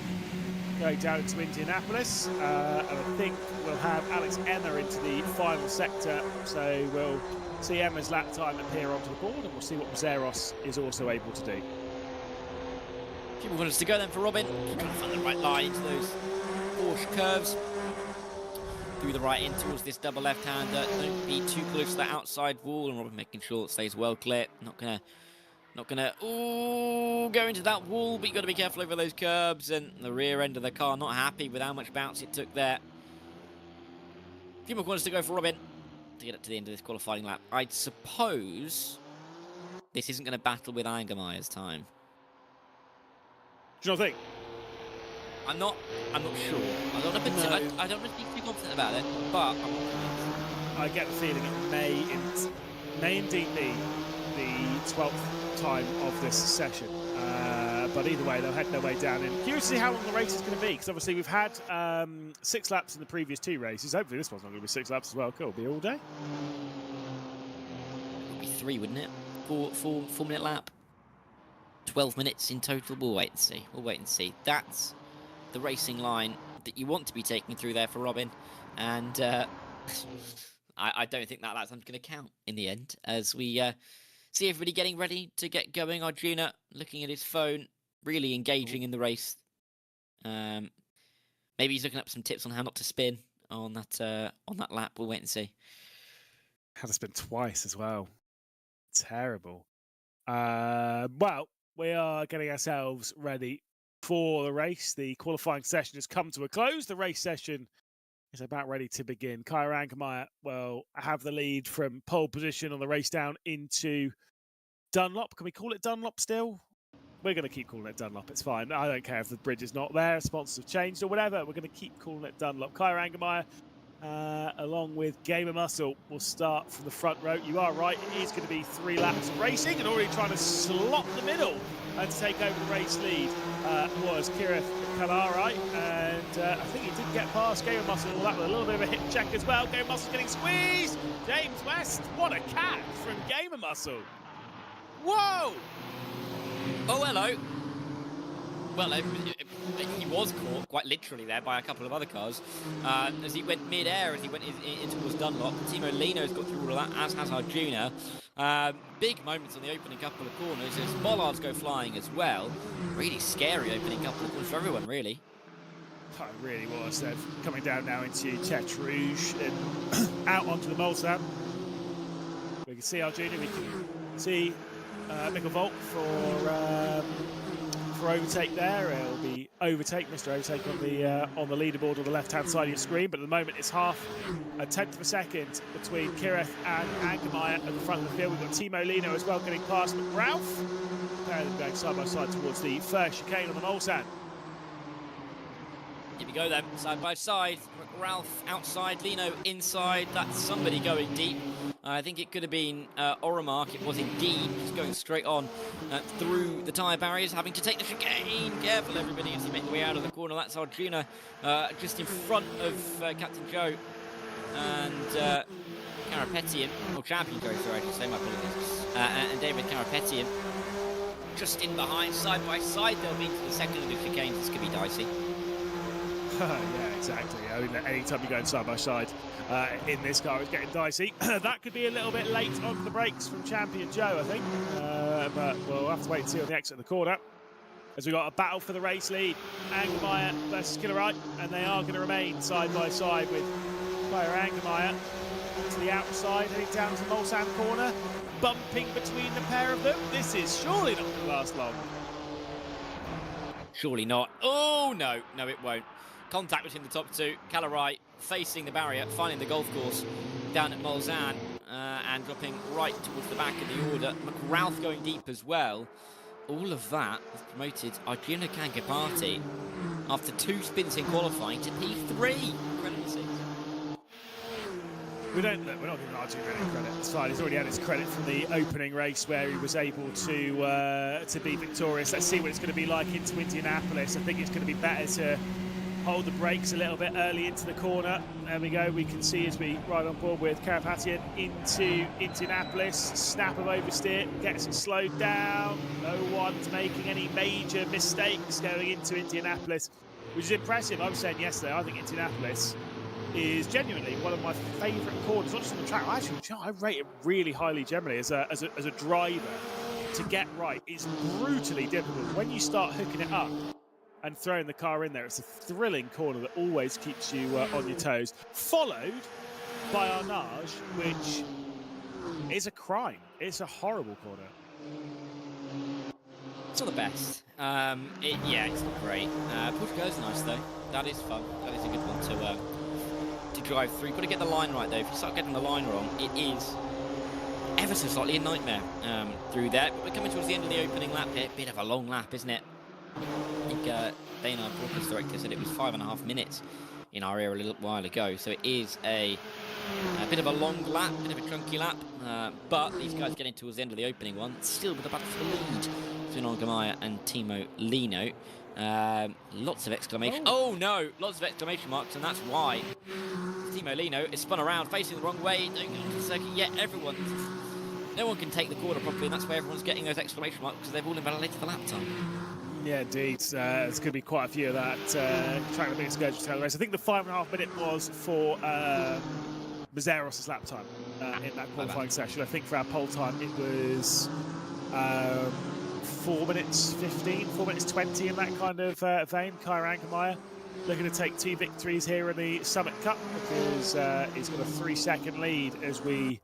S3: going down into Indianapolis, and I think we'll have Alex Emma into the final sector, so we'll see Emma's lap time appear onto the board, and we'll see what Mazeros is also able to do.
S4: People want us to go then for Robin, trying to find the right line into those Porsche curves. Through the right in towards this double left-hander. Don't be too close to that outside wall, and Robin making sure it stays well clear. Not gonna go into that wall, but you got to be careful over those curbs, and the rear end of the car not happy with how much bounce it took there. A few more corners to go for Robin to get up to the end of this qualifying lap. I suppose this isn't going to battle with Angermeyer's time.
S3: Do you not think?
S4: I'm not sure. I don't want to be too confident about it, but
S3: I get the feeling it may indeed be the 12th time of this session. but either way, they'll head their way down in. Curious to see how long the race is going to be, because obviously we've had 6 laps in the previous 2 races. Hopefully this one's not going to be 6 laps as well. Cool, it'll be all day.
S4: It would be 3, wouldn't it? 4-minute lap. 12 minutes in total. We'll wait and see. We'll wait and see. That's the racing line that you want to be taking through there for Robin, and I don't think that's going to count in the end, as we see everybody getting ready to get going. Arjuna looking at his phone, really engaging in the race. Maybe he's looking up some tips on how not to spin on that lap. We'll wait and see.
S3: Had to spin twice as well. Terrible. Well, we are getting ourselves ready for the race. The qualifying session has come to a close. The race session is about ready to begin. Kyra Angermeyer will have the lead from pole position on the race down into Dunlop. Can we call it Dunlop still? We're going to keep calling it Dunlop. It's fine. I don't care if the bridge is not there, sponsors have changed or whatever. We're going to keep calling it Dunlop. Kyra Angermeyer, along with Gamer Muscle, will start from the front row. You are right. It is going to be 3 laps of racing, and already trying to slot the middle and to take over the race lead was Kirith Kalarai, and I think he did get past Gamer Muscle and all that with a little bit of a hip check as well. Gamer Muscle's getting squeezed. James West, what a catch from Gamer Muscle. Whoa!
S4: Oh, hello. Well, he was caught quite literally there by a couple of other cars as he went mid-air, as he went in towards Dunlop. Timo Lino's got through all of that, as has Arjuna. Big moments on the opening couple of corners as bollards go flying as well. Really scary opening couple of corners for everyone, really.
S3: Oh, it really was. They're coming down now into Tete Rouge and out onto the Mulsanne. We can see Arjuna, we can see Mikkel Volt for overtake there. It'll be overtake, Mr. Overtake on the leaderboard on the left-hand side of your screen, but at the moment it's a tenth of a second between Kirith and Angermeyer at the front of the field. We've got Timo Lino as well getting past McRalph. Pair of them going side by side towards the first chicane on the Mulsanne.
S4: Here we go then, side by side. McRalph outside, Lino inside. That's somebody going deep. I think it could have been Oramark. It was indeed just going straight on through the tyre barriers, having to take the chicane. Careful, everybody, as you make the way out of the corner. That's Arjuna just in front of Captain Joe and Karapetian, or Champion Joe, sorry, I should say, my apologies. And David Karapetian just in behind, side by side. They'll be to the second of the chicanes. This could be dicey.
S3: Yeah, exactly. I mean, any time you're going side by side in this car, it's getting dicey. That could be a little bit late on the brakes from Champion Joe, I think. But we'll have to wait and see on the exit of the corner. As we've got a battle for the race lead, Angermeyer versus Killerite, and they are going to remain side by side with Kyra Angermeyer to the outside, heading down to the Mulsanne corner, bumping between the pair of them. This is surely not going to last long.
S4: Surely not. Oh, no. No, it won't. Contact between the top two. Kalarai facing the barrier, finding the golf course down at Mulsanne and dropping right towards the back of the order. McRalph going deep as well. All of that has promoted Arjuna Kankapati after 2 spins in qualifying to P3.
S3: We're not giving Arjuna any credit. It's fine. He's already had his credit from the opening race where he was able to be victorious. Let's see what it's going to be like into Indianapolis. I think it's going to be better to hold the brakes a little bit early into the corner. There we go. We can see as we ride on board with Karapatian into Indianapolis. Snap of oversteer, gets it slowed down. No one's making any major mistakes going into Indianapolis, which is impressive. I was saying yesterday, I think Indianapolis is genuinely one of my favourite corners, not just on the track. I rate it really highly generally as a driver. To get right is brutally difficult. When you start hooking it up and throwing the car in there, it's a thrilling corner that always keeps you on your toes. Followed by Arnage, which is a crime. It's a horrible corner.
S4: It's not the best. Yeah, it's not great. Portugal's nice though. That is fun. That is a good one to drive through. You've got to get the line right though. If you start getting the line wrong, it is ever so slightly a nightmare through there. But we're coming towards the end of the opening lap here. Bit of a long lap, isn't it? I think Dana, our broadcast director, said it was 5.5 minutes in our area a little while ago. So it is a bit of a long lap, bit of a chunky lap. But these guys getting towards the end of the opening one, still with a battle for the lead between Ongamaya and Timo Lino. Lots of exclamation. Oh no! Lots of exclamation marks, and that's why Timo Lino is spun around, facing the wrong way. Don't go into the circuit yet. No one can take the corner properly, and that's why everyone's getting those exclamation marks because they've all invalidated the lap time.
S3: Yeah, indeed. There's going to be quite a few of that track the biggest scourge to the race. I think the 5.5 minute was for Mazzaros' lap time in that qualifying session. I think for our pole time it was 4 minutes 15, 4 minutes 20 in that kind of vein. Kyra Ankermeyer looking to take 2 victories here in the Summit Cup because he's got a 3-second lead as we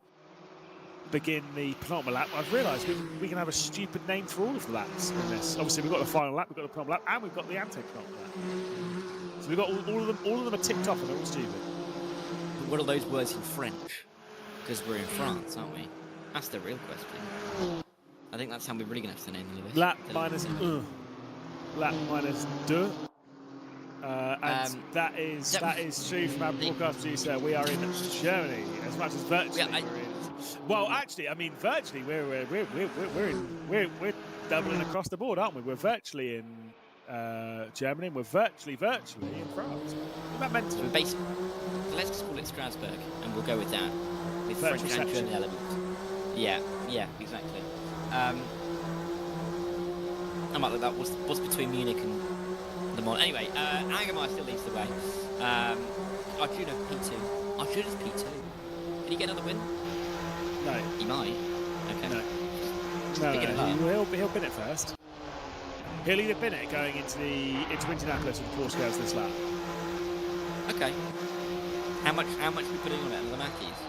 S3: begin the penultimate lap. I've realised we can have a stupid name for all of the laps in this. Obviously, we've got the final lap, we've got the penultimate lap, and we've got the ante-penultimate lap. So we've got all of them. All of them are ticked off, and they're all stupid.
S4: What are those words in French? Because we're in France, aren't we? That's the real question. I think that's how we're really going to have to name the list.
S3: Lap minus 1. Lap minus 2. And that is true from our broadcast producer. We are in Germany, as much as virtually we're in. Well, actually, I mean, virtually we're doubling across the board, aren't we? We're virtually in Germany, and we're virtually in France. Isn't that mental?
S4: So basically, let's just call it Strasbourg, and we'll go with that. With French and German elements. Yeah, exactly. I might look that was between Munich and Le Mans. Anyway, Angermeyer still leads the way. Arjuna P2. Arjuna's P2. Can he get another win?
S3: No.
S4: He might. Okay.
S3: No. He'll bin it first. He'll either bin it going into Indianapolis with the Porsche girls this lap.
S4: Okay. How much we put in on it? Another Mackies?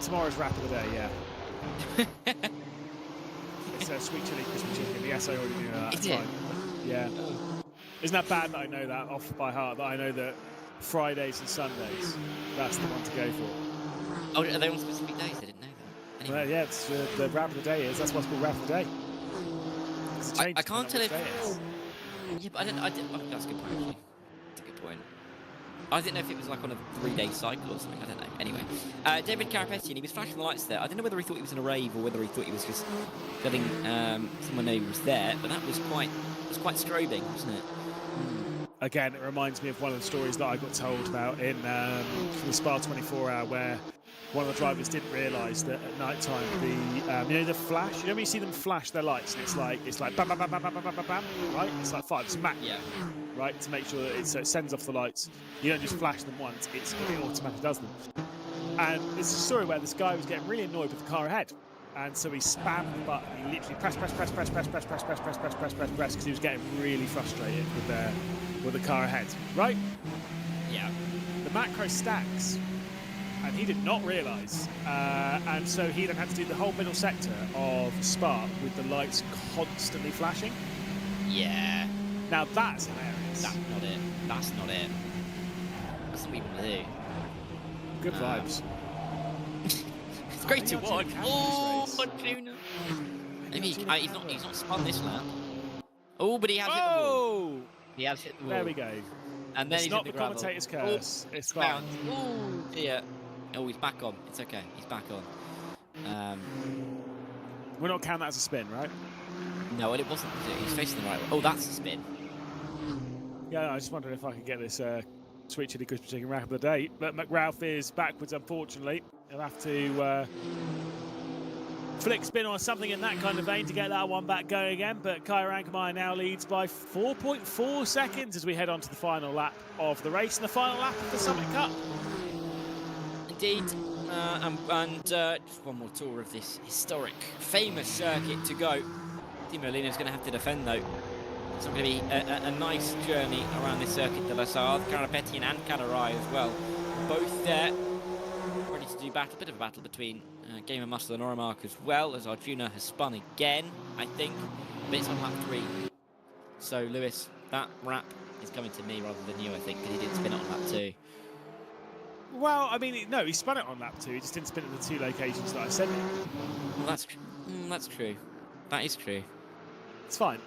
S3: Tomorrow's wrap of the day, yeah. It's a sweet chili crispy chicken. Yes, I already knew that.
S4: Is it?
S3: Yeah. Isn't that bad that I know that off by heart? That I know that Fridays and Sundays, that's the one to go for.
S4: Oh, are they on specific days? I didn't know that. Anyway.
S3: Well, yeah, it's the wrap of the day is. That's what's called wrap of the day.
S4: I can't tell if. Yeah, but I didn't. Oh, that's a good point. Actually. That's a good point. I didn't know if it was like on a 3-day cycle or something. I don't know. Anyway, David Carapetian, he was flashing the lights there. I don't know whether he thought he was in a rave or whether he thought he was just letting someone know he was there. But that was quite strobing, wasn't it?
S3: Again, it reminds me of one of the stories that I got told about in the Spa 24 Hour, where one of the drivers didn't realise that at night time the flash. You know when you see them flash their lights, and it's like bam bam bam bam bam bam bam bam, right? It's like 5 smack. Yeah. Right, to make sure that it sends off the lights. You don't just flash them once; it automatically does them. And it's a story where this guy was getting really annoyed with the car ahead, and so he spammed the button. He literally press, because he was getting really frustrated with the car ahead. Right?
S4: Yeah.
S3: The macro stacks, and he did not realise, and so he then had to do the whole middle sector of Spa with the lights constantly flashing.
S4: Yeah.
S3: Now that's hilarious.
S4: That's not it. That's not it. That's what we want to do.
S3: Good vibes.
S4: It's great to watch. Oh, Arjuna. Maybe he's not spun this lap. Oh, but he has hit the wall. He has hit the wall.
S3: There we go.
S4: And then
S3: it's
S4: he's
S3: not
S4: hit
S3: the
S4: gravel.
S3: commentator's curse. It's fine.
S4: Oh dear. Oh, he's back on. It's okay. He's back on.
S3: We're not counting that as a spin, right?
S4: No, and it wasn't. He's facing the right way. Oh, that's a spin.
S3: Yeah, I just wondered if I could get this sweet chili crispy chicken wrap of the day. But McRalph is backwards, unfortunately. He'll have to flick spin or something in that kind of vein to get that one back going again. But Kyra Ankermeyer now leads by 4.4 seconds as we head on to the final lap of the race and the final lap of the Summit Cup.
S4: Indeed. And just one more tour of this historic, famous circuit to go. Timo Lino's going to have to defend, though. It's going to be a nice journey around this circuit de la Sarthe. Carapetian and Cadarai as well. Both there, ready to do battle. A bit of a battle between Gamer Muscle and Oramark as well, as Arjuna has spun again, I think. But it's on lap 3. So, Lewis, that wrap is coming to me rather than you, I think, because he didn't spin it on lap 2.
S3: Well, I mean, no, he spun it on lap 2. He just didn't spin it in the 2 locations that I said.
S4: Well, that's true. That is true.
S3: It's fine.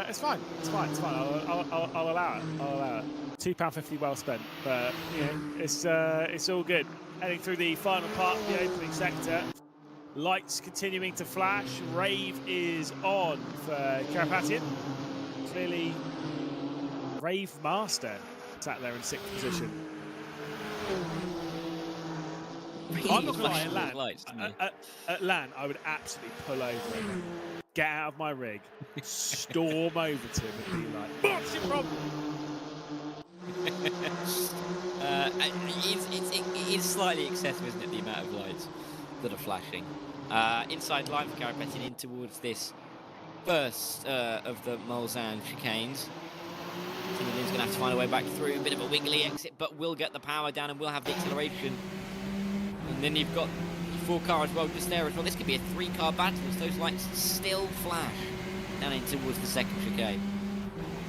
S3: It's fine. I'll allow it. £2.50 well spent, but you know, it's all good. Heading through the final part of the opening sector. Lights continuing to flash. Rave is on for Carapatian. Clearly, Rave Master sat there in 6th position. I'm not going to lie, at LAN, I would absolutely pull over him, get out of my rig, storm over to him and be like, what's your problem?
S4: It's slightly excessive, isn't it, the amount of lights that are flashing. Inside line for Carapetian in towards this first of the Mulsanne chicanes. Timothy's going to have to find a way back through, a bit of a wiggly exit, but will get the power down and will have the acceleration. And then you've got your 4-car as well, just there as well. This could be a 3-car battle as those lights still flash down in towards the second chicane.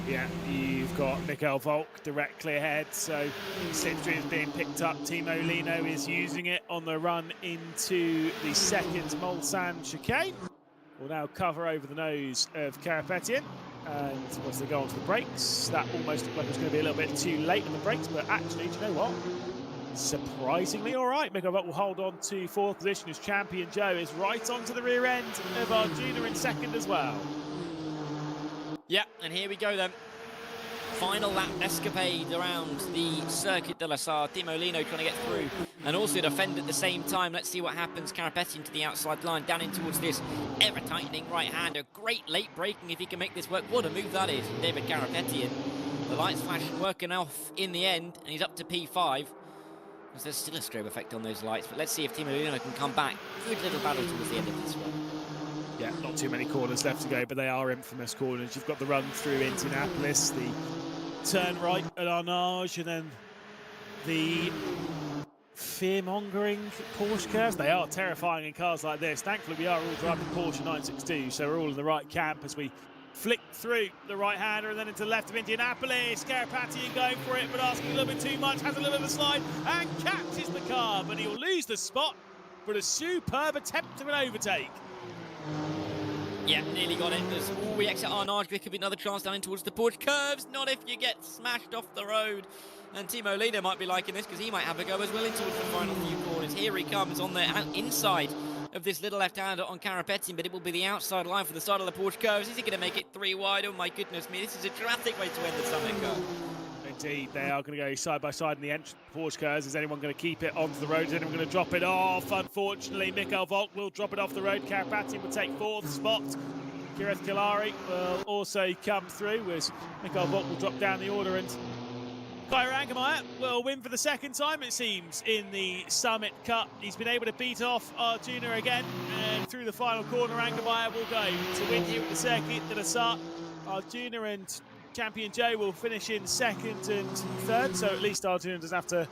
S3: Yeah, you've got Mikael Volk directly ahead, so slipstream is being picked up. Timo Lino is using it on the run into the second Mulsanne chicane. Will now cover over the nose of Carapetian. And once they go onto the brakes, that almost looked like it was going to be a little bit too late on the brakes, but actually, do you know what? Surprisingly all right. Mikael Volk will hold on to 4th position as Champion Joe is right onto the rear end of Arjuna in 2nd as well.
S4: Yeah, and here we go then. Final lap escapade around the Circuit de la Sarre. Timo Lino trying to get through and also defend at the same time. Let's see what happens. Carapetian to the outside line, down in towards this ever-tightening right-hander. Great late braking if he can make this work. What a move that is from David Carapetian. The lights flashing, working off in the end, and he's up to P5. There's still a strobe effect on those lights, but let's see if Timo Lino can come back. Good little battle towards the end of this one.
S3: Yeah, not too many corners left to go, but they are infamous corners. You've got the run through Indianapolis, the turn right at Arnage, and then the fear-mongering Porsche curves. They are terrifying in cars like this. Thankfully, we are all driving Porsche 962, so we're all in the right camp as we flick through the right-hander and then into the left of Indianapolis. Carapatian going for it, but asking a little bit too much, has a little bit of a slide, and catches the car, but he'll lose the spot, but a superb attempt of an overtake.
S4: Yeah, nearly got it. There's we exit Arnage. There could be another chance down in towards the Porsche curves. Not if you get smashed off the road. And Timo Lino might be liking this because he might have a go as well in towards the final few corners. Here he comes on the inside of this little left-hander on Carapetian, but it will be the outside line for the start of the Porsche curves. Is he going to make it 3 wide? Oh my goodness me, this is a dramatic way to end the Summit Cup.
S3: Indeed, they are going to go side by side in the entrance Porsche cars. Is anyone going to keep it onto the road? Is anyone going to drop it off? Unfortunately, Mikael Volk will drop it off the road. Carapatian will take 4th spot. Kireth Kalari will also come through as Mikael Volk will drop down the order, and Kai Rangemeyer will win for the 2nd time, it seems, in the Summit Cup. He's been able to beat off Arjuna again, and through the final corner, Rangemeyer will go to win here at the Circuit de la Sarre. Arjuna and Champion Joe will finish in 2nd and 3rd, so at least Arjuna doesn't have to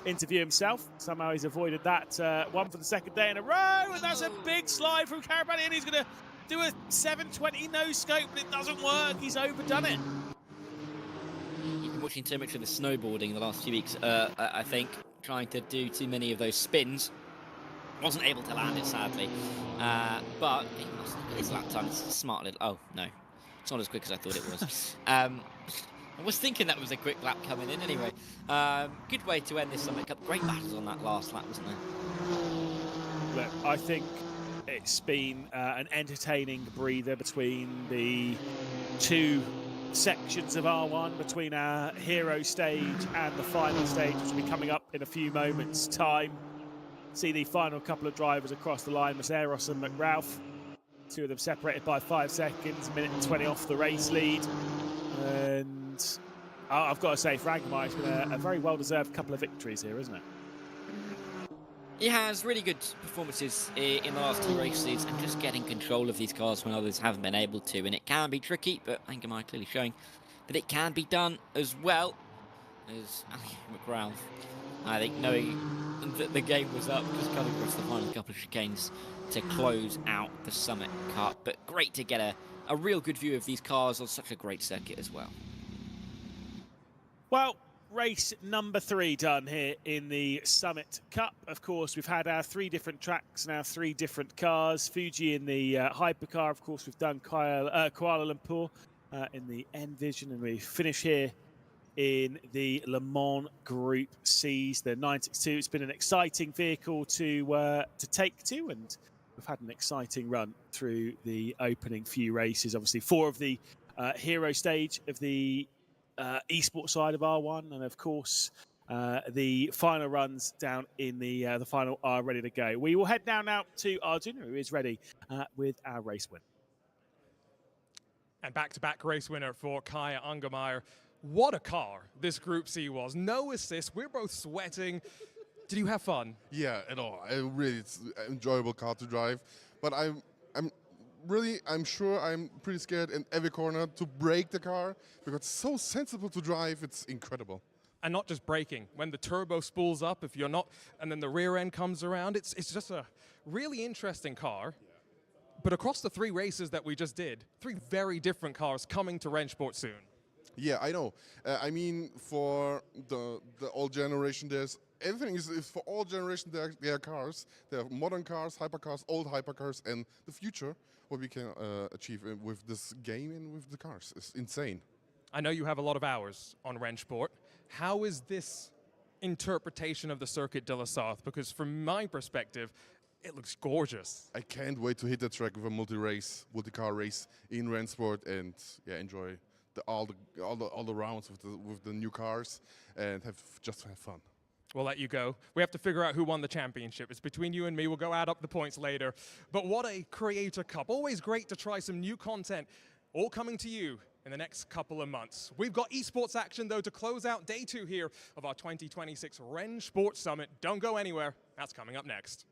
S3: interview himself. Somehow he's avoided that one for the 2nd day in a row, and that's a big slide from Carapatian. He's going to do a 720 no scope, but it doesn't work. He's overdone it.
S4: You've been watching too much of the snowboarding in the last few weeks, I think, trying to do too many of those spins. Wasn't able to land it, sadly. But he must look at his lap time. It's a smart little... Oh, no. It's not as quick as I thought it was. I was thinking that was a quick lap coming in anyway. Good way to end this Summit Cup. Great battles on that last lap, wasn't there?
S3: Look, I think it's been an entertaining breather between the 2 sections of R1, between our hero stage and the final stage, which will be coming up in a few moments' time. See the final couple of drivers across the line, Maceros and McRalph. 2 of them separated by 5 seconds, a minute and 20 off the race lead. And I've got to say, Rangemeyer has been a very well-deserved couple of victories here, isn't it?
S4: He has really good performances in the last 2 races and just getting control of these cars when others haven't been able to. And it can be tricky, but Rangemeyer clearly showing that it can be done as well as Ali McRalph. I think knowing that the game was up, just coming across the final couple of chicanes to close out the Summit Cup. But great to get a real good view of these cars on such a great circuit as well.
S3: Well, race number 3 done here in the Summit Cup. Of course, we've had our 3 different tracks and our 3 different cars. Fuji in the hypercar. Of course, we've done Kuala Lumpur in the Envision, and we finish here in the Le Mans Group C's, the 962. It's been an exciting vehicle to take to, and we've had an exciting run through the opening few races. Obviously, 4 of the hero stage of the esports side of R1, and of course the final runs down in the final are ready to go. We will head now to Arjun, who is ready with our race win.
S2: And back-to-back race winner for Kaya Ungermeyer. What a car this Group C was. No assist. We're both sweating. Did you have fun?
S14: Yeah, at all. It's an enjoyable car to drive, but I'm sure I'm pretty scared in every corner to brake the car because it's so sensible to drive. It's incredible.
S2: And not just braking. When the turbo spools up, if you're not, and then the rear end comes around, it's just a really interesting car. Yeah. But across the 3 races that we just did, 3 very different cars coming to RENNSPORT soon.
S14: Yeah, I know. I mean, for the old generation, there's everything is for all generations. There are cars. There are modern cars, hypercars, old hypercars, and the future. What we can achieve with this game and with the cars is insane.
S2: I know you have a lot of hours on RENNSPORT. How is this interpretation of the Circuit de la Sarthe? Because from my perspective, it looks gorgeous.
S14: I can't wait to hit the track with a multi-car race in RENNSPORT, and yeah, enjoy all the rounds with the new cars and have fun.
S2: We'll let you go. We have to figure out who won the championship. It's between you and me. We'll go add up the points later. But what a Creator Cup. Always great to try some new content, all coming to you in the next couple of months. We've got esports action, though, to close out day 2 here of our 2026 RENNSPORT Summit. Don't go anywhere. That's coming up next.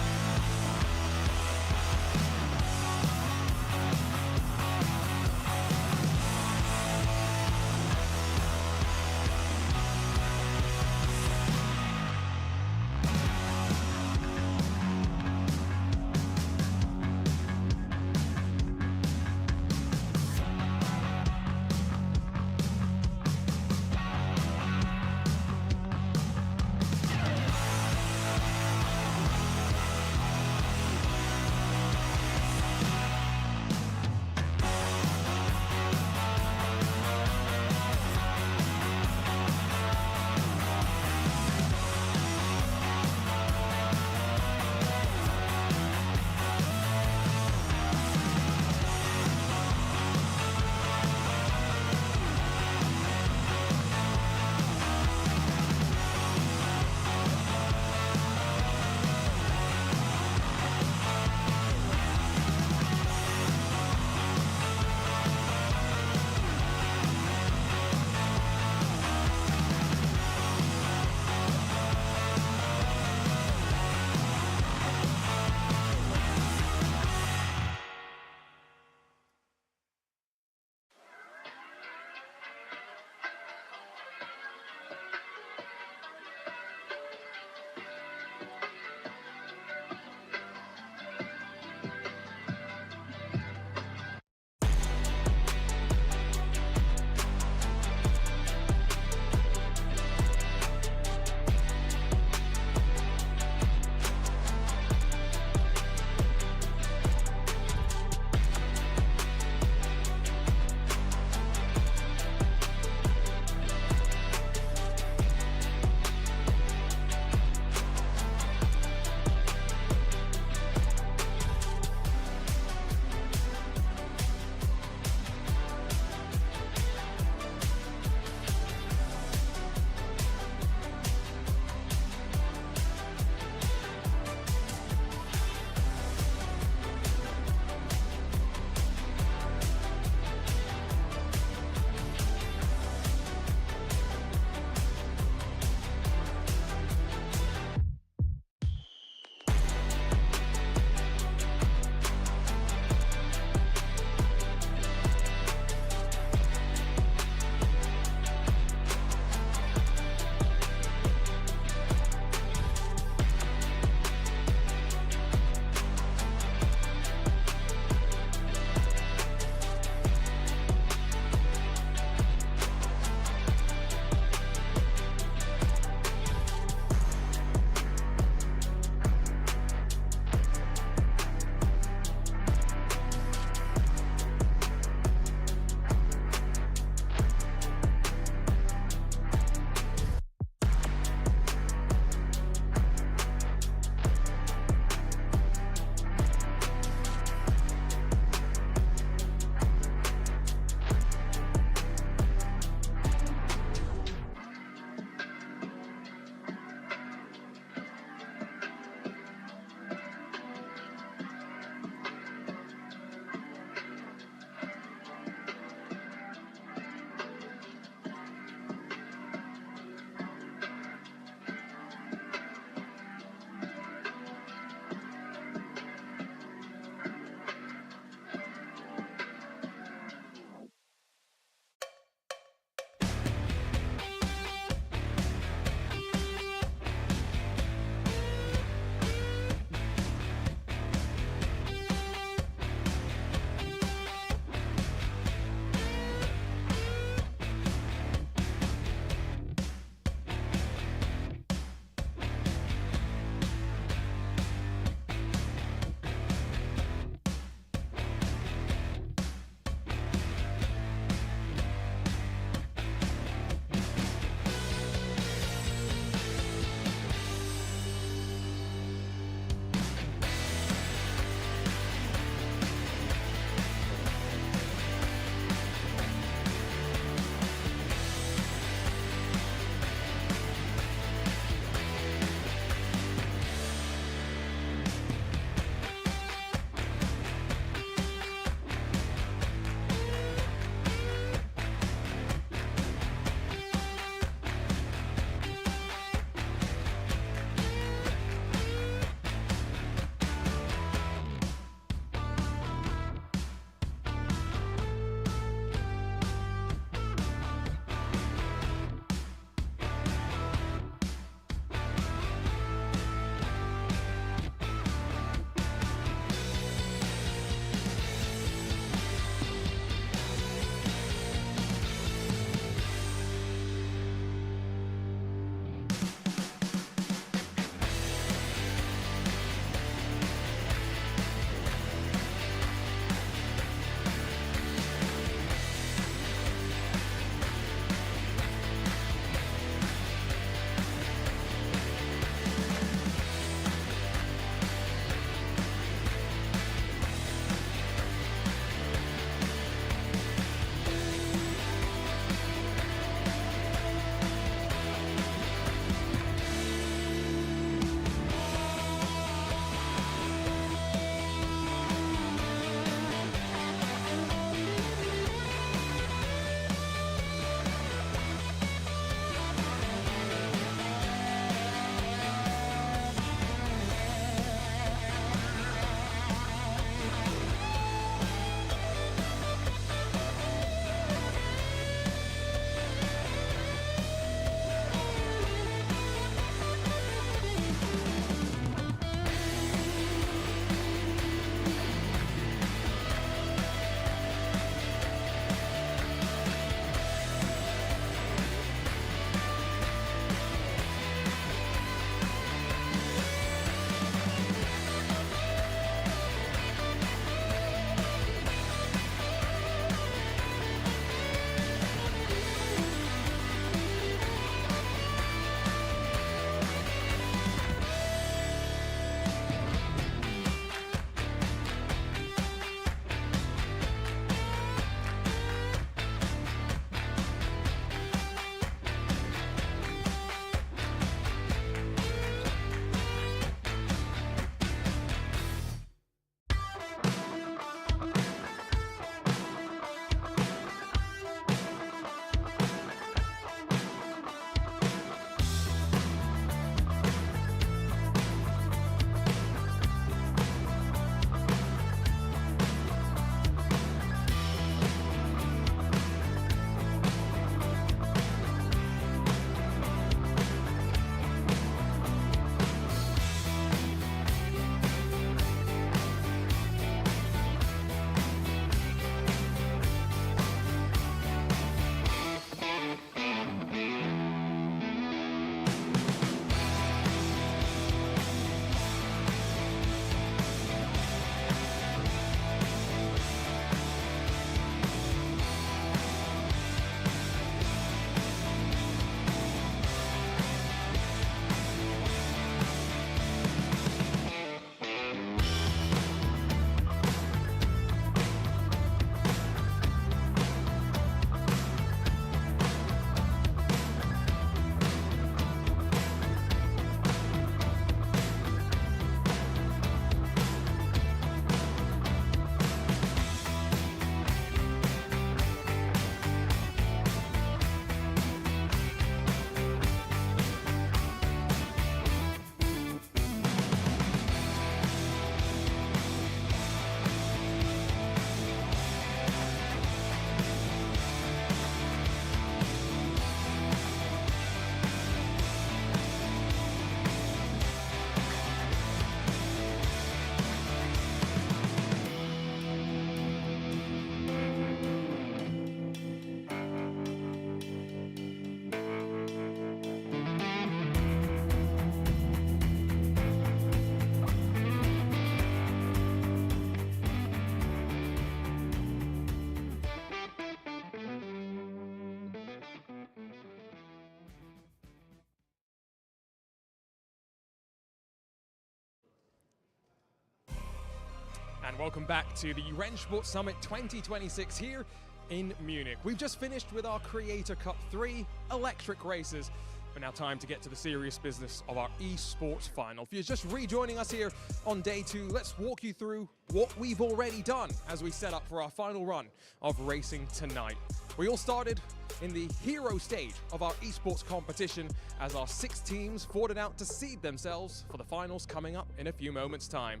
S2: And welcome back to the RENNSPORT Summit 2026 here in Munich. We've just finished with our Creator Cup 3 electric races, but now time to get to the serious business of our esports final. If you're just rejoining us here on day 2, let's walk you through what we've already done as we set up for our final run of racing tonight. We all started in the hero stage of our esports competition as our 6 teams fought it out to seed themselves for the finals coming up in a few moments' time.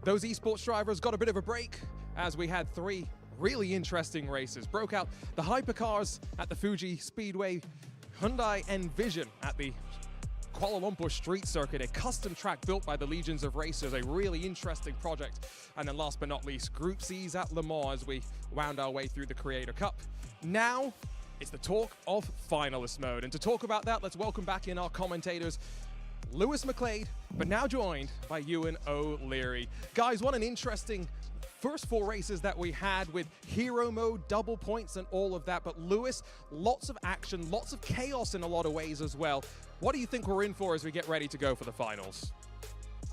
S2: Those esports drivers got a bit of a break as we had 3 really interesting races. Broke out the hypercars at the Fuji Speedway, Hyundai Envision at the Kuala Lumpur Street Circuit, a custom track built by the Legions of Racers, a really interesting project. And then last but not least, Group C's at Le Mans as we wound our way through the Creator Cup. Now, it's the talk of finalist mode. And to talk about that, let's welcome back in our commentators, Lewis McLeod, but now joined by Ewan O'Leary. Guys, what an interesting first 4 races that we had with hero mode, double points and all of that. But Lewis, lots of action, lots of chaos in a lot of ways as well. What do you think we're in for as we get ready to go for the finals?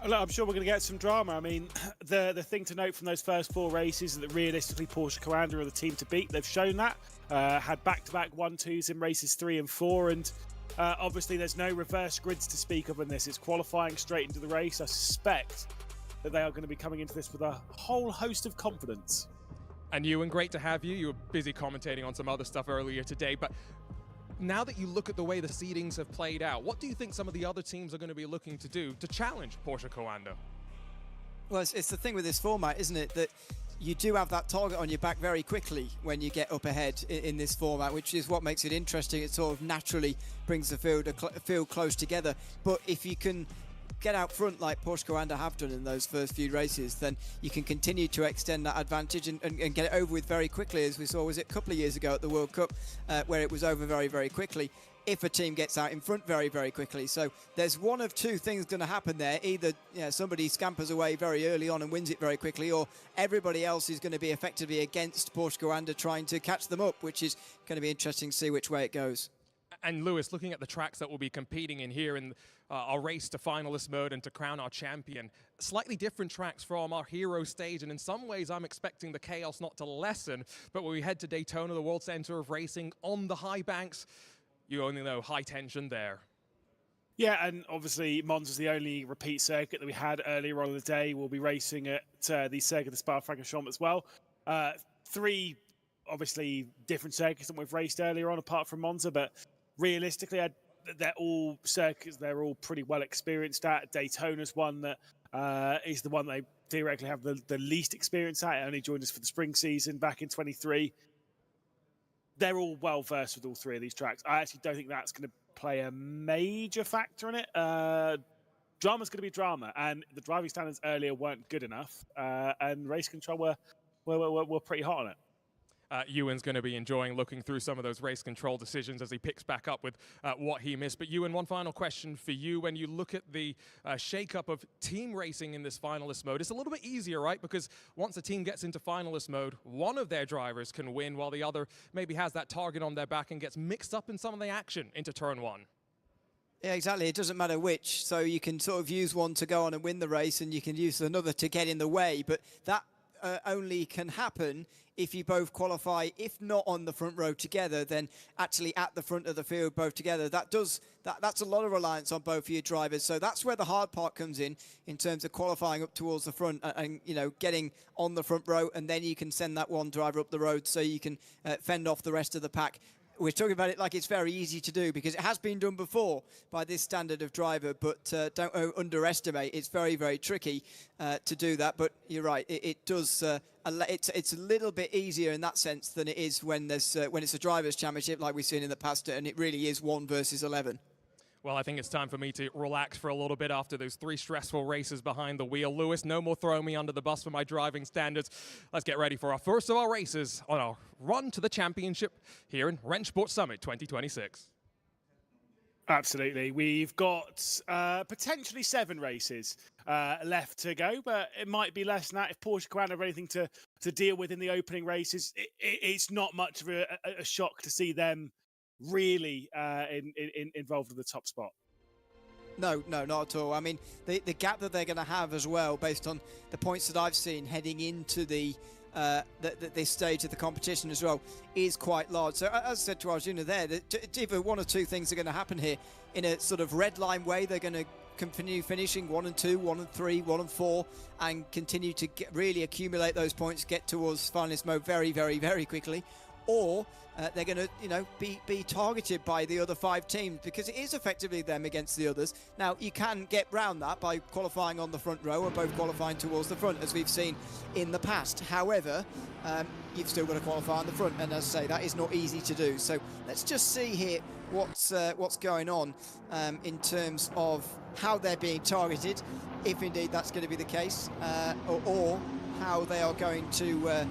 S3: Look, I'm sure we're going to get some drama. I mean, the thing to note from those first 4 races is that realistically Porsche Carrera are the team to beat. They've shown that. Had back-to-back 1-2s in races 3 and 4, and obviously there's no reverse grids to speak of in this. It's qualifying straight into the race. I suspect that they are going to be coming into this with a whole host of confidence.
S2: And Ewan, great to have you. You were busy commentating on some other stuff earlier today, but now that you look at the way the seedings have played out, what do you think some of the other teams are going to be looking to do to challenge Porsche Coanda?
S15: Well, it's the thing with this format, isn't it, that you do have that target on your back very quickly when you get up ahead in this format, which is what makes it interesting. It sort of naturally brings the field close together. But if you can get out front like Porsche Coanda have done in those first few races, then you can continue to extend that advantage and get it over with very quickly, as we saw, was it a couple of years ago at the World Cup, where it was over very, very quickly if a team gets out in front very, very quickly. So there's one of 2 things going to happen there. Either somebody scampers away very early on and wins it very quickly, or everybody else is going to be effectively against Porsche Coanda trying to catch them up, which is going to be interesting to see which way it goes.
S2: And Lewis, looking at the tracks that we'll be competing in here in our race to finalist mode and to crown our champion, slightly different tracks from our hero stage, and in some ways I'm expecting the chaos not to lessen, but when we head to Daytona, the World Center of Racing, on the high banks, you only know high tension there.
S3: Yeah, and obviously Monza's the only repeat circuit that we had earlier on in the day. We'll be racing at the Circuit de Spa-Francorchamps as well. 3 obviously different circuits that we've raced earlier on apart from Monza, but realistically they're all circuits they're all pretty well experienced at. Daytona's one that is the one they theoretically have the least experience at. It only joined us for the spring season back in 23. They're all well versed with all 3 of these tracks. I actually don't think that's going to play a major factor in it. Drama's going to be drama, and the driving standards earlier weren't good enough, and race control were pretty hot on it.
S2: Ewan's going to be enjoying looking through some of those race control decisions as he picks back up with what he missed. But Ewan, one final question for you. When you look at the shake-up of team racing in this finalist mode, it's a little bit easier, right? Because once a team gets into finalist mode, one of their drivers can win while the other maybe has that target on their back and gets mixed up in some of the action into turn 1.
S15: Yeah, exactly. It doesn't matter which. So you can sort of use one to go on and win the race, and you can use another to get in the way. But that only can happen if you both qualify, if not on the front row together, then actually at the front of the field both together. That's a lot of reliance on both of your drivers. So that's where the hard part comes in terms of qualifying up towards the front and getting on the front row, and then you can send that one driver up the road so you can fend off the rest of the pack. We're talking about it like it's very easy to do because it has been done before by this standard of driver, but don't underestimate. It's very, very tricky to do that. But you're right, it does. It's a little bit easier in that sense than it is when it's a drivers' championship like we've seen in the past, and it really is 1 versus 11.
S2: Well, I think it's time for me to relax for a little bit after those 3 stressful races behind the wheel. Lewis, no more throwing me under the bus for my driving standards. Let's get ready for our first of our races on our run to the championship here in RENNSPORT Summit 2026.
S3: Absolutely. We've got potentially 7 races left to go, but it might be less than that. If Porsche Carrera have anything to deal with in the opening races, it's not much of a shock to see them really involved in the top spot.
S15: No, not at all. I mean, the gap that they're going to have as well, based on the points that I've seen heading into this stage of the competition as well, is quite large. So as I said to Arjuna there, either one or two things are going to happen here. In a sort of red line way, they're going to continue finishing 1 and 2, 1 and 3, 1 and 4, and continue to really accumulate those points, get towards finalist mode very, very, very quickly. Or they're going to, be targeted by the other 5 teams, because it is effectively them against the others. Now, you can get round that by qualifying on the front row and both qualifying towards the front, as we've seen in the past. However, you've still got to qualify on the front, and as I say, that is not easy to do. So let's just see here what's going on in terms of how they're being targeted, if indeed that's going to be the case, or how they are going to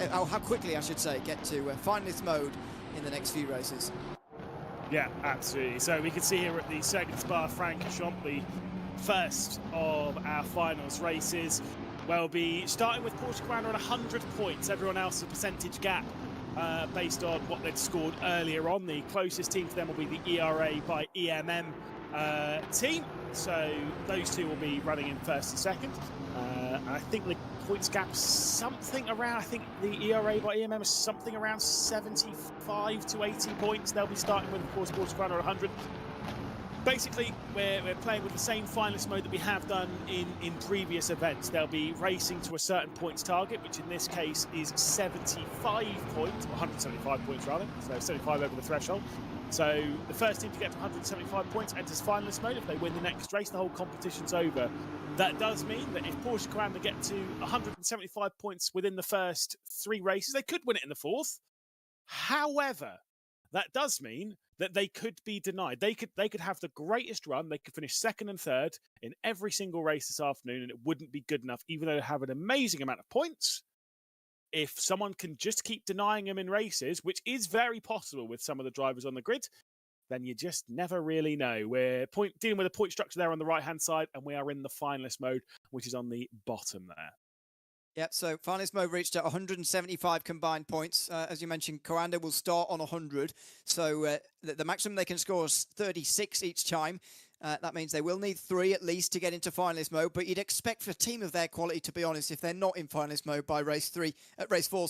S15: how quickly I should say get to finalist mode in the next few races.
S3: Yeah, absolutely. So we can see here at the second Spa Francorchamps, the first of our finals races. We'll be starting with Porsche Carrera on 100 points. Everyone else a percentage gap based on what they'd scored earlier on. The closest team to them will be the ERA by EMM team. So those two will be running in first and second. I think the points gap something around, I think the ERA by EMM is something around 75 to 80 points. They'll be starting with, of course, Porsche Carrera 100. Basically, we're playing with the same finalist mode that we have done in previous events. They'll be racing to a certain points target, which in this case is 75 points, or 175 points rather, so 75 over the threshold. So the first team to get to 175 points enters finalist mode. If they win the next race, the whole competition's over. That does mean that if Porsche Carrera get to 175 points within the first 3 races, they could win it in the 4th. However, that does mean that they could be denied. They could have the greatest run. They could finish 2nd and 3rd in every single race this afternoon, and it wouldn't be good enough, even though they have an amazing amount of points. If someone can just keep denying them in races, which is very possible with some of the drivers on the grid, then you just never really know. We're dealing with a point structure there on the right-hand side, and we are in the finalist mode, which is on the bottom there.
S15: Yep, so finalist mode reached at 175 combined points. As you mentioned, Coanda will start on 100. So the maximum they can score is 36 each time. That means they will need 3 at least to get into finalist mode. But you'd expect for a team of their quality, to be honest, if they're not in finalist mode by race 4,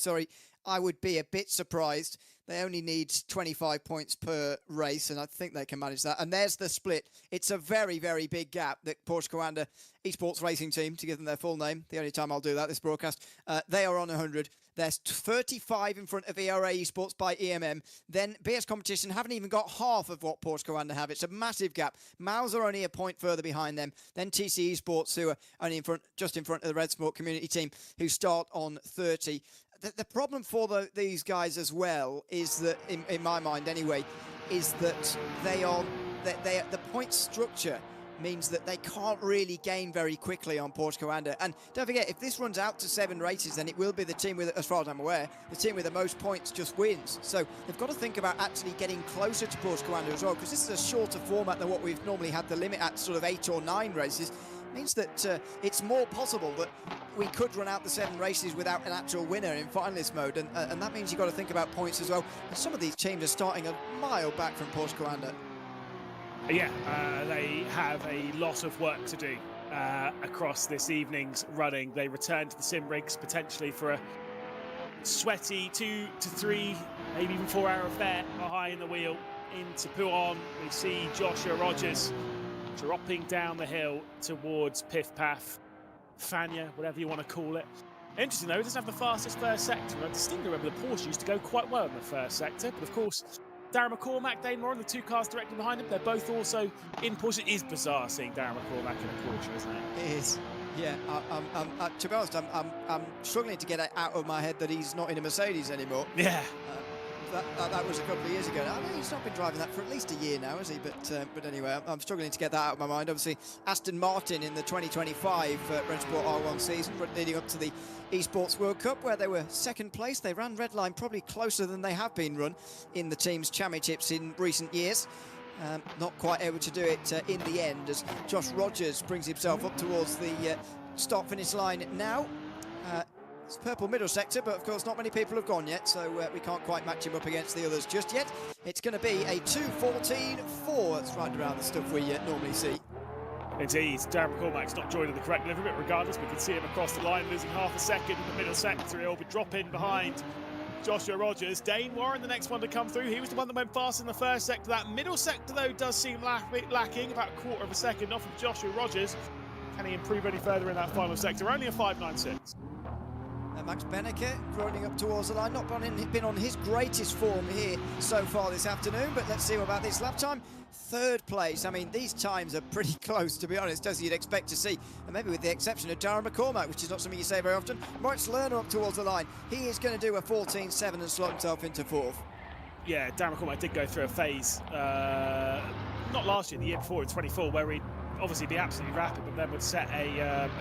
S15: I would be a bit surprised. They only need 25 points per race, and I think they can manage that. And there's the split. It's a very, very big gap that Porsche Coanda Esports Racing Team, to give them their full name, the only time I'll do that this broadcast, they are on 100. There's 35 in front of ERA Esports by EMM. Then BS Competition haven't even got half of what Porsche Coanda have. It's a massive gap. Miles are only a point further behind them. Then TC Esports, who are only just in front of the RENNSPORT community team, who start on 30. The problem for these guys as well is that, in my mind anyway, is that the point structure means that they can't really gain very quickly on Porsche Coanda. And don't forget, if this runs out to 7 races, then it will be the team with, as far as I'm aware, the team with the most points just wins. So they've got to think about actually getting closer to Porsche Coanda as well, because this is a shorter format than what we've normally had the limit at, sort of 8 or 9 races. Means that it's more possible that we could run out the 7 races without an actual winner in finalist mode, and that means you've got to think about points as well. And some of these teams are starting a mile back from Porsche Coanda.
S3: Yeah, they have a lot of work to do across this evening's running. They return to the sim rigs potentially for a sweaty 2 to 3, maybe even 4 hour affair behind the wheel into Pouhon. We see Joshua Rogers dropping down the hill towards Piff Paff, Fania, whatever you want to call it. Interesting though, it doesn't have the fastest first sector. I distinctly remember the Porsche used to go quite well in the first sector, but of course, Darren McCormack, Dane Moran, the 2 cars directly behind him, they're both also in Porsche. It is bizarre seeing Darren McCormack in a Porsche, isn't it?
S15: It is. Yeah, to be honest, I'm struggling to get it out of my head that he's not in a Mercedes anymore.
S3: Yeah.
S15: That was a couple of years ago. I mean, he's not been driving that for at least a year now, has he? But anyway, I'm struggling to get that out of my mind. Obviously, Aston Martin in the 2025 RENNSPORT R1 season, leading up to the Esports World Cup, where they were 2nd place. They ran redline probably closer than they have been run in the team's championships in recent years. Not quite able to do it in the end, as Josh Rogers brings himself up towards the start-finish line now. It's purple middle sector, but of course not many people have gone yet, so we can't quite match him up against the others just yet. It's going to be a 2:14.4. That's right around the stuff we normally see.
S3: Indeed, Darren McCormack's not joining the correct livery, but regardless, we can see him across the line, losing half a second in the middle sector. He'll be dropping behind Joshua Rogers. Dane Warren, the next one to come through. He was the one that went fast in the first sector. That middle sector, though, does seem lacking, about a quarter of a second off of Joshua Rogers. Can he improve any further in that final sector? Only a 5.96.
S15: Max Beneke running up towards the line, not been on his greatest form here so far this afternoon, but let's see about this lap time. Third place. I mean, these times are pretty close, to be honest, as you'd expect to see, and maybe with the exception of Darren McCormack, which is not something you say very often. Moritz Lerner up towards the line. He is going to do a 14.7 and slot himself into fourth.
S3: Yeah, Darren McCormack did go through a phase, not last year, the year before in 24, where he'd obviously be absolutely rapid, but then would set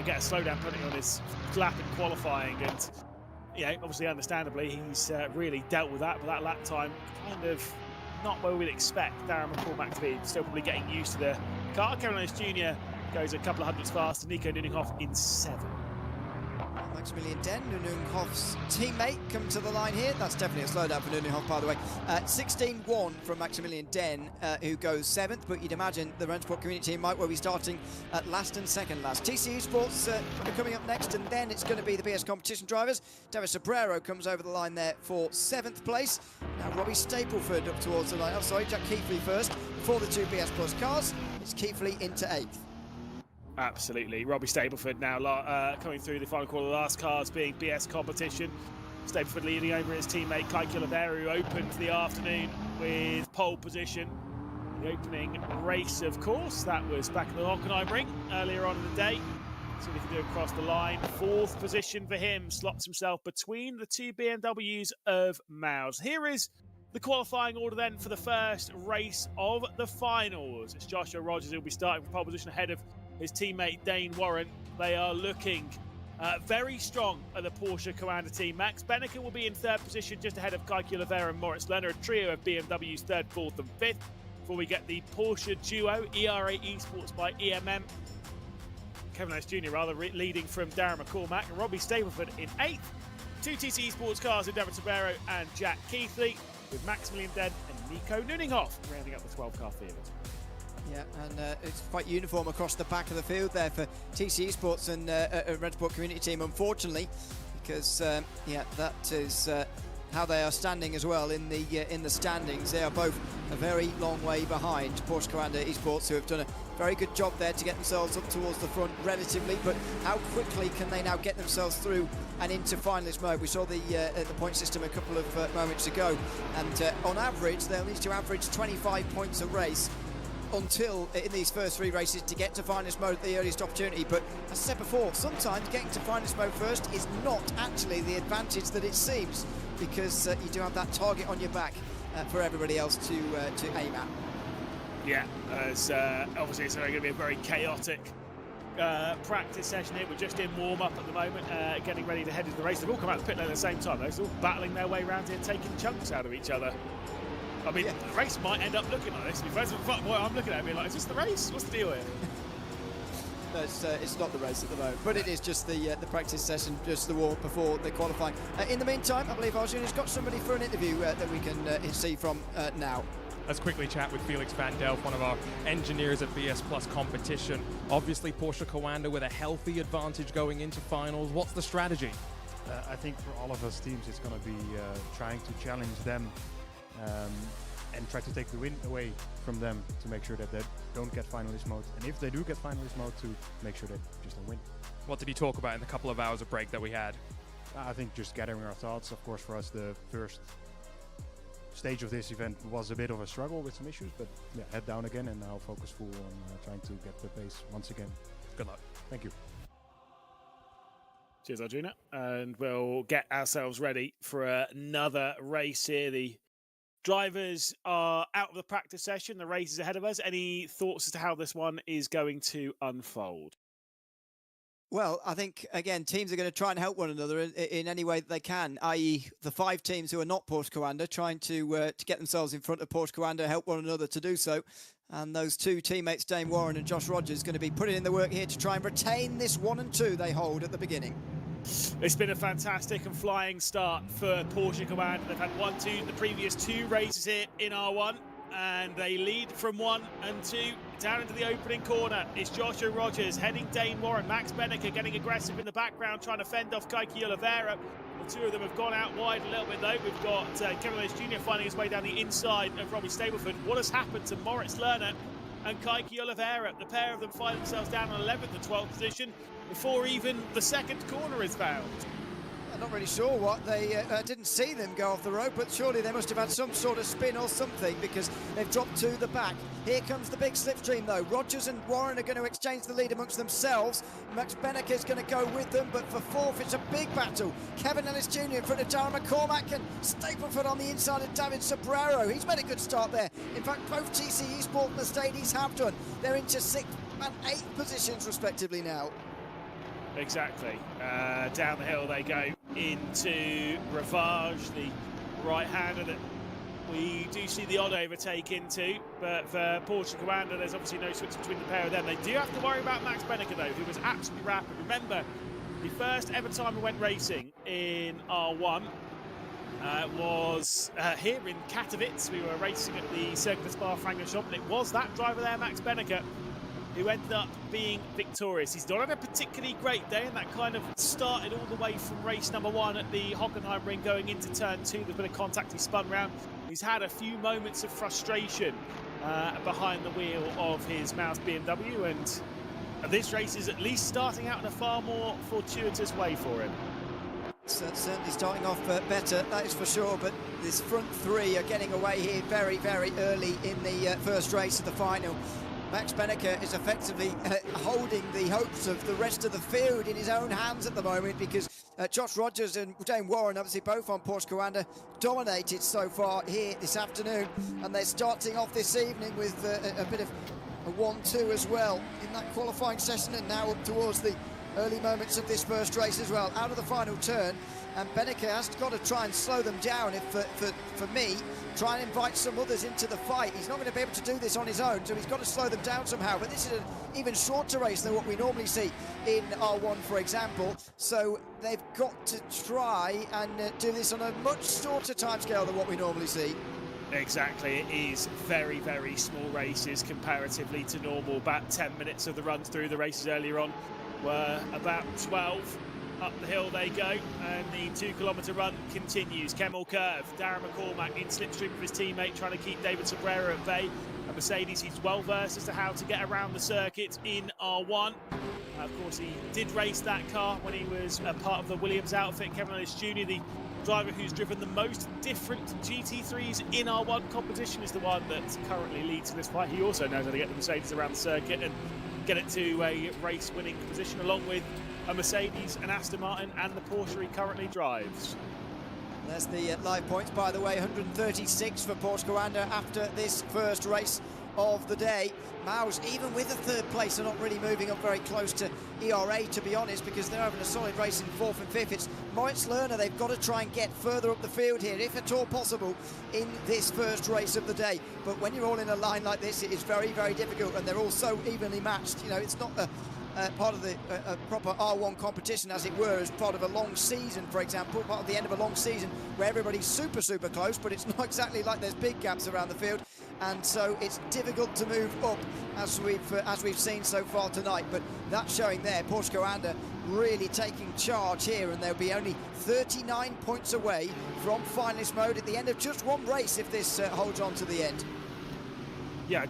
S3: get a slowdown penalty on his lap in qualifying, and yeah, obviously, understandably, he's really dealt with that. But that lap time, kind of not where we'd expect Darren McCormack to be. Still probably getting used to the car. Kevin Jr. goes a couple of hundredths faster. Nico Nuninghoff in 7.
S15: Maximilian Den, Nuninghoff's teammate, come to the line here. That's definitely a slowdown for Nuninghoff, by the way. 16.1 from Maximilian Den, who goes 7th, but you'd imagine the RENNSPORT community team might well be starting at last and second last. TC Esports are coming up next, and then it's going to be the BS competition drivers. David Sobrero comes over the line there for 7th place. Now Robbie Stapleford up towards the line. Oh, sorry, Jack Keithley first. Before the 2 BS Plus cars, it's Keithley into 8th.
S3: Absolutely. Robbie Stapleford now coming through the final quarter. The last cars being BS competition. Stapleford leading over his teammate Kai Killavera, who opened the afternoon with pole position. The opening race, of course, that was back at the Hockenheim ring earlier on in the day. See what he can do across the line. 4th position for him, slots himself between the 2 BMWs of Maus. Here is the qualifying order then for the first race of the finals. It's Joshua Rogers who will be starting from pole position ahead of his teammate Dane Warren. They are looking very strong at the Porsche Commander team. Max Beneke will be in 3rd position, just ahead of Kai Killavera and Moritz Lerner, a trio of BMWs 3rd, 4th and 5th. Before we get the Porsche duo, ERA Esports by EMM. Kevin Harris Jr. leading from Darren McCormack, and Robbie Stapleford in 8th. 2 TC Esports cars in David Sobrero and Jack Keithley, with Maximilian Den and Nico Nuninghoff rounding up the 12-car field.
S15: Yeah, and it's quite uniform across the back of the field there for TC Esports and RENNSPORT community team, unfortunately, because yeah, that is how they are standing as well in the standings. They are both a very long way behind Porsche Commander Esports, who have done a very good job there to get themselves up towards the front relatively, but how quickly can they now get themselves through and into finalist mode? We saw the point system a couple of moments ago, and on average they'll need to average 25 points a race until in these first 3 races to get to finalist mode at the earliest opportunity. But as I said before, sometimes getting to finalist mode first is not actually the advantage that it seems, because you do have that target on your back for everybody else to aim at.
S3: Yeah, as obviously it's going to be a very chaotic practice session here. We're just in warm-up at the moment, getting ready to head into the race. They've all come out to pit lane at the same time. They're all battling their way around here, taking chunks out of each other. I mean, yeah, the race might end up looking like this. What I'm looking at, being like, is this the race? What's the deal here?
S15: No, it's not the race at the moment, but it is just the practice session, just the warm before the qualifying. In the meantime, I believe Arjun has got somebody for an interview that we can see from now.
S2: Let's quickly chat with Felix van Delft, one of our engineers at BS Plus competition. Obviously, Porsche Commander with a healthy advantage going into finals. What's the strategy?
S5: I think for all of us teams, it's going to be trying to challenge them and try to take the win away from them to make sure that they don't get finalist mode. And if they do get finalist mode, to make sure they just don't win.
S2: What did he talk about in the couple of hours of break that we had?
S5: I think just gathering our thoughts. Of course, for us, the first stage of this event was a bit of a struggle with some issues, but yeah, head down again and now focus full on trying to get the pace once again.
S2: Good luck.
S5: Thank you.
S3: Cheers, Arjuna. And we'll get ourselves ready for another race here. The drivers are out of the practice session. The race is ahead of us. Any thoughts as to how this one is going to unfold?
S15: Well, I think, again, teams are going to try and help one another in any way that they can, i.e. the 5 teams who are not Porsche Commander trying to get themselves in front of Porsche Commander, help one another to do so. And those 2 teammates, Dane Warren and Josh Rogers, going to be putting in the work here to try and retain this 1 and 2 they hold at the beginning.
S3: It's been a fantastic and flying start for Porsche Command. They've had 1-2 in the previous 2 races here in R1, and they lead from 1 and 2 down into the opening corner. It's Joshua Rogers heading Dane Warren. Max Benneker getting aggressive in the background, trying to fend off Kaiki Oliveira. The 2 of them have gone out wide a little bit though. We've got Kevin Lewis Jr. finding his way down the inside of Robbie Stableford. What has happened to Moritz Lerner and Kaiki Oliveira? The pair of them find themselves down on 11th and 12th position before even the second corner is found.
S15: I'm not really sure what they didn't see them go off the road, but surely they must have had some sort of spin or something, because they've dropped to the back. Here comes the big slipstream though. Rogers and Warren are going to exchange the lead amongst themselves. Max Benneker is going to go with them, but for 4th it's a big battle. Kevin Ellis Jr. in front of Darren McCormack, and Stapleford on the inside of David Sobrero. He's made a good start there. In fact, both TC Esports Mercedes have done. They're into 6th and 8th positions respectively now.
S3: Exactly. Down the hill they go into Ravage, the right-hander that we do see the odd overtake into, but for Porsche Commander there's obviously no switch between the pair of them. They do have to worry about Max Benneker though, who was absolutely rapid. Remember, the first ever time we went racing in R1 was here in Katowice. We were racing at the Circuit of Spa-Francorchamps, and it was that driver there, Max Benneker, who ended up being victorious. He's not had a particularly great day, and that kind of started all the way from race number 1 at the Hockenheim ring going into turn 2. There's been a contact, he spun round. He's had a few moments of frustration behind the wheel of his Mouse BMW, and this race is at least starting out in a far more fortuitous way for him.
S15: Certainly starting off better, that is for sure, but this front 3 are getting away here very, very early in the first race of the final. Max Benneker is effectively holding the hopes of the rest of the field in his own hands at the moment, because Josh Rogers and Dane Warren, obviously both on Porsche Commander, dominated so far here this afternoon, and they're starting off this evening with a bit of a 1-2 as well in that qualifying session, and now up towards the early moments of this first race as well, out of the final turn. And Benneker has got to try and slow them down. If for me, try and invite some others into the fight. He's not going to be able to do this on his own, so he's got to slow them down somehow. But this is an even shorter race than what we normally see in R1, for example. So they've got to try and do this on a much shorter timescale than what we normally see.
S3: Exactly, it is very, very small races comparatively to normal. About 10 minutes of the runs through the races earlier on were about 12. Up the hill they go, and the 2-kilometre run continues. Kemmel curve, Darren McCormack in slipstream with his teammate, trying to keep David Sobrero at bay. A Mercedes, he's well versed as to how to get around the circuit in R1. Of course, he did race that car when he was a part of the Williams outfit. Kevin Ellis Jr., the driver who's driven the most different GT3s in R1 competition, is the one that currently leads in this fight. He also knows how to get the Mercedes around the circuit and get it to a race-winning position, along with a Mercedes, an Aston Martin, and the Porsche he currently drives.
S15: There's the live points, by the way, 136 for Porsche Commander after this first race of the day. Maus, even with the 3rd place, are not really moving up very close to ERA, to be honest, because they're having a solid race in 4th and 5th. It's Moritz Lerner they've got to try and get further up the field here, if at all possible, in this first race of the day. But when you're all in a line like this, it is very, very difficult, and they're all so evenly matched. You know, it's not part of the proper R1 competition, as it were, as part of a long season, for example, part of the end of a long season where everybody's super, super close, but it's not exactly like there's big gaps around the field, and so it's difficult to move up as we've seen so far tonight. But that's showing there, Porsche Commander really taking charge here, and they'll be only 39 points away from finalist mode at the end of just one race if this holds on to the end.
S3: Yeah.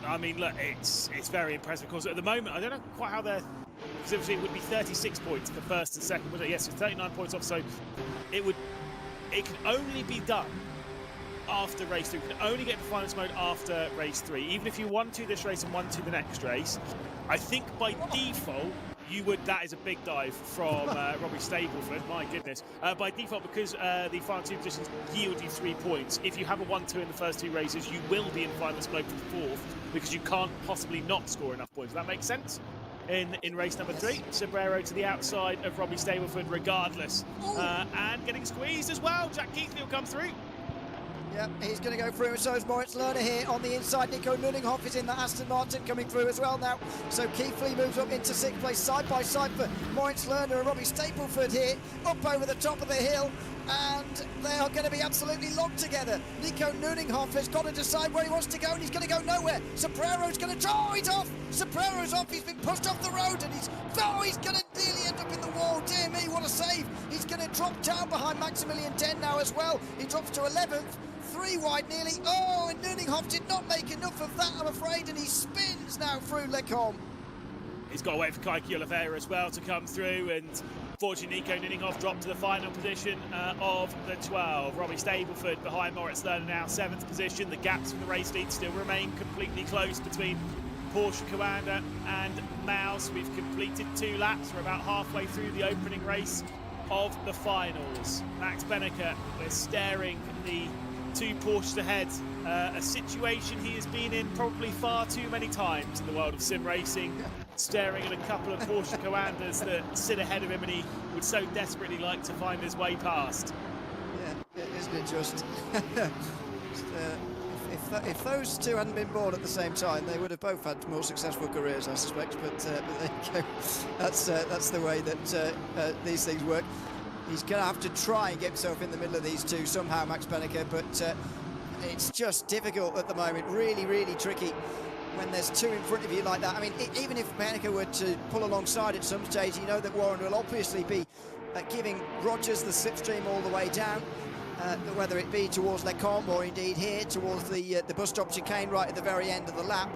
S3: I mean, look, it's very impressive. Of course, at the moment, I don't know quite how they're... Because obviously it would be 36 points for 1st and 2nd, would it? Yes, it's 39 points off, so it can only be done after race 3. You can only get to finals mode after race 3. Even if you 1-2 this race and 1-2 the next race, I think by default, you would... That is a big dive from Robbie Stableford, my goodness. By default, because the final 2 positions yield you 3 points, if you have a 1-2 in the first 2 races, you will be in finals mode for the 4th, because you can't possibly not score enough points. Does that make sense? In race number 3, Sobrero to the outside of Robbie Stableford regardless. And getting squeezed as well, Jack Keithley will come through.
S15: Yep, he's going to go through, and so is Moritz Lerner here on the inside. Nico Nunninghoff is in the Aston Martin coming through as well now. So Keithley moves up into 6th place, side by side for Moritz Lerner and Robbie Stapleford here, up over the top of the hill. And they are going to be absolutely locked together. Nico Nunninghoff has got to decide where he wants to go, and he's going to go nowhere. Soprero's going to... Oh, he's off! Soprero's off, he's been pushed off the road, and he's going to nearly end up in the wall. Dear me, what a save. He's going to drop down behind Maximilian Den now as well. He drops to 11th. 3 wide nearly. Oh, and Nunninghoff did not make enough of that, I'm afraid, and he spins now through Lecombe.
S3: He's got to wait for Kaiki Oliveira as well to come through, and fortunately Nico Nunninghoff dropped to the final position of the 12. Robbie Stapleford behind Moritz Lerner now 7th position. The gaps from the race lead still remain completely close between Porsche Coanda and Maus. We've completed 2 laps. We're about halfway through the opening race of the finals. Max Benneker, we're staring the 2 Porsches ahead, a situation he has been in probably far too many times in the world of sim racing, staring at a couple of Porsche Coandas that sit ahead of him, and he would so desperately like to find his way past.
S15: Yeah, isn't it just? If those 2 hadn't been born at the same time, they would have both had more successful careers, I suspect. But there you go. That's the way that these things work. He's going to have to try and get himself in the middle of these 2 somehow, Max Benneker, but it's just difficult at the moment. Really, really tricky when there's 2 in front of you like that. I mean, even if Benneker were to pull alongside at some stage, you know that Warren will obviously be giving Rogers the slipstream all the way down, whether it be towards Lecombe or indeed here towards the bus stop chicane right at the very end of the lap.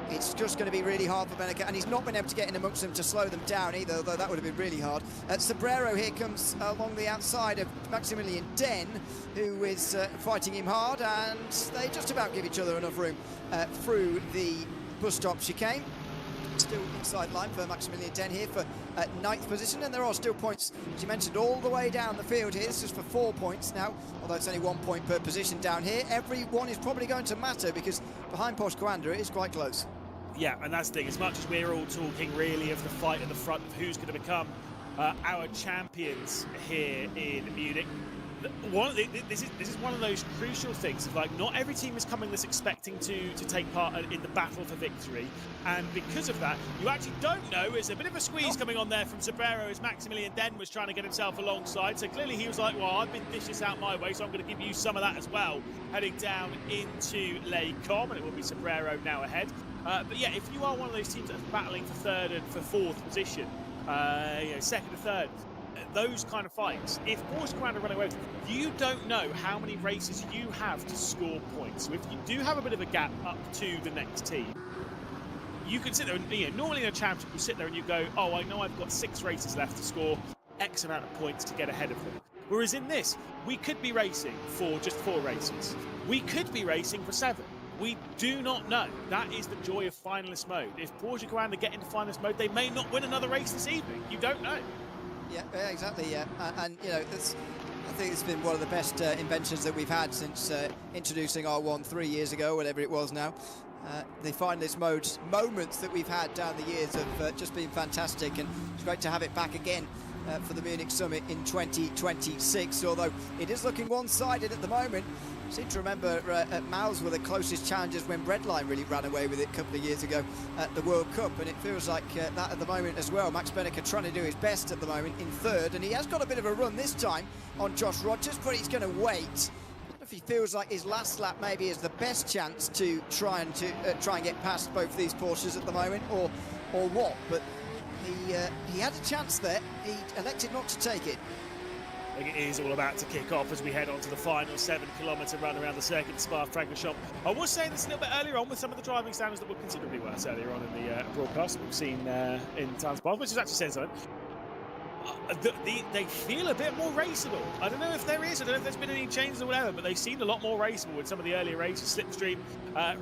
S15: It's just going to be really hard for Benneker, and he's not been able to get in amongst them to slow them down either, although that would have been really hard. Sobrero here comes along the outside of Maximilian Den, who is fighting him hard, and they just about give each other enough room through the bus stop chicane. Still inside line for Maximilian Den here for 9th position, and there are still points, as you mentioned, all the way down the field here. This is for 4 points now, although it's only 1 point per position down here. Every one is probably going to matter, because behind Porsche Coanda it is quite close.
S3: Yeah, and that's the thing. As much as we're all talking really of the fight at the front of who's going to become our champions here in Munich, this is one of those crucial things of, like, not every team is coming this expecting to take part in the battle for victory, and because of that you actually don't know. There's a bit of a squeeze coming on there from Sobrero as Maximilian Den was trying to get himself alongside, so clearly he was like, well, I've been dished out my way, so I'm going to give you some of that as well, heading down into Lecombe, and it will be Sobrero now ahead. But yeah, if you are one of those teams that's battling for 3rd and for 4th position, 2nd and 3rd, those kind of fights, if Porsche Coanda run away with it, you don't know how many races you have to score points. So if you do have a bit of a gap up to the next team, you can sit there and, normally in a championship you sit there and you go, oh, I know I've got 6 races left to score X amount of points to get ahead of them. Whereas in this, we could be racing for just 4 races. We could be racing for 7. We do not know. That is the joy of finalist mode. If Porsche Coanda get into finalist mode, they may not win another race this evening. You don't know.
S15: Yeah, exactly, yeah. And I think it's been one of the best inventions that we've had since introducing R1 3 years ago, whatever it was now. The finalist mode moments that we've had down the years have just been fantastic, and it's great to have it back again for the Munich Summit in 2026, although it is looking one-sided at the moment. I seem to remember at Maus were the closest challengers when Redline really ran away with it a couple of years ago at the World Cup, and it feels like that at the moment as well. Max Benneker trying to do his best at the moment in 3rd, and he has got a bit of a run this time on Josh Rogers, but he's going to wait. I don't know if he feels like his last lap maybe is the best chance to try and get past both these Porsches at the moment, or what, but he had a chance there. He elected not to take it.
S3: I think it is all about to kick off as we head on to the final 7-kilometre run around the circuit Spa-Francorchamps. I was saying this a little bit earlier on with some of the driving standards that were considerably worse earlier on in the broadcast that we've seen in times past, which is actually saying something. They feel a bit more raceable. I don't know if there is, I don't know if there's been any changes or whatever, but they seemed a lot more raceable with some of the earlier races. Slipstream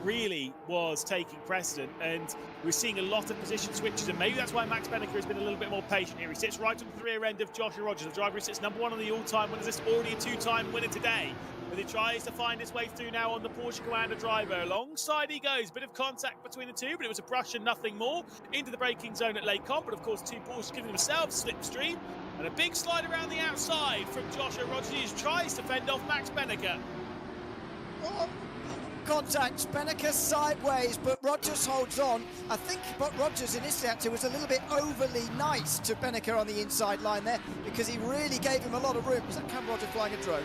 S3: really was taking precedent, and we're seeing a lot of position switches, and maybe that's why Max Benneker has been a little bit more patient here. He sits right on the rear end of Joshua Rogers, the driver who sits number 1 on the all-time winners list, already a 2-time winner today. But he tries to find his way through now on the Porsche Coanda driver. Alongside he goes. Bit of contact between the two, but it was a brush and nothing more. Into the braking zone at Lecombe, but of course 2 Porsches giving themselves slipstream. And a big slide around the outside from Joshua Rogers, who tries to fend off Max Benneker.
S15: Oh, contact, Benneker sideways, but Rogers holds on. I think what Rogers initially actually was a little bit overly nice to Benneker on the inside line there, because he really gave him a lot of room. Was that Cam Rogers flying a drone?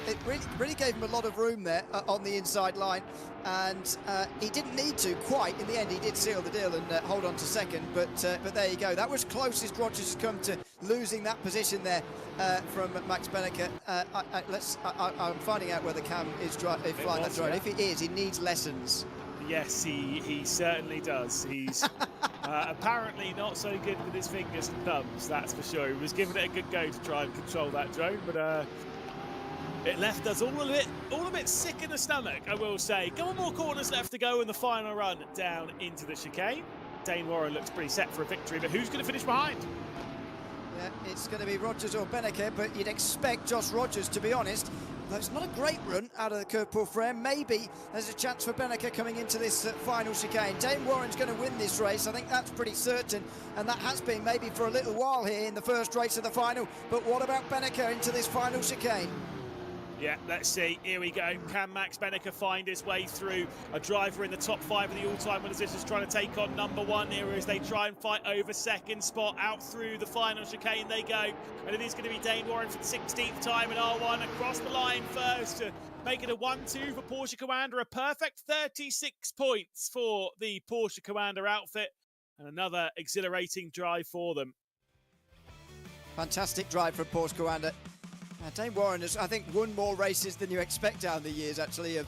S15: It really gave him a lot of room there on the inside line, and he didn't need to quite. In the end, he did seal the deal and hold on to second, but there you go. That was closest Rogers has come to losing that position there from Max Benneker. I'm finding out whether Cam is flying that drone.
S3: Yeah.
S15: If he is, he needs lessons.
S3: Yes, he certainly does. He's apparently not so good with his fingers and thumbs, that's for sure. He was giving it a good go to try and control that drone, but it left us all a bit sick in the stomach, I will say. Couple more corners left to go in the final run down into the chicane. Dane Warren looks pretty set for a victory, but who's going to finish behind?
S15: Yeah, it's going to be Rogers or Benneker, but you'd expect Josh Rogers, to be honest. Though it's not a great run out of the curve pull frame. Maybe there's a chance for Benneker coming into this final chicane. Dane Warren's going to win this race. I think that's pretty certain, and that has been maybe for a little while here in the first race of the final. But what about Benneker into this final chicane?
S3: Yeah, let's see. Here we go. Can Max Benneker find his way through? A driver in the top 5 of the all-time winners. This is trying to take on number 1 here as they try and fight over second spot. Out through the final chicane they go. And it is going to be Dane Warren for the 16th time in R1 across the line first to make it a 1-2 for Porsche Commander. A perfect 36 points for the Porsche Commander outfit. And another exhilarating drive for them.
S15: Fantastic drive from Porsche Commander. Dane Warren has, I think, won more races than you expect down the years, actually, of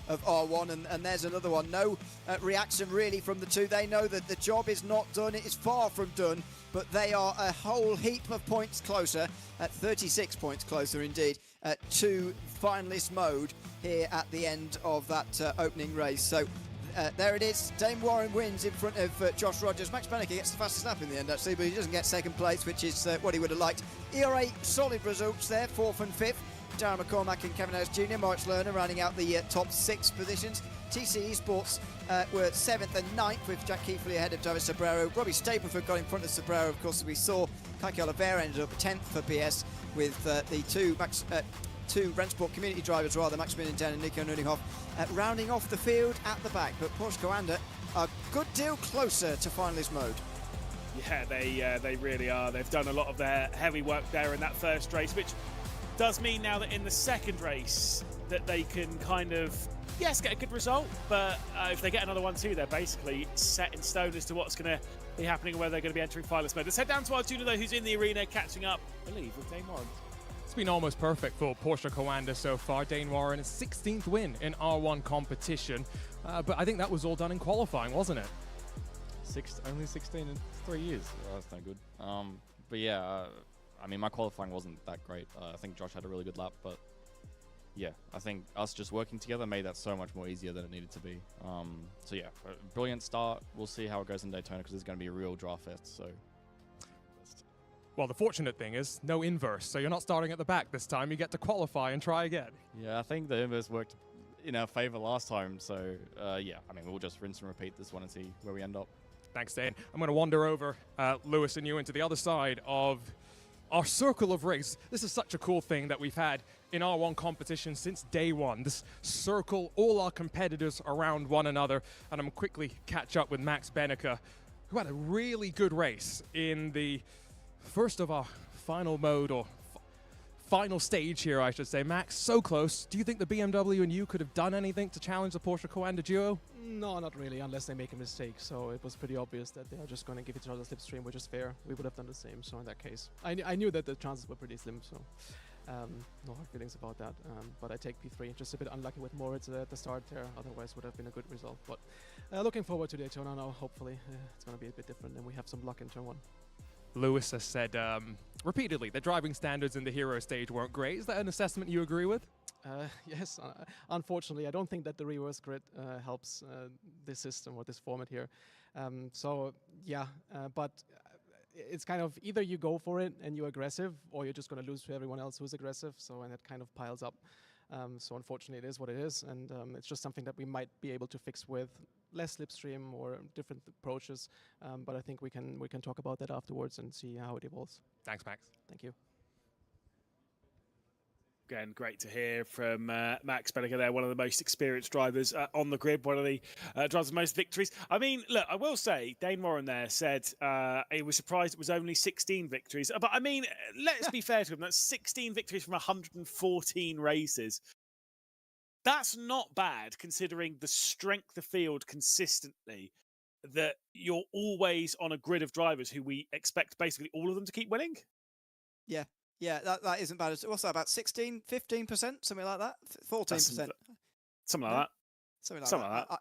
S15: R1, and there's another one. No reaction, really, from the two. They know that the job is not done. It is far from done, but they are a whole heap of points closer, at 36 points closer, indeed, to finalist mode here at the end of that opening race. So there it is. Dane Warren wins in front of Josh Rogers. Max Benneker gets the fastest lap in the end, actually, but he doesn't get second place, which is what he would have liked. ERA solid results there, 4th and 5th. Darren McCormack and Kevin Harris Jr., Moritz Lerner rounding out the top 6 positions. TC Esports were 7th and 9th, with Jack Keithley ahead of Travis Sobrero. Robbie Stapleford got in front of Sobrero, of course, as we saw. Kaki Oliveira ended up 10th for PS, with the two RENNSPORT community drivers, rather, Max Minninten and Nico Nunihoff, rounding off the field at the back. But Porsche Commander a good deal closer to finalist mode.
S3: Yeah, they really are. They've done a lot of their heavy work there in that first race, which does mean now that in the second race that they can kind of, yes, get a good result, but if they get another one too, they're basically set in stone as to what's going to be happening and whether they're going to be entering finalist mode. Let's head down to Arjuna, though, who's in the arena catching up, I believe, with Dane Warren.
S2: It's been almost perfect for Porsche Commander so far. Dane Warren's 16th win in R1 competition, but I think that was all done in qualifying, wasn't it?
S9: Only 16 in 3 years. Oh, that's no good. But yeah, I mean, my qualifying wasn't that great. I think Josh had a really good lap, but yeah, I think us just working together made that so much more easier than it needed to be. So yeah, a brilliant start. We'll see how it goes in Daytona, because it's going to be a real draft fest. So.
S2: Well, the fortunate thing is no inverse, so you're not starting at the back this time. You get to qualify and try again.
S9: Yeah, I think the inverse worked in our favor last time, so yeah, I mean, we'll just rinse and repeat this one and see where we end up.
S2: Thanks, Dane. I'm going to wander over, Lewis and you, into the other side of our circle of race. This is such a cool thing that we've had in R1 competition since day one. This circle, all our competitors around one another, and I'm going to quickly catch up with Max Benneker, who had a really good race in the first of our final mode, or final stage here, I should say. Max, so close. Do you think the BMW and you could have done anything to challenge the Porsche Commander duo?
S16: No, not really, unless they make a mistake. So it was pretty obvious that they are just going to give each other a slipstream, which is fair. We would have done the same. So in that case, I knew that the chances were pretty slim. So no hard feelings about that. But I take P3. Just a bit unlucky with Moritz at the start there. Otherwise, would have been a good result. But looking forward to Daytona now. Hopefully, it's going to be a bit different, and we have some luck in turn 1.
S2: Lewis has said repeatedly the driving standards in the hero stage weren't great. Is that an assessment you agree with?
S16: Yes, unfortunately, I don't think that the reverse grid helps this system or this format here. So yeah, but it's kind of either you go for it and you're aggressive, or you're just going to lose to everyone else who's aggressive. So, and it kind of piles up. So unfortunately, it is what it is, and it's just something that we might be able to fix with less slipstream or different approaches. But I think we can talk about that afterwards and see how it evolves.
S1: Thanks, Max.
S16: Thank you.
S3: Again, great to hear from Max Belliger there, one of the most experienced drivers on the grid, one of the drivers with most victories. I mean, look, I will say, Dane Warren there said he was surprised it was only 16 victories. But I mean, let's be fair to him, that's 16 victories from 114 races. That's not bad, considering the strength of field consistently, that you're always on a grid of drivers who we expect basically all of them to keep winning.
S15: Yeah. Yeah, that isn't bad. What's that, about 16, 15%, something like that? 14%.
S3: Something like that.
S15: Something like that.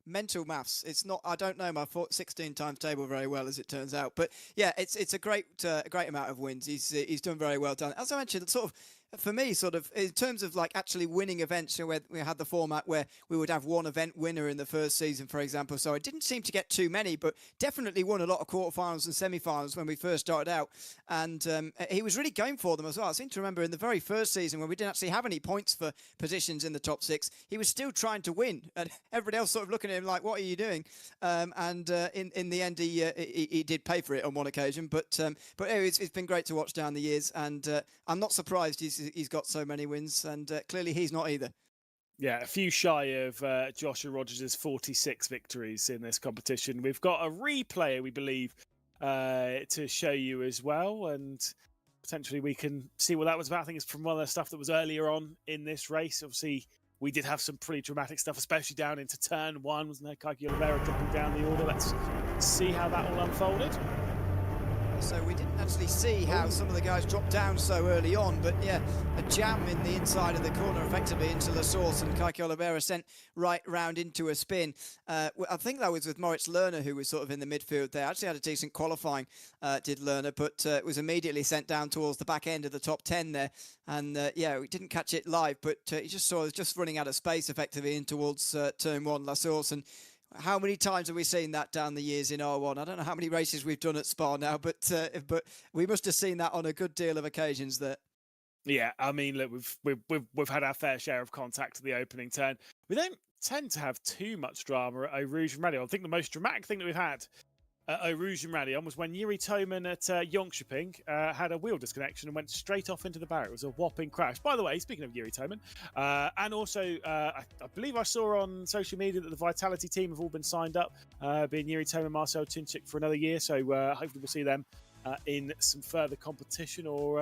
S15: Mental maths. It's not. I don't know my 16 times table very well, as it turns out. But yeah, it's a great amount of wins. He's done very well done. As I mentioned, sort of for me, sort of in terms of like actually winning events, where we had the format where we would have one event winner in the first season, for example. So it didn't seem to get too many, but definitely won a lot of quarterfinals and semi-finals when we first started out. And he was really going for them as well. I seem to remember in the very first season when we didn't actually have any points for positions in the top 6, he was still trying to win, and everybody else sort of looking at him like, "What are you doing?" In the end, he did pay for it on one occasion. But anyway, it's been great to watch down the years, and I'm not surprised he's got so many wins, and clearly he's not either.
S3: Yeah, a few shy of Joshua Rogers' 46 victories in this competition. We've got a replay, we believe, to show you as well, and potentially we can see what that was about. I think it's from one of the stuff that was earlier on in this race. Obviously, we did have some pretty dramatic stuff, especially down into turn 1, wasn't there? Kaki Oliveira dropping down the order. Let's see how that all unfolded.
S15: So we didn't actually see how some of the guys dropped down so early on, but yeah, a jam in the inside of the corner effectively into La Source, and Kaki Oliveira sent right round into a spin. I think that was with Moritz Lerner, who was sort of in the midfield there. Actually had a decent qualifying, did Lerner, but was immediately sent down towards the back end of the top 10 there. And yeah, we didn't catch it live, but you just saw us just running out of space effectively in towards turn 1, La Source. And how many times have we seen that down the years in R1? I don't know how many races we've done at Spa now, but we must have seen that on a good deal of occasions there.
S3: Yeah, I mean, look, we've had our fair share of contact at the opening turn. We don't tend to have too much drama at Eau Rouge and Raidillon. I think the most dramatic thing that we've had at Eau Rouge and Raidillon was when Yuri Toman at Jönköping had a wheel disconnection and went straight off into the barrier. It was a whopping crash. By the way, speaking of Yuri Toman, and also I believe I saw on social media that the Vitality team have all been signed up, being Yuri Toman, Marcel Tinchik for another year. So hopefully we'll see them in some further competition or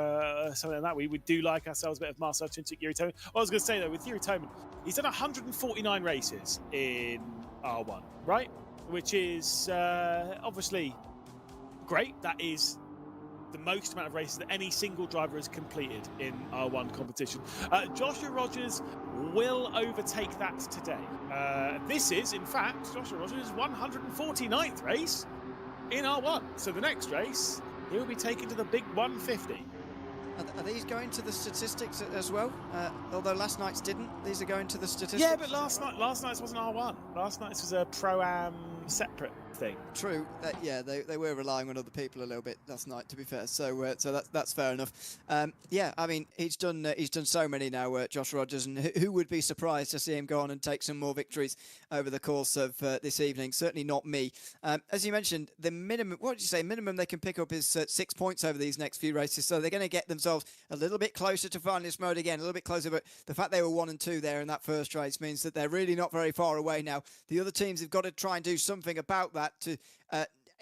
S3: something like that. We do like ourselves a bit of Marcel Tinchik, Yuri Toman. I was going to say though, with Yuri Toman, he's done 149 races in R1, right? Which is obviously great. That is the most amount of races that any single driver has completed in R1 competition. Joshua Rogers will overtake that today. This is, in fact, Joshua Rogers' 149th race in R1. So the next race, he'll be taken to the big 150.
S15: Are these going to the statistics as well? Although last night's didn't. These are going to the statistics.
S3: Yeah, but last night's wasn't R1. Last night's was a Pro-Am separate thing.
S15: True. Yeah, they were relying on other people a little bit last night, to be fair. So that's fair enough. Yeah, I mean he's done so many now, Josh Rogers, and who would be surprised to see him go on and take some more victories over the course of this evening? Certainly not me. As you mentioned, the minimum. What did you say? Minimum they can pick up is 6 points over these next few races. So they're going to get themselves a little bit closer to finalist mode again, a little bit closer. But the fact they were 1 and 2 there in that first race means that they're really not very far away now. The other teams have got to try and do something about that to,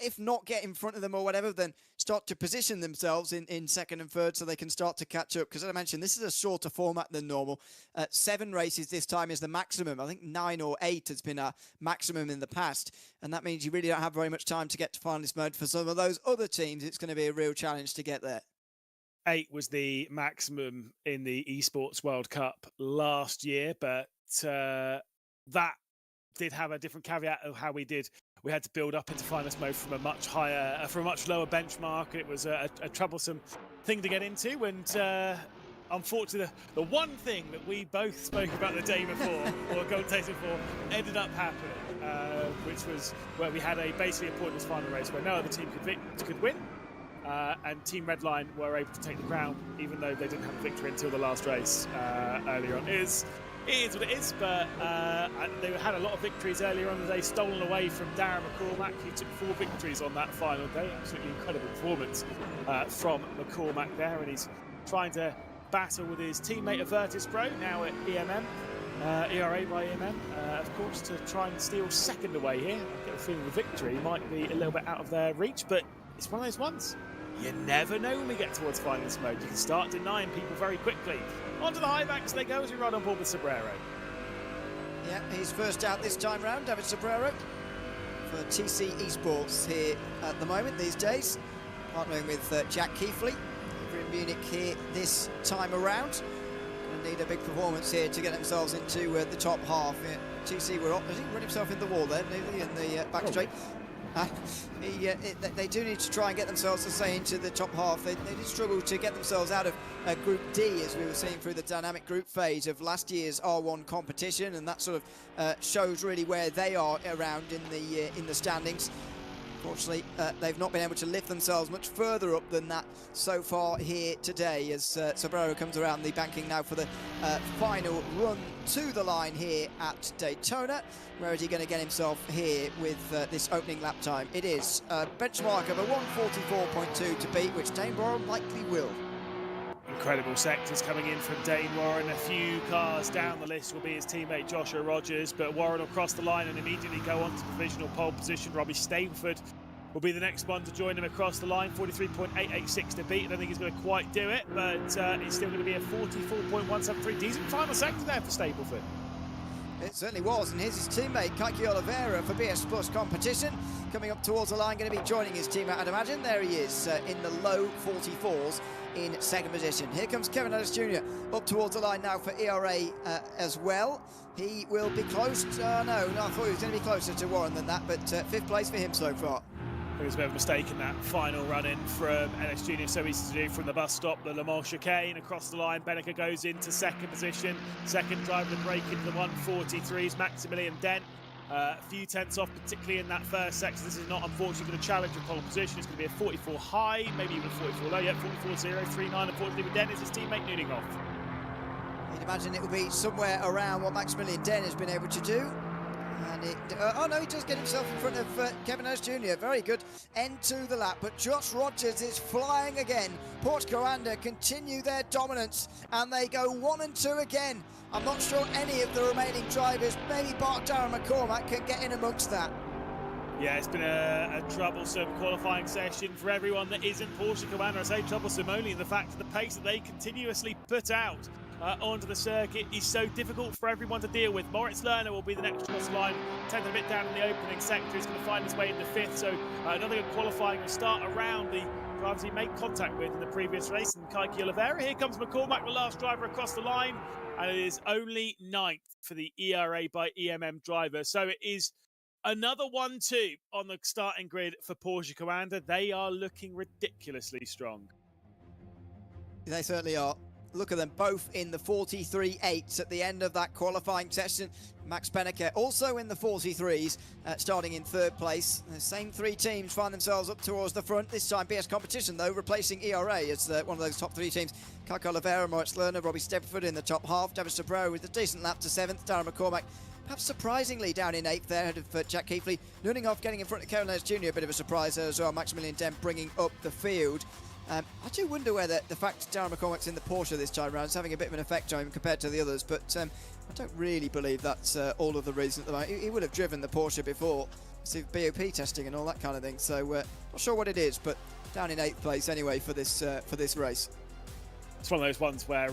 S15: if not get in front of them or whatever, then start to position themselves in second and third so they can start to catch up. Because as I mentioned, this is a shorter format than normal. 7 races this time is the maximum. I think 9 or 8 has been our maximum in the past. And that means you really don't have very much time to get to finalist mode. For some of those other teams, it's going to be a real challenge to get there.
S3: 8 was the maximum in the Esports World Cup last year, but that did have a different caveat of how we had to build up into finalist mode from a much lower benchmark. It was a troublesome thing to get into, and unfortunately, the one thing that we both spoke about the day before, or commentated for, ended up happening, which was where we had basically a pointless final race where no other team could win. and Team Redline were able to take the crown, even though they didn't have a victory until the last race earlier on. It is what it is, but they had a lot of victories earlier on the day, stolen away from Darren McCormack. He took 4 victories on that final day. Absolutely incredible performance from McCormack there, and he's trying to battle with his teammate Avertis Pro, now at EMM, ERA by EMM, of course, to try and steal second away here. I get the feeling the victory might be a little bit out of their reach, but it's one of those ones. You never know when we get towards finals mode. You can start denying people very quickly. Onto the high banks they go as we run on board with Sobrero.
S15: Yeah, he's first out this time round, David Sobrero, for TC Esports here at the moment these days, partnering with Jack Keithley over in Munich here this time around. Going to need a big performance here to get themselves into the top half. TC were up. Has he run himself in the wall there, nearly in the back straight? They do need to try and get themselves to say into the top half. They did struggle to get themselves out of Group D, as we were seeing through the dynamic group phase of last year's R1 competition, and that sort of shows really where they are around in the standings. Unfortunately, they've not been able to lift themselves much further up than that so far here today, as Sobrero comes around the banking now for the final run to the line here at Daytona. Where is he going to get himself here with this opening lap time? It is a benchmark of a 1:44.2 to beat, which Dane Warren likely will.
S3: Incredible sectors coming in from Dane Warren. A few cars down the list will be his teammate Joshua Rogers, but Warren will cross the line and immediately go on to provisional pole position. Robbie Stainford will be the next one to join him across the line. 43.886 to beat. I don't think he's going to quite do it, but it's still going to be a 44.173. Decent final sector there for Stapleford.
S15: It certainly was, and here's his teammate Kaki Oliveira for BS Plus competition, coming up towards the line, going to be joining his teammate, I'd imagine. There he is in the low 44s in second position. Here comes Kevin Ellis Jr. up towards the line now for ERA as well. He will be close. No, I thought he was going to be closer to Warren than that, but 5th place for him so far.
S3: There was a bit of a mistake in that final run-in from Ellis Jr. So easy to do from the bus stop, the Le Mans chicane across the line. Beneker goes into second position. Second driver to break into the 143s, Maximilian Dent. A few tenths off, particularly in that first section. This is not, unfortunately, going to challenge a pole position. It's going to be a 44 high, maybe even 44 low. Yep, 44.039. Unfortunately, with Dent is his teammate Nuninghoff.
S15: You'd imagine it will be somewhere around what Maximilian Dent has been able to do. And oh no, he does get himself in front of Kevin Hurst Jr. Very good end to the lap, but Josh Rogers is flying again. Porsche Coanda continue their dominance, and they go 1 and 2 again. I'm not sure any of the remaining drivers, maybe Darren McCormack, can get in amongst that.
S3: Yeah, it's been a troublesome qualifying session for everyone that isn't Porsche Coanda. I say troublesome only in the fact of the pace that they continuously put out onto the circuit is so difficult for everyone to deal with. Moritz Lerner will be the next cross line, 10th a bit down in the opening sector. He's going to find his way into 5th, so another good qualifying will start around the drivers he made contact with in the previous race. And Kaki Oliveira, here comes McCormack, the last driver across the line, and it is only 9th for the ERA by EMM driver. So it is another 1-2 on the starting grid for Porsche Coanda. They are looking ridiculously strong.
S15: They certainly are. Look at them both in the 43.8s at the end of that qualifying session. Max Beneker also in the 43s, starting in 3rd place. The same 3 teams find themselves up towards the front. This time BS Competition, though, replacing ERA as one of those top 3 teams. Kaki Oliveira, Moritz Lerner, Robbie Stepford in the top half. David Sobrero with a decent lap to 7th. Darren McCormack, perhaps surprisingly, down in 8th there, ahead of Jack Keithley. Nuninghoff getting in front of Kevin Ellis Jr., a bit of a surprise there as well. Maximilian Dent bringing up the field. I do wonder whether the fact Darren McCormack's in the Porsche this time around is having a bit of an effect on him compared to the others, but I don't really believe that's all of the reason at the moment. He would have driven the Porsche before, BOP testing and all that kind of thing, so not sure what it is, but down in 8th place anyway for this race.
S3: It's one of those ones where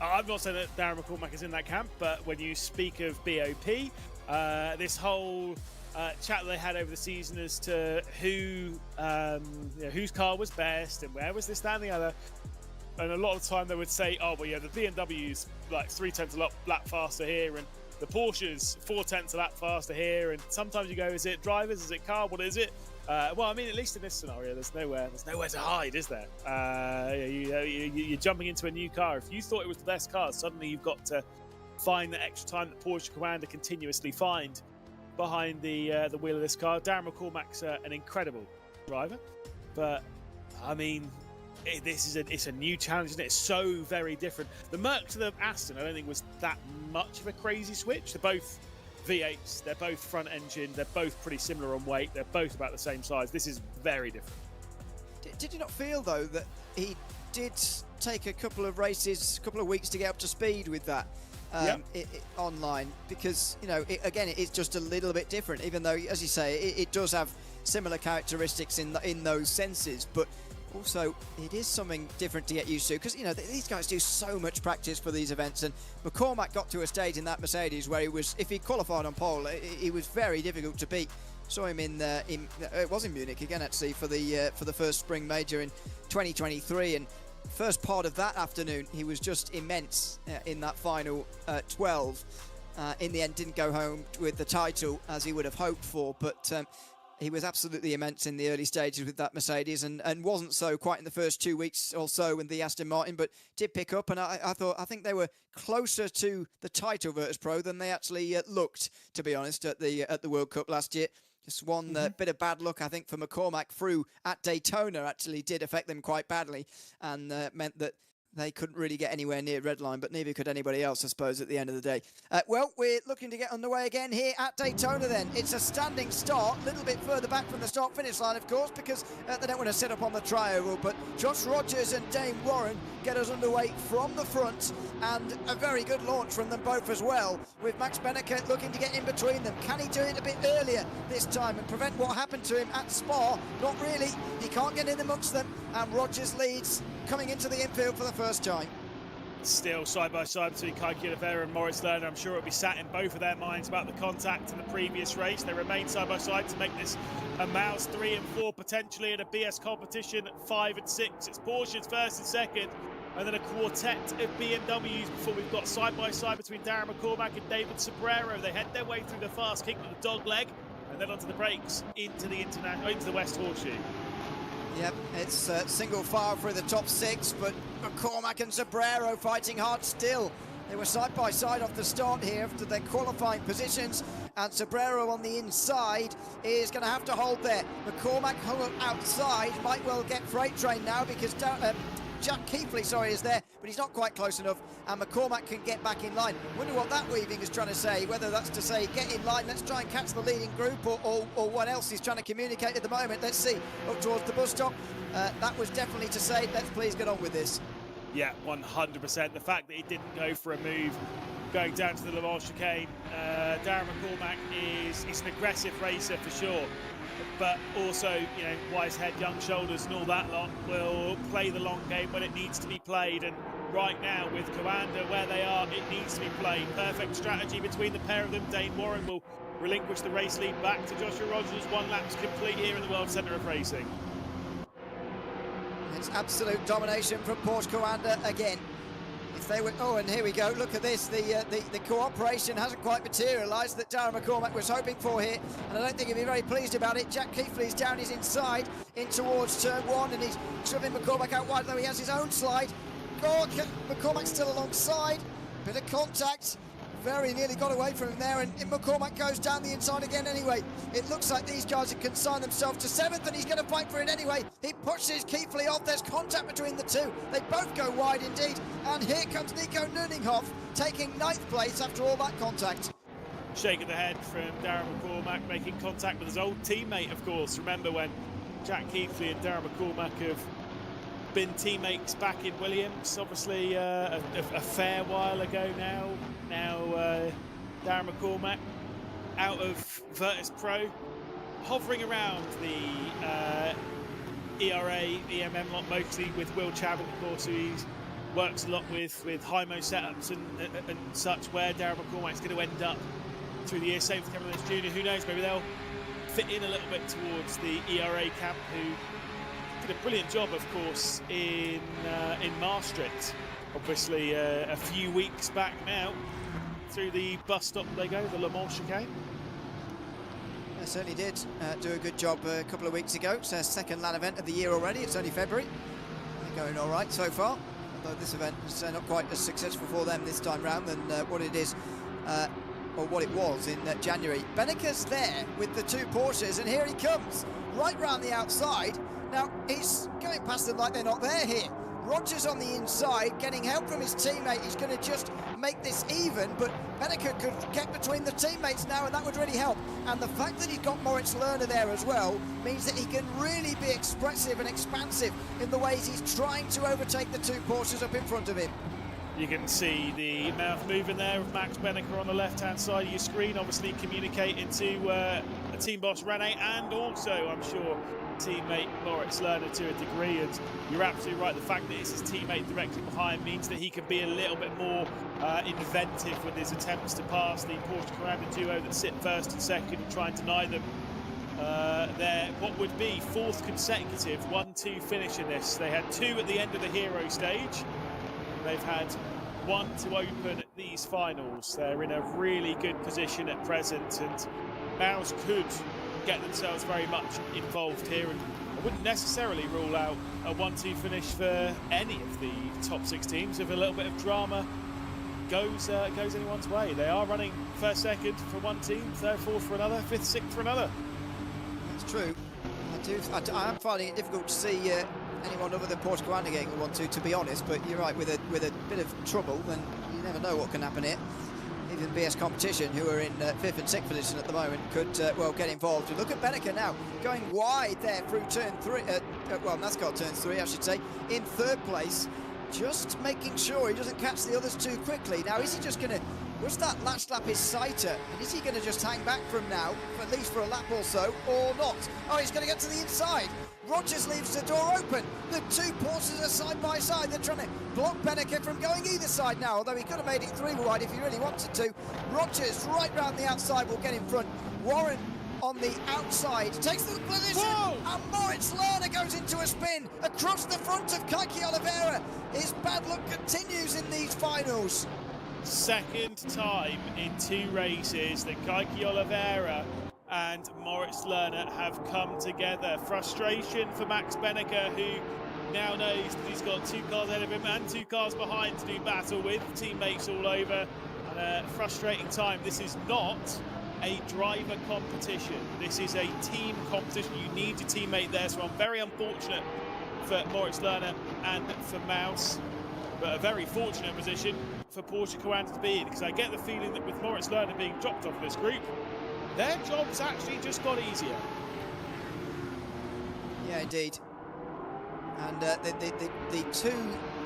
S3: I'm not saying that Darren McCormack is in that camp, but when you speak of BOP, this whole chat that they had over the season as to whose car was best and where was this, that, and the other. And a lot of the time they would say, oh, well, yeah, the BMW's like 3/10 a lap faster here, and the Porsche's 4/10 a lap faster here. And sometimes you go, is it drivers? Is it car? What is it? Well, I mean, at least in this scenario, there's nowhere to hide, is there? You're jumping into a new car. If you thought it was the best car, suddenly you've got to find the extra time that Porsche Coanda continuously find behind the wheel of this car. Darren McCormack's an incredible driver, but I mean, it's a new challenge, isn't it? It's so very different. The Merc to the Aston, I don't think was that much of a crazy switch. They're both V8s, they're both front engine, they're both pretty similar on weight, they're both about the same size. This is very different.
S15: Did you not feel, though, that he did take a couple of races, a couple of weeks to get up to speed with that online? Because, you know, again, it's just a little bit different, even though, as you say, it does have similar characteristics in those senses, but also it is something different to get used to, because, you know, these guys do so much practice for these events, and McCormack got to a stage in that Mercedes where he was, if he qualified on pole, he was very difficult to beat. Saw him in it was in Munich again, actually, for the first spring major in 2023, and first part of that afternoon he was just immense in that final 12. In the end, didn't go home with the title as he would have hoped for, but he was absolutely immense in the early stages with that Mercedes, and wasn't so quite in the first 2 weeks or so with the Aston Martin, but did pick up, and I think they were closer to the title Virtus Pro than they actually looked, to be honest, at the World Cup last year. Just one bit of bad luck, I think, for McCormack through at Daytona actually did affect them quite badly, and meant that they couldn't really get anywhere near redline, but neither could anybody else, I suppose, at the end of the day. Well, we're looking to get underway again here at Daytona then. It's a standing start, a little bit further back from the start-finish line, of course, because they don't want to sit up on the tri-oval, but Josh Rogers and Dane Warren get us underway from the front, and a very good launch from them both as well, with Max Benneker looking to get in between them. Can he do it a bit earlier this time and prevent what happened to him at Spa? Not really. He can't get in amongst them, and Rogers leads coming into the infield for the first time.
S3: Still side by side between Kaiki Oliveira and Moritz Lerner. I'm sure it'll be sat in both of their minds about the contact in the previous race. They remain side by side to make this a Maus 3 and 4 potentially in a BS competition at 5 and 6. It's Porsche's first and second, and then a quartet of BMWs before we've got side by side between Darren McCormack and David Sobrero. They head their way through the fast kick with the dog leg, and then onto the brakes into the West Horseshoe.
S15: Yep, it's single file through the top 6, but McCormack and Sobrero fighting hard still. They were side by side off the start here after their qualifying positions, and Sobrero on the inside is going to have to hold there. McCormack hung up outside, might well get freight train now because Jack Keithley, is there, but he's not quite close enough, and McCormack can get back in line. Wonder what that weaving is trying to say, whether that's to say get in line, let's try and catch the leading group, or what else he's trying to communicate at the moment. Let's see, up towards the bus stop. That was definitely to say, let's please get on with this.
S3: Yeah, 100%. The fact that he didn't go for a move going down to the Le Mans chicane. Darren McCormack he's an aggressive racer for sure, but also, you know, wise head, young shoulders and all that lot will play the long game when it needs to be played, and right now with Coanda where they are, it needs to be played. Perfect strategy between the pair of them. Dane Warren will relinquish the race lead back to Joshua Rogers. 1 lap's complete here in the World Centre of Racing.
S15: It's absolute domination from Porsche Coanda again. If they were, and here we go, look at this, the cooperation hasn't quite materialised that Darren McCormack was hoping for here, and I don't think he'll be very pleased about it. Jack Keithley's down his inside in towards turn 1, and he's shoving McCormack out wide, though he has his own slide. McCormack's still alongside, bit of contact, very nearly got away from him there, and McCormack goes down the inside again anyway. It looks like these guys have consigned themselves to 7th, and he's going to fight for it anyway. He pushes Keithley off, there's contact between the two. They both go wide indeed, and here comes Nico Nuninghoff taking 9th place after all that contact.
S3: Shake of the head from Darren McCormack, making contact with his old teammate, of course. Remember when Jack Keithley and Darren McCormack have been teammates back in Williams, obviously a fair while ago now. Now Darren McCormack out of Virtus Pro, hovering around the ERA, EMM lot, mostly with Will Chabot, of course, who he works a lot with Hymo setups and such, where Darren McCormack's going to end up through the year. Same with Cameron Lynch Jr., who knows, maybe they'll fit in a little bit towards the ERA camp, who did a brilliant job, of course, in Maastricht, obviously a few weeks back now. Through the bus stop they go, the Le Mans chicane.
S15: They certainly did do a good job a couple of weeks ago. It's their second LAN event of the year already. It's only February. They're going all right so far, although this event is not quite as successful for them this time round than what it is, or what it was in January. Benneker's there with the 2 Porsches, and here he comes, right round the outside. Now, he's going past them like they're not there here. Rogers on the inside, getting help from his teammate. He's going to just make this even, but Beneke could get between the teammates now, and that would really help. And the fact that he's got Moritz Lerner there as well means that he can really be expressive and expansive in the ways he's trying to overtake the two Porsches up in front of him.
S3: You can see the mouth moving there of Max Beneke on the left-hand side of your screen, obviously communicating to a team boss Rene, and also, I'm sure, teammate Moritz Lerner to a degree. And you're absolutely right, the fact that it's his teammate directly behind means that he can be a little bit more inventive with his attempts to pass the Porsche Carrera duo that sit first and second and try and deny them their what would be fourth consecutive 1-2 finish in this. They had 2 at the end of the Hero stage. They've had 1 to open these finals. They're in a really good position at present, and Mouse could get themselves very much involved here, and I wouldn't necessarily rule out a 1-2 finish for any of the top 6 teams if a little bit of drama goes anyone's way. They are running first, second for one team, third, fourth for another, fifth, sixth for another.
S15: That's true. I am finding it difficult to see anyone other than Porsche Carrera getting a 1-2, to be honest, but you're right, with a bit of trouble, then you never know what can happen here. Even BS Competition, who are in 5th and 6th position at the moment, could well get involved. And look at Beneke now, going wide there through turn 3, well, NASCAR turns 3, I should say, in 3rd place, just making sure he doesn't catch the others too quickly. Now, is he just going to, was that last lap his sighter? And is he going to just hang back from now, for at least for a lap or so, or not? Oh, he's going to get to the inside. Rogers leaves the door open. The two Porsches are side by side. They're trying to block Beneke from going either side now, although he could have made it 3 wide if he really wanted to. Rogers right round the outside will get in front. Warren on the outside takes the position. Whoa! And Moritz Lerner goes into a spin across the front of Kaiki Oliveira. His bad luck continues in these finals.
S3: Second time in 2 races that Kaiki Oliveira and Moritz Lerner have come together. Frustration for Max Beneke, who now knows that he's got 2 cars ahead of him and 2 cars behind to do battle with, teammates all over, and a frustrating time. This is not a driver competition. This is a team competition. You need your teammate there, so I'm very unfortunate for Moritz Lerner and for Mouse, but a very fortunate position for Porsche Carrera to be in, because I get the feeling that with Moritz Lerner being dropped off this group, their job's actually just got easier.
S15: Yeah, indeed. And the 2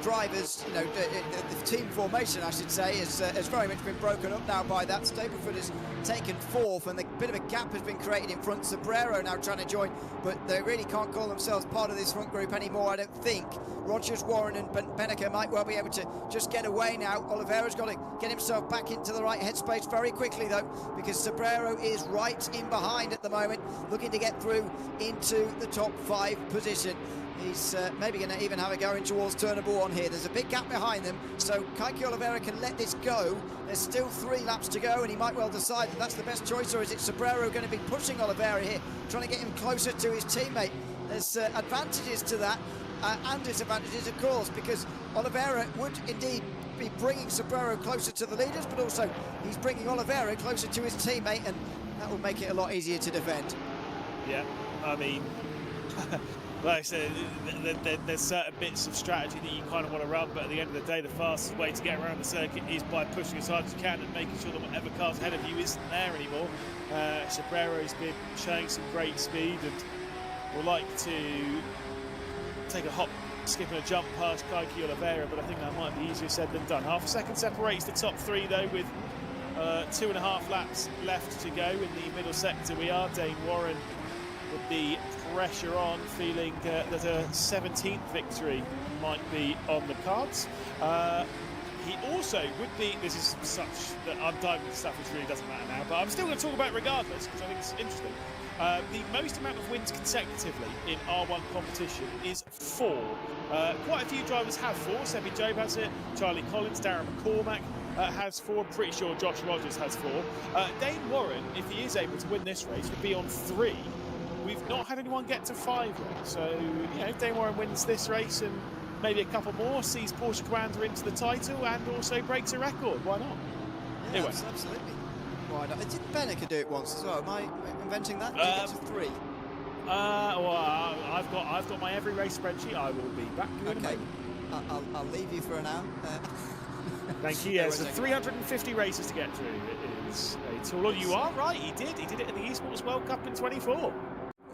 S15: drivers, you know, the team formation, I should say, has very much been broken up now by that. Stableford has taken 4th, and a bit of a gap has been created in front. Sobrero now trying to join, but they really can't call themselves part of this front group anymore, I don't think. Rogers, Warren and Beneke might well be able to just get away now. Oliveira's got to get himself back into the right headspace very quickly, though, because Sobrero is right in behind at the moment, looking to get through into the top 5 position. He's maybe going to even have a go in towards turn number 1 here. There's a big gap behind them, so Kaiki Oliveira can let this go. There's still 3 laps to go, and he might well decide that that's the best choice, or is it Sobrero going to be pushing Oliveira here, trying to get him closer to his teammate? There's advantages to that, and disadvantages, of course, because Oliveira would indeed be bringing Sobrero closer to the leaders, but also he's bringing Oliveira closer to his teammate, and that will make it a lot easier to defend.
S3: Yeah, I mean, like I said, there's certain bits of strategy that you kind of want to run, but at the end of the day, the fastest way to get around the circuit is by pushing as hard as you can and making sure that whatever car's ahead of you isn't there anymore. Sobrero's been showing some great speed and will like to take a hop, skip and a jump past Kaiki Oliveira, but I think that might be easier said than done. Half a second separates the top 3, though, with 2.5 laps left to go in the middle sector. We are Dane Warren with the pressure on, feeling that a 17th victory might be on the cards. He also would be, this is such that I'm diving into stuff which really doesn't matter now, but I'm still going to talk about it regardless, because I think it's interesting. The most amount of wins consecutively in R1 competition is 4. Quite a few drivers have 4. Sebi Jobe has it, Charlie Collins, Darren McCormack has 4. I'm pretty sure Josh Rogers has 4. Dane Warren, if he is able to win this race, would be on 3. We've not had anyone get to 5 yet, so you know, if Dane Warren wins this race and maybe a couple more, sees Porsche Carrera into the title and also breaks a record, why not?
S15: Yeah,
S3: anyway.
S15: Absolutely. Why not? Didn't Beneke do it once as well? Am I inventing that? Did he get to 3?
S3: Well, I've got my every race spreadsheet. I will be back in a
S15: Okay.
S3: moment.
S15: I'll leave you for now.
S3: Thank you. Yeah, so 350 races to get through. It is a tall order. You are right. He did it in the Esports World Cup in 24.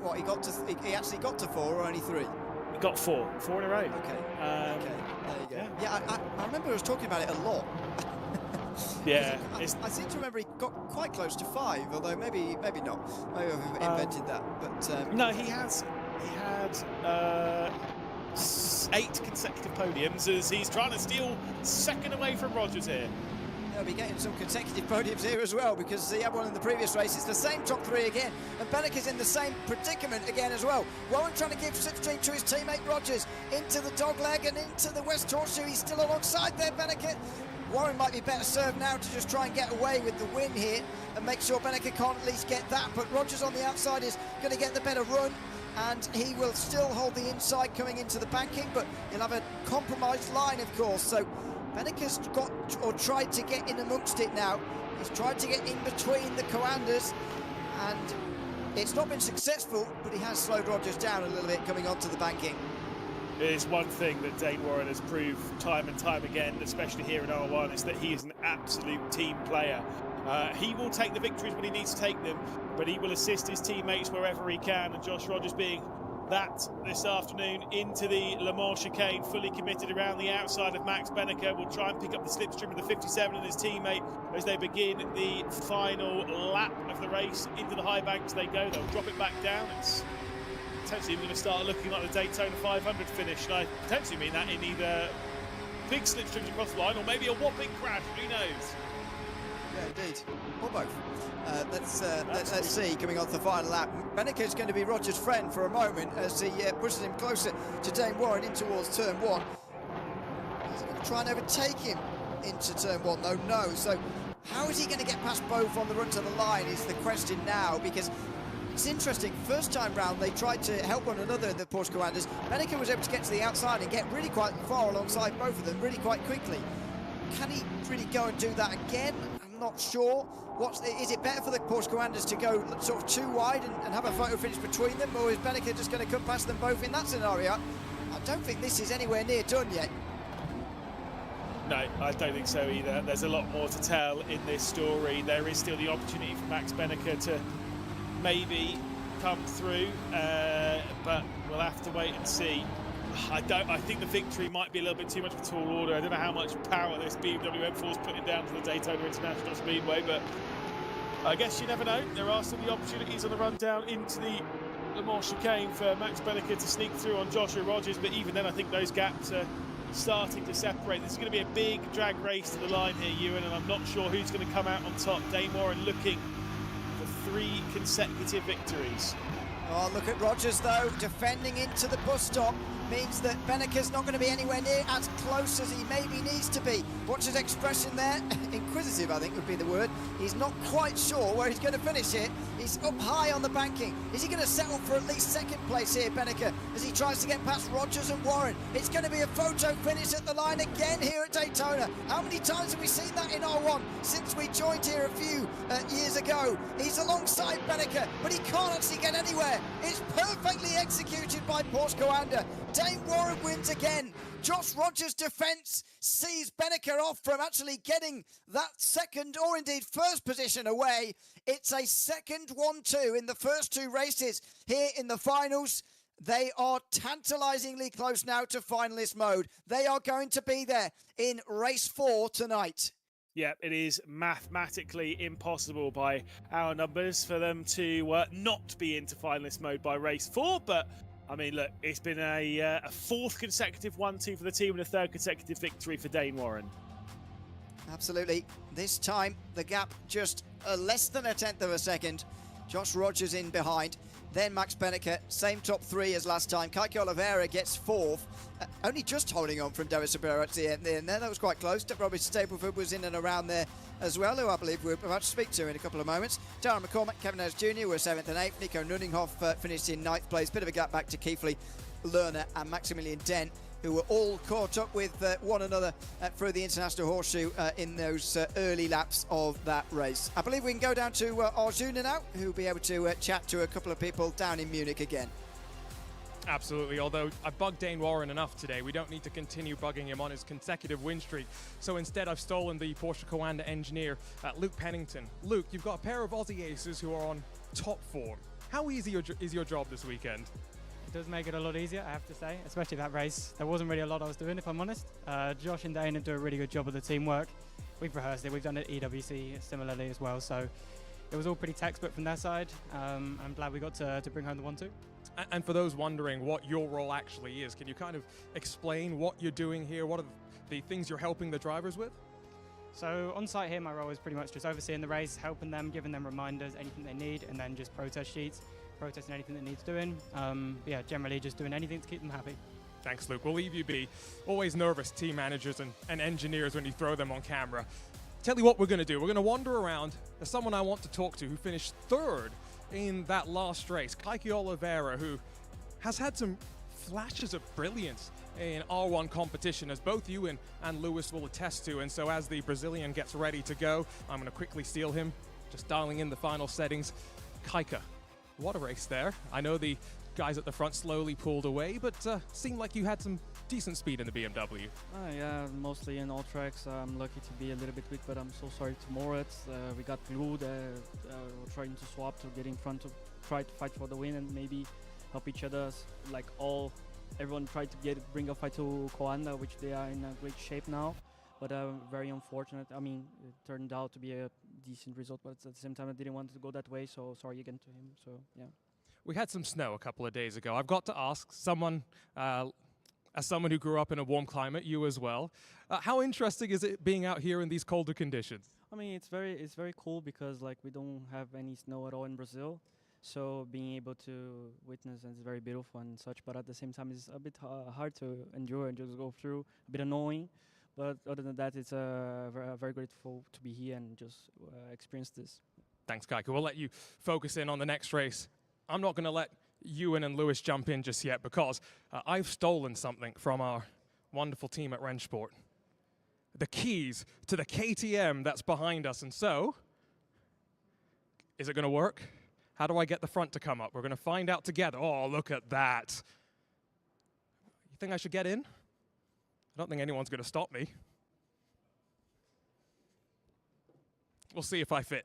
S15: What, he actually got to 4 or only 3?
S3: He got 4 in a row.
S15: Okay. Okay. There you go. Yeah, I remember us talking about it a lot.
S3: Yeah.
S15: I seem to remember he got quite close to 5, although maybe not. Maybe I've invented that. But
S3: no, he had 8 consecutive podiums as he's trying to steal second away from Rogers here.
S15: They'll be getting some consecutive podiums here as well, because he had one in the previous race. It's the same top 3 again, and Benneke's in the same predicament again as well. Warren trying to give slipstream to his teammate Rogers into the dogleg and into the West Horseshoe. He's still alongside there, Benneke. Warren might be better served now to just try and get away with the win here and make sure Benneke can't at least get that, but Rogers on the outside is going to get the better run, and he will still hold the inside coming into the banking, but he'll have a compromised line, of course. So Benneke's got, or tried to get in amongst it now. He's tried to get in between the Coanders, and it's not been successful, but he has slowed Rogers down a little bit coming onto the banking.
S3: It is one thing that Dane Warren has proved time and time again, especially here in R1, is that he is an absolute team player. He will take the victories when he needs to take them, but he will assist his teammates wherever he can, and Josh Rogers being that this afternoon into the Le Mans chicane, fully committed around the outside of Max Benneke. Will try and pick up the slipstream of the 57 and his teammate as they begin the final lap of the race. Into the high banks they go. They'll drop it back down. It's potentially even going to start looking like the Daytona 500 finish, and I potentially mean that in either big slipstreams across the line or maybe a whopping crash. Who knows?
S15: Yeah, indeed. Or both. Let's see, coming on to the final lap. Benneke is going to be Rogers' friend for a moment as he pushes him closer to Dane Warren in towards turn 1. He's going to try and overtake him into turn 1, though. No. So how is he going to get past both on the run to the line is the question now, because it's interesting. First time round, they tried to help one another in the Porsche Coanders. Benneke was able to get to the outside and get really quite far alongside both of them really quite quickly. Can he really go and do that again? I'm not sure. Is it better for the Porsche Coanders to go sort of too wide and have a photo finish between them, or is Benneke just going to come past them both in that scenario? I don't think this is anywhere near done yet.
S3: No, I don't think so either. There's a lot more to tell in this story. There is still the opportunity for Max Benneke to maybe come through, but we'll have to wait and see. I think the victory might be a little bit too much of a tall order. I don't know how much power this BMW M4 is putting down to the Daytona International Speedway, but I guess you never know. There are still the opportunities on the run down into the Le Mans chicane for Max Benneke to sneak through on Joshua Rogers, but even then I think those gaps are starting to separate. This is going to be a big drag race to the line here, Ewan, and I'm not sure who's going to come out on top. Dane Warren looking for 3 consecutive victories.
S15: Oh, look at Rogers, though, defending into the bus stop. Means that Benneke's not going to be anywhere near as close as he maybe needs to be. Watch his expression there. Inquisitive, I think, would be the word. He's not quite sure where he's going to finish here. He's up high on the banking. Is he going to settle for at least second place here, Benneke, as he tries to get past Rogers and Warren? It's going to be a photo finish at the line again here at Daytona. How many times have we seen that in R1 since we joined here a few years ago? He's alongside Benneke, but he can't actually get anywhere. It's perfectly executed by Porsche Coander. Dane Warren wins again. Josh Rogers' defence sees Benneke off from actually getting that second or indeed first position away. It's a second 1-2 in the first 2 races here in the finals. They are tantalisingly close now to finalist mode. They are going to be there in race 4 tonight.
S3: Yeah, it is mathematically impossible by our numbers for them to not be into finalist mode by race 4, but I mean, look, it's been a 4th consecutive 1-2 for the team and a 3rd consecutive victory for Dane Warren.
S15: Absolutely. This time, the gap just less than a 1/10 of a second. Josh Rogers in behind. Then Max Benneke, same top 3 as last time. Kike Oliveira gets 4th. Only just holding on from David Sabero at the end there. That was quite close. Robert Stapleford was in and around there as well, who I believe we're about to speak to in a couple of moments. Darren McCormack, Kevin Harris Jr. were 7th and 8th. Nico Nunninghoff finished in 9th place. Bit of a gap back to Keithley, Lerner and Maximilian Dent. who were all caught up with one another through the International Horseshoe in those early laps of that race. I believe we can go down to Arjuna now, who'll be able to chat to a couple of people down in Munich again.
S2: Absolutely, although I bugged Dane Warren enough today, we don't need to continue bugging him on his consecutive win streak. So instead I've stolen the Porsche Coanda engineer, Luke Pennington. Luke, you've got a pair of Aussie aces who are on top form. How easy is your job this weekend?
S17: It does make it a lot easier, I have to say, especially that race. There wasn't really a lot I was doing, if I'm honest. Josh and Dane do a really good job of the teamwork. We've rehearsed it, we've done it at EWC similarly as well, so it was all pretty textbook from their side. I'm glad we got to bring home the 1-2.
S2: And for those wondering what your role actually is, can you kind of explain what you're doing here? What are the things you're helping the drivers with?
S17: So on site here, my role is pretty much just overseeing the race, helping them, giving them reminders, anything they need, and then just protest sheets, protesting anything that needs doing. Yeah, generally just doing anything to keep them happy.
S2: Thanks, Luke. We'll leave you be. Always nervous team managers and engineers when you throw them on camera. Tell you what we're going to do. We're going to wander around. There's someone I want to talk to who finished third in that last race, Kaiki Oliveira, who has had some flashes of brilliance in R1 competition, as both you and Lewis will attest to. And so as the Brazilian gets ready to go, I'm going to quickly steal him, just dialing in the final settings. Kaika, what a race there. I know the guys at the front slowly pulled away, but seemed like you had some decent speed in the BMW.
S18: Yeah, mostly in all tracks. I'm lucky to be a little bit weak, but I'm so sorry to Moritz. We got glued. We're trying to swap to get in front to try to fight for the win and maybe help each other. Like everyone tried to bring a fight to Coanda, which they are in a great shape now. But very unfortunate. I mean, it turned out to be a decent result, but at the same time, I didn't want it to go that way. So sorry again to him. So yeah.
S2: We had some snow a couple of days ago. I've got to ask someone, as someone who grew up in a warm climate, you as well, how interesting is it being out here in these colder conditions?
S18: I mean, it's very cool because like we don't have any snow at all in Brazil, so being able to witness is very beautiful and such. But at the same time, it's a bit hard to endure and just go through, a bit annoying. But other than that, it's very grateful to be here and just experience this.
S2: Thanks, Kaika. We'll let you focus in on the next race. I'm not going to let Ewan and Lewis jump in just yet because I've stolen something from our wonderful team at RENNSPORT. The keys to the KTM that's behind us. And so, is it going to work? How do I get the front to come up? We're going to find out together. Oh, look at that. You think I should get in? I don't think anyone's going to stop me. We'll see if I fit.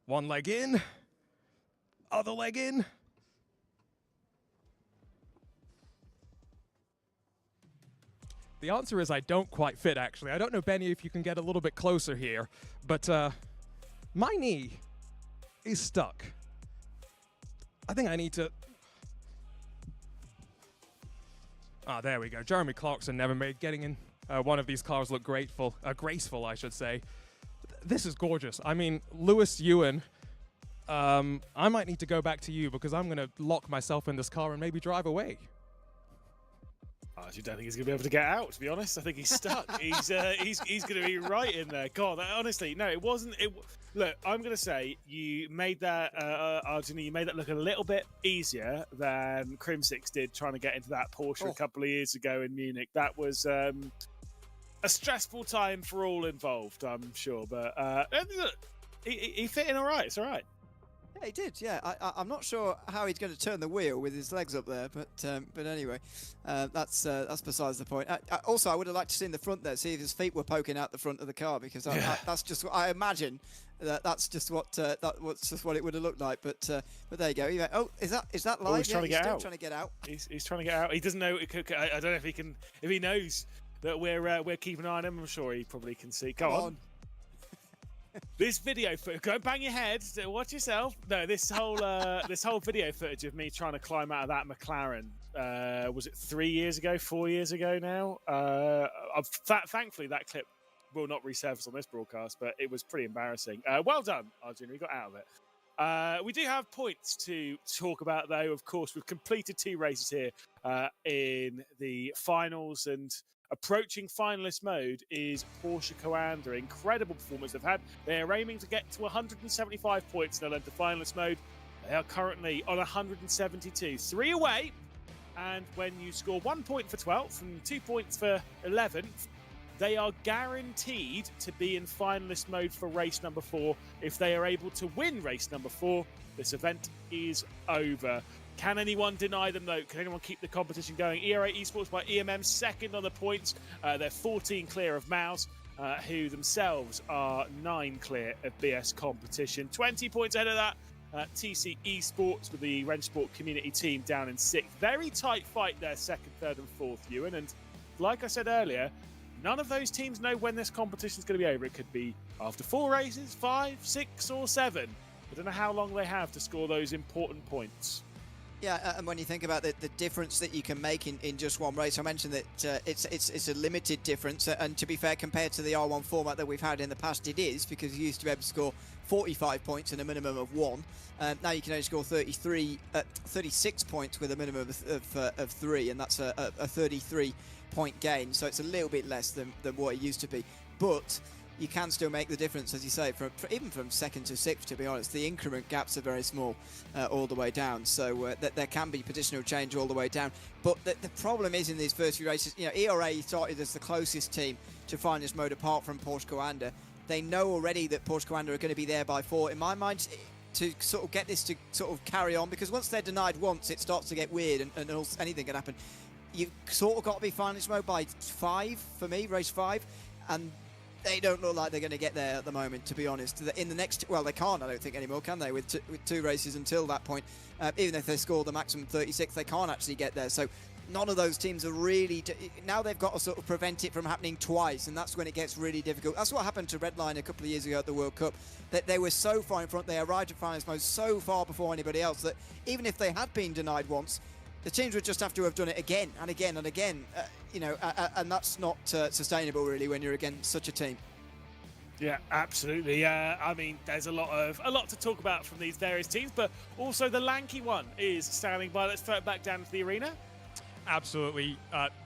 S2: One leg in, other leg in. The answer is I don't quite fit, actually. I don't know, Benny, if you can get a little bit closer here, but my knee is stuck. I think I need to... Ah, there we go. Jeremy Clarkson never made getting in one of these cars look graceful, I should say. This is gorgeous. I mean, Lewis, Ewan, I might need to go back to you because I'm going to lock myself in this car and maybe drive away.
S3: I actually don't think he's going to be able to get out, to be honest. I think he's stuck. he's going to be right in there. God, honestly, no, it wasn't. Look, I'm going to say you made that, Arjuna, you made that look a little bit easier than Crimsix did trying to get into that Porsche a couple of years ago in Munich. That was a stressful time for all involved, I'm sure. But he fit in all right. It's all right.
S15: Yeah, he did. Yeah, I'm not sure how he's going to turn the wheel with his legs up there, but anyway, that's besides the point. Also, I would have liked to see in the front there, see if his feet were poking out the front of the car, because that's just what I imagine. That's just what it would have looked like. But there you go. Oh, is that live?
S3: He's trying to get out.
S15: Trying to get out.
S3: He's trying to get out. He doesn't know. I don't know if he knows that we're keeping an eye on him. I'm sure he probably can see. Come on. This video footage, go bang your head, watch yourself. No, this whole video footage of me trying to climb out of that McLaren, was it 3 years ago, 4 years ago now? Thankfully, that clip will not resurface on this broadcast, but it was pretty embarrassing. Well done, Arjuna, you got out of it. We do have points to talk about, though. Of course, we've completed 2 races here in the finals, and approaching finalist mode is Porsche Coanda. Incredible performance they've had. They are aiming to get to 175 points. They'll enter finalist mode. They are currently on 172. 3 away And when you score 1 point for 12th and 2 points for 11th, they are guaranteed to be in finalist mode for race number 4. If they are able to win race number 4, this event is over. Can anyone deny them, though? Can anyone keep the competition going? ERA Esports by EMM second on the points. They're 14 clear of Mouse, who themselves are 9 clear of BS competition. 20 points ahead of that. TC Esports with the RENNSPORT community team down in 6th. Very tight fight there, 2nd, 3rd and 4th, Ewan. And like I said earlier, none of those teams know when this competition is going to be over. It could be after 4 races, 5, 6 or 7. I don't know how long they have to score those important points.
S15: Yeah, and when you think about the difference that you can make in just one race, I mentioned that it's a limited difference, and to be fair, compared to the R1 format that we've had in the past, it is, because you used to be able to score 45 points in a minimum of 1. Now you can only score 36 points with a minimum of 3, and that's a 33-point gain, so it's a little bit less than what it used to be. But you can still make the difference, as you say, even from 2nd to 6th, to be honest. The increment gaps are very small all the way down, so there can be positional change all the way down. But the problem is in these first few races, you know, ERA started as the closest team to finalist mode apart from Porsche Coanda. They know already that Porsche Coanda are going to be there by 4. In my mind, to sort of get this to sort of carry on, because once they're denied once, it starts to get weird and anything can happen. You've sort of got to be finalist mode by 5, for me, race 5, and they don't look like they're going to get there at the moment, to be honest. In the next, well, they can't, I don't think, anymore, can they? With 2 races until that point, even if they score the maximum 36, they can't actually get there. So none of those teams are really. Now they've got to sort of prevent it from happening twice, and that's when it gets really difficult. That's what happened to Redline a couple of years ago at the World Cup. That they were so far in front, they arrived at finalist mode so far before anybody else that even if they had been denied once, the teams would just have to have done it again and again and again, you know, and that's not sustainable really when you're against such a team.
S3: Yeah, absolutely. I mean, there's a lot to talk about from these various teams, but also the lanky one is standing by. Let's throw it back down to the arena.
S2: Absolutely.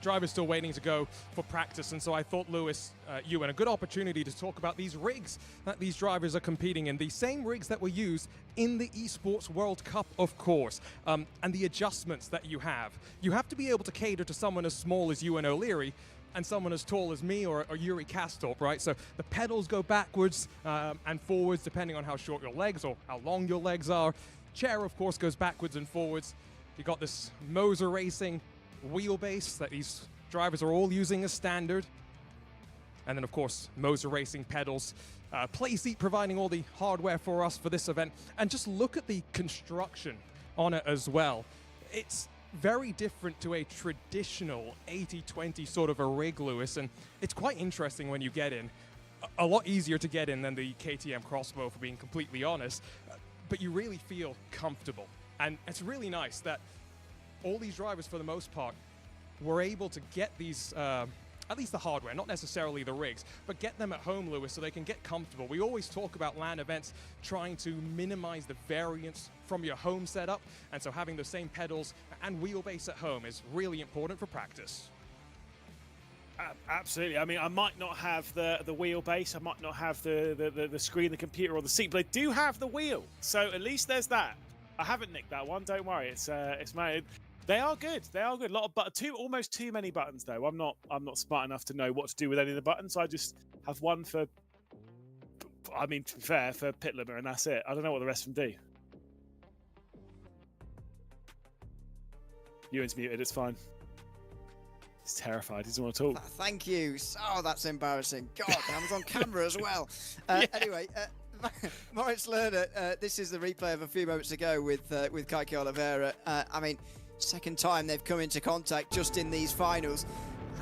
S2: Drivers still waiting to go for practice, and so I thought, Lewis, you had a good opportunity to talk about these rigs that these drivers are competing in, the same rigs that were used in the Esports World Cup, of course, and the adjustments that you have. You have to be able to cater to someone as small as Ewan O'Leary and someone as tall as me or Yuri Kastorp, right? So the pedals go backwards and forwards depending on how short your legs or how long your legs are. Chair, of course, goes backwards and forwards. You got this Moser Racing wheelbase that these drivers are all using as standard. And then, of course, Moser Racing pedals. Playseat providing all the hardware for us for this event. And just look at the construction on it as well. It's very different to a traditional 80-20 sort of a rig, Lewis, and it's quite interesting when you get in. A lot easier to get in than the KTM Crossbow, for being completely honest, but you really feel comfortable. And it's really nice that all these drivers, for the most part, were able to get these, at least the hardware, not necessarily the rigs, but get them at home, Lewis, so they can get comfortable. We always talk about LAN events trying to minimize the variance from your home setup, and so having the same pedals and wheelbase at home is really important for practice.
S3: Absolutely. I mean, I might not have the wheelbase, I might not have the screen, the computer, or the seat, but I do have the wheel. So at least there's that. I haven't nicked that one. Don't worry. It's made. They are good. They are good. A lot of almost too many buttons though. I'm not smart enough to know what to do with any of the buttons. So I just have one for. I mean, to be fair, for pit limiter, and that's it. I don't know what the rest of them do. Ewan's muted. It's fine. He's terrified. He doesn't want to talk.
S15: Thank you. Oh, that's embarrassing. God, I was on camera as well. Anyway, Moritz Lerner, this is the replay of a few moments ago with Keke Oliveira. I mean, second time they've come into contact just in these finals.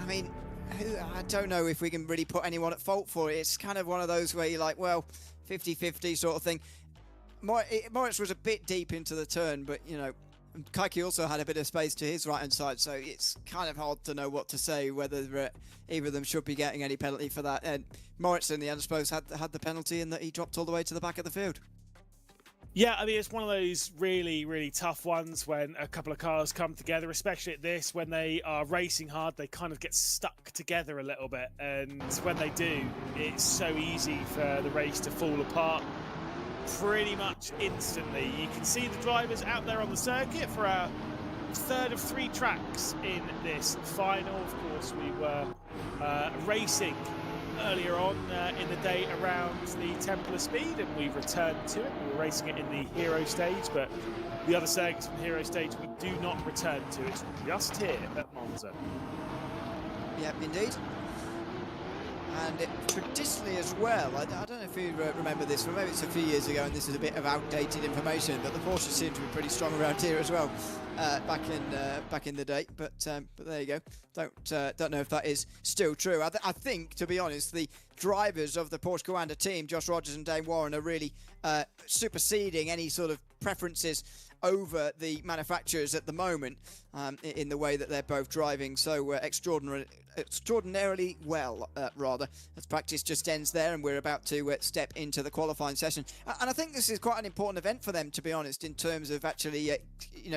S15: I mean, I don't know if we can really put anyone at fault for it. It's kind of one of those where you're like, well, 50-50 sort of thing. Moritz was a bit deep into the turn, but, you know, Keke also had a bit of space to his right-hand side, so it's kind of hard to know what to say, whether either of them should be getting any penalty for that. And Moritz, in the end, I suppose, had the penalty in that he dropped all the way to the back of the field.
S3: Yeah, I mean, it's one of those really, really tough ones when a couple of cars come together, especially at this, when they are racing hard, they kind of get stuck together a little bit. And when they do, it's so easy for the race to fall apart pretty much instantly. You can see the drivers out there on the circuit for our third of 3 tracks in this final. Of course, we were racing earlier on in the day around the Temple of Speed, and we returned to it. We were racing it in the Hero stage, but the other circuits from the Hero stage we do not return to. It's just here at Monza.
S15: Yep, indeed. And traditionally as well, I don't know if you remember this, but maybe it's a few years ago and this is a bit of outdated information, but the Porsche seemed to be pretty strong around here as well back in the day. But there you go. Don't know if that is still true. I think, to be honest, the drivers of the Porsche Commander team, Josh Rogers and Dane Warren, are really superseding any sort of preferences over the manufacturers at the moment in the way that they're both driving so extraordinarily well, rather, as practice just ends there and we're about to step into the qualifying session. And I think this is quite an important event for them, to be honest, in terms of actually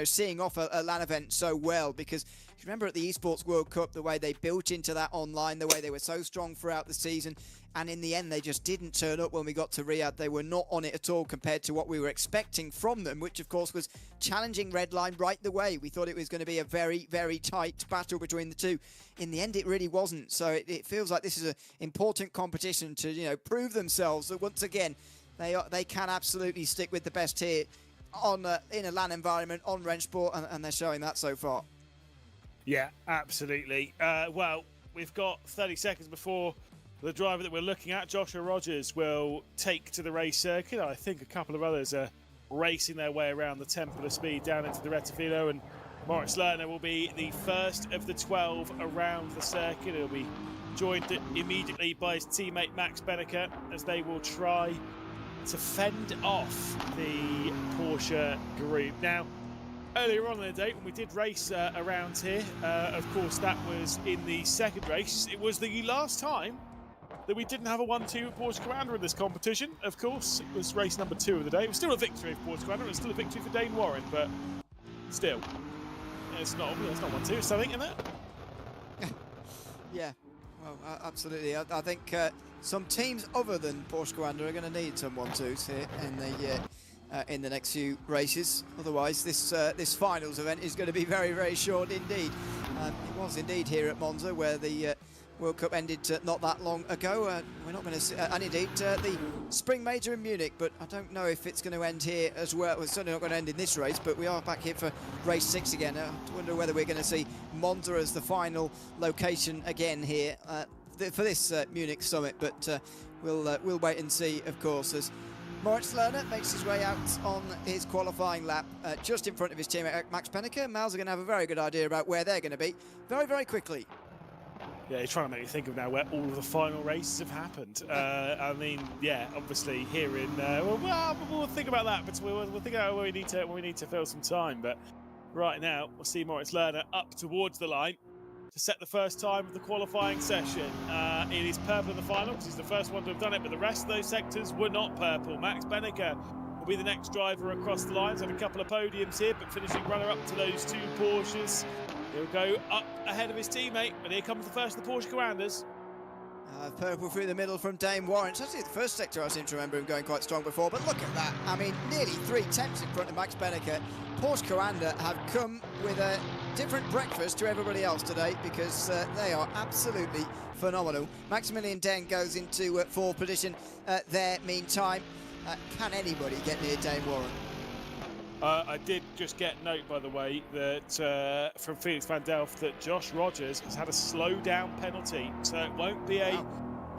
S15: seeing off a LAN event so well, because if you remember at the Esports World Cup, the way they built into that online, the way they were so strong throughout the season, and in the end they just didn't turn up when we got to Riyadh. They were not on it at all compared to what we were expecting from them, which of course was challenging Redline right the way. We thought it was going to be a very, very tight battle between the two. In the end it really wasn't, so it feels like this is an important competition to prove themselves that once again they can absolutely stick with the best here in a LAN environment on RENNSPORT, and they're showing that so far.
S3: Yeah, absolutely. Well, we've got 30 seconds before the driver that we're looking at, Joshua Rogers, will take to the race circuit. I think a couple of others are racing their way around the Temple of Speed down into the Rettifilo, and Moritz Lerner will be the first of the 12 around the circuit. He'll be joined immediately by his teammate Max Benneker as they will try to fend off the Porsche group. Now, earlier on in the day when we did race around here, of course that was in the second race. It was the last time that we didn't have a 1-2 Porsche Commander in this competition. Of course, it was race number 2 of the day. It was still a victory for Porsche Commander. It was still a victory for Dane Warren, but still, it's not 1-2. It's something, isn't it?
S15: Yeah, well, absolutely. I think some teams other than Porsche Commander are going to need some 1-2s here in the next few races. Otherwise, this finals event is going to be very, very short indeed. It was indeed here at Monza where the World Cup ended not that long ago. We're not going to see, and indeed the Spring Major in Munich, but I don't know if it's going to end here as well. It's certainly not going to end in this race, but we are back here for race 6 again. I wonder whether we're going to see Monza as the final location again here for this Munich summit, but we'll wait and see, of course, as Moritz Lerner makes his way out on his qualifying lap just in front of his teammate Max Benneker. Mals are going to have a very good idea about where they're going to be very, very quickly.
S3: Yeah, he's trying to make me think of now where all of the final races have happened. I mean, yeah, obviously here in we'll think about that, but we'll think about where we need to fill some time. But right now, we'll see Moritz Lerner up towards the line to set the first time of the qualifying session. It is purple in the final because he's the first one to have done it, but the rest of those sectors were not purple. Max Benneker will be the next driver across the lines. Had a couple of podiums here, but finishing runner-up to those 2 Porsches. He'll go up ahead of his teammate, but here comes the first of the Porsche Commanders.
S15: Purple through the middle from Dane Warren. It's actually the first sector I seem to remember him going quite strong before, but look at that. I mean, nearly 3 tenths in front of Max Benneker. Porsche Commander have come with a different breakfast to everybody else today because they are absolutely phenomenal. Maximilian Dane goes into 4th position there meantime. Can anybody get near Dane Warren?
S3: I did just get note, by the way, that from Felix van Delft that Josh Rogers has had a slow down penalty, so it won't be a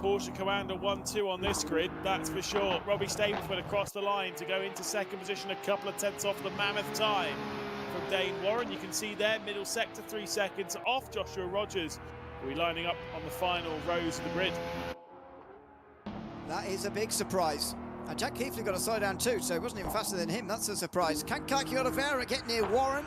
S3: Porsche Commander 1-2 on this grid, that's for sure. Robbie Stableford across the line to go into 2nd position, a couple of tenths off the mammoth time from Dane Warren. You can see there, middle sector, 3 seconds off Joshua Rogers. We'll be lining up on the final rows of the grid.
S15: That is a big surprise. Jack Keithley got a slow down too, so he wasn't even faster than him. That's a surprise. Can Kaki Oliveira get near Warren?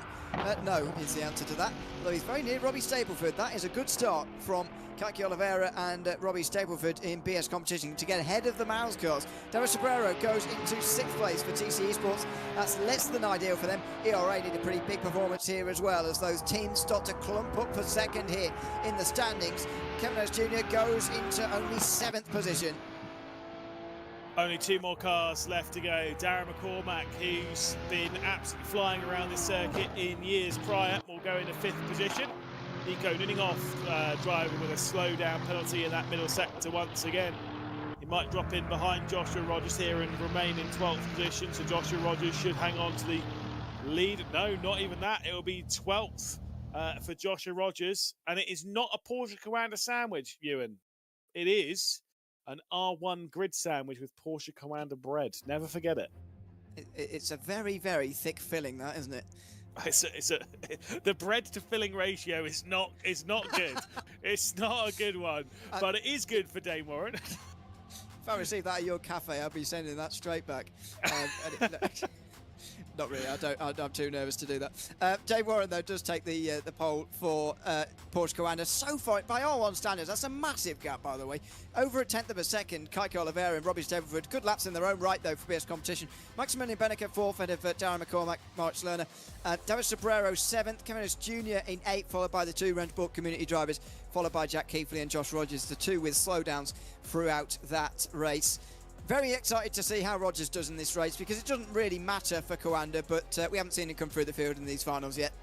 S15: No, is the answer to that. Although he's very near Robbie Stableford. That is a good start from Kaki Oliveira and Robbie Stableford in BS competition to get ahead of the Mouse cars. Dara Sobrero goes into 6th place for TC Esports. That's less than ideal for them. ERA did a pretty big performance here as well as those teams start to clump up for 2nd here in the standings. Kevin Oates Jr. goes into only 7th position.
S3: Only 2 more cars left to go. Darren McCormack, who's been absolutely flying around this circuit in years prior, will go into 5th position. Nico Nuninhoff driving with a slowdown penalty in that middle sector once again. He might drop in behind Joshua Rogers here and remain in 12th position, so Joshua Rogers should hang on to the lead. No, not even that. It will be 12th for Joshua Rogers, and it is not a Porsche Commander sandwich, Ewan. It is an R1 grid sandwich with Porsche Commander bread. Never forget it.
S15: It's a very, very thick filling, that, isn't it?
S3: The bread to filling ratio is not good. It's not a good one, but it is good for Dane Warren.
S15: If I receive that at your cafe, I'll be sending that straight back. Not really. I'm too nervous to do that. Dave Warren, though, does take the pole for Porsche Commander. So far, by R1 standards, that's a massive gap, by the way. Over a tenth of a second, Kaike Oliveira and Robbie Stableford. Good laps in their own right, though, for BS competition. Maximilian Benneker, 4th, ahead of Darren McCormack, Moritz Lerner. David Sobrero, 7th. Kevin Jr. in 8th, followed by the 2 RENNSPORT community drivers, followed by Jack Keighley and Josh Rogers, the 2 with slowdowns throughout that race. Very excited to see how Rogers does in this race, because it doesn't really matter for Coanda, but we haven't seen him come through the field in these finals yet.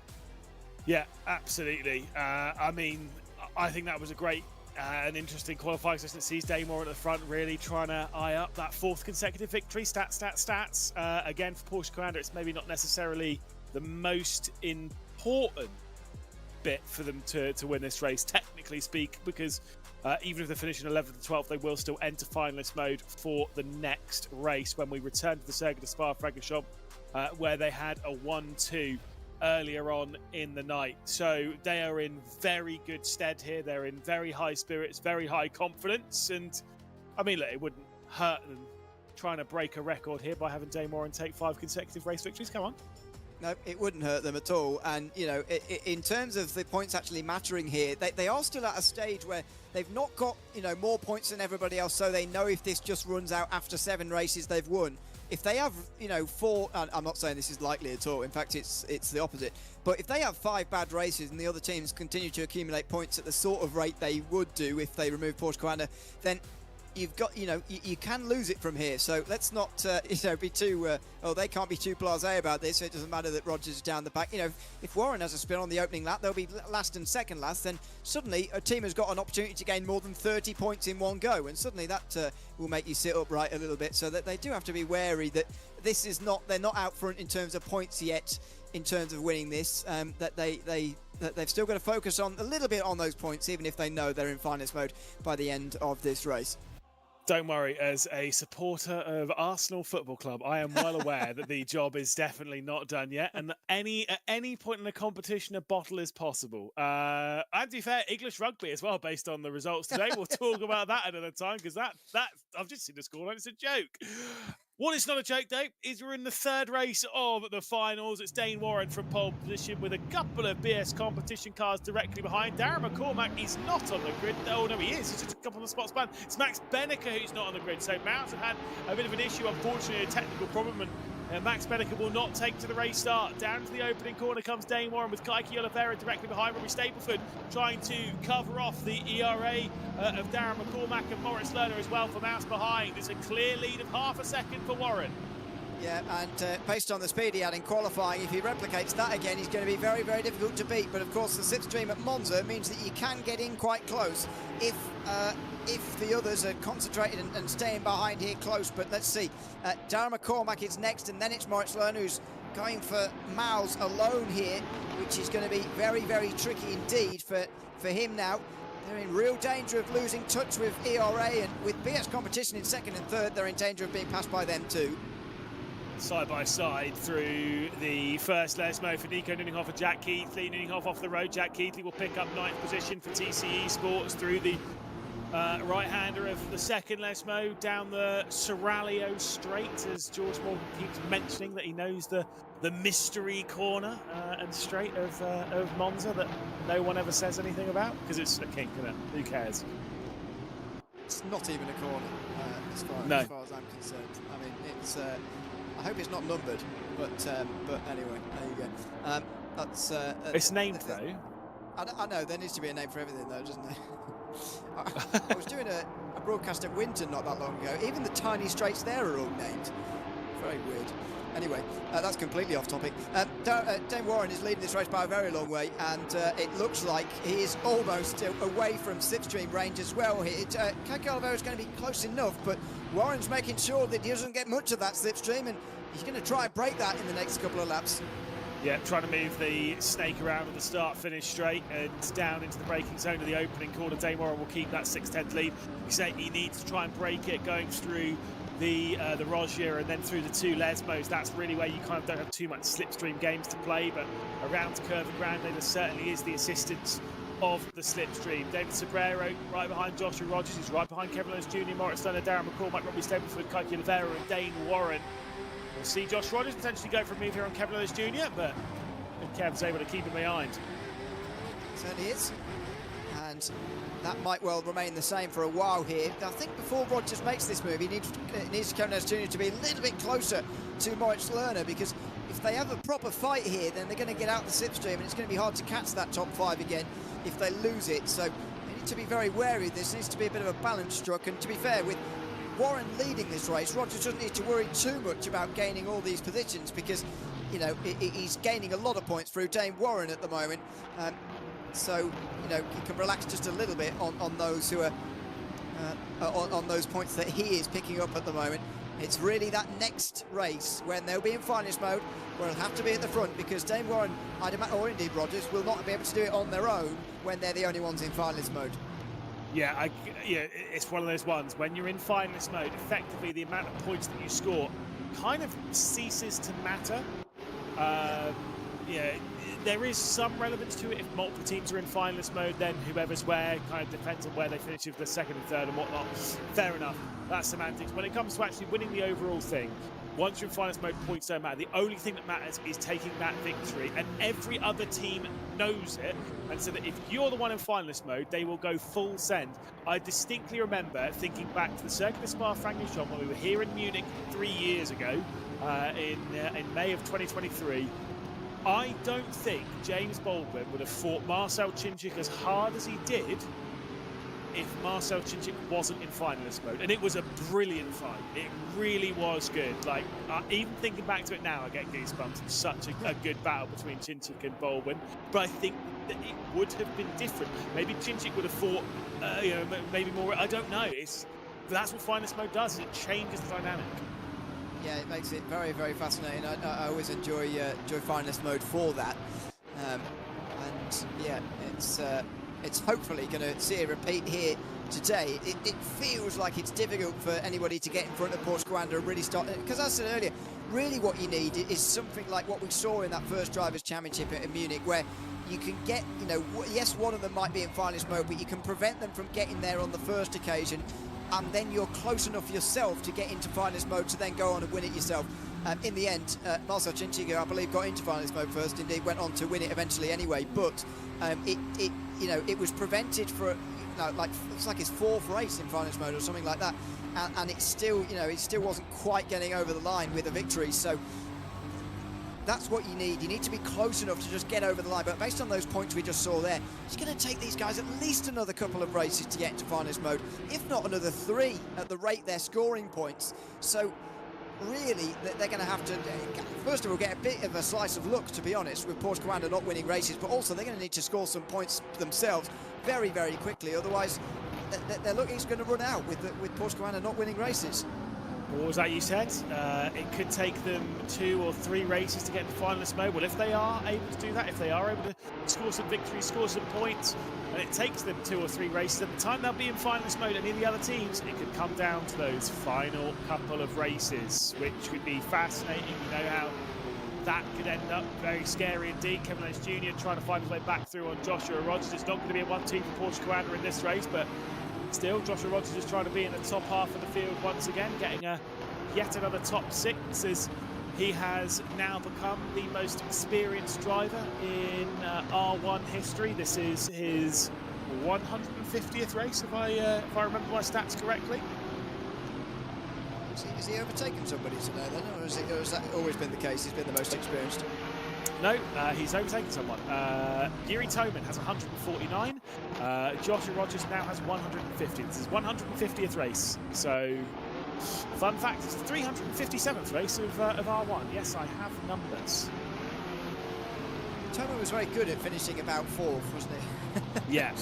S3: Yeah, absolutely. I mean, I think that was a great and interesting qualifying session that sees Dane Warren at the front, really trying to eye up that 4th consecutive victory. Stats. Again, for Porsche Commander, it's maybe not necessarily the most important bit for them to win this race, technically speak, because even if they finish in 11th and 12th, they will still enter finalist mode for the next race when we return to the Circuit of Spa-Francorchamps, where they had a 1-2 earlier on in the night. So they are in very good stead here. They're in very high spirits, very high confidence. And I mean, look, it wouldn't hurt them trying to break a record here by having Dane Warren take 5 consecutive race victories. Come on.
S15: No, it wouldn't hurt them at all. And, you know, in terms of the points actually mattering here, they are still at a stage where they've not got, you know, more points than everybody else, so they know if this just runs out after 7 races, they've won. If they have, you know, 4, and I'm not saying this is likely at all, in fact, it's the opposite, but if they have 5 bad races and the other teams continue to accumulate points at the sort of rate they would do if they remove Porsche Commander, then you've got, you know, you can lose it from here. So let's not, you know, be too, they can't be too blasé about this. So it doesn't matter that Rogers is down the back. You know, if Warren has a spin on the opening lap, they'll be last and second last. Then suddenly a team has got an opportunity to gain more than 30 points in one go. And suddenly that will make you sit upright a little bit. So that they do have to be wary that this is not, they're not out front in terms of points yet, in terms of winning this, that they've still got to focus on a little bit on those points, even if they know they're in finalist mode by the end of this race.
S3: Don't worry, as a supporter of Arsenal Football Club, I am well aware that the job is definitely not done yet, and that at any point in the competition, a bottle is possible. And to be fair, English rugby as well, based on the results today. We'll talk about that another time, because that I've just seen the scoreline. It's a joke. What is not a joke, though, is we're in the 3rd race of the finals. It's Dane Warren from pole position with a couple of BS competition cars directly behind. Darren McCormack is not on the grid. Oh, no, he is. He's just a couple of spots behind. It's Max Benneker who's not on the grid. So Mounts have had a bit of an issue, unfortunately, a technical problem, and Max Benneker will not take to the race start. Down to the opening corner comes Dane Warren with Kaike Oliveira directly behind Robbie Stableford, trying to cover off the ERA of Darren McCormack and Moritz Lerner as well for Mouse behind. It's a clear lead of half a second for Warren.
S15: Yeah, and based on the speed he had in qualifying, if he replicates that again, he's going to be very, very difficult to beat. But of course, the slipstream at Monza means that you can get in quite close if the others are concentrated and staying behind here close. But let's see. Darren McCormack is next, and then it's Moritz Lerner who's going for miles alone here, which is going to be very, very tricky indeed for him now. They're in real danger of losing touch with ERA, and with BS competition in 2nd and 3rd, they're in danger of being passed by them too.
S3: Side by side through the first Lesmo for Nico Nuninhoff and Jack Keighley. Nuninhoff off the road. Jack Keighley will pick up 9th position for TC Esports through the right-hander of the 2nd Lesmo down the Seraglio Straight, as George Morgan keeps mentioning that he knows the mystery corner and straight of Monza that no one ever says anything about, because it's a kink, isn't it? Who cares?
S15: It's not even a corner, as far as I'm concerned. I mean, it's. I hope it's not numbered, but anyway, there you go.
S3: It's named though.
S15: I know there needs to be a name for everything though, doesn't there? I was doing a broadcast at Winton not that long ago. Even the tiny straights there are all named. Very weird. Anyway, that's completely off topic. Dane Warren is leading this race by a very long way, and it looks like he is almost away from slipstream range as well. Keke Oliveira is going to be close enough, but Warren's making sure that he doesn't get much of that slipstream, and he's going to try and break that in the next couple of laps.
S3: Yeah, trying to move the snake around at the start-finish straight and down into the braking zone of the opening corner. Dane Warren will keep that 6/10 lead. He said he needs to try and break it going through the Rogier and then through the two Lesmos. That's really where you kind of don't have too much slipstream games to play, but around Curva Grande there certainly is the assistance of the slipstream. David Sobrero right behind Joshua Rogers, he's right behind Kevin Lewis Jr., Moritz Stoner, Darren McCormack, Robbie Stableford, Keke Oliveira and Dane Warren. We'll see Josh Rogers potentially go for a move here on Kevin Lewis Jr., but Kev's able to keep him behind.
S15: Certainly is. And that might well remain the same for a while here. I think before Rogers makes this move, he needs Kevin Lewis Jr. to be a little bit closer to Moritz Lerner, because if they have a proper fight here, then they're going to get out the slipstream, and it's going to be hard to catch that top 5 again if they lose it. So they need to be very wary of this. It needs to be a bit of a balance struck, and to be fair, with Warren leading this race, Rogers doesn't need to worry too much about gaining all these positions, because, you know, he's gaining a lot of points through Dane Warren at the moment. So, you know, he can relax just a little bit on those who are on those points that he is picking up at the moment. It's really that next race when they'll be in finalist mode where they'll have to be at the front, because Dane Warren, or indeed Rogers, will not be able to do it on their own when they're the only ones in finalist mode.
S3: Yeah, it's one of those ones. When you're in finalist mode, effectively the amount of points that you score kind of ceases to matter. Yeah, there is some relevance to it. If multiple teams are in finalist mode, then whoever's where kind of depends on where they finish with the second and third and whatnot. Fair enough. That's semantics. When it comes to actually winning the overall thing, once you're in finalist mode, points don't matter. The only thing that matters is taking that victory, and every other team knows it. And so that if you're the one in finalist mode, they will go full send. I distinctly remember thinking back to the Circuit of Spa-Francorchamps when we were here in Munich 3 years ago, in May of 2023. I don't think James Baldwin would have fought Marcel Chinchik as hard as he did if Marcel Chinchik wasn't in finalist mode. And it was a brilliant fight. It really was good. Like, even thinking back to it now, I get goosebumps. It's such a good battle between Chinchik and Baldwin. But I think that it would have been different. Maybe Chinchik would have fought, you know, maybe more. I don't know. That's what finalist mode does. It changes the dynamic.
S15: Yeah, it makes it very, very fascinating. I always enjoy finalist mode for that. And yeah, it's hopefully going to see a repeat here today. It feels like it's difficult for anybody to get in front of Porsche Coanda and really start, because as I said earlier, really what you need is something like what we saw in that first Drivers' Championship in Munich, where you can get, you know, yes, one of them might be in finalist mode, but you can prevent them from getting there on the first occasion, and then you're close enough yourself to get into finalist mode to then go on and win it yourself. In the end, Marcel Chinchik, I believe, got into finalist mode first. Indeed, went on to win it eventually anyway. But it was prevented for, like, it's like his 4th race in finalist mode or something like that, and it still, it still wasn't quite getting over the line with a victory. So that's what you need. You need to be close enough to just get over the line. But based on those points we just saw there, it's going to take these guys at least another couple of races to get into finalist mode, if not another 3 at the rate they're scoring points. So really, they're going to have to, first of all, get a bit of a slice of luck, to be honest, with Porsche Coanda not winning races, but also they're going to need to score some points themselves very, very quickly. Otherwise, their luck is going to run out with Porsche Coanda not winning races.
S3: What was that you said? It could take them 2 or 3 races to get into finalist mode. Well, if they are able to do that, if they are able to score some victories, score some points, and it takes them 2 or 3 races, at the time they'll be in finalist mode, and in the other teams, it could come down to those final couple of races, which would be fascinating. You know how that could end up very scary indeed. Kevin Lewis Jr. trying to find his way back through on Joshua Rogers. It's not going to be a 1-2 for Porsche Coanda in this race, but still, Joshua Rogers is trying to be in the top half of the field once again, getting yet another top 6, as he has now become the most experienced driver in R1 history. This is his 150th race, if I remember my stats correctly.
S15: Has he overtaken somebody today then, or has that always been the case? He's been the most experienced?
S3: No, he's overtaken someone. Yuri Toman has 149. Joshua Rogers now has 150. This is 150th race. So, fun fact, it's the 357th race of R1. Yes, I have numbers.
S15: Tomo was very good at finishing about 4th, wasn't he?
S3: Yeah,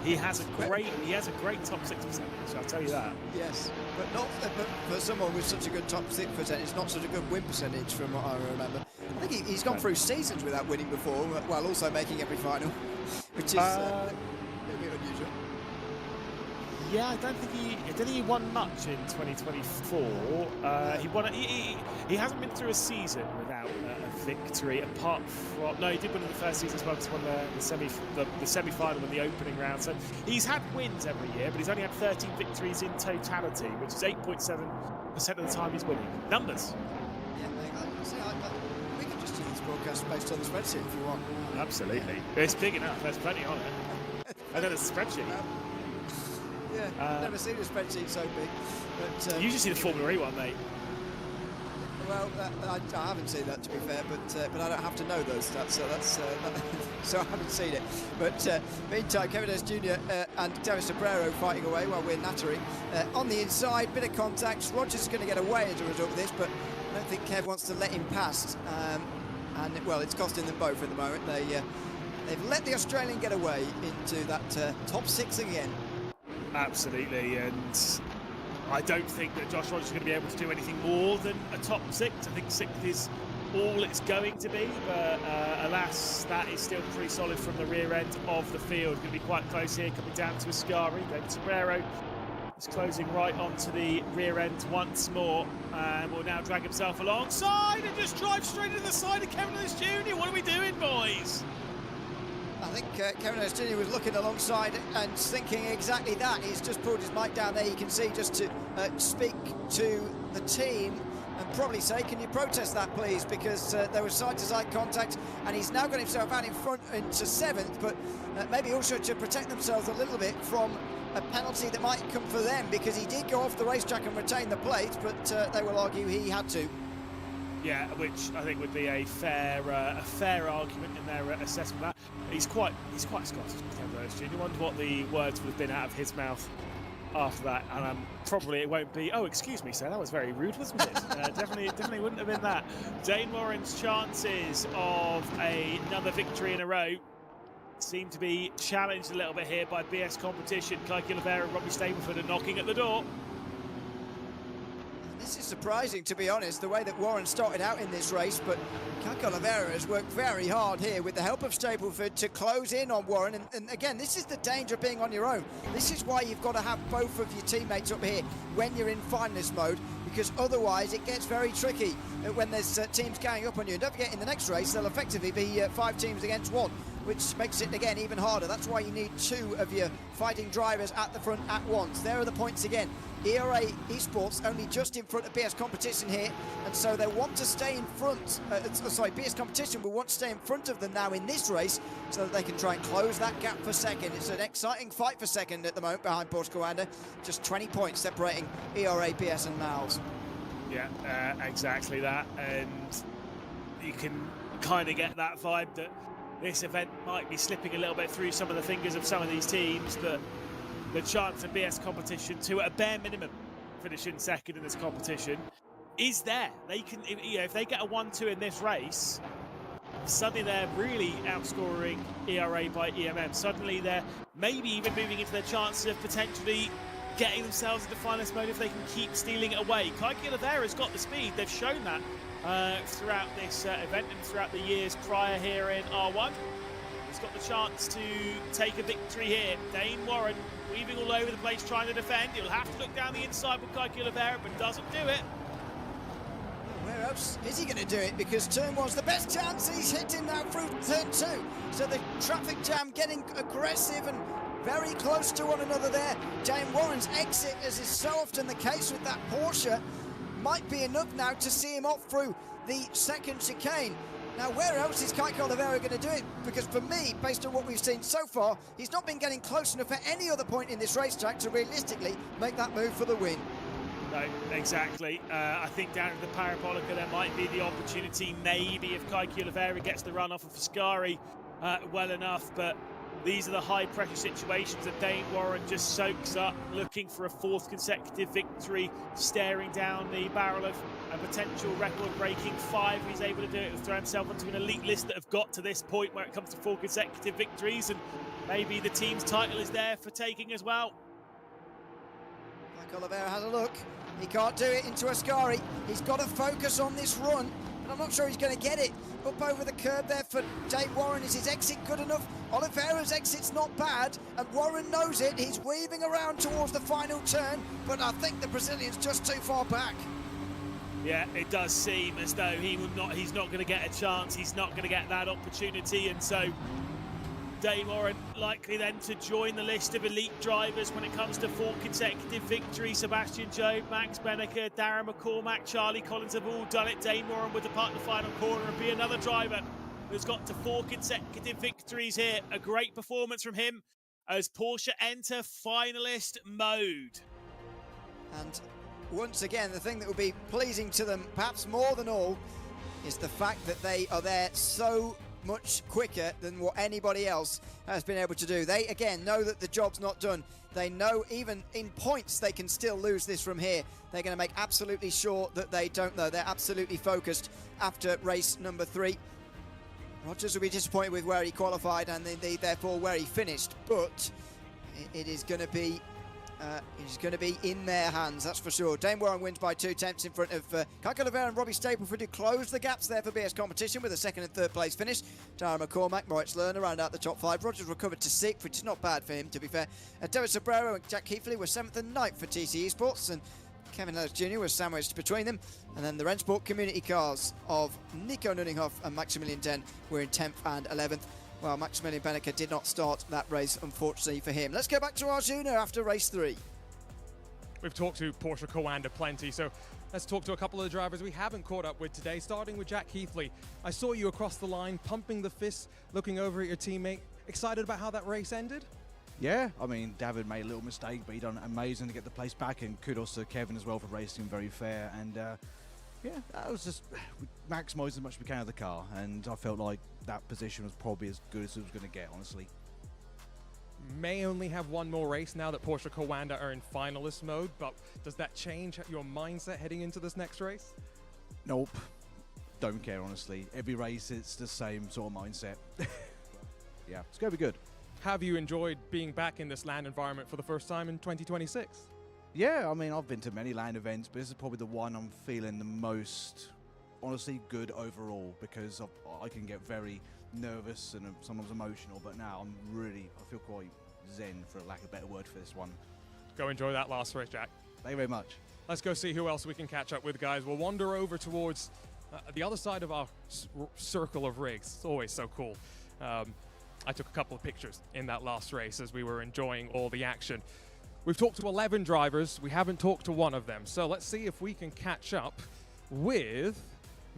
S3: he has a great top 6 percentage. I'll tell you that.
S15: Yes, but not but for someone with such a good top 6 percentage, not such a good win percentage from what I remember. I think he's gone through seasons without winning before, while also making every final, which is a bit unusual.
S3: Yeah, I don't think he won much in 2024. He hasn't been through a season without a victory, apart from he did win in the first season as well, because he won the semi-final in the opening round. So he's had wins every year, but he's only had 13 victories in totality, which is 8.7% of the time he's winning. Numbers.
S15: Yeah, we can just do this broadcast based on the spreadsheet if you want.
S3: Absolutely, it's big enough. There's plenty on it. And then there's a spreadsheet.
S15: Yeah, I've never seen a spreadsheet so big. But,
S3: you just see the Formula E one, mate.
S15: Well, I haven't seen that, to be fair, but I don't have to know those stats, so so I haven't seen it. But meantime, Kevin S. Jr. And Dennis Sobrero fighting away while we're nattering. On the inside, bit of contact. Rogers is going to get away as a result of this, but I don't think Kev wants to let him past. And well, it's costing them both at the moment. They've let the Australian get away into that top 6 again.
S3: Absolutely, and I don't think that Josh Rogers is going to be able to do anything more than a top 6. I think 6th is all it's going to be, but alas, that is still pretty solid from the rear end of the field. Going to be quite close here, coming down to Ascari. David Sobrero is closing right onto the rear end once more, and will now drag himself alongside and just drive straight into the side of Kevin S. Jr. What are we doing, boys?
S15: I think Kevin S. Jr. was looking alongside and thinking exactly that. He's just pulled his mic down there, you can see, just to speak to the team and probably say, can you protest that, please? Because there was side-to-side contact, and he's now got himself out in front into 7th, but maybe also to protect themselves a little bit from a penalty that might come for them, because he did go off the racetrack and retain the plate, but they will argue he had to.
S3: Yeah, which I think would be a fair argument in their assessment of that. He's quite Scottish, Kevin S. Jr. I wonder what the words would have been out of his mouth after that, and probably it won't be, oh, excuse me, sir, that was very rude, wasn't it? Definitely wouldn't have been that. Dane Warren's chances of another victory in a row seem to be challenged a little bit here by BS competition. Kike Oliveira and Robbie Stableford are knocking at the door.
S15: This is surprising, to be honest, the way that Warren started out in this race, but Kike Oliveira has worked very hard here with the help of Stableford to close in on Warren, and again, this is the danger of being on your own. This is why you've got to have both of your teammates up here when you're in finalist mode, because otherwise it gets very tricky when there's teams going up on you. And don't forget, in the next race, there'll effectively be 5 teams against 1, which makes it, again, even harder. That's why you need 2 of your fighting drivers at the front at once. There are the points again. ERA Esports only just in front of BS Competition here, and so they want to stay in front. BS Competition will want to stay in front of them now in this race, so that they can try and close that gap for second. It's an exciting fight for second at the moment behind Porsche Commander. Just 20 points separating ERA, BS and Niles.
S3: Yeah, exactly that, and you can kind of get that vibe that this event might be slipping a little bit through some of the fingers of some of these teams, but the chance of BS competition to, at a bare minimum, finish in second in this competition is there. They can, if they get a 1-2 in this race, suddenly they're really outscoring ERA by EMM. Suddenly they're maybe even moving into their chances of potentially getting themselves into finalist mode if they can keep stealing it away. Kike Oliveira's got the speed. They've shown that throughout this event and throughout the years prior here in R1. He's got the chance to take a victory here. Dane Warren weaving all over the place trying to defend. He'll have to look down the inside with Kike Oliveira, but doesn't do it.
S15: Where else is he going to do it? Because turn 1's the best chance. He's hitting now through turn 2. So the traffic jam getting aggressive and very close to one another there. Dane Warren's exit, as is so often the case with that Porsche, might be enough now to see him off through the second chicane. Now, where else is Kike Oliveira going to do it? Because for me, based on what we've seen so far, he's not been getting close enough at any other point in this racetrack to realistically make that move for the win.
S3: No, exactly. I think down at the Parabolica there might be the opportunity, maybe, if Kike Oliveira gets the run off of Ascari well enough, but These are the high-pressure situations that Dane Warren just soaks up, looking for a 4th consecutive victory, staring down the barrel of a potential record-breaking 5. He's able to do it, throw himself onto an elite list that have got to this point where it comes to 4 consecutive victories, and maybe the team's title is there for taking as well.
S15: Mike Oliveira has a look. He can't do it into Ascari. He's got to focus on this run, but I'm not sure he's going to get it. Up over the curb there for Dane Warren. Is his exit good enough? Oliveira's exit's not bad, and Warren knows it. He's weaving around towards the final turn, but I think the Brazilian's just too far back.
S3: Yeah, it does seem as though he's not going to get a chance. He's not going to get that opportunity, and so Dane Warren likely then to join the list of elite drivers when it comes to 4 consecutive victories. Sebastian Jobe, Max Benneker, Darren McCormack, Charlie Collins have all done it. Dane Warren would depart the final corner and be another driver who's got to 4 consecutive victories here. A great performance from him as Porsche enter finalist mode.
S15: And once again, the thing that will be pleasing to them, perhaps more than all, is the fact that they are there so much quicker than what anybody else has been able to do. They, again, know that the job's not done. They know even in points they can still lose this from here. They're going to make absolutely sure that they don't know. They're absolutely focused after race number 3. Rogers will be disappointed with where he qualified and indeed, therefore, where he finished. But it is going to be in their hands, that's for sure. Dane Warren wins by 2 tenths in front of Mike Oliveira and Robbie Stapleford, who closed the gaps there for BS competition with a 2nd and 3rd place finish. Darren McCormack, Moritz Lerner round out the top 5. Rogers recovered to 6th, which is not bad for him, to be fair. David Sobrero and Jack Keithley were 7th and 9th for TC Esports, and Kevin Ellis Jr. was sandwiched between them. And then the RENNSPORT community cars of Nico Nunninghoff and Maximilian Den were in 10th and 11th. Well, Maximilian Benneker did not start that race, unfortunately for him. Let's go back to Arjuna after race 3.
S2: We've talked to Porsche Coanda plenty, so let's talk to a couple of the drivers we haven't caught up with today, starting with Jack Keithley. I saw you across the line, pumping the fist, looking over at your teammate. Excited about how that race ended?
S19: Yeah, I mean, David made a little mistake, but he done amazing to get the place back, and kudos to Kevin as well for racing very fair. And yeah, that was just maximising as much as we can of the car, and I felt like that position was probably as good as it was going to get, honestly.
S2: May only have one more race now that Porsche Coanda are in finalist mode, but does that change your mindset heading into this next race?
S19: Nope, don't care, honestly. Every race it's the same sort of mindset. Yeah, it's going to be good.
S2: Have you enjoyed being back in this land environment for the first time in 2026?
S19: Yeah, I mean, I've been to many land events, but this is probably the one I'm feeling the most, honestly, good overall, because I can get very nervous and sometimes emotional, but now I feel quite zen, for lack of a better word, for this one.
S2: Go enjoy that last race, Jack.
S19: Thank you very much.
S2: Let's go see who else we can catch up with, guys. We'll wander over towards the other side of our circle of rigs. It's always so cool. I took a couple of pictures in that last race as we were enjoying all the action. We've talked to 11 drivers. We haven't talked to one of them. So let's see if we can catch up with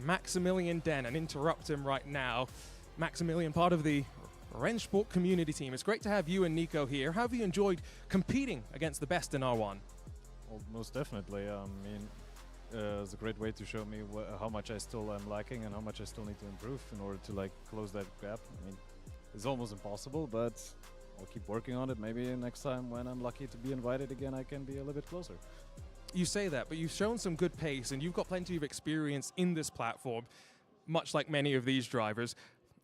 S2: Maximilian Den and interrupt him right now. Maximilian, part of the RENNSPORT community team. It's great to have you and Nico here. How have you enjoyed competing against the best in R1?
S20: Well, most definitely. I mean, it's a great way to show me how much I still am lacking and how much I still need to improve in order to close that gap. I mean, it's almost impossible, but I'll keep working on it. Maybe next time when I'm lucky to be invited again, I can be a little bit closer.
S2: You say that, but you've shown some good pace and you've got plenty of experience in this platform, much like many of these drivers.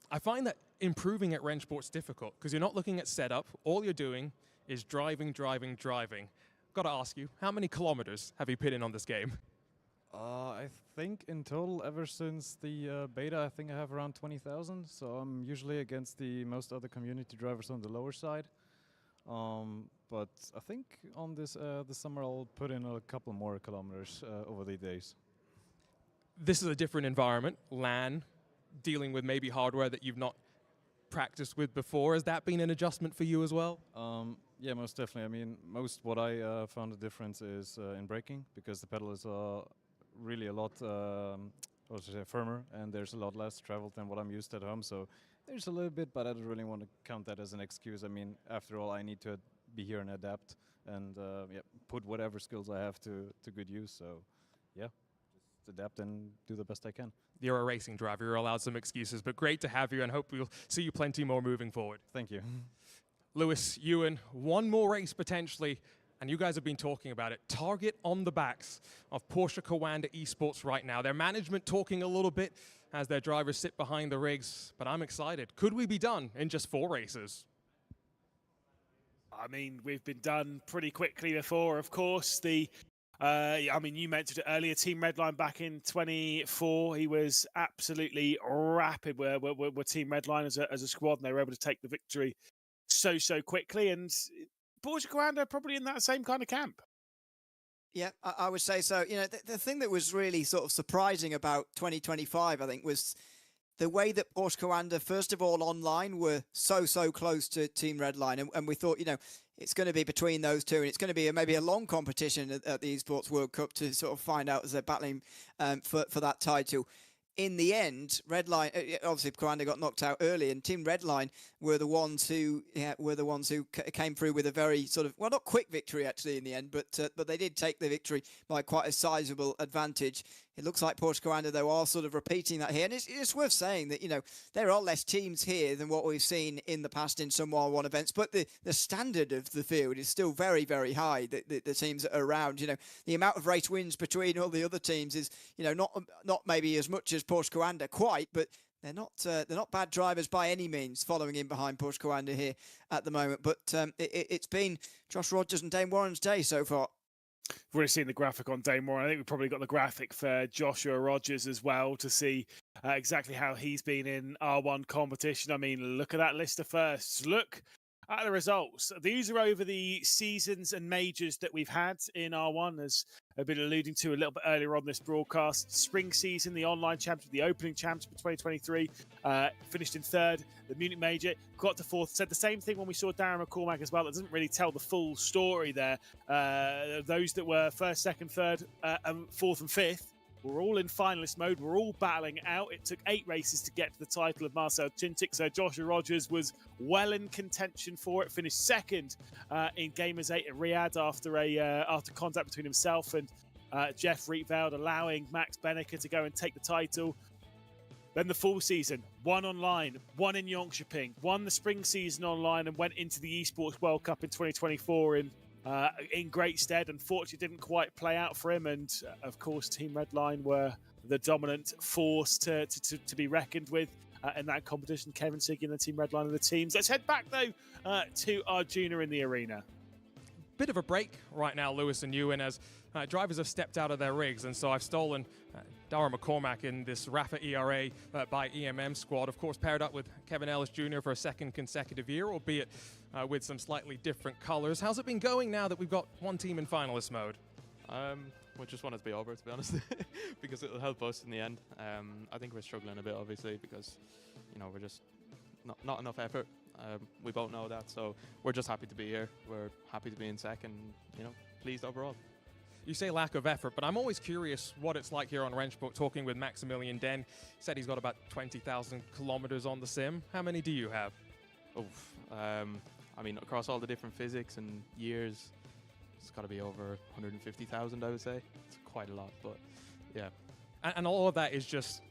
S2: I find that improving at RENNSPORT's difficult because you're not looking at setup. All you're doing is driving. Got to ask you, how many kilometers have you put in on this game?
S20: I think in total, ever since the beta, I think I have around 20,000. So I'm usually against the most other community drivers on the lower side. But I think on this summer, I'll put in a couple more kilometers over the days.
S2: This is a different environment, LAN, dealing with maybe hardware that you've not practiced with before. Has that been an adjustment for you as well?
S20: Yeah, most definitely. I mean, what I found the difference is in braking, because the pedal is really a lot firmer, and there's a lot less travel than what I'm used at home. So there's a little bit, but I don't really want to count that as an excuse. I mean, after all, I need to be here and adapt and put whatever skills I have to good use. So yeah, just adapt and do the best I can.
S2: You're a racing driver. You're allowed some excuses, but great to have you and hope we'll see you plenty more moving forward.
S20: Thank you.
S2: Lewis, Ewan, one more race potentially, and you guys have been talking about it. Target on the backs of Porsche Coanda Esports right now. Their management talking a little bit as their drivers sit behind the rigs, but I'm excited. Could we be done in just 4 races?
S3: I mean, we've been done pretty quickly before, of course. I mean, you mentioned it earlier, Team Redline back in 24. He was absolutely rapid where Team Redline as a squad, and they were able to take the victory so quickly. And Porsche Coanda probably in that same kind of camp.
S15: Yeah, I would say so. You know, the thing that was really sort of surprising about 2025, I think, was the way that Porsche Coanda, first of all, online were so close to Team Redline. And we thought, you know, it's going to be between those two, and it's going to be maybe a long competition at the Esports World Cup to sort of find out as they're battling for that title. In the end, Redline, obviously Coanda got knocked out early, and Team Redline were the ones who came through with a very sort of, well, not quick victory actually in the end, but they did take the victory by quite a sizable advantage. It looks like Porsche Coanda, though, are sort of repeating that here. And it's worth saying that, you know, there are less teams here than what we've seen in the past in some 1-1 events. But the standard of the field is still very very high. The teams that are around, you know, the amount of race wins between all the other teams is, you know, not maybe as much as Porsche Coanda quite, but they're not bad drivers by any means following in behind Porsche Coanda here at the moment. But it's been Josh Rogers and Dane Warren's day so far.
S3: We've already seen the graphic on Dane Warren. I think we've probably got the graphic for Joshua Rogers as well to see exactly how he's been in R1 competition. I mean, look at that list of firsts. Look at the results. These are over the seasons and majors that we've had in R1, as I've been alluding to a little bit earlier on this broadcast. Spring season, the online championship, the opening championship for 2023, finished in 3rd. The Munich major got to 4th. Said the same thing when we saw Darren McCormack as well. That doesn't really tell the full story there. Those that were 1st, 2nd, 3rd, 4th and 5th were all in finalist mode. We're all battling out. It took 8 races to get to the title of Marcel Cintiq. So Joshua Rogers was well in contention for it. Finished 2nd in Gamers 8 at Riyadh after contact between himself and Jeff Rietveld, allowing Max Benneker to go and take the title. Then the full season, 1 online, 1 in Jönköping, won the spring season online and went into the Esports World Cup in 2024 in great stead. Unfortunately, it didn't quite play out for him. And of course, Team Redline were the dominant force to be reckoned with in that competition. Kevin Siggy and the Team Redline are the teams. Let's head back, though, to Arjuna in the arena.
S2: Bit of a break right now, Lewis and Ewan, as drivers have stepped out of their rigs, and so I've stolen Darren McCormack in this Rafa ERA by EMM squad, of course paired up with Kevin Ellis Jr. for a 2nd consecutive year, albeit with some slightly different colors. How's it been going now that we've got one team in finalist mode?
S11: We just want it to be over, to be honest, because it'll help us in the end. I think we're struggling a bit, obviously, because, you know, we're just not enough effort. We both know that, so we're just happy to be here. We're happy to be in 2nd, you know, pleased overall.
S2: You say lack of effort, but I'm always curious what it's like here on RENNSPORT, talking with Maximilian Den. He said he's got about 20,000 kilometers on the sim. How many do you have?
S11: I mean, across all the different physics and years, it's got to be over 150,000, I would say. It's quite a lot, but yeah.
S2: And all of that is just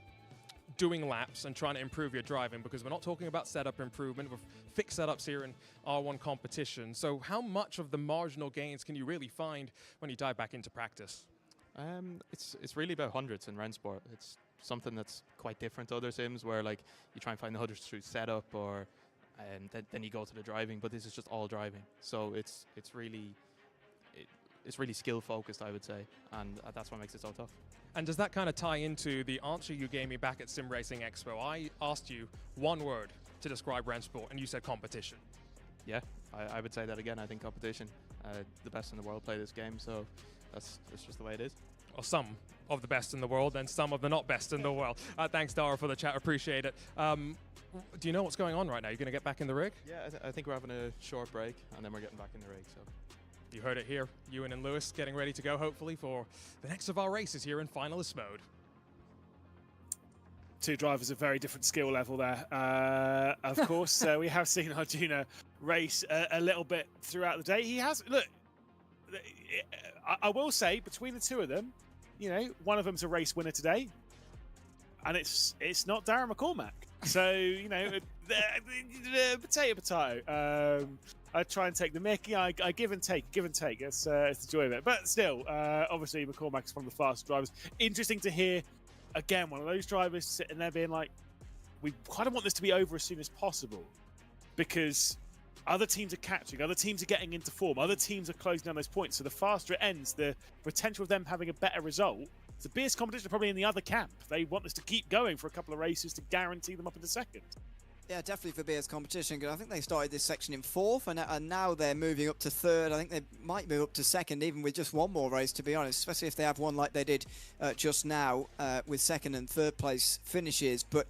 S2: doing laps and trying to improve your driving, because we're not talking about setup improvement. We've fixed setups here in R1 competition. So how much of the marginal gains can you really find when you dive back into practice?
S11: It's really about hundreds in RENNSPORT. It's something that's quite different to other sims, where like you try and find the hundreds through setup, or then you go to the driving. But this is just all driving, so it's really skill focused, I would say, and that's what makes it so tough.
S2: And does that kind of tie into the answer you gave me back at Sim Racing Expo? I asked you one word to describe RENNSPORT, and you said competition.
S11: Yeah, I would say that again. I think competition. The best in the world play this game, so that's just the way it is.
S2: Or some of the best in the world, and some of the not best in the world. Thanks, Dara, for the chat. Appreciate it. Do you know what's going on right now? You're going to get back in the rig?
S11: Yeah, I think we're having a short break, and then we're getting back in the rig. So.
S2: You heard it here. Ewan and Lewis getting ready to go, hopefully, for the next of our races here in finalist mode.
S3: 2 drivers of very different skill level there. Of course, we have seen Arjuna race a little bit throughout the day. He has, look, I will say, between the 2 of them, you know, one of them's a race winner today, and it's not Darren McCormack. So, you know, Potato. I try and take the mickey. I give and take. That's the joy of it. But still, obviously, McCormack is one of the fastest drivers. Interesting to hear, again, one of those drivers sitting there being like, we kind of want this to be over as soon as possible because other teams are catching, other teams are getting into form, other teams are closing down those points. So the faster it ends, the potential of them having a better result. The BS competition are probably in the other camp. They want this to keep going for a couple of races to guarantee them up into second.
S15: Yeah, definitely for BS competition, because I think they started this section in 4th, and now they're moving up to 3rd. I think they might move up to 2nd, even with just one more race, to be honest, especially if they have one like they did just now with 2nd and 3rd place finishes. But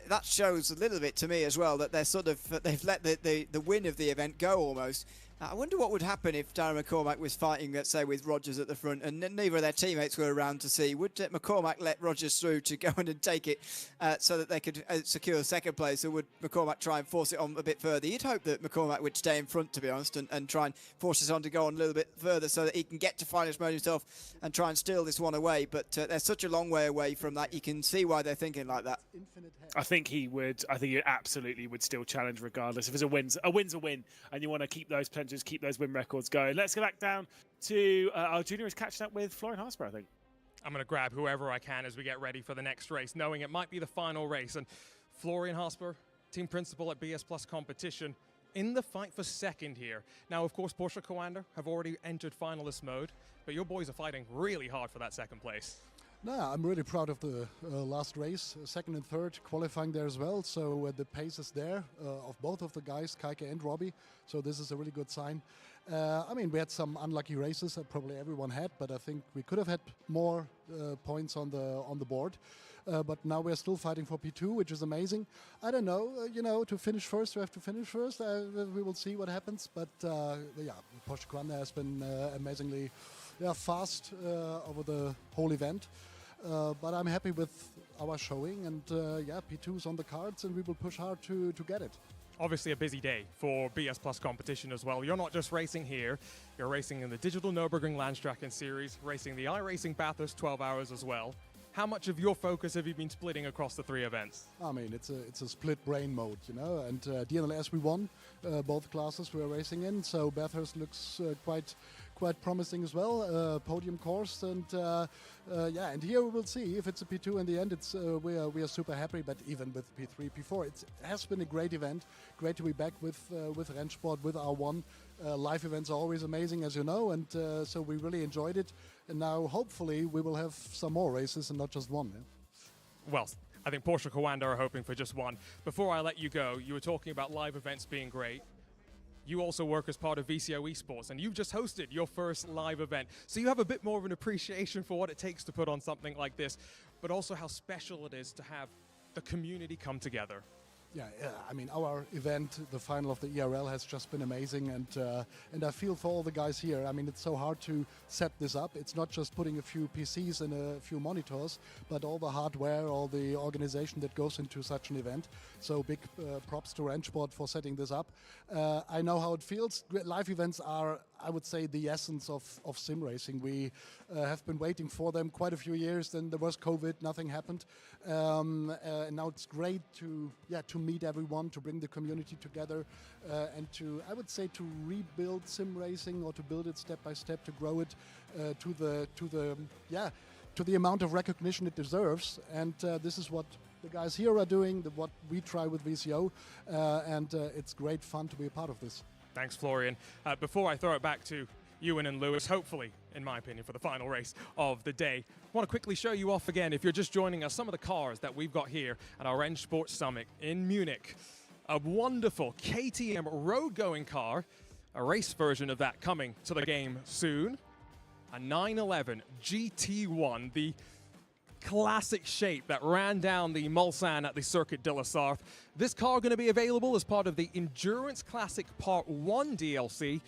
S15: that shows a little bit to me as well that they're they've let the win of the event go almost. I wonder what would happen if Darren McCormack was fighting, let's say, with Rogers at the front, and neither of their teammates were around to see. Would McCormack let Rogers through to go in and take it so that they could secure 2nd place, or would McCormack try and force it on a bit further? You'd hope that McCormack would stay in front, to be honest, and try and force us on to go on a little bit further so that he can get to finals mode himself and try and steal this one away. But they're such a long way away from that. You can see why they're thinking like that.
S3: I think he would. I think he absolutely would still challenge regardless. If it's a win's a win, and you want to keep those pledges, keep those win records going. Let's go back down to our juniors catching up with Florian Harsper, I think.
S2: I'm going to grab whoever I can as we get ready for the next race, knowing it might be the final race. And Florian Harsper, team principal at BS Plus Competition, in the fight for 2nd here. Now, of course, Porsche Coander have already entered finalist mode, but your boys are fighting really hard for that 2nd place.
S21: No, I'm really proud of the last race, 2nd and 3rd, qualifying there as well. So the pace is there of both of the guys, Kaike and Robbie. So this is a really good sign. I mean, we had some unlucky races that probably everyone had, but I think we could have had more points on the board. But now we're still fighting for P2, which is amazing. I don't know, to finish first, we have to finish first. We will see what happens. But yeah, Porsche Quali has been amazingly fast over the whole event. But I'm happy with our showing, and P2 is on the cards, and we will push hard to get it.
S2: Obviously a busy day for BS Plus Competition as well. You're not just racing here, you're racing in the Digital Nürburgring Landstraßen Series, racing the iRacing Bathurst 12 hours as well. How much of your focus have you been splitting across the 3 events?
S21: I mean, it's a split brain mode, and DNLS we won both classes we are racing in, so Bathurst looks quite promising as well, podium course, and and here we will see if it's a P2 in the end. It's we are super happy, but even with P3, P4, it has been a great event. Great to be back with RENNSPORT, with R1. Live events are always amazing, as you know, and so we really enjoyed it. And now, hopefully, we will have some more races and not just one. Yeah?
S2: Well, I think Porsche Coander are hoping for just one. Before I let you go, you were talking about live events being great. You also work as part of VCO Esports, and you've just hosted your first live event. So you have a bit more of an appreciation for what it takes to put on something like this, but also how special it is to have the community come together.
S21: Yeah, I mean, our event, the final of the ERL, has just been amazing, and I feel for all the guys here. I mean, it's so hard to set this up. It's not just putting a few PCs and a few monitors, but all the hardware, all the organization that goes into such an event. So big props to RENNSPORT for setting this up. I know how it feels. Live events are, I would say, the essence of sim racing. We have been waiting for them quite a few years. Then there was COVID, nothing happened, and now it's great to meet everyone, to bring the community together, and to, I would say, to rebuild sim racing, or to build it step by step, to grow it to the amount of recognition it deserves. And this is what the guys here are doing, what we try with VCO, and it's great fun to be a part of this.
S2: Thanks, Florian. Before I throw it back to Ewan and Lewis, hopefully, in my opinion, for the final race of the day, I want to quickly show you off again, if you're just joining us, some of the cars that we've got here at our RENNSPORT Summit in Munich. A wonderful KTM road-going car, a race version of that coming to the game soon. A 911 GT1, the classic shape that ran down the Mulsanne at the Circuit de la Sarthe. This car going to be available as part of the Endurance Classic Part 1 DLC.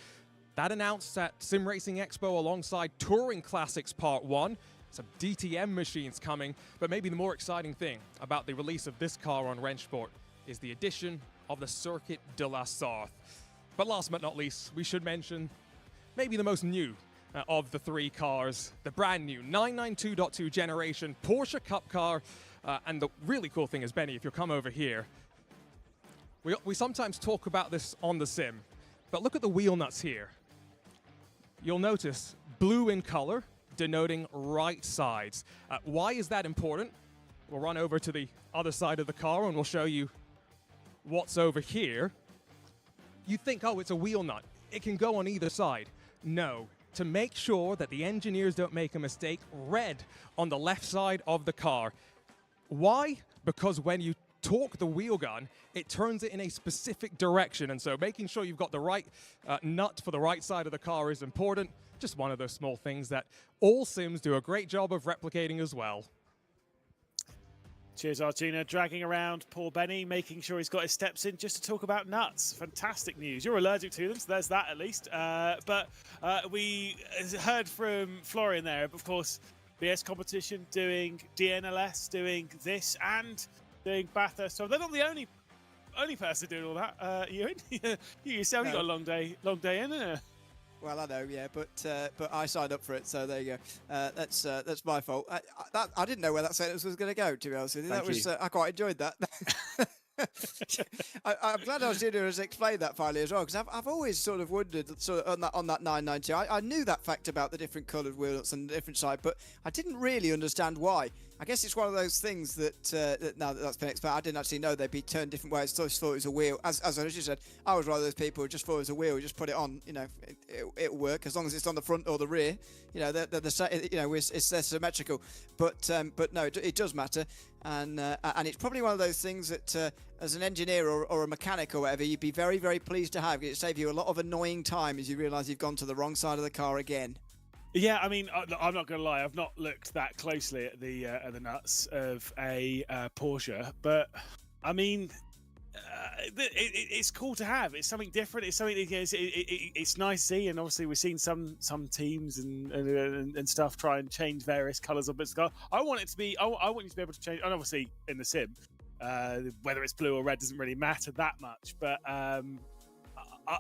S2: That announced at Sim Racing Expo alongside Touring Classics Part 1. Some DTM machines coming, but maybe the more exciting thing about the release of this car on RENNSPORT is the addition of the Circuit de la Sarthe. But last but not least, we should mention maybe the most new of the 3 cars, the brand new 992.2 generation Porsche Cup car. And the really cool thing is, Benny, if you'll come over here, We sometimes talk about this on the sim, but look at the wheel nuts here. You'll notice blue in color, denoting right sides. Why is that important? We'll run over to the other side of the car and we'll show you what's over here. You think, oh, it's a wheel nut. It can go on either side. No. To make sure that the engineers don't make a mistake, red on the left side of the car. Why? Because when you torque the wheel gun, it turns it in a specific direction, and so making sure you've got the right nut for the right side of the car is important. Just one of those small things that all sims do a great job of replicating as well.
S3: Cheers, Arjuna. Dragging around poor Benny, making sure he's got his steps in just to talk about nuts. Fantastic news. You're allergic to them, so there's that at least. But we heard from Florian there, of course, BS competition, doing DNLS, doing this, and doing Bathurst. So they're not the only person doing all that. You yourself, you got a long day in, isn't it?
S15: Well, I know, yeah, but I signed up for it, so there you go. That's my fault. I didn't know where that sentence was going to go, to be honest with you.
S3: Thank you.
S15: I quite enjoyed that. I'm glad Arjuna has explained that finally as well, because I've always sort of wondered on that 992. I knew that fact about the different coloured wheel nuts and the different side, but I didn't really understand why. I guess it's one of those things that now that that's been explained, I didn't actually know they'd be turned different ways. I just thought it was a wheel. As I just said, I was one of those people who just thought it was a wheel. Just put it on, it'll work as long as it's on the front or the rear. It's they're symmetrical. But no, it does matter, and it's probably one of those things that as an engineer or a mechanic or whatever, you'd be very, very pleased to have. It'd save you a lot of annoying time as you realise you've gone to the wrong side of the car again.
S3: Yeah, I mean, I'm not going to lie. I've not looked that closely at the nuts of a Porsche, but I mean, it's cool to have. It's something different. It's something it's nice to see. And obviously, we've seen some teams and stuff try and change various colours of bits of car. I want it to be. I want you to be able to change. And obviously, in the sim, whether it's blue or red doesn't really matter that much. But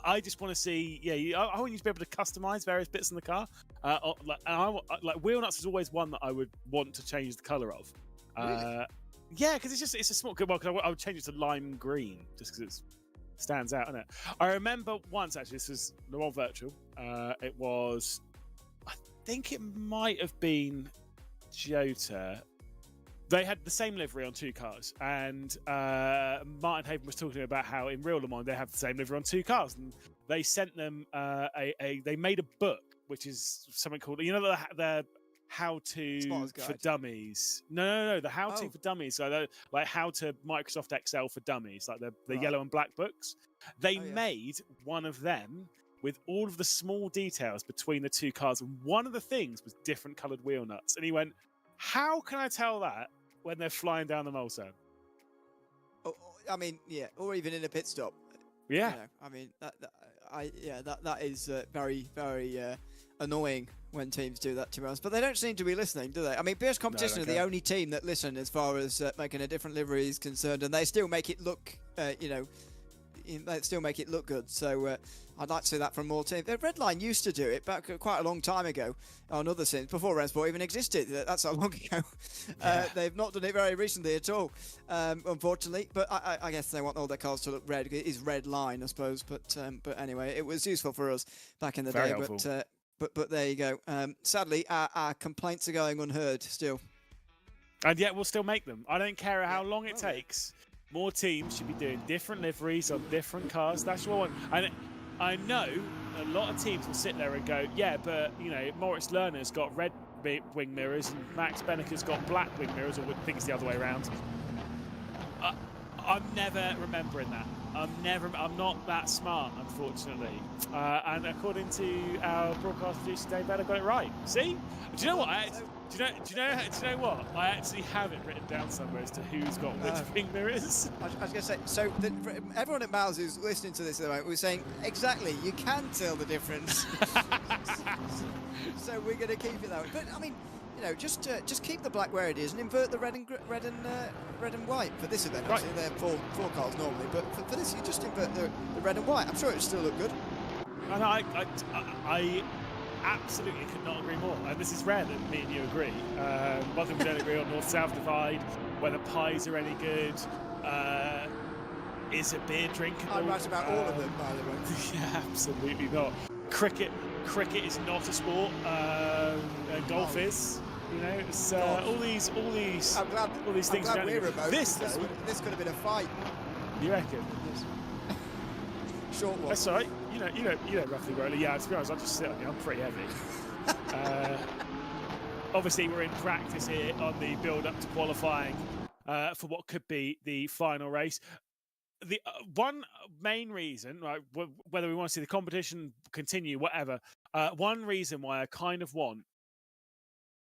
S3: I just want to see, I want you to be able to customize various bits in the car. Like wheel nuts is always one that I would want to change the color of.
S15: Really?
S3: Yeah, because it's a small good one. Because I would change it to lime green just because it stands out, isn't it? I remember once actually, this was Le Mans Virtual. It was, I think it might have been Jota. They had the same livery on two cars, and Martin Haven was talking about how in real Le Mans they have the same livery on two cars, and they sent them they made a book, which is something called, the how to for dummies. No, the how to for dummies. So like how to Microsoft Excel for dummies, like the yellow and black books. They made one of them with all of the small details between the two cars, and one of the things was different coloured wheel nuts. And he went, "How can I tell that when they're flying down the Mulsanne?"
S15: I mean, yeah, or even in a pit stop.
S3: Yeah.
S15: I mean, that is very, very annoying when teams do that, to be honest. But they don't seem to be listening, do they? I mean, BS Competition are the only team that listen as far as making a different livery is concerned, and they still make it look, they still make it look good. So I'd like to see that from more teams. Redline used to do it back quite a long time ago on other sims, before RENNSPORT even existed. That's how long ago. They've not done it very recently at all, unfortunately. But I guess they want all their cars to look red. It is Redline, I suppose. But anyway, it was useful for us back in the day.
S3: Helpful.
S15: But there you go. Sadly, our complaints are going unheard still.
S3: And yet we'll still make them. I don't care how long it takes. More teams should be doing different liveries on different cars. That's what I want. And I know a lot of teams will sit there and go, yeah, but Moritz Lerner's got red wing mirrors and Max Benneker's got black wing mirrors, or I think it's the other way around. I'm never remembering that. I'm not that smart, unfortunately. And according to our broadcast producer Dave Bell, I got it right. See? Do you know what? Do you know what? I actually have it written down somewhere as to who's got which wing mirrors.
S15: I was going to say, so everyone at Miles who's listening to this at the moment, we're saying, exactly, you can tell the difference. So we're going to keep it that way. But I mean, just keep the black where it is and invert the red and white for this event. Right. They're four cars normally, but for this, you just invert the red and white. I'm sure it'll still look good.
S3: And I absolutely could not agree more. And this is rare that me and you agree. One thing we don't agree on, north-south divide, whether pies are any good. Is a beer drinkable?
S15: I'm right about all of them, by the way.
S3: Yeah, absolutely not. Cricket is not a sport. Golf is. You know, it's all these things.
S15: I'm glad we're remote. This could have been a fight.
S3: You reckon?
S15: Short one.
S3: That's all right. You know roughly roller. Yeah, to be honest, I just sit on you. I'm pretty heavy. Obviously, we're in practice here on the build-up to qualifying for what could be the final race. The one main reason, right, whether we want to see the competition continue, whatever, one reason why I kind of want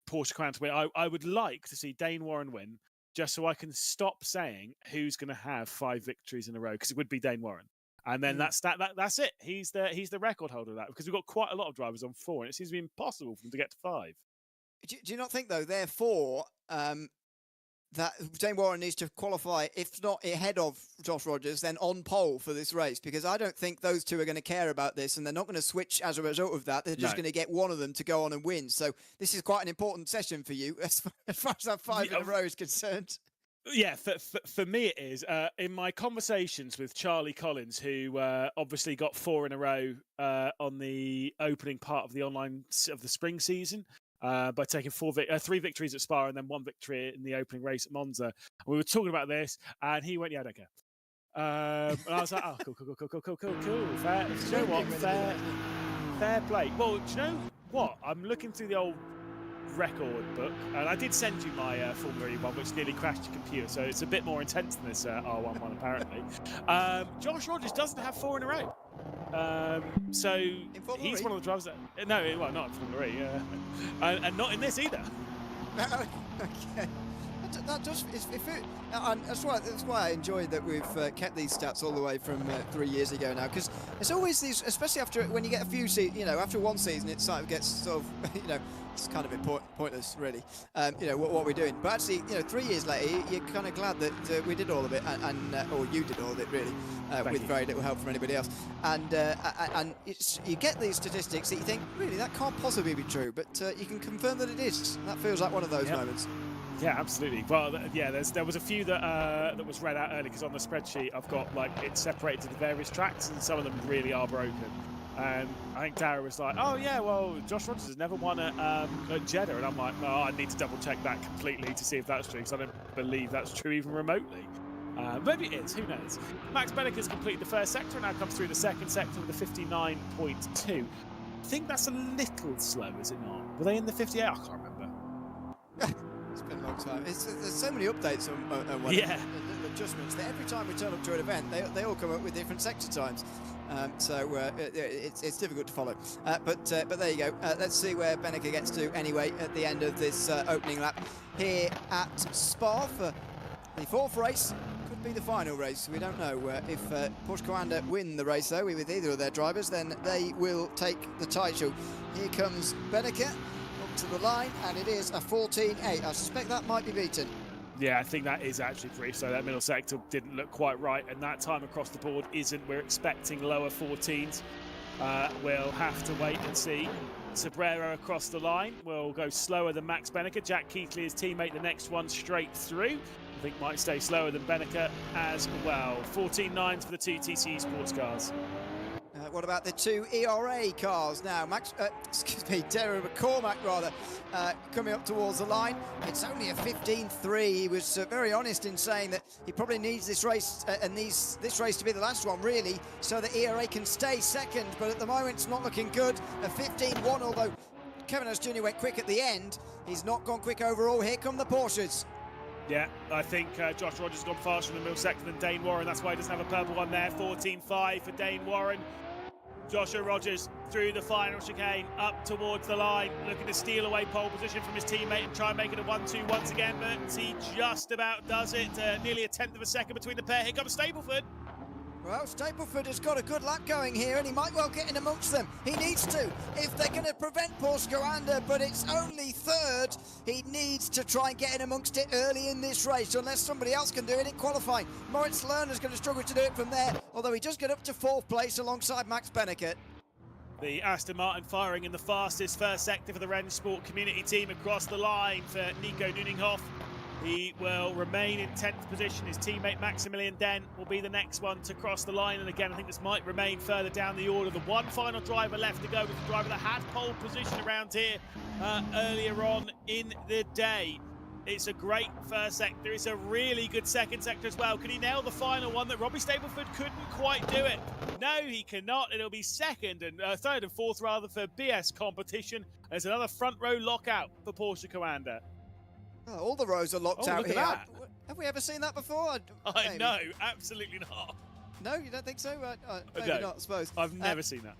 S3: Porsche Crown to win, I would like to see Dane Warren win, just so I can stop saying who's going to have 5 victories in a row, because it would be Dane Warren. And then that's it. He's the record holder of that, because we've got quite a lot of drivers on 4, and it seems to be impossible for them to get to 5.
S15: Do you not think, though, therefore, that Dane Warren needs to qualify, if not ahead of Josh Rogers, then on pole for this race? Because I don't think those two are going to care about this, and they're not going to switch as a result of that. They're just going to get one of them to go on and win. So this is quite an important session for you, as far as that 5 in a row is concerned.
S3: Yeah, for me it is. In my conversations with Charlie Collins, who obviously got 4 in a row on the opening part of the spring season, by taking 3 victories at Spa and then 1 victory in the opening race at Monza. And we were talking about this, and he went, "Yeah, I don't care." And I was like, "Oh, cool. Fair. Do you know what? Fair play." Well, do you know what? I'm looking through the old record book, and I did send you my Formula E one, which nearly crashed your computer, so it's a bit more intense than this R11 apparently. Josh Rogers doesn't have 4 in a row. So he's one of the drivers that not in Formula E, and not in this either.
S15: Okay. That does. That's why I enjoyed that we've kept these stats all the way from 3 years ago now, because it's always these, especially when you get a few after one season, it sort of gets it's kind of a bit pointless, really. What we're doing, but actually, 3 years later, you're kind of glad that we did all of it, or you did all of it, really, with very little help from anybody else. And you get these statistics that you think, really, that can't possibly be true, but you can confirm that it is. That feels like one of those moments.
S3: Yeah, absolutely. Well, there was a few that was read out early, because on the spreadsheet I've got it separated to the various tracks, and some of them really are broken. And I think Dara was like, "Oh yeah, well, Josh Rogers has never won at Jeddah," and I'm like, "No, I need to double check that completely to see if that's true, because I don't believe that's true even remotely." Maybe it is. Who knows? Max Benneke's completed the first sector and now comes through the second sector with a 59.2. I think that's a little slow, is it not? Were they in the 58? I can't remember.
S15: It's been a long time. There's so many updates on adjustments that every time we turn up to an event, they all come up with different sector times. It's difficult to follow. But there you go. Let's see where Benneke gets to anyway at the end of this opening lap here at Spa for the 4th race. Could be the final race. We don't know. If Porsche Coanda win the race, though, with either of their drivers, then they will take the title. Here comes Benneke up to the line, and it is a 14.8. I suspect that might be beaten.
S3: Yeah, I think that is actually pretty slow. That middle sector didn't look quite right, and that time across the board isn't. We're expecting lower 14s. We'll have to wait and see. Cabrera across the line will go slower than Max Benneke. Jack Keithley, his teammate, the next one straight through. I think might stay slower than Benneke as well. 14.9s for the 2 TC Esports cars.
S15: What about the 2 ERA cars now? Darren McCormack coming up towards the line. It's only a 15.3. He was very honest in saying that he probably needs this race this race to be the last one, really, so that ERA can stay second. But at the moment, it's not looking good. A 15.1, although Kevin Harris Jr. went quick at the end. He's not gone quick overall. Here come the Porsches.
S3: Yeah, I think Josh Rogers has gone faster in the middle sector than Dane Warren. That's why he doesn't have a purple one there. 14.5 for Dane Warren. Joshua Rogers through the final chicane, up towards the line, looking to steal away pole position from his teammate and try and make it a 1-2 once again, but he just about does it. Nearly a 1/10 of a second between the pair. Here comes Stapleford.
S15: Well, Stapleford has got a good lap going here, and he might well get in amongst them. He needs to, if they're going to prevent Porsche Coanda, but it's only 3rd. He needs to try and get in amongst it early in this race, unless somebody else can do it in qualifying. Moritz Lerner's going to struggle to do it from there, although he does get up to 4th place alongside Max Benneke.
S3: The Aston Martin firing in the fastest first sector for the RENNSPORT community team across the line for Nico Nuninghoff. He will remain in 10th position. His teammate Maximilian Den will be the next one to cross the line. And again, I think this might remain further down the order. The one final driver left to go was the driver that had pole position around here earlier on in the day. It's a great first sector. It's a really good second sector as well. Can he nail the final one that Robbie Stableford couldn't quite do it? No, he cannot. It'll be third and fourth rather for BS competition. There's another front row lockout for Porsche Commander.
S15: Oh, all the rows are locked out
S3: look at
S15: here.
S3: that.
S15: Have we ever seen that before?
S3: I know, absolutely not.
S15: No, you don't think so? Maybe
S3: No,
S15: not, I suppose.
S3: I've never seen that.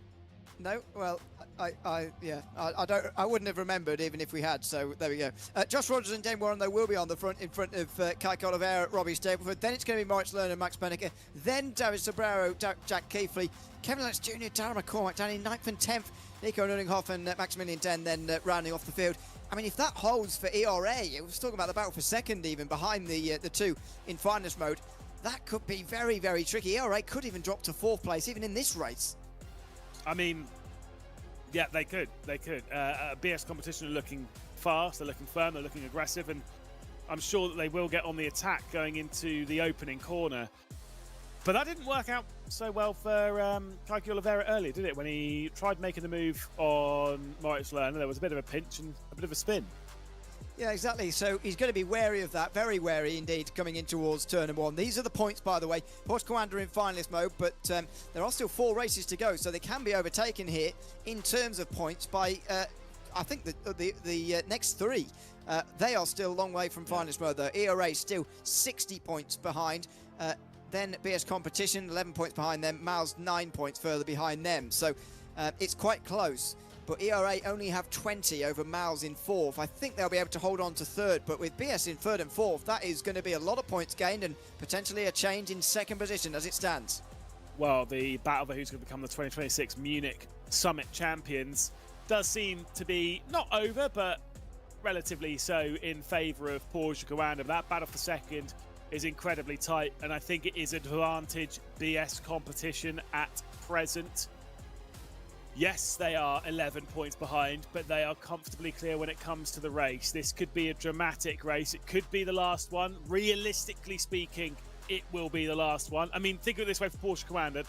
S15: No, well, I wouldn't have remembered even if we had. So there we go. Josh Rogers and Dane Warren though will be on the front in front of Kike Oliveira, Robbie Stableford. Then it's going to be Moritz Lerner, Max Benecke. Then David Sobrero, Jack Keithley, Kevin Lennox Jr., Darren McCormack down in 9th and 10th. Nico Nunninghoff and Maximilian Den then rounding off the field. I mean, if that holds for ERA, we was talking about the battle for second even behind the two in finalist mode. That could be very, very tricky. ERA could even drop to 4th place even in this race.
S3: I mean, yeah, they could. They could. BS competition are looking fast, they're looking firm, they're looking aggressive, and I'm sure that they will get on the attack going into the opening corner. But that didn't work out so well for Kike Oliveira earlier, did it? When he tried making the move on Moritz Lerner, there was a bit of a pinch and a bit of a spin.
S15: Yeah, exactly. So he's going to be wary of that, very wary indeed, coming in towards turn 1. These are the points, by the way. Porsche Commander in finalist mode, but there are still 4 races to go, so they can be overtaken here in terms of points by, I think, the next 3. They are still a long way from finalist mode, though. ERA still 60 points behind. Then BS Competition, 11 points behind them. Miles, 9 points further behind them. So it's quite close. But ERA only have 20 over Miles in 4th. I think they'll be able to hold on to 3rd. But with BS in 3rd and 4th, that is going to be a lot of points gained and potentially a change in 2nd position as it stands.
S3: Well, the battle for who's going to become the 2026 Munich Summit champions does seem to be not over, but relatively so in favour of Porsche Commander. That battle for second is incredibly tight, and I think it is advantage BS competition at present. Yes, they are 11 points behind, but they are comfortably clear when it comes to the race. This could be a dramatic race. It could be the last one. Realistically speaking, it will be the last one. I mean, think of it this way for Porsche Commander.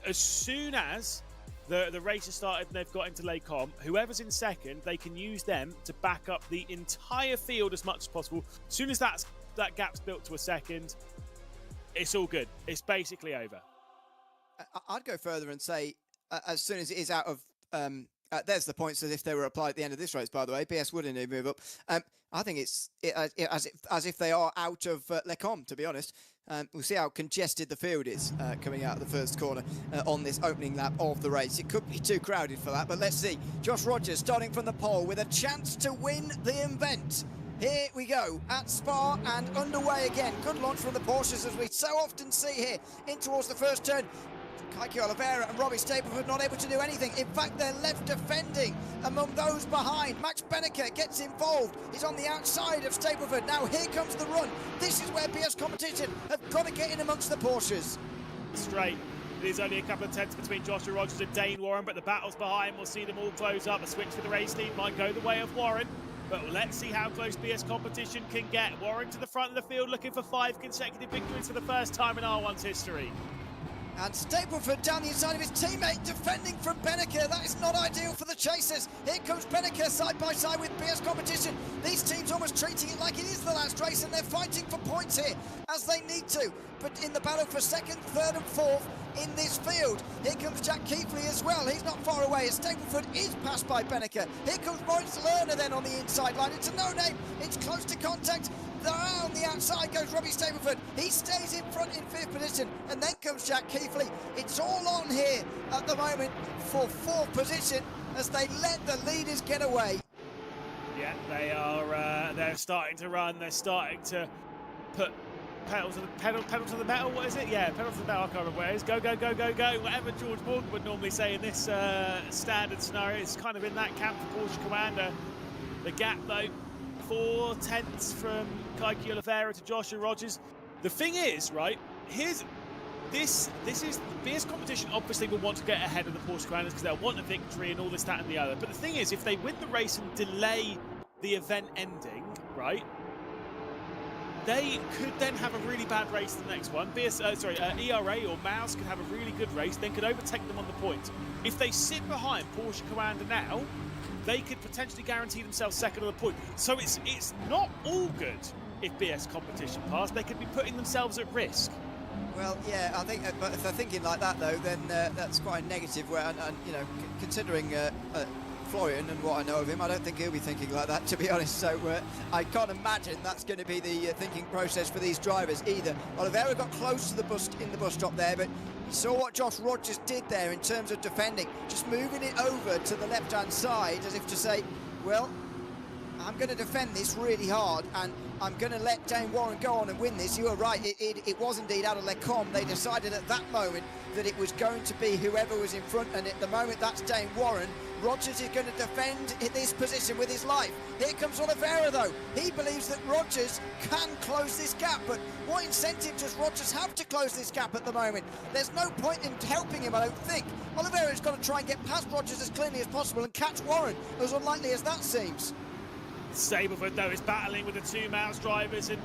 S3: As soon as the race has started and they've got into Les Combes, whoever's in second, they can use them to back up the entire field as much as possible. As soon as that gap's built to a second, it's all good. It's basically over.
S15: I'd go further and say, as soon as it is out of... there's the points as if they were applied at the end of this race, by the way. BS would indeed move up. I think it's as if they are out of Les Combes, to be honest. We'll see how congested the field is coming out of the first corner on this opening lap of the race. It could be too crowded for that, but let's see. Josh Rogers starting from the pole with a chance to win the event. Here we go at Spa and underway again. Good launch from the Porsches, as we so often see here, in towards the first turn. Kike Oliveira and Robbie Stableford not able to do anything. In fact, they're left defending among those behind. Max Benecke gets involved. He's on the outside of Stableford. Now here comes the run. This is where BS Competition have got to get in amongst the Porsches.
S3: Straight. It is only a couple of tenths between Joshua Rogers and Dane Warren, but the battle's behind. We'll see them all close up. A switch for the race team might go the way of Warren. But let's see how close BS Competition can get. Warren to the front of the field, looking for 5 consecutive victories for the first time in R1's history.
S15: And Stableford down the inside of his teammate, defending from Benecke. That is not ideal for the chasers. Here comes Benecke side by side with BS Competition. These teams almost treating it like it is the last race, and they're fighting for points here, as they need to. But in the battle for second, third and fourth in this field, here comes Jack Keithley as well. He's not far away as Stableford is passed by Benecke. Here comes Moritz Lerner then on the inside line. It's a no-name. It's close to contact. There on the outside goes Robbie Stableford. He stays in front in 5th position, and then comes Jack Keithley. It's all on here at the moment for 4th position as they let the leaders get away.
S3: Yeah, they are. They're starting to run. They're starting to put pedal to the metal. What is it? Yeah, pedal to the metal. I can't remember where it is. Go, go, go, go, go. Whatever George Morgan would normally say in this standard scenario. It's kind of in that camp for Porsche Commander. The gap though, 4 tenths from Kike Oliveira to Joshua Rogers. The thing is, right, this is BS Competition obviously will want to get ahead of the Porsche Commanders because they'll want a victory and all this, that and the other. But the thing is, if they win the race and delay the event ending, right, they could then have a really bad race in the next one. ERA or Mouse could have a really good race, then could overtake them on the points. If they sit behind Porsche Commander now, they could potentially guarantee themselves second on the point. So it's not all good if BS competition pass. They could be putting themselves at risk.
S15: Well, yeah, I think, but if they're thinking like that, though, then that's quite a negative way. And you know, considering Florian and what I know of him, I don't think he'll be thinking like that, to be honest. So I can't imagine that's going to be the thinking process for these drivers either. Oliveira got close to the bus in the bus stop there, but you saw what Josh Rogers did there in terms of defending, just moving it over to the left-hand side as if to say, well, I'm going to defend this really hard and I'm going to let Dane Warren go on and win this. You are right, it was indeed out of Lecombe. They decided at that moment that it was going to be whoever was in front, and at the moment that's Dane Warren. Rogers is going to defend in this position with his life. Here comes Oliveira though. He believes that Rogers can close this gap, but what incentive does Rogers have to close this gap at the moment? There's no point in helping him, I don't think. Oliveira's got to try and get past Rogers as cleanly as possible and catch Warren, as unlikely as that seems.
S3: Stableford though is battling with the two Mouse drivers, and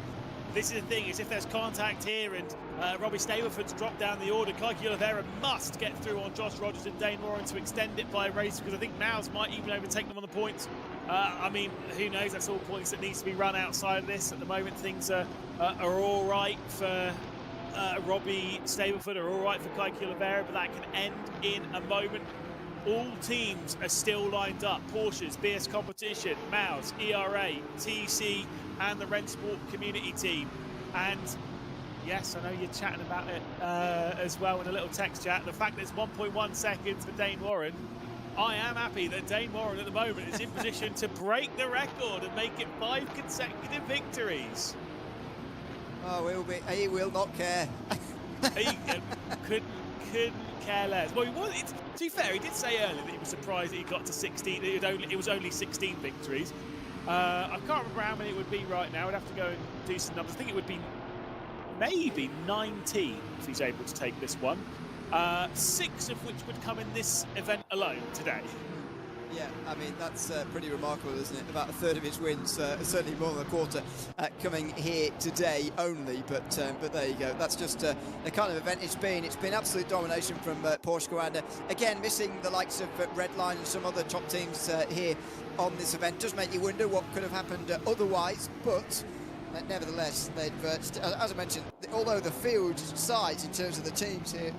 S3: this is the thing, is if there's contact here and Robbie Stableford's dropped down the order, Kiki Oliveira must get through on Josh Rogers and Dane Warren to extend it by a race, because I think Mouse might even overtake them on the points. I mean, who knows, that's all points that needs to be run outside of this. At the moment things are all right for Robbie Stableford, are all right for Kiki Oliveira, but that can end in a moment. All teams are still lined up. Porsches, BS Competition, Mouse, ERA, TC and the RENNSPORT community team. And yes, I know you're chatting about it as well in a little text chat. The fact that it's 1.1 seconds for Dane Warren, I am happy that Dane Warren at the moment is in position to break the record and make it 5 consecutive victories.
S15: Oh, he will not care.
S3: He couldn't care less. Well, to be fair, he did say earlier that he was surprised that he got to 16. It was only 16 victories. I can't remember how many it would be right now. I'd have to go and do some numbers. I think it would be maybe 19 if he's able to take this one. 6 of which would come in this event alone today.
S15: Yeah, I mean, that's pretty remarkable, isn't it? About a third of his wins, certainly more than a quarter, coming here today only. But there you go. That's just the kind of event it's been. It's been absolute domination from Porsche Commander. Again, missing the likes of Redline and some other top teams here on this event. Does make you wonder what could have happened otherwise. But nevertheless, they've, as I mentioned, although the field size in terms of the teams here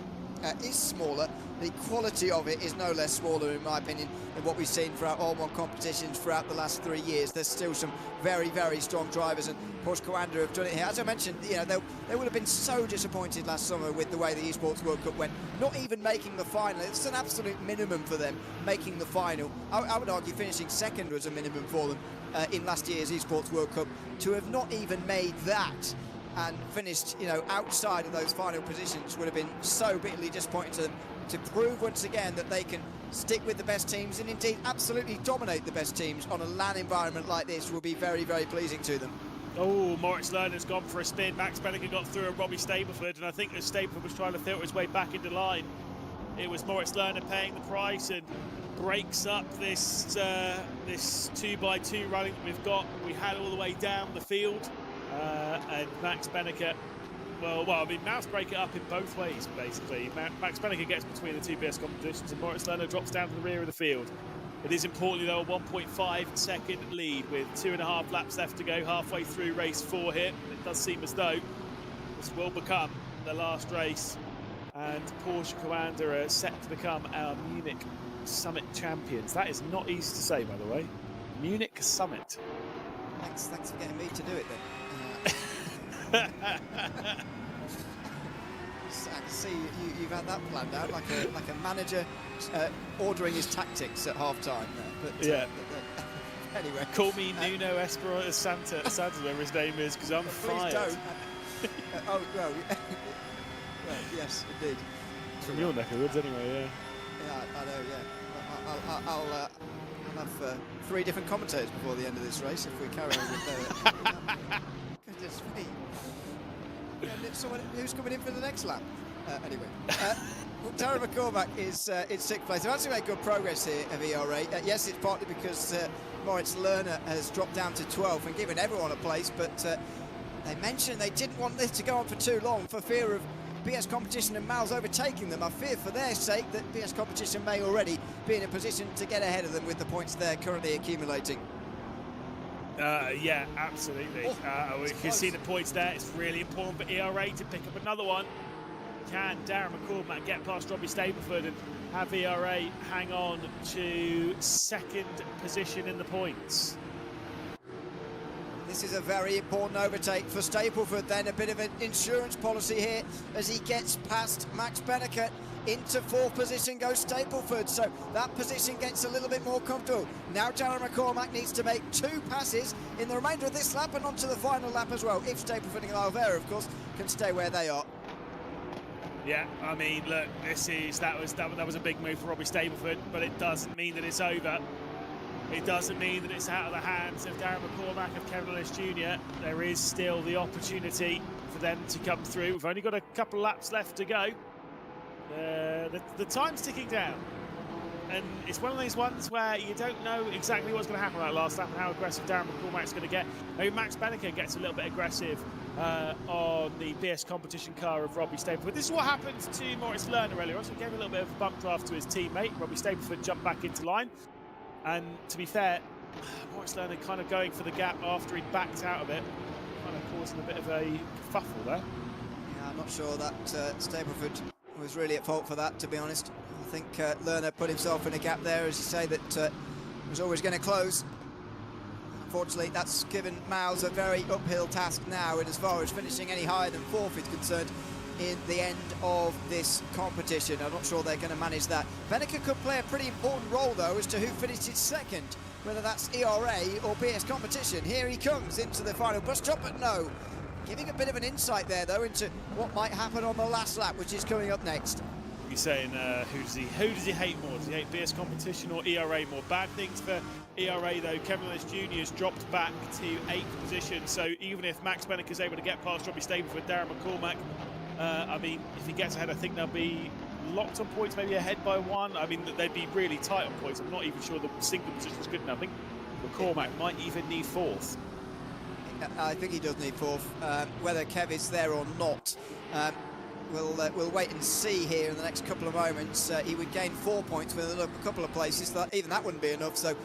S15: is smaller, the quality of it is no less smaller, in my opinion, than what we've seen throughout all one competitions throughout the last 3 years. There's still some very, very strong drivers, and Porsche Commander have done it here. As I mentioned, you know, they would have been so disappointed last summer with the way the Esports World Cup went, not even making the final. It's an absolute minimum for them, making the final. I would argue finishing second was a minimum for them in last year's Esports World Cup. To have not even made that and finished, you know, outside of those final positions would have been so bitterly disappointing to them. To prove once again that they can stick with the best teams and indeed absolutely dominate the best teams on a LAN environment like this will be very, very pleasing to them.
S3: Oh, Moritz Lerner's gone for a spin. Max Benneker got through a Robbie Stableford, and I think as Stableford was trying to filter his way back into line, it was Moritz Lerner paying the price and breaks up this this 2x2 running that we've got. We had all the way down the field, and Max Benneker. Well, I mean, Mouse break it up in both ways, basically. Max Benneker gets between the two BS competitions, and Moritz Lerner drops down to the rear of the field. It is importantly, though, a 1.5 second lead with 2.5 laps left to go, halfway through race 4 here. It does seem as though this will become the last race, and Porsche Commander are set to become our Munich Summit champions. That is not easy to say, by the way. Munich Summit.
S15: Thanks for getting me to do it then. I can see you've had that planned out, like a manager ordering his tactics at half-time. But
S3: yeah.
S15: Anyway,
S3: call me Nuno Esperanza Santa, whatever his name is, because I'm fired.
S15: Please don't. Oh well, well, yes, indeed.
S3: It's from your neck of the woods, anyway. Yeah.
S15: Yeah, I know. Yeah, I'll have 3 different commentators before the end of this race if we carry on with goodness me. Who's coming in for the next lap? Anyway, Tara McCormack is in 6th place. They've actually made good progress here of ERA. Yes, it's partly because Moritz Lerner has dropped down to 12th and given everyone a place, but They mentioned they didn't want this to go on for too long for fear of BS Competition and Miles overtaking them. I fear for their sake that BS Competition may already be in a position to get ahead of them with the points they're currently accumulating.
S3: Yeah, absolutely. We can see the points there. It's really important for ERA to pick up another one. Can Darren McCormack get past Robbie Stableford and have ERA hang on to second position in the points?
S15: This is a very important overtake for Stableford, then a bit of an insurance policy here as he gets past Max Benneker. Into fourth position goes Stableford, so that position gets a little bit more comfortable. Now Darren McCormack needs to make 2 passes in the remainder of this lap and onto the final lap as well, if Stableford and Alvera, of course, can stay where they are.
S3: Yeah, I mean, look, that was a big move for Robbie Stableford, but it doesn't mean that it's over. It doesn't mean that it's out of the hands of Darren McCormack, of Kevin Ellis Jr. There is still the opportunity for them to come through. We've only got a couple of laps left to go. The time's ticking down, and it's one of those ones where you don't know exactly what's going to happen on that last lap and how aggressive Darren McCormack's going to get. Maybe Max Benneker gets a little bit aggressive on the BS Competition car of Robbie Stableford. This is what happened to Moritz Lerner earlier. Also gave a little bit of a bump draft to his teammate. Robbie Stableford jumped back into line, and to be fair, Moritz Lerner kind of going for the gap after he backed out of it, kind of causing a bit of a kerfuffle there.
S15: Yeah, I'm not sure that Stableford was really at fault for that, to be honest. I think Lerner put himself in a gap there, as you say, that was always going to close. Unfortunately, that's given Miles a very uphill task now, and as far as finishing any higher than fourth is concerned in the end of this competition. I'm not sure they're going to manage that. Benneker could play a pretty important role, though, as to who finishes second, whether that's ERA or BS Competition. Here he comes into the final bus stop, but no. Giving a bit of an insight there, though, into what might happen on the last lap, which is coming up next.
S3: You're saying who does he hate more? Does he hate BS Competition or ERA more? Bad things for ERA, though. Kevin Ellis Jr. has dropped back to 8th position, so even if Max Benneker is able to get past Robbie Stableford, Darren McCormack, I mean, if he gets ahead, I think they'll be locked on points, maybe ahead by 1. I mean, they'd be really tight on points. I'm not even sure the single position's good enough. I think McCormack might even need 4th.
S15: I think he does need 4th. Whether Kev is there or not, we'll wait and see here in the next couple of moments. He would gain 4 points with a couple of places. Even that wouldn't be enough, so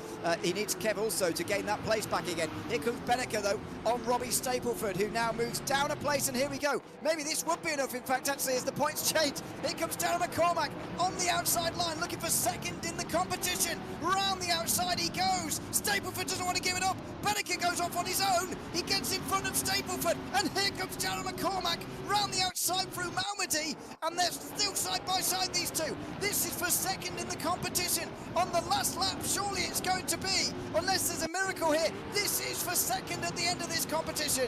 S15: he needs Kev also to gain that place back again. Here comes Benneker, though, on Robbie Stableford, who now moves down a place, and here we go. Maybe this would be enough, in fact, actually, as the points change. Here comes Darren McCormack on the outside line, looking for second in the competition. Round the outside he goes. Stableford doesn't want to give it up. Benneker goes off on his own. He gets in front of Stableford, and here comes Darren McCormack round the outside through Malmedy, and they're still side by side, these two. This is for second in the competition. On the last lap, surely it's going to be, unless there's a miracle here. This is for second at the end of this competition.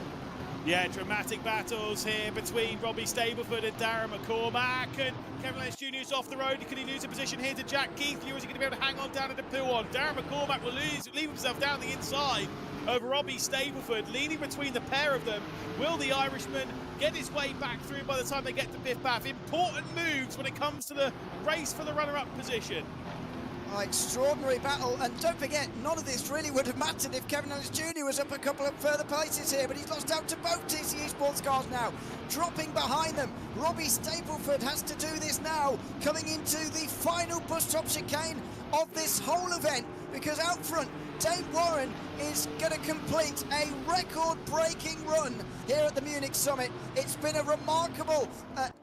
S3: Yeah, dramatic battles here between Robbie Stableford and Darren McCormack, and Kevin Ellis Jr. is off the road. Can he lose a position here to Jack Keithley, or is he going to be able to hang on down at the P1? Darren McCormack will leave himself down the inside of Robbie Stableford, leaning between the pair of them. Will the Irishman get his way back through by the time they get to Biff Bath? Important moves when it comes to the race for the runner-up position.
S15: Extraordinary battle, and don't forget, none of this really would have mattered if Kevin Ellis Jr. was up a couple of further places here, but he's lost out to both TC Esports cars now, dropping behind them. Robbie Stableford has to do this now, coming into the final bus stop chicane of this whole event, because out front, Dave Warren is going to complete a record-breaking run here at the Munich Summit. It's been a remarkable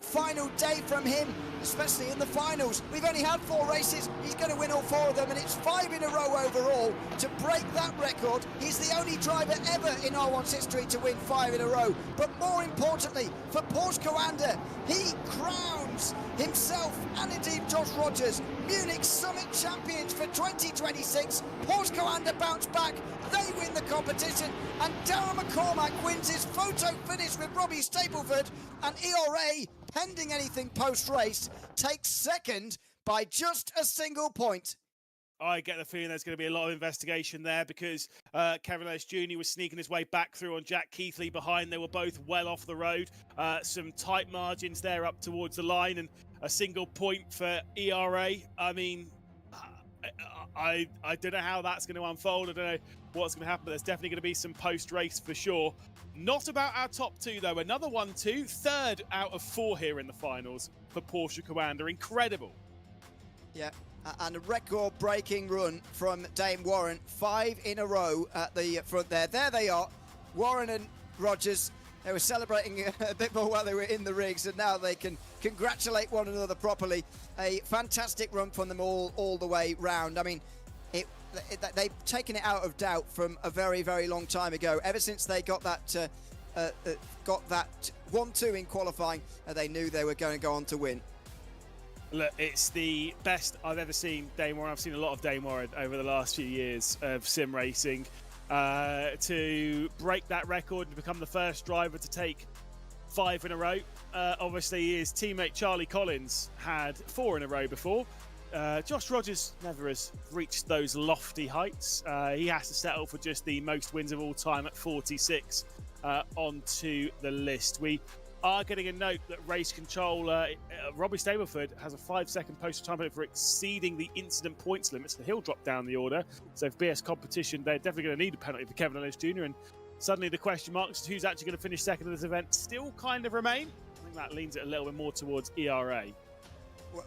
S15: final day from him, especially in the finals. We've only had 4 races. He's going to win all 4 of them, and it's 5 in a row overall to break that record. He's the only driver ever in R1's history to win 5 in a row. But more importantly, for Porsche Coanda, he crowns himself and indeed Josh Rogers Munich Summit champions for 2026. Porsche Coanda bounce back. They win the competition, and Darren McCormack wins his photo finish with Robbie Stableford, and ERA, pending anything post-race, takes second by just a single point.
S3: I get the feeling there's going to be a lot of investigation there, because Kevin Ellis Jr. was sneaking his way back through on Jack Keithley behind. They were both well off the road. Some tight margins there up towards the line, and a single point for ERA. I mean, I don't know how that's going to unfold. I don't know what's going to happen, but there's definitely going to be some post-race for sure. Not about our top two, though. Another 1-2, third out of 4 here in the finals for Porsche Commander. Incredible.
S15: Yeah, and a record-breaking run from Dame Warren. 5 in a row at the front there. There they are, Warren and Rogers. They were celebrating a bit more while they were in the rigs, and now they can congratulate one another properly. A fantastic run from them all the way round. I mean, they've taken it out of doubt from a very, very long time ago. Ever since they got that 1-2 in qualifying, they knew they were going to go on to win.
S3: Look, it's the best I've ever seen Dame Warren. I've seen a lot of Dame Warren over the last few years of sim racing. To break that record and become the first driver to take 5 in a row. Obviously, his teammate Charlie Collins had 4 in a row before. Josh Rogers never has reached those lofty heights. He has to settle for just the most wins of all time at 46 onto the list. We are getting a note that race controller Robbie Stableford has a 5-second postal time limit for exceeding the incident points limit, so he'll drop down the order. So if BS competition, they're definitely going to need a penalty for Kevin Ellis Jr. And suddenly the question marks as to who's actually going to finish second in this event still kind of remain. I think that leans it a little bit more towards ERA.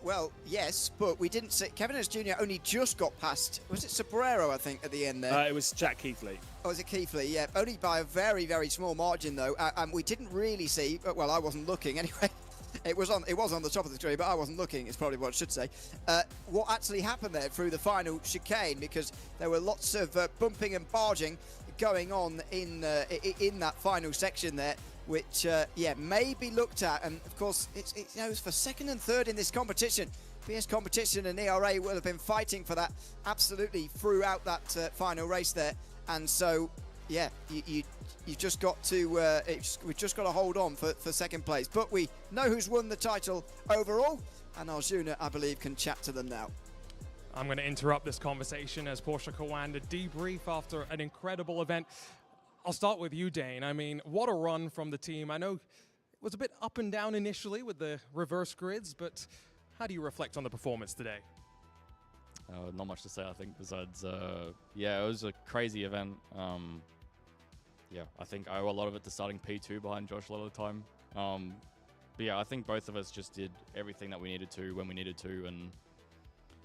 S15: Well, yes, but we didn't see. Kevin Ellis Jr. only just got past. Was it Sobrero, I think, at the end there?
S3: It was Jack Keithley.
S15: Oh, was it Keithley? Yeah, only by a very, very small margin, though. And we didn't really see. Well, I wasn't looking anyway. It was on the top of the screen, but I wasn't looking. Is probably what I should say. What actually happened there through the final chicane, because there were lots of bumping and barging going on in that final section there, which may be looked at. And of course, it's for second and third in this competition. BS competition and ERA will have been fighting for that absolutely throughout that final race there. And so, yeah, you just got to we've just got to hold on for second place. But we know who's won the title overall, and Arjuna, I believe, can chat to them now.
S2: I'm going to interrupt this conversation as Porsche Commander debrief after an incredible event. I'll start with you, Dane. I mean, what a run from the team. I know it was a bit up and down initially with the reverse grids, but how do you reflect on the performance today?
S9: Not much to say, I think, besides, it was a crazy event. I think I owe a lot of it to starting P2 behind Josh a lot of the time. But yeah, I think both of us just did everything that we needed to when we needed to, and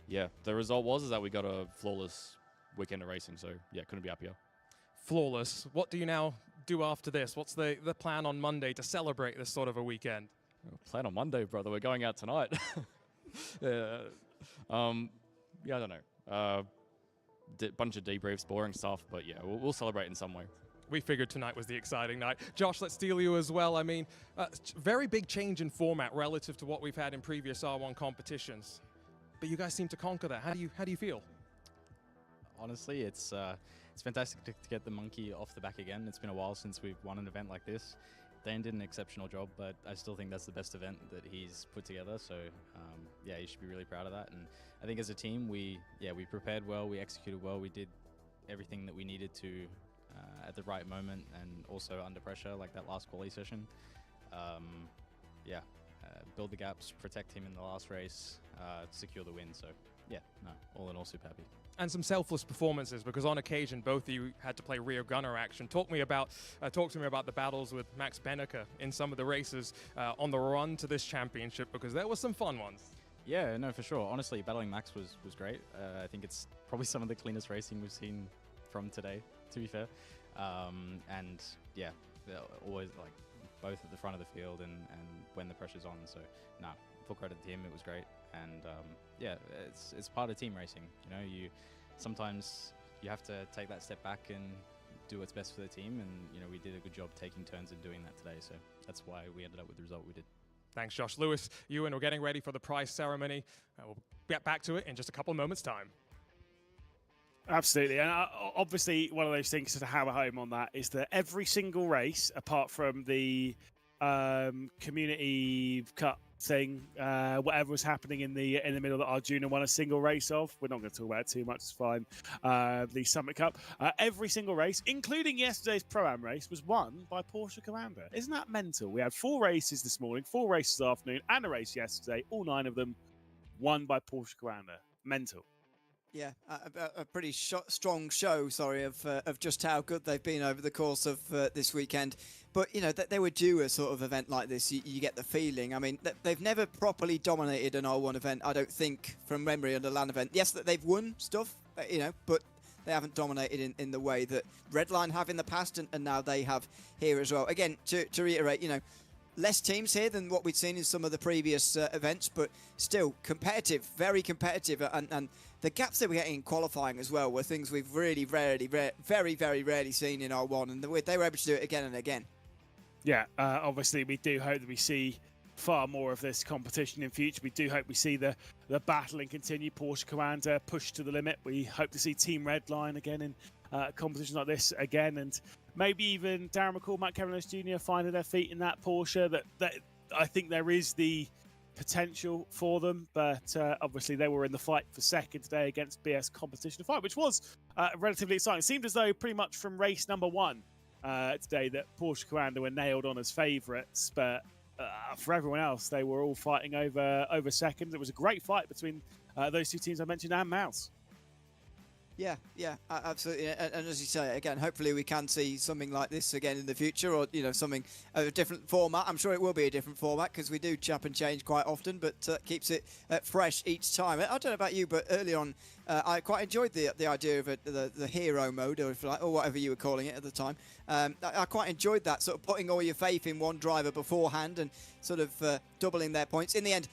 S9: yeah, the result was that we got a flawless weekend of racing, so yeah, couldn't be happier.
S2: Flawless. What do you now do after this? What's the plan on Monday to celebrate this sort of a weekend?
S9: Plan on Monday, brother. We're going out tonight. I don't know. Bunch of debriefs, boring stuff, but yeah, we'll celebrate in some way.
S2: We figured tonight was the exciting night. Josh, let's steal you as well. I mean, very big change in format relative to what we've had in previous R1 competitions. But you guys seem to conquer that. How do you feel?
S7: Honestly, it's fantastic to get the monkey off the back again. It's been a while since we've won an event like this. Dane did an exceptional job, but I still think that's the best event that he's put together. So you should be really proud of that. And I think as a team, we prepared well, we executed well, we did everything that we needed to at the right moment, and also under pressure, like that last quali session. Build the gaps, protect him in the last race, secure the win. So all in all, super happy.
S2: And some selfless performances, because on occasion both of you had to play rear gunner action. Talk to me about the battles with Max Benneker in some of the races on the run to this championship, because there were some fun ones.
S7: Yeah, no, for sure. Honestly, battling Max was great. I think it's probably some of the cleanest racing we've seen from today, to be fair. They're always like both at the front of the field and when the pressure's on. So, full credit to him. It was great. And it's part of team racing. You know, sometimes you have to take that step back and do what's best for the team. And we did a good job taking turns and doing that today. So that's why we ended up with the result we did.
S2: Thanks, Josh. Lewis, Ewan, we're getting ready for the prize ceremony. We'll get back to it in just a couple of moments' time.
S3: Absolutely, and obviously one of those things to hammer home on that is that every single race, apart from the community cup thing, whatever was happening in the middle that Arjuna won a single race of, we're not going to talk about it too much, it's fine. The Summit Cup, every single race, including yesterday's Pro-Am race, was won by Porsche Commander. Isn't that mental? We had 4 races this morning, 4 races this afternoon, and a race yesterday, all 9 of them won by Porsche Commander. Mental.
S15: Yeah, a pretty strong show, of just how good they've been over the course of this weekend. But, you know, they were due a sort of event like this, you get the feeling. I mean, they've never properly dominated an R1 event, I don't think, from memory, on a LAN event. Yes, that they've won stuff, you know, but they haven't dominated in the way that Redline have in the past, and now they have here as well. Again, to reiterate, you know, less teams here than what we'd seen in some of the previous events, but still competitive, very competitive. And the gaps that we're getting in qualifying as well were things we've really very, very rarely seen in R1, and they were able to do it again and again.
S3: Yeah, obviously we do hope that we see far more of this competition in future. We do hope we see the battling continue. Porsche Commander push to the limit. We hope to see Team Redline again in competitions like this again, and maybe even Darren McCall, Matt Cavendish Jr. finding their feet in that Porsche. That I think there is the potential for them, but obviously they were in the fight for second today against BS Competition Fight, which was relatively exciting. It seemed as though pretty much from race number 1 today that Porsche Commander were nailed on as favourites, but for everyone else, they were all fighting over seconds. It was a great fight between those two teams I mentioned and Mouse.
S15: Yeah, absolutely. And as you say, again, hopefully we can see something like this again in the future, or, you know, something of a different format. I'm sure it will be a different format because we do chop and change quite often, but keeps it fresh each time. I don't know about you, but early on, I quite enjoyed the idea of the hero mode, or if you like, or whatever you were calling it at the time. I quite enjoyed that, sort of putting all your faith in one driver beforehand and sort of doubling their points. In the end,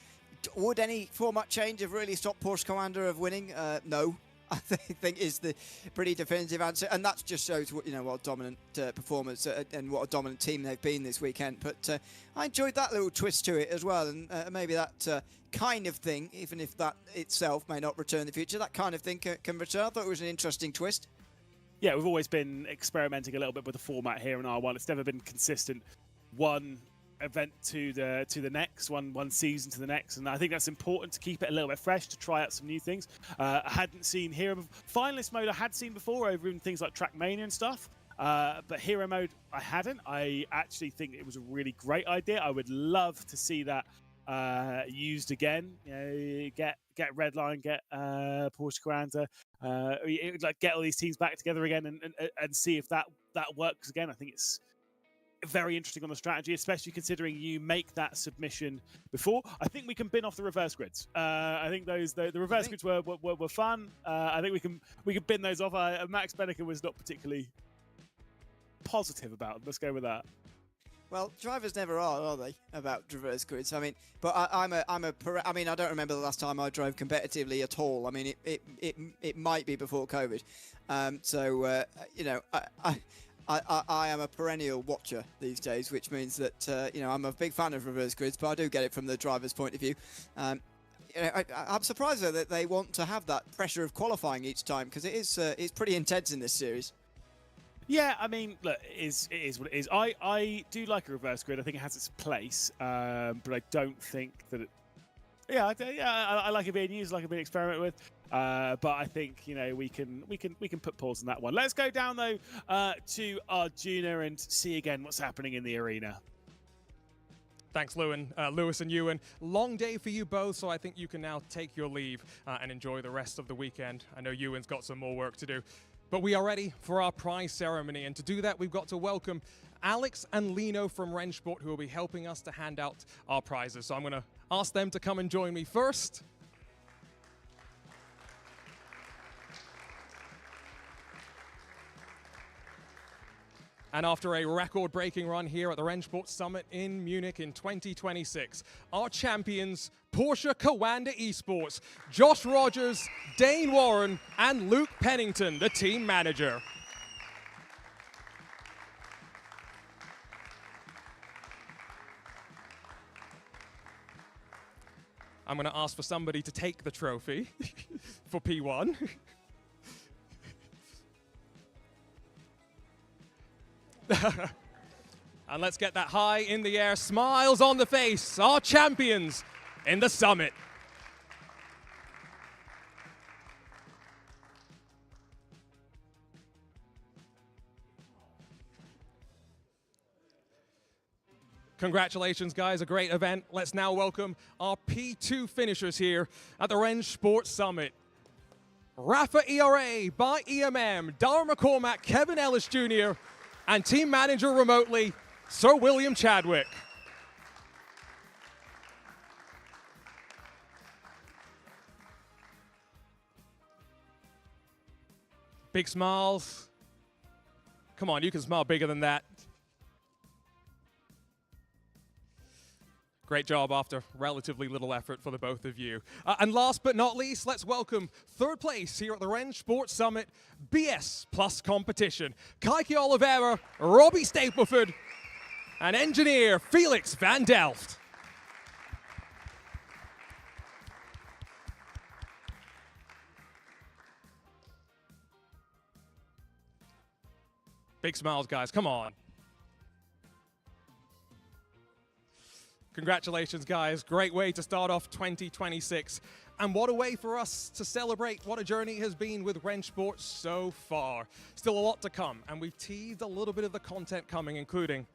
S15: would any format change have really stopped Porsche Commander of winning? No. I think is the pretty definitive answer, and that just shows what, you know, what a dominant performance and what a dominant team they've been this weekend. But I enjoyed that little twist to it as well, and maybe that kind of thing, even if that itself may not return in the future, that kind of thing can return. I thought it was an interesting twist.
S3: Yeah, we've always been experimenting a little bit with the format here in R1. It's never been consistent. One event to the next, one season to the next, and I think that's important to keep it a little bit fresh, to try out some new things. I hadn't seen hero finalist mode. I had seen before over in things like Trackmania and stuff, but hero mode I hadn't. I actually think it was a really great idea. I would love to see that used again. You know, get Redline, get Porsche Commander, like get all these teams back together again and see if that works again. I think it's very interesting on the strategy, especially considering you make that submission before. I think we can bin off the reverse grids. I think the reverse grids were fun. I think we can bin those off. Max Benneker was not particularly positive about them. Let's go with that.
S15: Well, drivers never are they, about reverse grids? I mean, but I mean, I don't remember the last time I drove competitively at all. I mean, it might be before COVID. You know, I am a perennial watcher these days, which means that, you know, I'm a big fan of reverse grids, but I do get it from the driver's point of view. You know, I'm surprised though that they want to have that pressure of qualifying each time, because it's pretty intense in this series.
S3: Yeah, I mean, look, it is what it is. I do like a reverse grid. I think it has its place, but I don't think that it... Yeah, I like it being used, like it being experimented with. But I think, you know, we can put pause on that one. Let's go down though to Arjuna and see again what's happening in the arena.
S2: Thanks, Lewis and Ewan. Long day for you both, so I think you can now take your leave and enjoy the rest of the weekend. I know Ewan's got some more work to do. But we are ready for our prize ceremony, and to do that, we've got to welcome Alex and Lino from RENNSPORT, who will be helping us to hand out our prizes. So I'm going to ask them to come and join me first. And after a record-breaking run here at the RENNSPORT Summit in Munich in 2026, our champions, Porsche Commander Esports, Josh Rogers, Dane Warren, and Luke Pennington, the team manager. I'm going to ask for somebody to take the trophy for P1. And let's get that high in the air, smiles on the face, our champions in the summit. Congratulations, guys, a great event. Let's now welcome our P2 finishers here at the RENNSPORT Summit. Rafa ERA by EMM, Darren McCormack, Kevin Ellis Jr., and team manager remotely, Sir William Chadwick. Big smiles. Come on, you can smile bigger than that. Great job after relatively little effort for the both of you. And last but not least, let's welcome third place here at the RENNSPORT Summit BS Plus competition. Kaiki Oliveira, Robbie Stapleford, and engineer Felix van Delft. Big smiles, guys, come on. Congratulations, guys. Great way to start off 2026. And what a way for us to celebrate what a journey has been with RENNSPORT so far. Still a lot to come, and we've teased a little bit of the content coming, including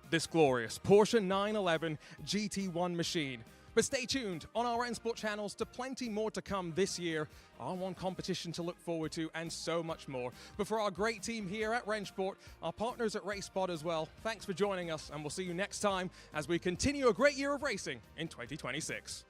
S2: this glorious Porsche 911 GT1 machine. But stay tuned on our RENNSPORT channels to plenty more to come this year, R1 competition to look forward to, and so much more. But for our great team here at RENNSPORT, our partners at RaceSpot as well, thanks for joining us, and we'll see you next time as we continue a great year of racing in 2026.